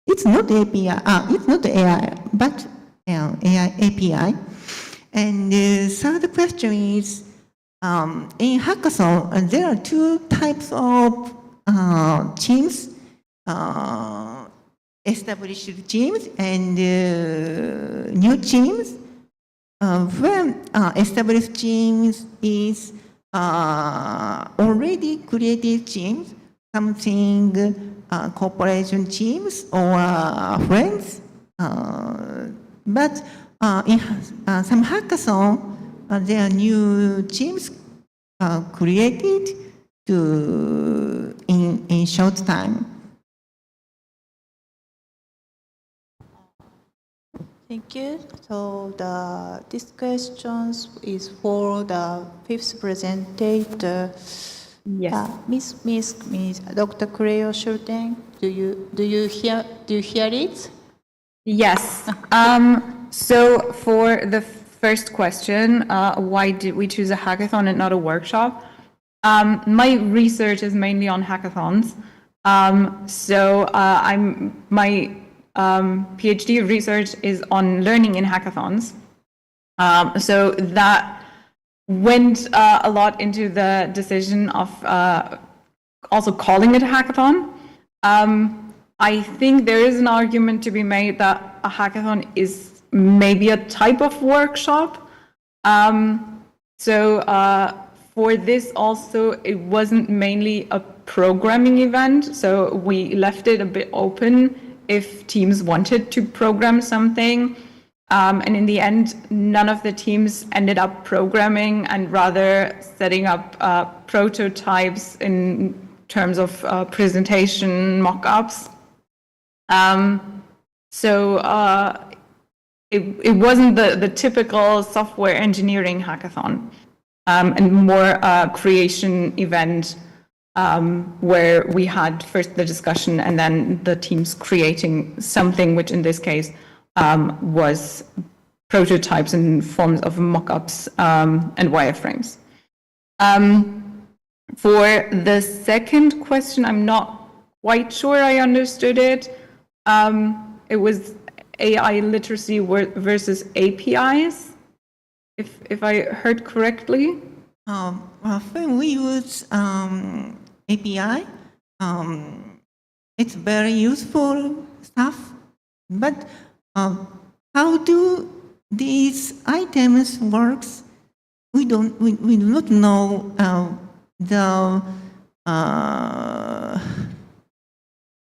It's not API. It's not AI, but AI API. And the third question is, in hackathon, there are two types of teams. Established teams and new teams. When established teams is already created teams, something corporation teams or friends. But in some hackathon, there are new teams created in short time. Thank you. So this question is for the fifth presenter. Yes. Miss Dr. Cleo Schulten, do you hear it? Yes. So for the first question, why did we choose a hackathon and not a workshop? My research is mainly on hackathons. My PhD research is on learning in hackathons. So that went a lot into the decision of also calling it a hackathon. I think there is an argument to be made that a hackathon is maybe a type of workshop. For this also, it wasn't mainly a programming event, so we left it a bit open if teams wanted to program something. And in the end, none of the teams ended up programming and rather setting up prototypes in terms of presentation mock-ups. It wasn't the typical software engineering hackathon, and more a creation event where we had first the discussion and then the teams creating something, which in this case was prototypes in forms of mock-ups and wireframes. For the second question, I'm not quite sure I understood it. It was AI literacy versus APIs, if I heard correctly. When we use API, it's very useful stuff, but how do these items works? We do not know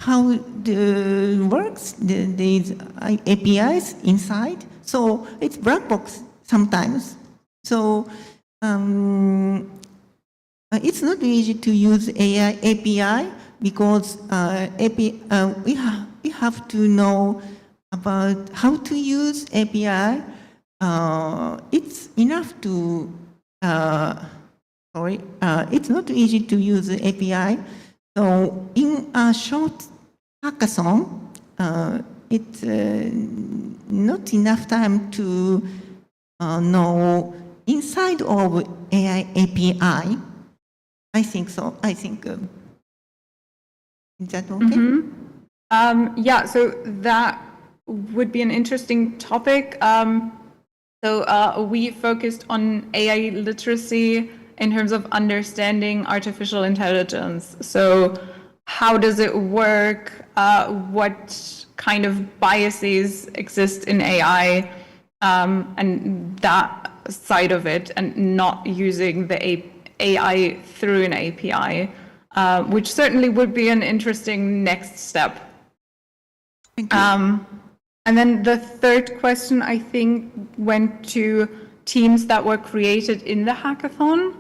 how the works these APIs inside. So it's black box sometimes. So it's not easy to use AI API because we have to know about how to use API. It's enough to it's not easy to use API. So in a short hackathon, it's not enough time to know inside of AI API. I think so. I think is that okay? Yeah, so that would be an interesting topic. We focused on AI literacy in terms of understanding artificial intelligence. So how does it work? What kind of biases exist in AI? And that side of it, and not using the AI through an API, which certainly would be an interesting next step. And then the third question, I think, went to teams that were created in the hackathon.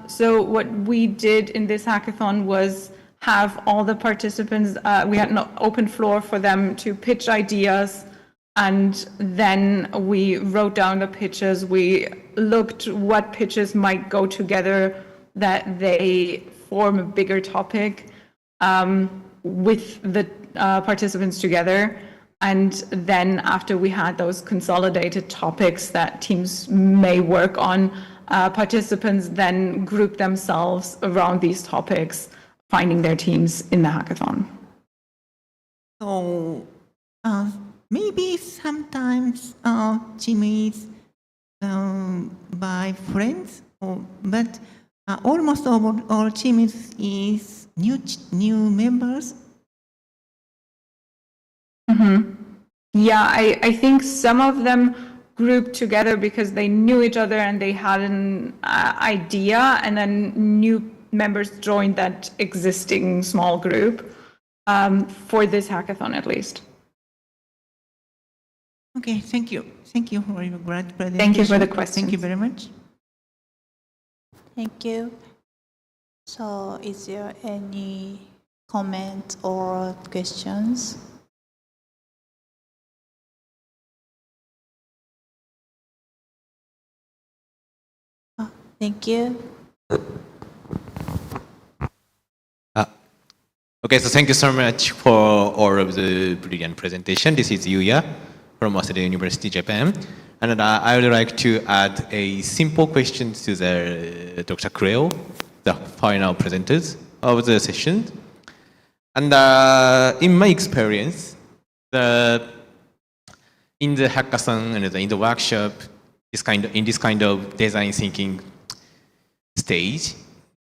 So what we did in this hackathon was have all the participants, we had an open floor for them to pitch ideas, and then we wrote down the pitches. We looked what pitches might go together, that they form a bigger topic with the participants together. And then after we had those consolidated topics that teams may work on, participants then group themselves around these topics, finding their teams in the hackathon. So maybe sometimes team is by friends, but almost all teams is new members. Yeah, I think some of them grouped together because they knew each other and they had an idea, and then new members joined that existing small group for this hackathon at least. Okay, thank you. Thank you for your great presentation. Thank you for the question. Thank you very much. Thank you. So is there any comment or questions? Thank you. Okay, so thank you so much for all of the brilliant presentation. This is Yuya from Waseda University, Japan. And I would like to add a simple question to the Dr. Creel, the final presenters of the session. And in my experience, in the hackathon and in the workshop, in this kind of design thinking stage,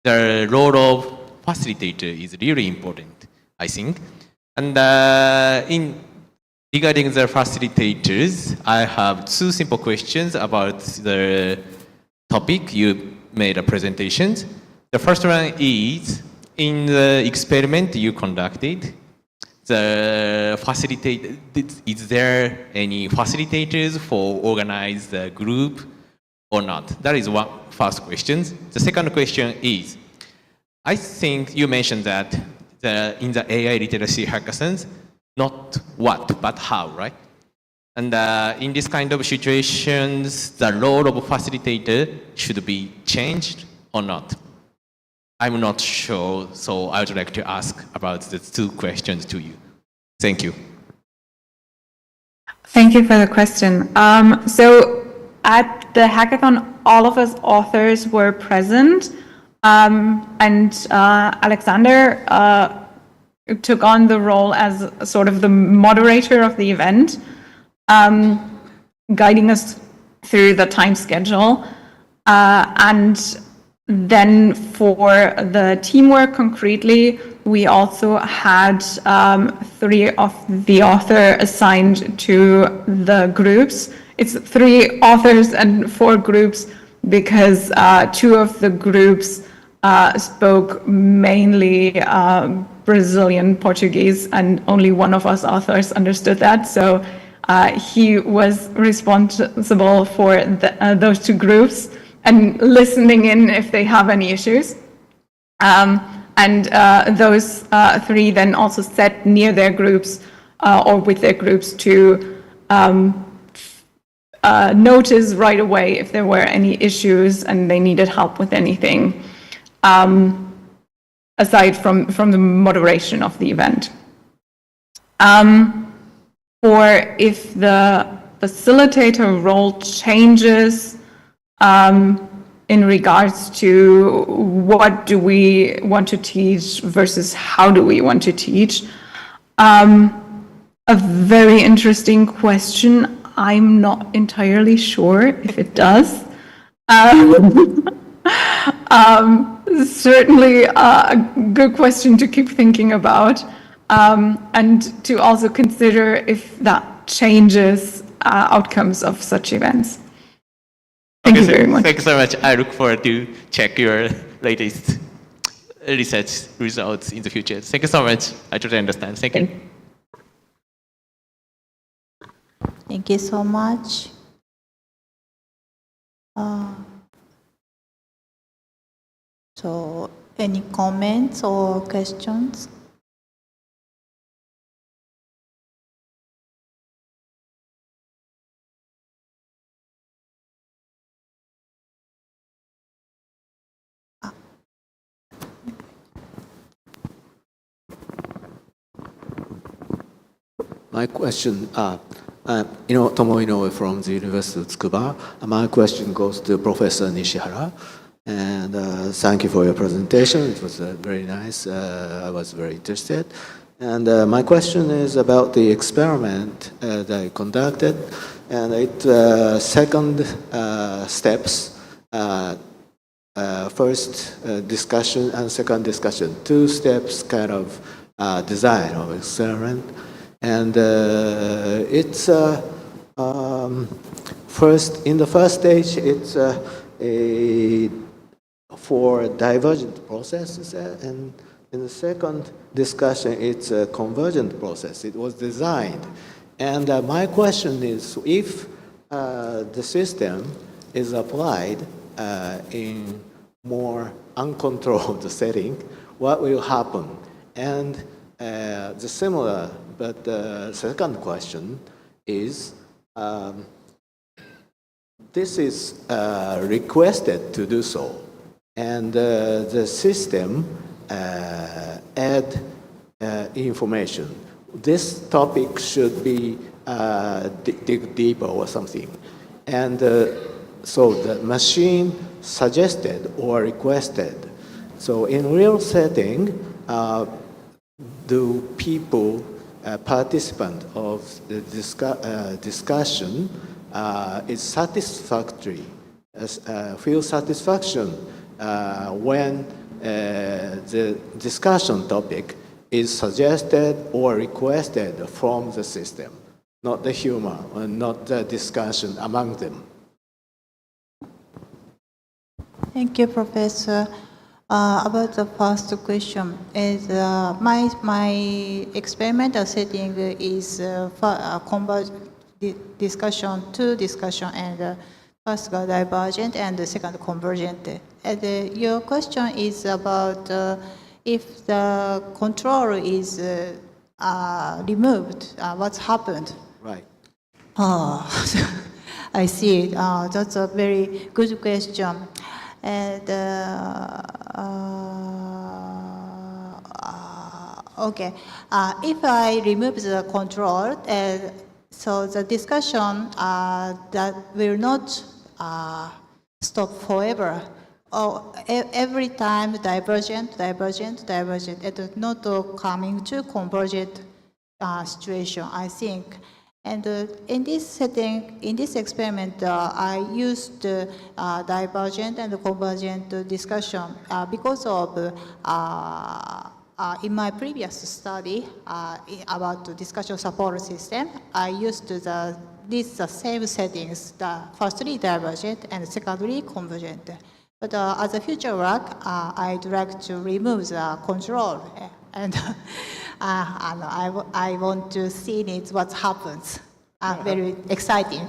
the role of facilitator is really important, I think. And regarding the facilitators, I have two simple questions about the topic you made a presentation. The first one is, in the experiment you conducted, is there any facilitators for organize the group or not? That is one first question. The second question is, I think you mentioned that in the AI literacy hackathons, not what, but how, right? And in this kind of situations, the role of facilitator should be changed or not? I'm not sure, so I would like to ask about the two questions to you. Thank you. Thank you for the question. So at the hackathon, all of us authors were present, and Alexander took on the role as sort of the moderator of the event, guiding us through the time schedule. And then for the teamwork concretely, we also had 3 of the author assigned to the groups. It's 3 authors and 4 groups because 2 of the groups spoke mainly Brazilian Portuguese, and only one of us authors understood that. So he was responsible for those 2 groups and listening in if they have any issues. And those 3 then also sat near their groups or with their groups to notice right away if there were any issues and they needed help with anything, aside from the moderation of the event. For if the facilitator role changes in regards to what do we want to teach versus how do we want to teach, a very interesting question. I'm not entirely sure if it does. Certainly a good question to keep thinking about, and to also consider if that changes outcomes of such events. Thank you very much. Thank you so much. I look forward to check your latest research results in the future. Thank you so much. I totally understand. Thank you. Thank you so much. So, any comments or questions? My question, Tomo Inoue from the University of Tsukuba. My question goes to Professor Nishihara. And thank you for your presentation. It was very nice. I was very interested. And my question is about the experiment that I conducted. And it second steps, first discussion and second discussion, two steps kind of design of experiment. And it's first, in the first stage, it's a for divergent processes, and in the second discussion, it's a convergent process. It was designed. And my question is, if the system is applied in more uncontrolled setting, what will happen? And the similar, but the second question is, this is requested to do so, and the system add information. This topic should be dig deeper or something. And so the machine suggested or requested. So in real setting, do people, participant of the discussion is satisfactory, feel satisfaction when the discussion topic is suggested or requested from the system, not the human, or not the discussion among them. Thank you, Professor. About the first question, is my experimental setting is discussion, two discussion, and first divergent and the second convergent. And your question is about if the control is removed, what's happened? Right. I see. That's a very good question. And okay, if I remove the control, so the discussion that will not stop forever. Every time divergent, it's not coming to convergent situation, I think. And in this setting, in this experiment, I used divergent and convergent discussion because of in my previous study about the discussion support system, I used these same settings, firstly divergent and secondly convergent. But as a future work, I'd like to remove the control, and I want to see what happens. Very exciting.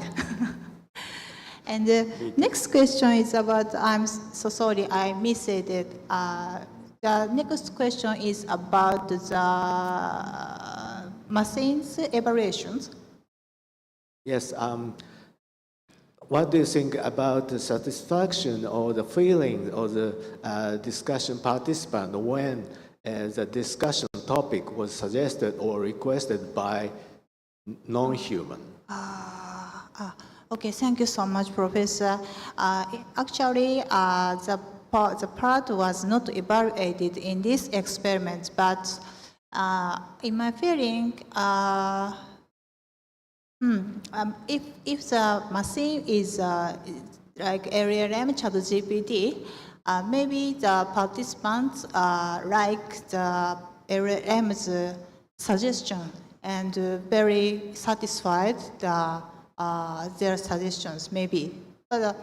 And the next question is about, I'm so sorry, I missed it. The next question is about the machine's evaluations. Yes. What do you think about the satisfaction or the feeling of the discussion participant when the discussion topic was suggested or requested by non-human? Okay, thank you so much, Professor. Actually, the part was not evaluated in this experiment, but in my feeling, if the machine is like LLM ChatGPT, maybe the participants like the LLM's suggestion and very satisfied their suggestions, maybe. But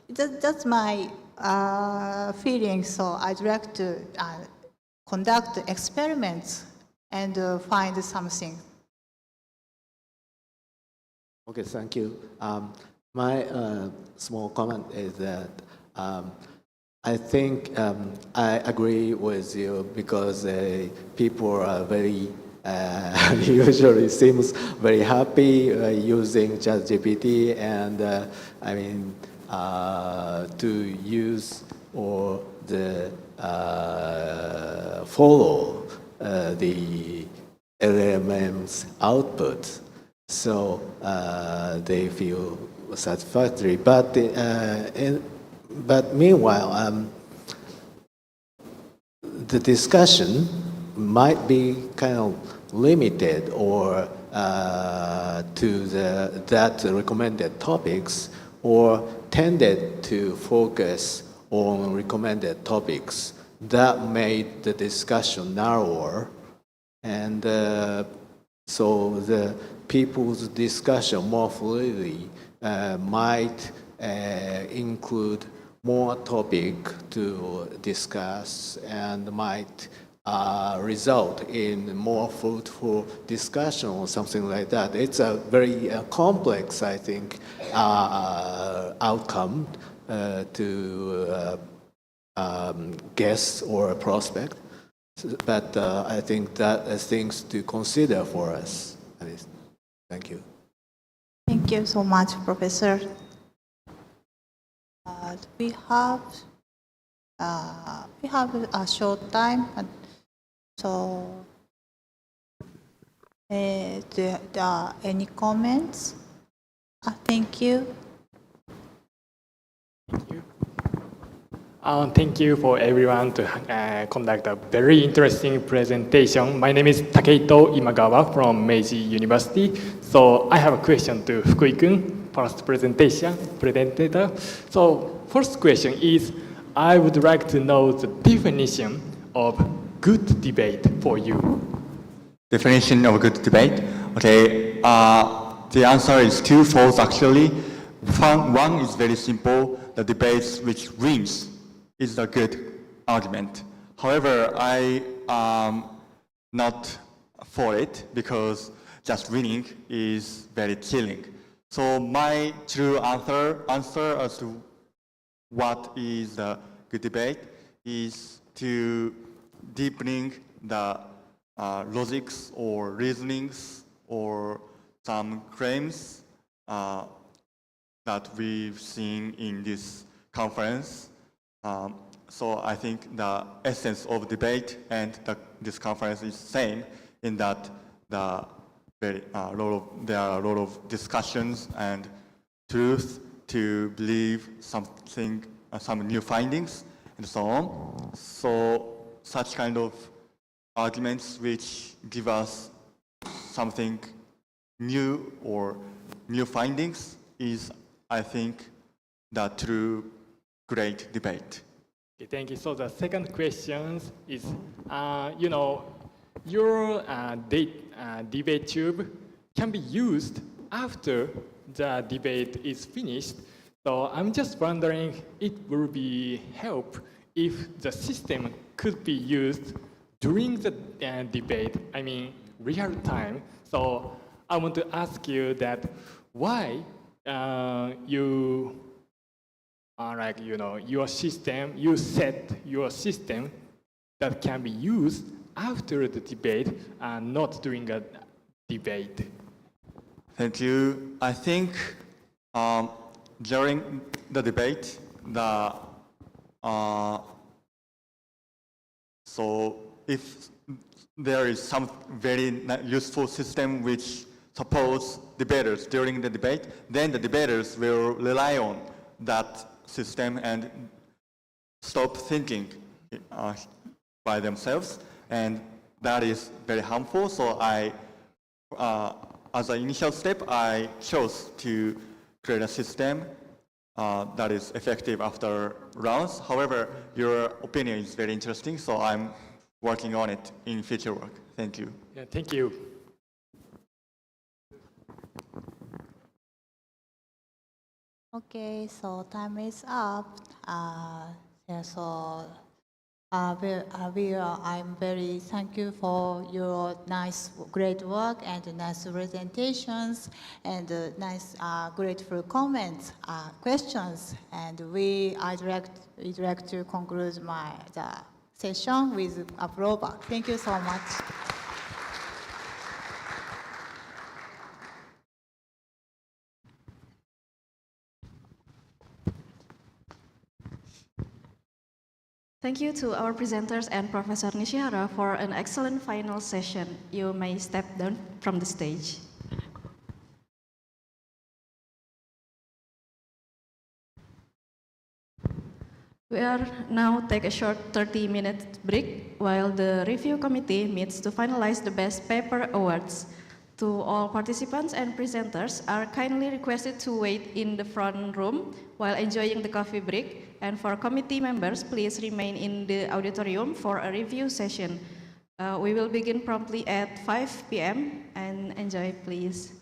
that's my feeling, so I'd like to conduct experiments and find something. Okay, thank you. My small comment is that I think I agree with you because people are very usually seems very happy using ChatGPT and I mean to use or the follow the LLM's output. So they feel satisfactory. But meanwhile, the discussion might be kind of limited or to that recommended topics or tended to focus on recommended topics. That made the discussion narrower. And so the people's discussion more freely might include more topic to discuss and might result in more fruitful discussion or something like that. It's a very complex, I think, outcome to guess or prospect. But I think that are things to consider for us. At least. Thank you. Thank you so much, Professor. We have a short time, so do there are any comments? Thank you. Thank you for everyone to conduct a very interesting presentation. My name is Takeito Imagawa from Meiji University. So I have a question to Fukui-kun, first presenter. So first question is, I would like to know the definition of good debate for you. Definition of good debate? Okay, the answer is twofold actually. One is very simple, the debates which wins is a good argument. However, I am not for it because just winning is very killing. So my true answer as to what is a good debate is to deepening the logics or reasonings or some claims that we've seen in this conference. So I think the essence of debate and this conference is same in that there are a lot of discussions and truth to believe something, some new findings and so on. So such kind of arguments which give us something new or new findings is, I think, the true great debate. Okay, thank you. So the second question is, you know, your debate tube can be used after the debate is finished. So I'm just wondering, it will be help if the system could be used during the debate, I mean, real time. So I want to ask you that why you your system, you set your system that can be used after the debate and not during a debate. Thank you. I think during the debate, so if there is some very useful system which supports debaters during the debate, then the debaters will rely on that system and stop thinking by themselves, and that is very harmful. So as an initial step, I chose to create a system that is effective after rounds. However, your opinion is very interesting, so I'm working on it in future work. Thank you. Yeah, thank you. Okay, so time is up. So I'm very thank you for your nice, great work and nice presentations and nice, grateful comments, questions. And I'd like to conclude the session with approval. Thank you so much. Thank you to our presenters and Professor Nishihara for an excellent final session. You may step down from the stage. We are now take a short 30-minute break while the review committee meets to finalize the best paper awards. To all participants and presenters are kindly requested to wait in the front room while enjoying the coffee break. And for committee members, please remain in the auditorium for a review session. We will begin promptly at 5 p.m. and enjoy, please.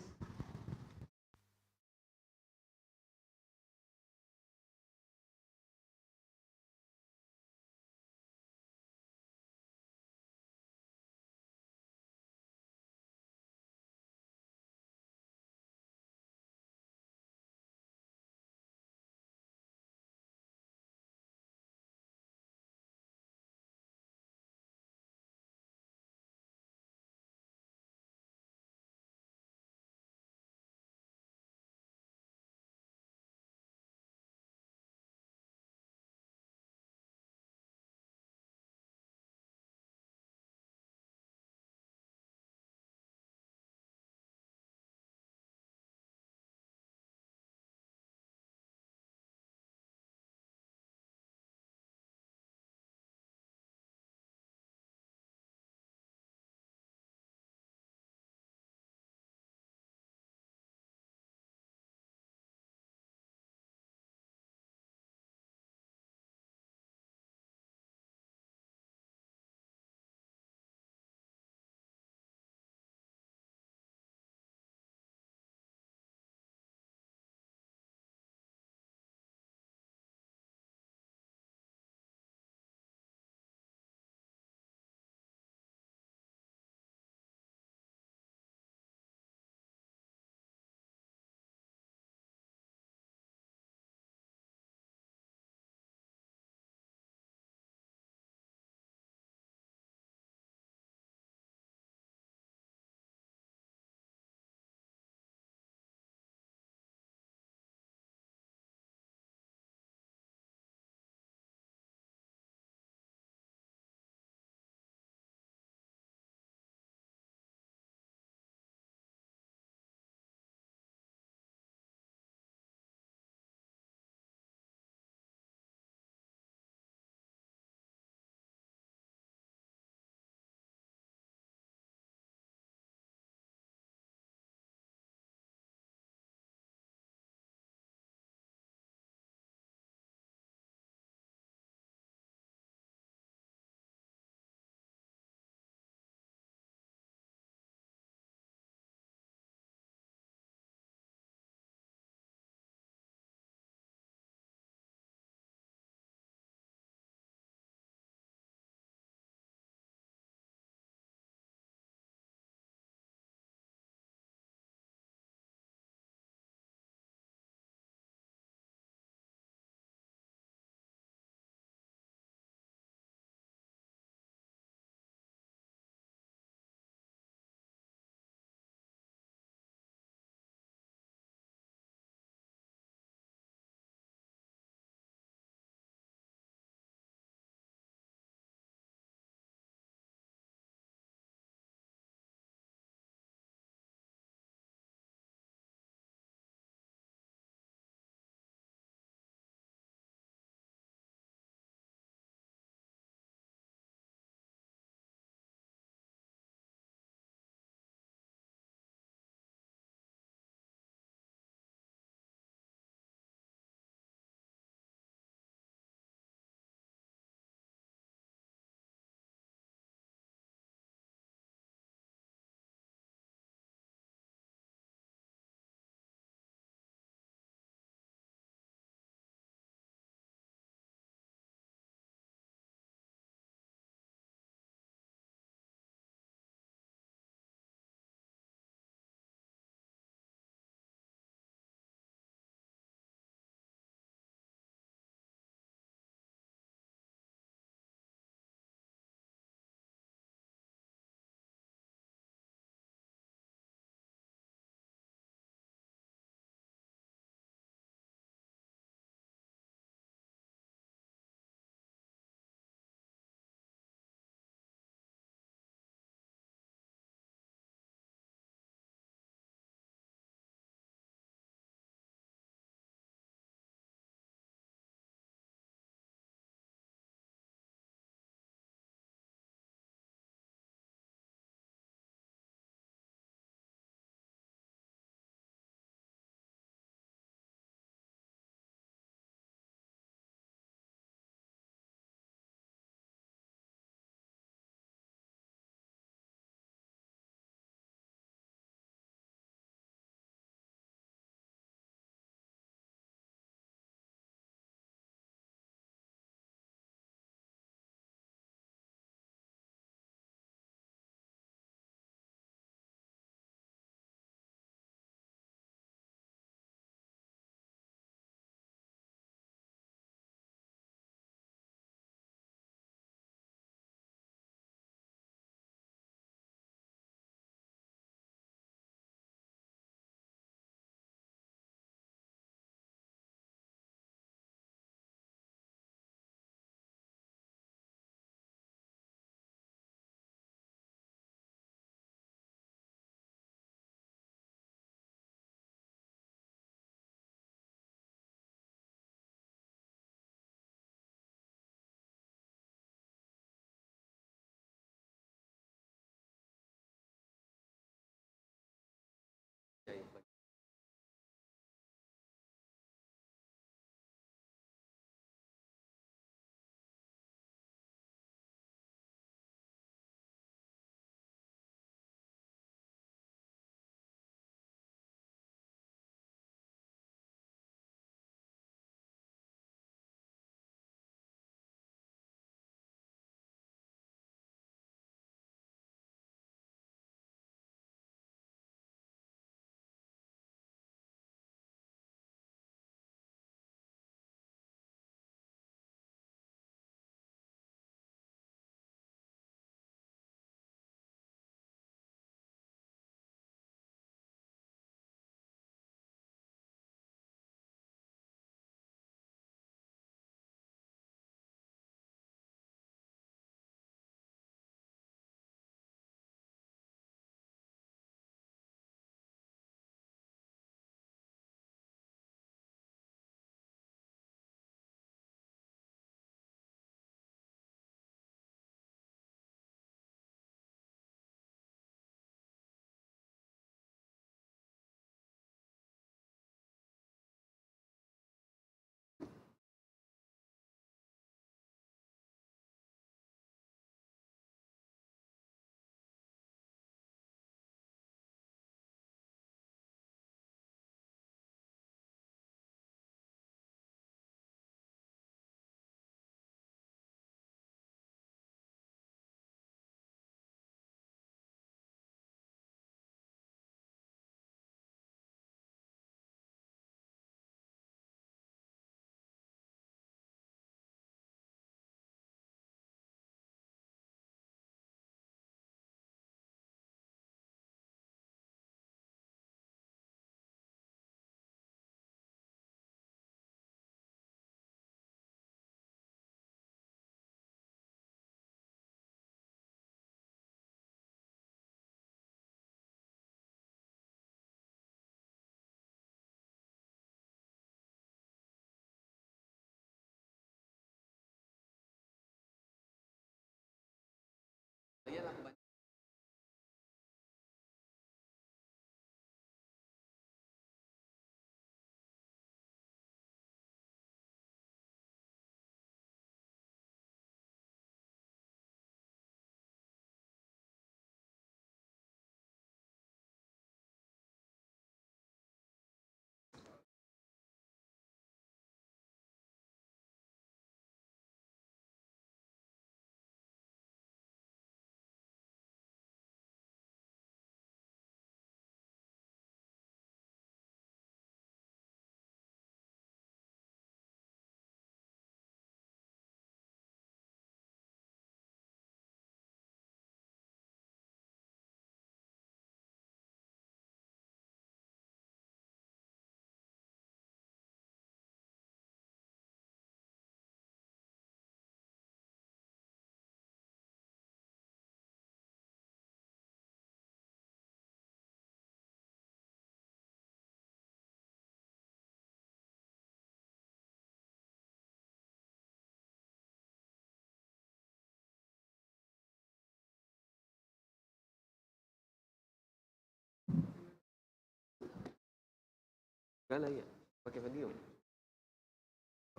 Sekali lagi ya? Pakai video.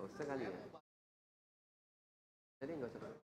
Oh, sekali ya? Jadi nggak usah.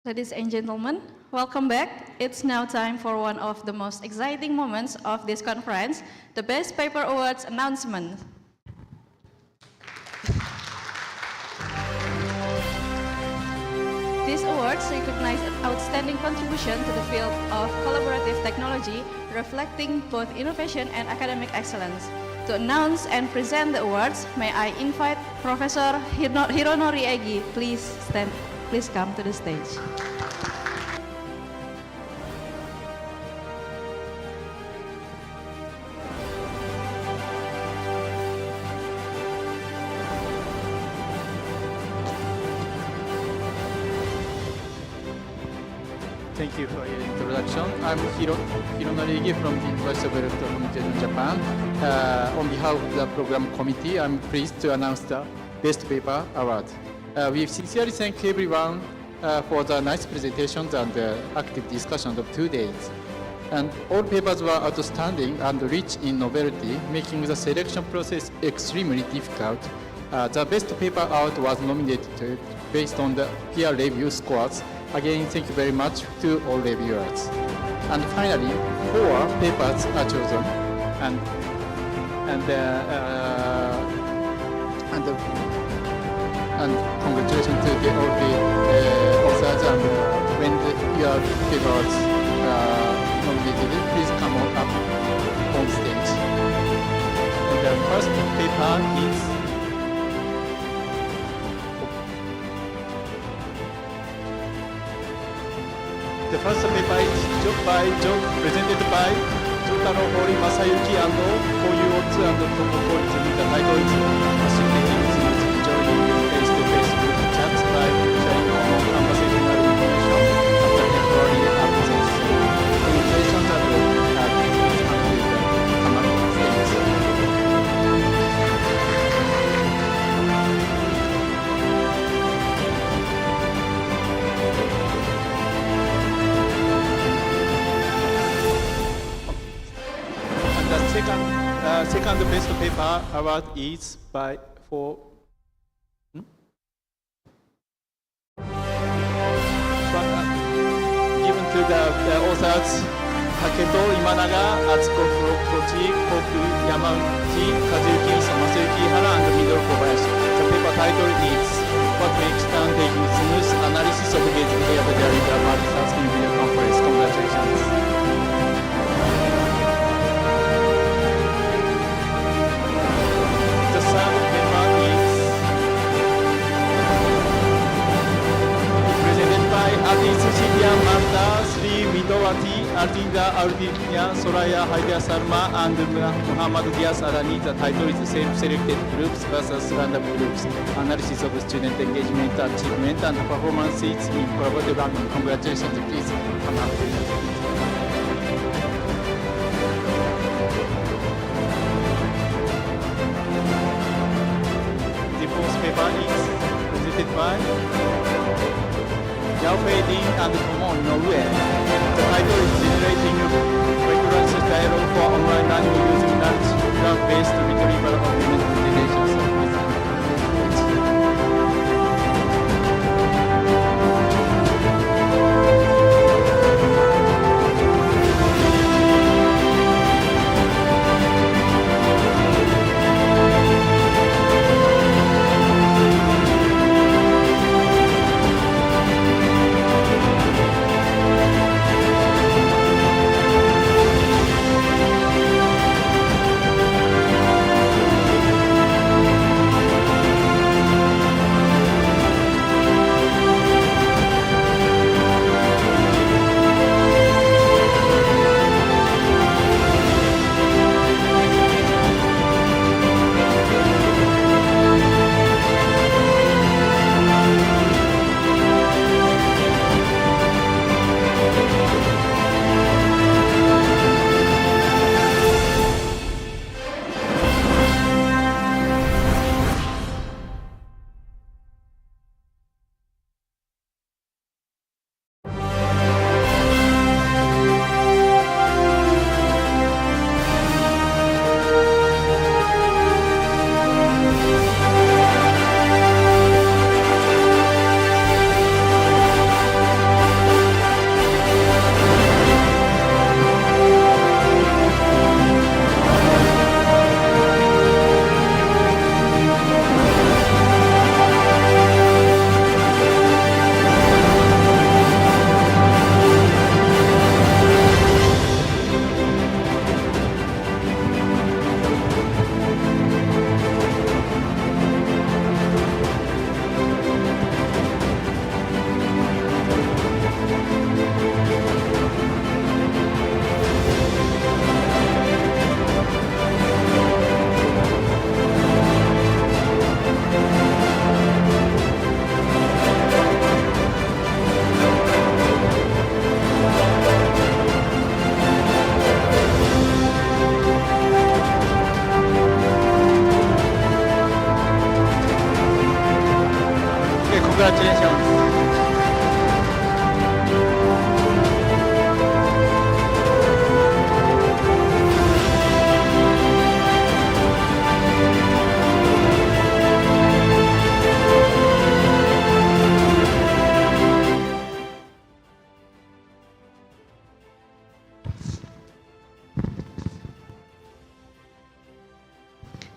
Ladies and gentlemen, welcome back. It's now time for one of the most exciting moments of this conference, the Best Paper Awards announcement. These awards recognize an outstanding contribution to the field of collaborative technology, reflecting both innovation and academic excellence. To announce and present the awards, may I invite Professor Hironori Egi. Please come to the stage. Thank you for your introduction. I'm Hironori Igi from the University of Electronics in Japan. On behalf of the program committee, I'm pleased to announce the Best Paper Award. We sincerely thank everyone for the nice presentations and active discussions of 2 days. And all papers were outstanding and rich in novelty, making the selection process extremely difficult. The Best Paper Award was nominated based on the peer review scores. Again, thank you very much to all reviewers. And finally, 4 papers are chosen, and congratulations to all the authors. And when your papers nominated, please come up on stage. And the first paper is the first paper is presented by Jotaro Hori Masayuki and Koyu Otsu and Tomo Koitsu. The title is Facilitating Smooth Joining Face-to-Face Group Chats by Sharing Conversational Information After Temporary Absence. Communications are second best paper award is given to the authors Taketo Imanaga, Atsuko Furukochi, Koku Yamauchi, Kazuki Masayuki Hara, and Midori Kobayashi. The paper title is What Makes Turn-Taking Smooth Analysis of Getting Here During the Multitasking Video Conference. Congratulations. Artists Sylvia Manda, Sri Midowati, Ardinda Ardinya, Soraya Haider Sarma, and Muhammad Diaz Adani. The title is Self-Selected Groups versus Random Groups. Analysis of student engagement, achievement, and performances in collaborative learning. Congratulations. Please come up. The fourth paper is presented by Yao Fei Lin and Tomo Inoue. The title is Generating Recurrence Dialogue for Online Learning Using Graph-Based Retrieval Augmented Intelligence.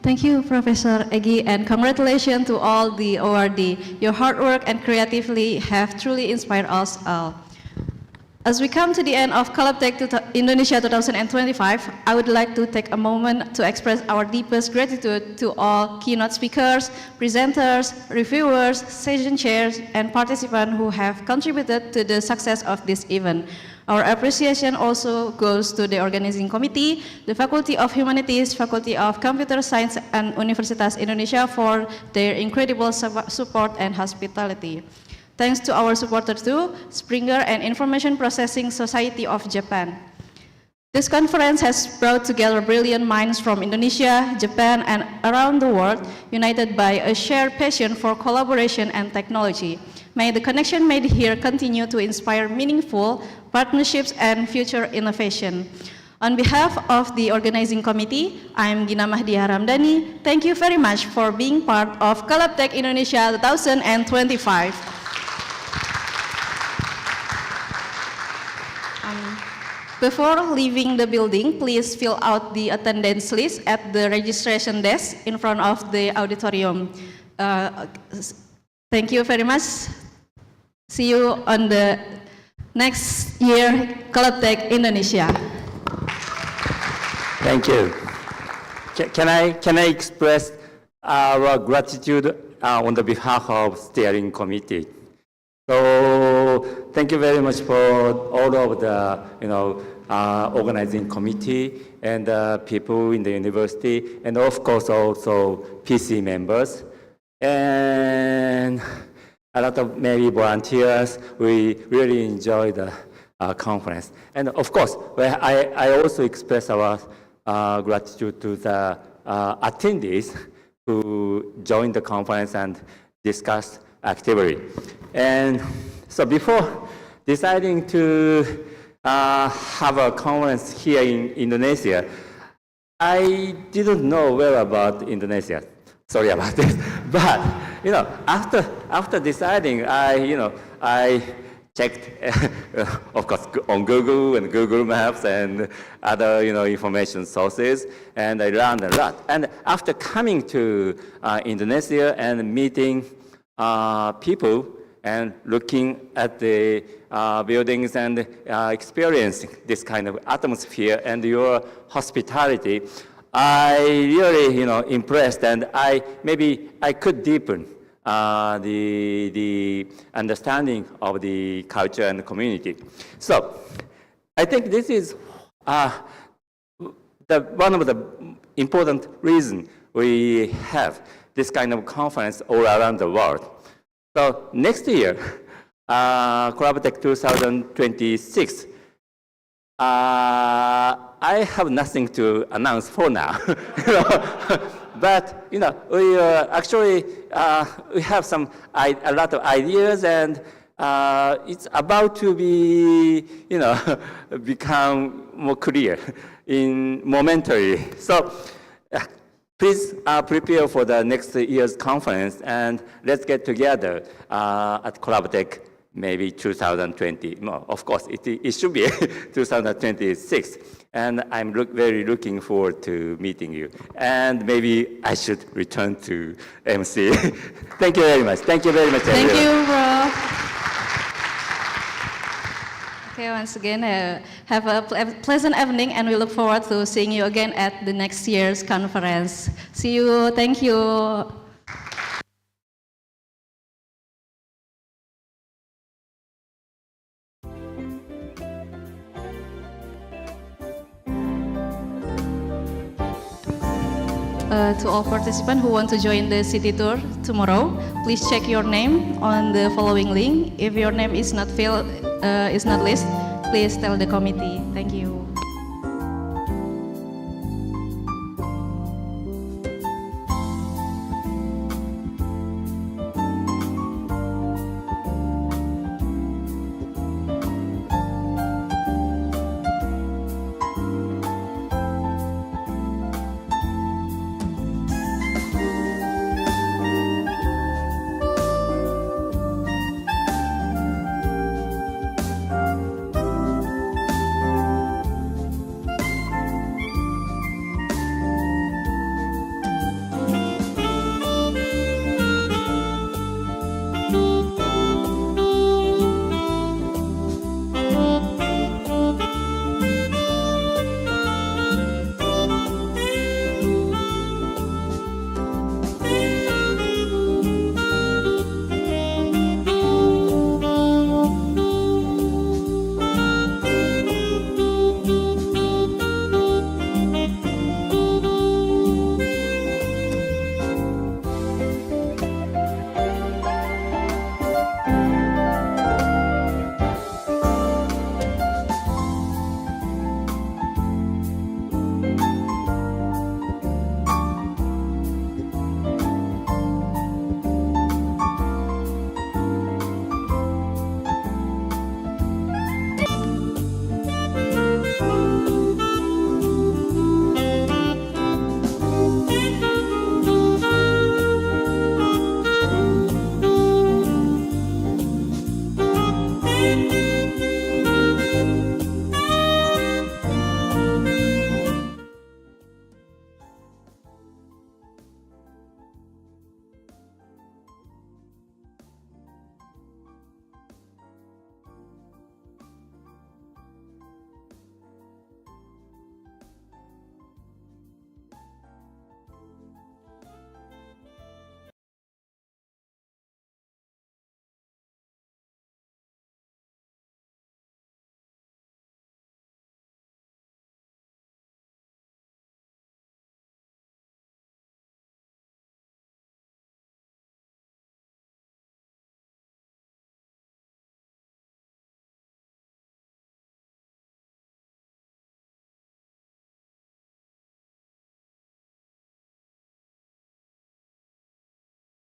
Thank you, Professor Egi, and congratulations to all the awardee. Your hard work and creativity have truly inspired us all. As we come to the end of Calaptech Indonesia 2025, I would like to take a moment to express our deepest gratitude to all keynote speakers, presenters, reviewers, session chairs, and participants who have contributed to the success of this event. Our appreciation also goes to the organizing committee, the Faculty of Humanities, Faculty of Computer Science, and Universitas Indonesia for their incredible support and hospitality. Thanks to our supporters too, Springer and Information Processing Society of Japan. This conference has brought together brilliant minds from Indonesia, Japan, and around the world, united by a shared passion for collaboration and technology. May the connection made here continue to inspire meaningful partnerships and future innovation. On behalf of the organizing committee, I'm Gina Mahdia Ramdhani. Thank you very much for being part of Calaptech Indonesia 2025. Before leaving the building, please fill out the attendance list at the registration desk in front of the auditorium. Thank you very much. See you on the next year, Calaptech Indonesia. Thank you. Can I express our gratitude on the behalf of steering committee? So thank you very much for all of the organizing committee and people in the university, and of course also PC members and a lot of maybe volunteers. We really enjoyed the conference, and of course I also express our gratitude to the attendees who joined the conference and discussed actively. And so before deciding to have a conference here in Indonesia, I didn't know well about Indonesia. Sorry about this. But after deciding, I checked, of course, on Google and Google Maps and other information sources, and I learned a lot. And after coming to Indonesia and meeting people and looking at the buildings and experiencing this kind of atmosphere and your hospitality, I really, impressed, and I could deepen the understanding of the culture and the community. So I think this is one of the important reasons we have this kind of conference all around the world. So next year, Calaptech 2026, I have nothing to announce for now. But we actually we have a lot of ideas, and it's about to be become more clear momentarily. So please prepare for the next year's conference, and let's get together at Calaptech maybe 2020. No, of course, it should be 2026. And I'm very looking forward to meeting you. And maybe I should return to MC. Thank you very much. Thank you very much, everyone. Thank you, bro. Okay, once again, have a pleasant evening, and we look forward to seeing you again at the next year's conference. See you. Thank you. To all participants who want to join the city tour tomorrow, please check your name on the following link. If your name is not listed, please tell the committee. Thank you.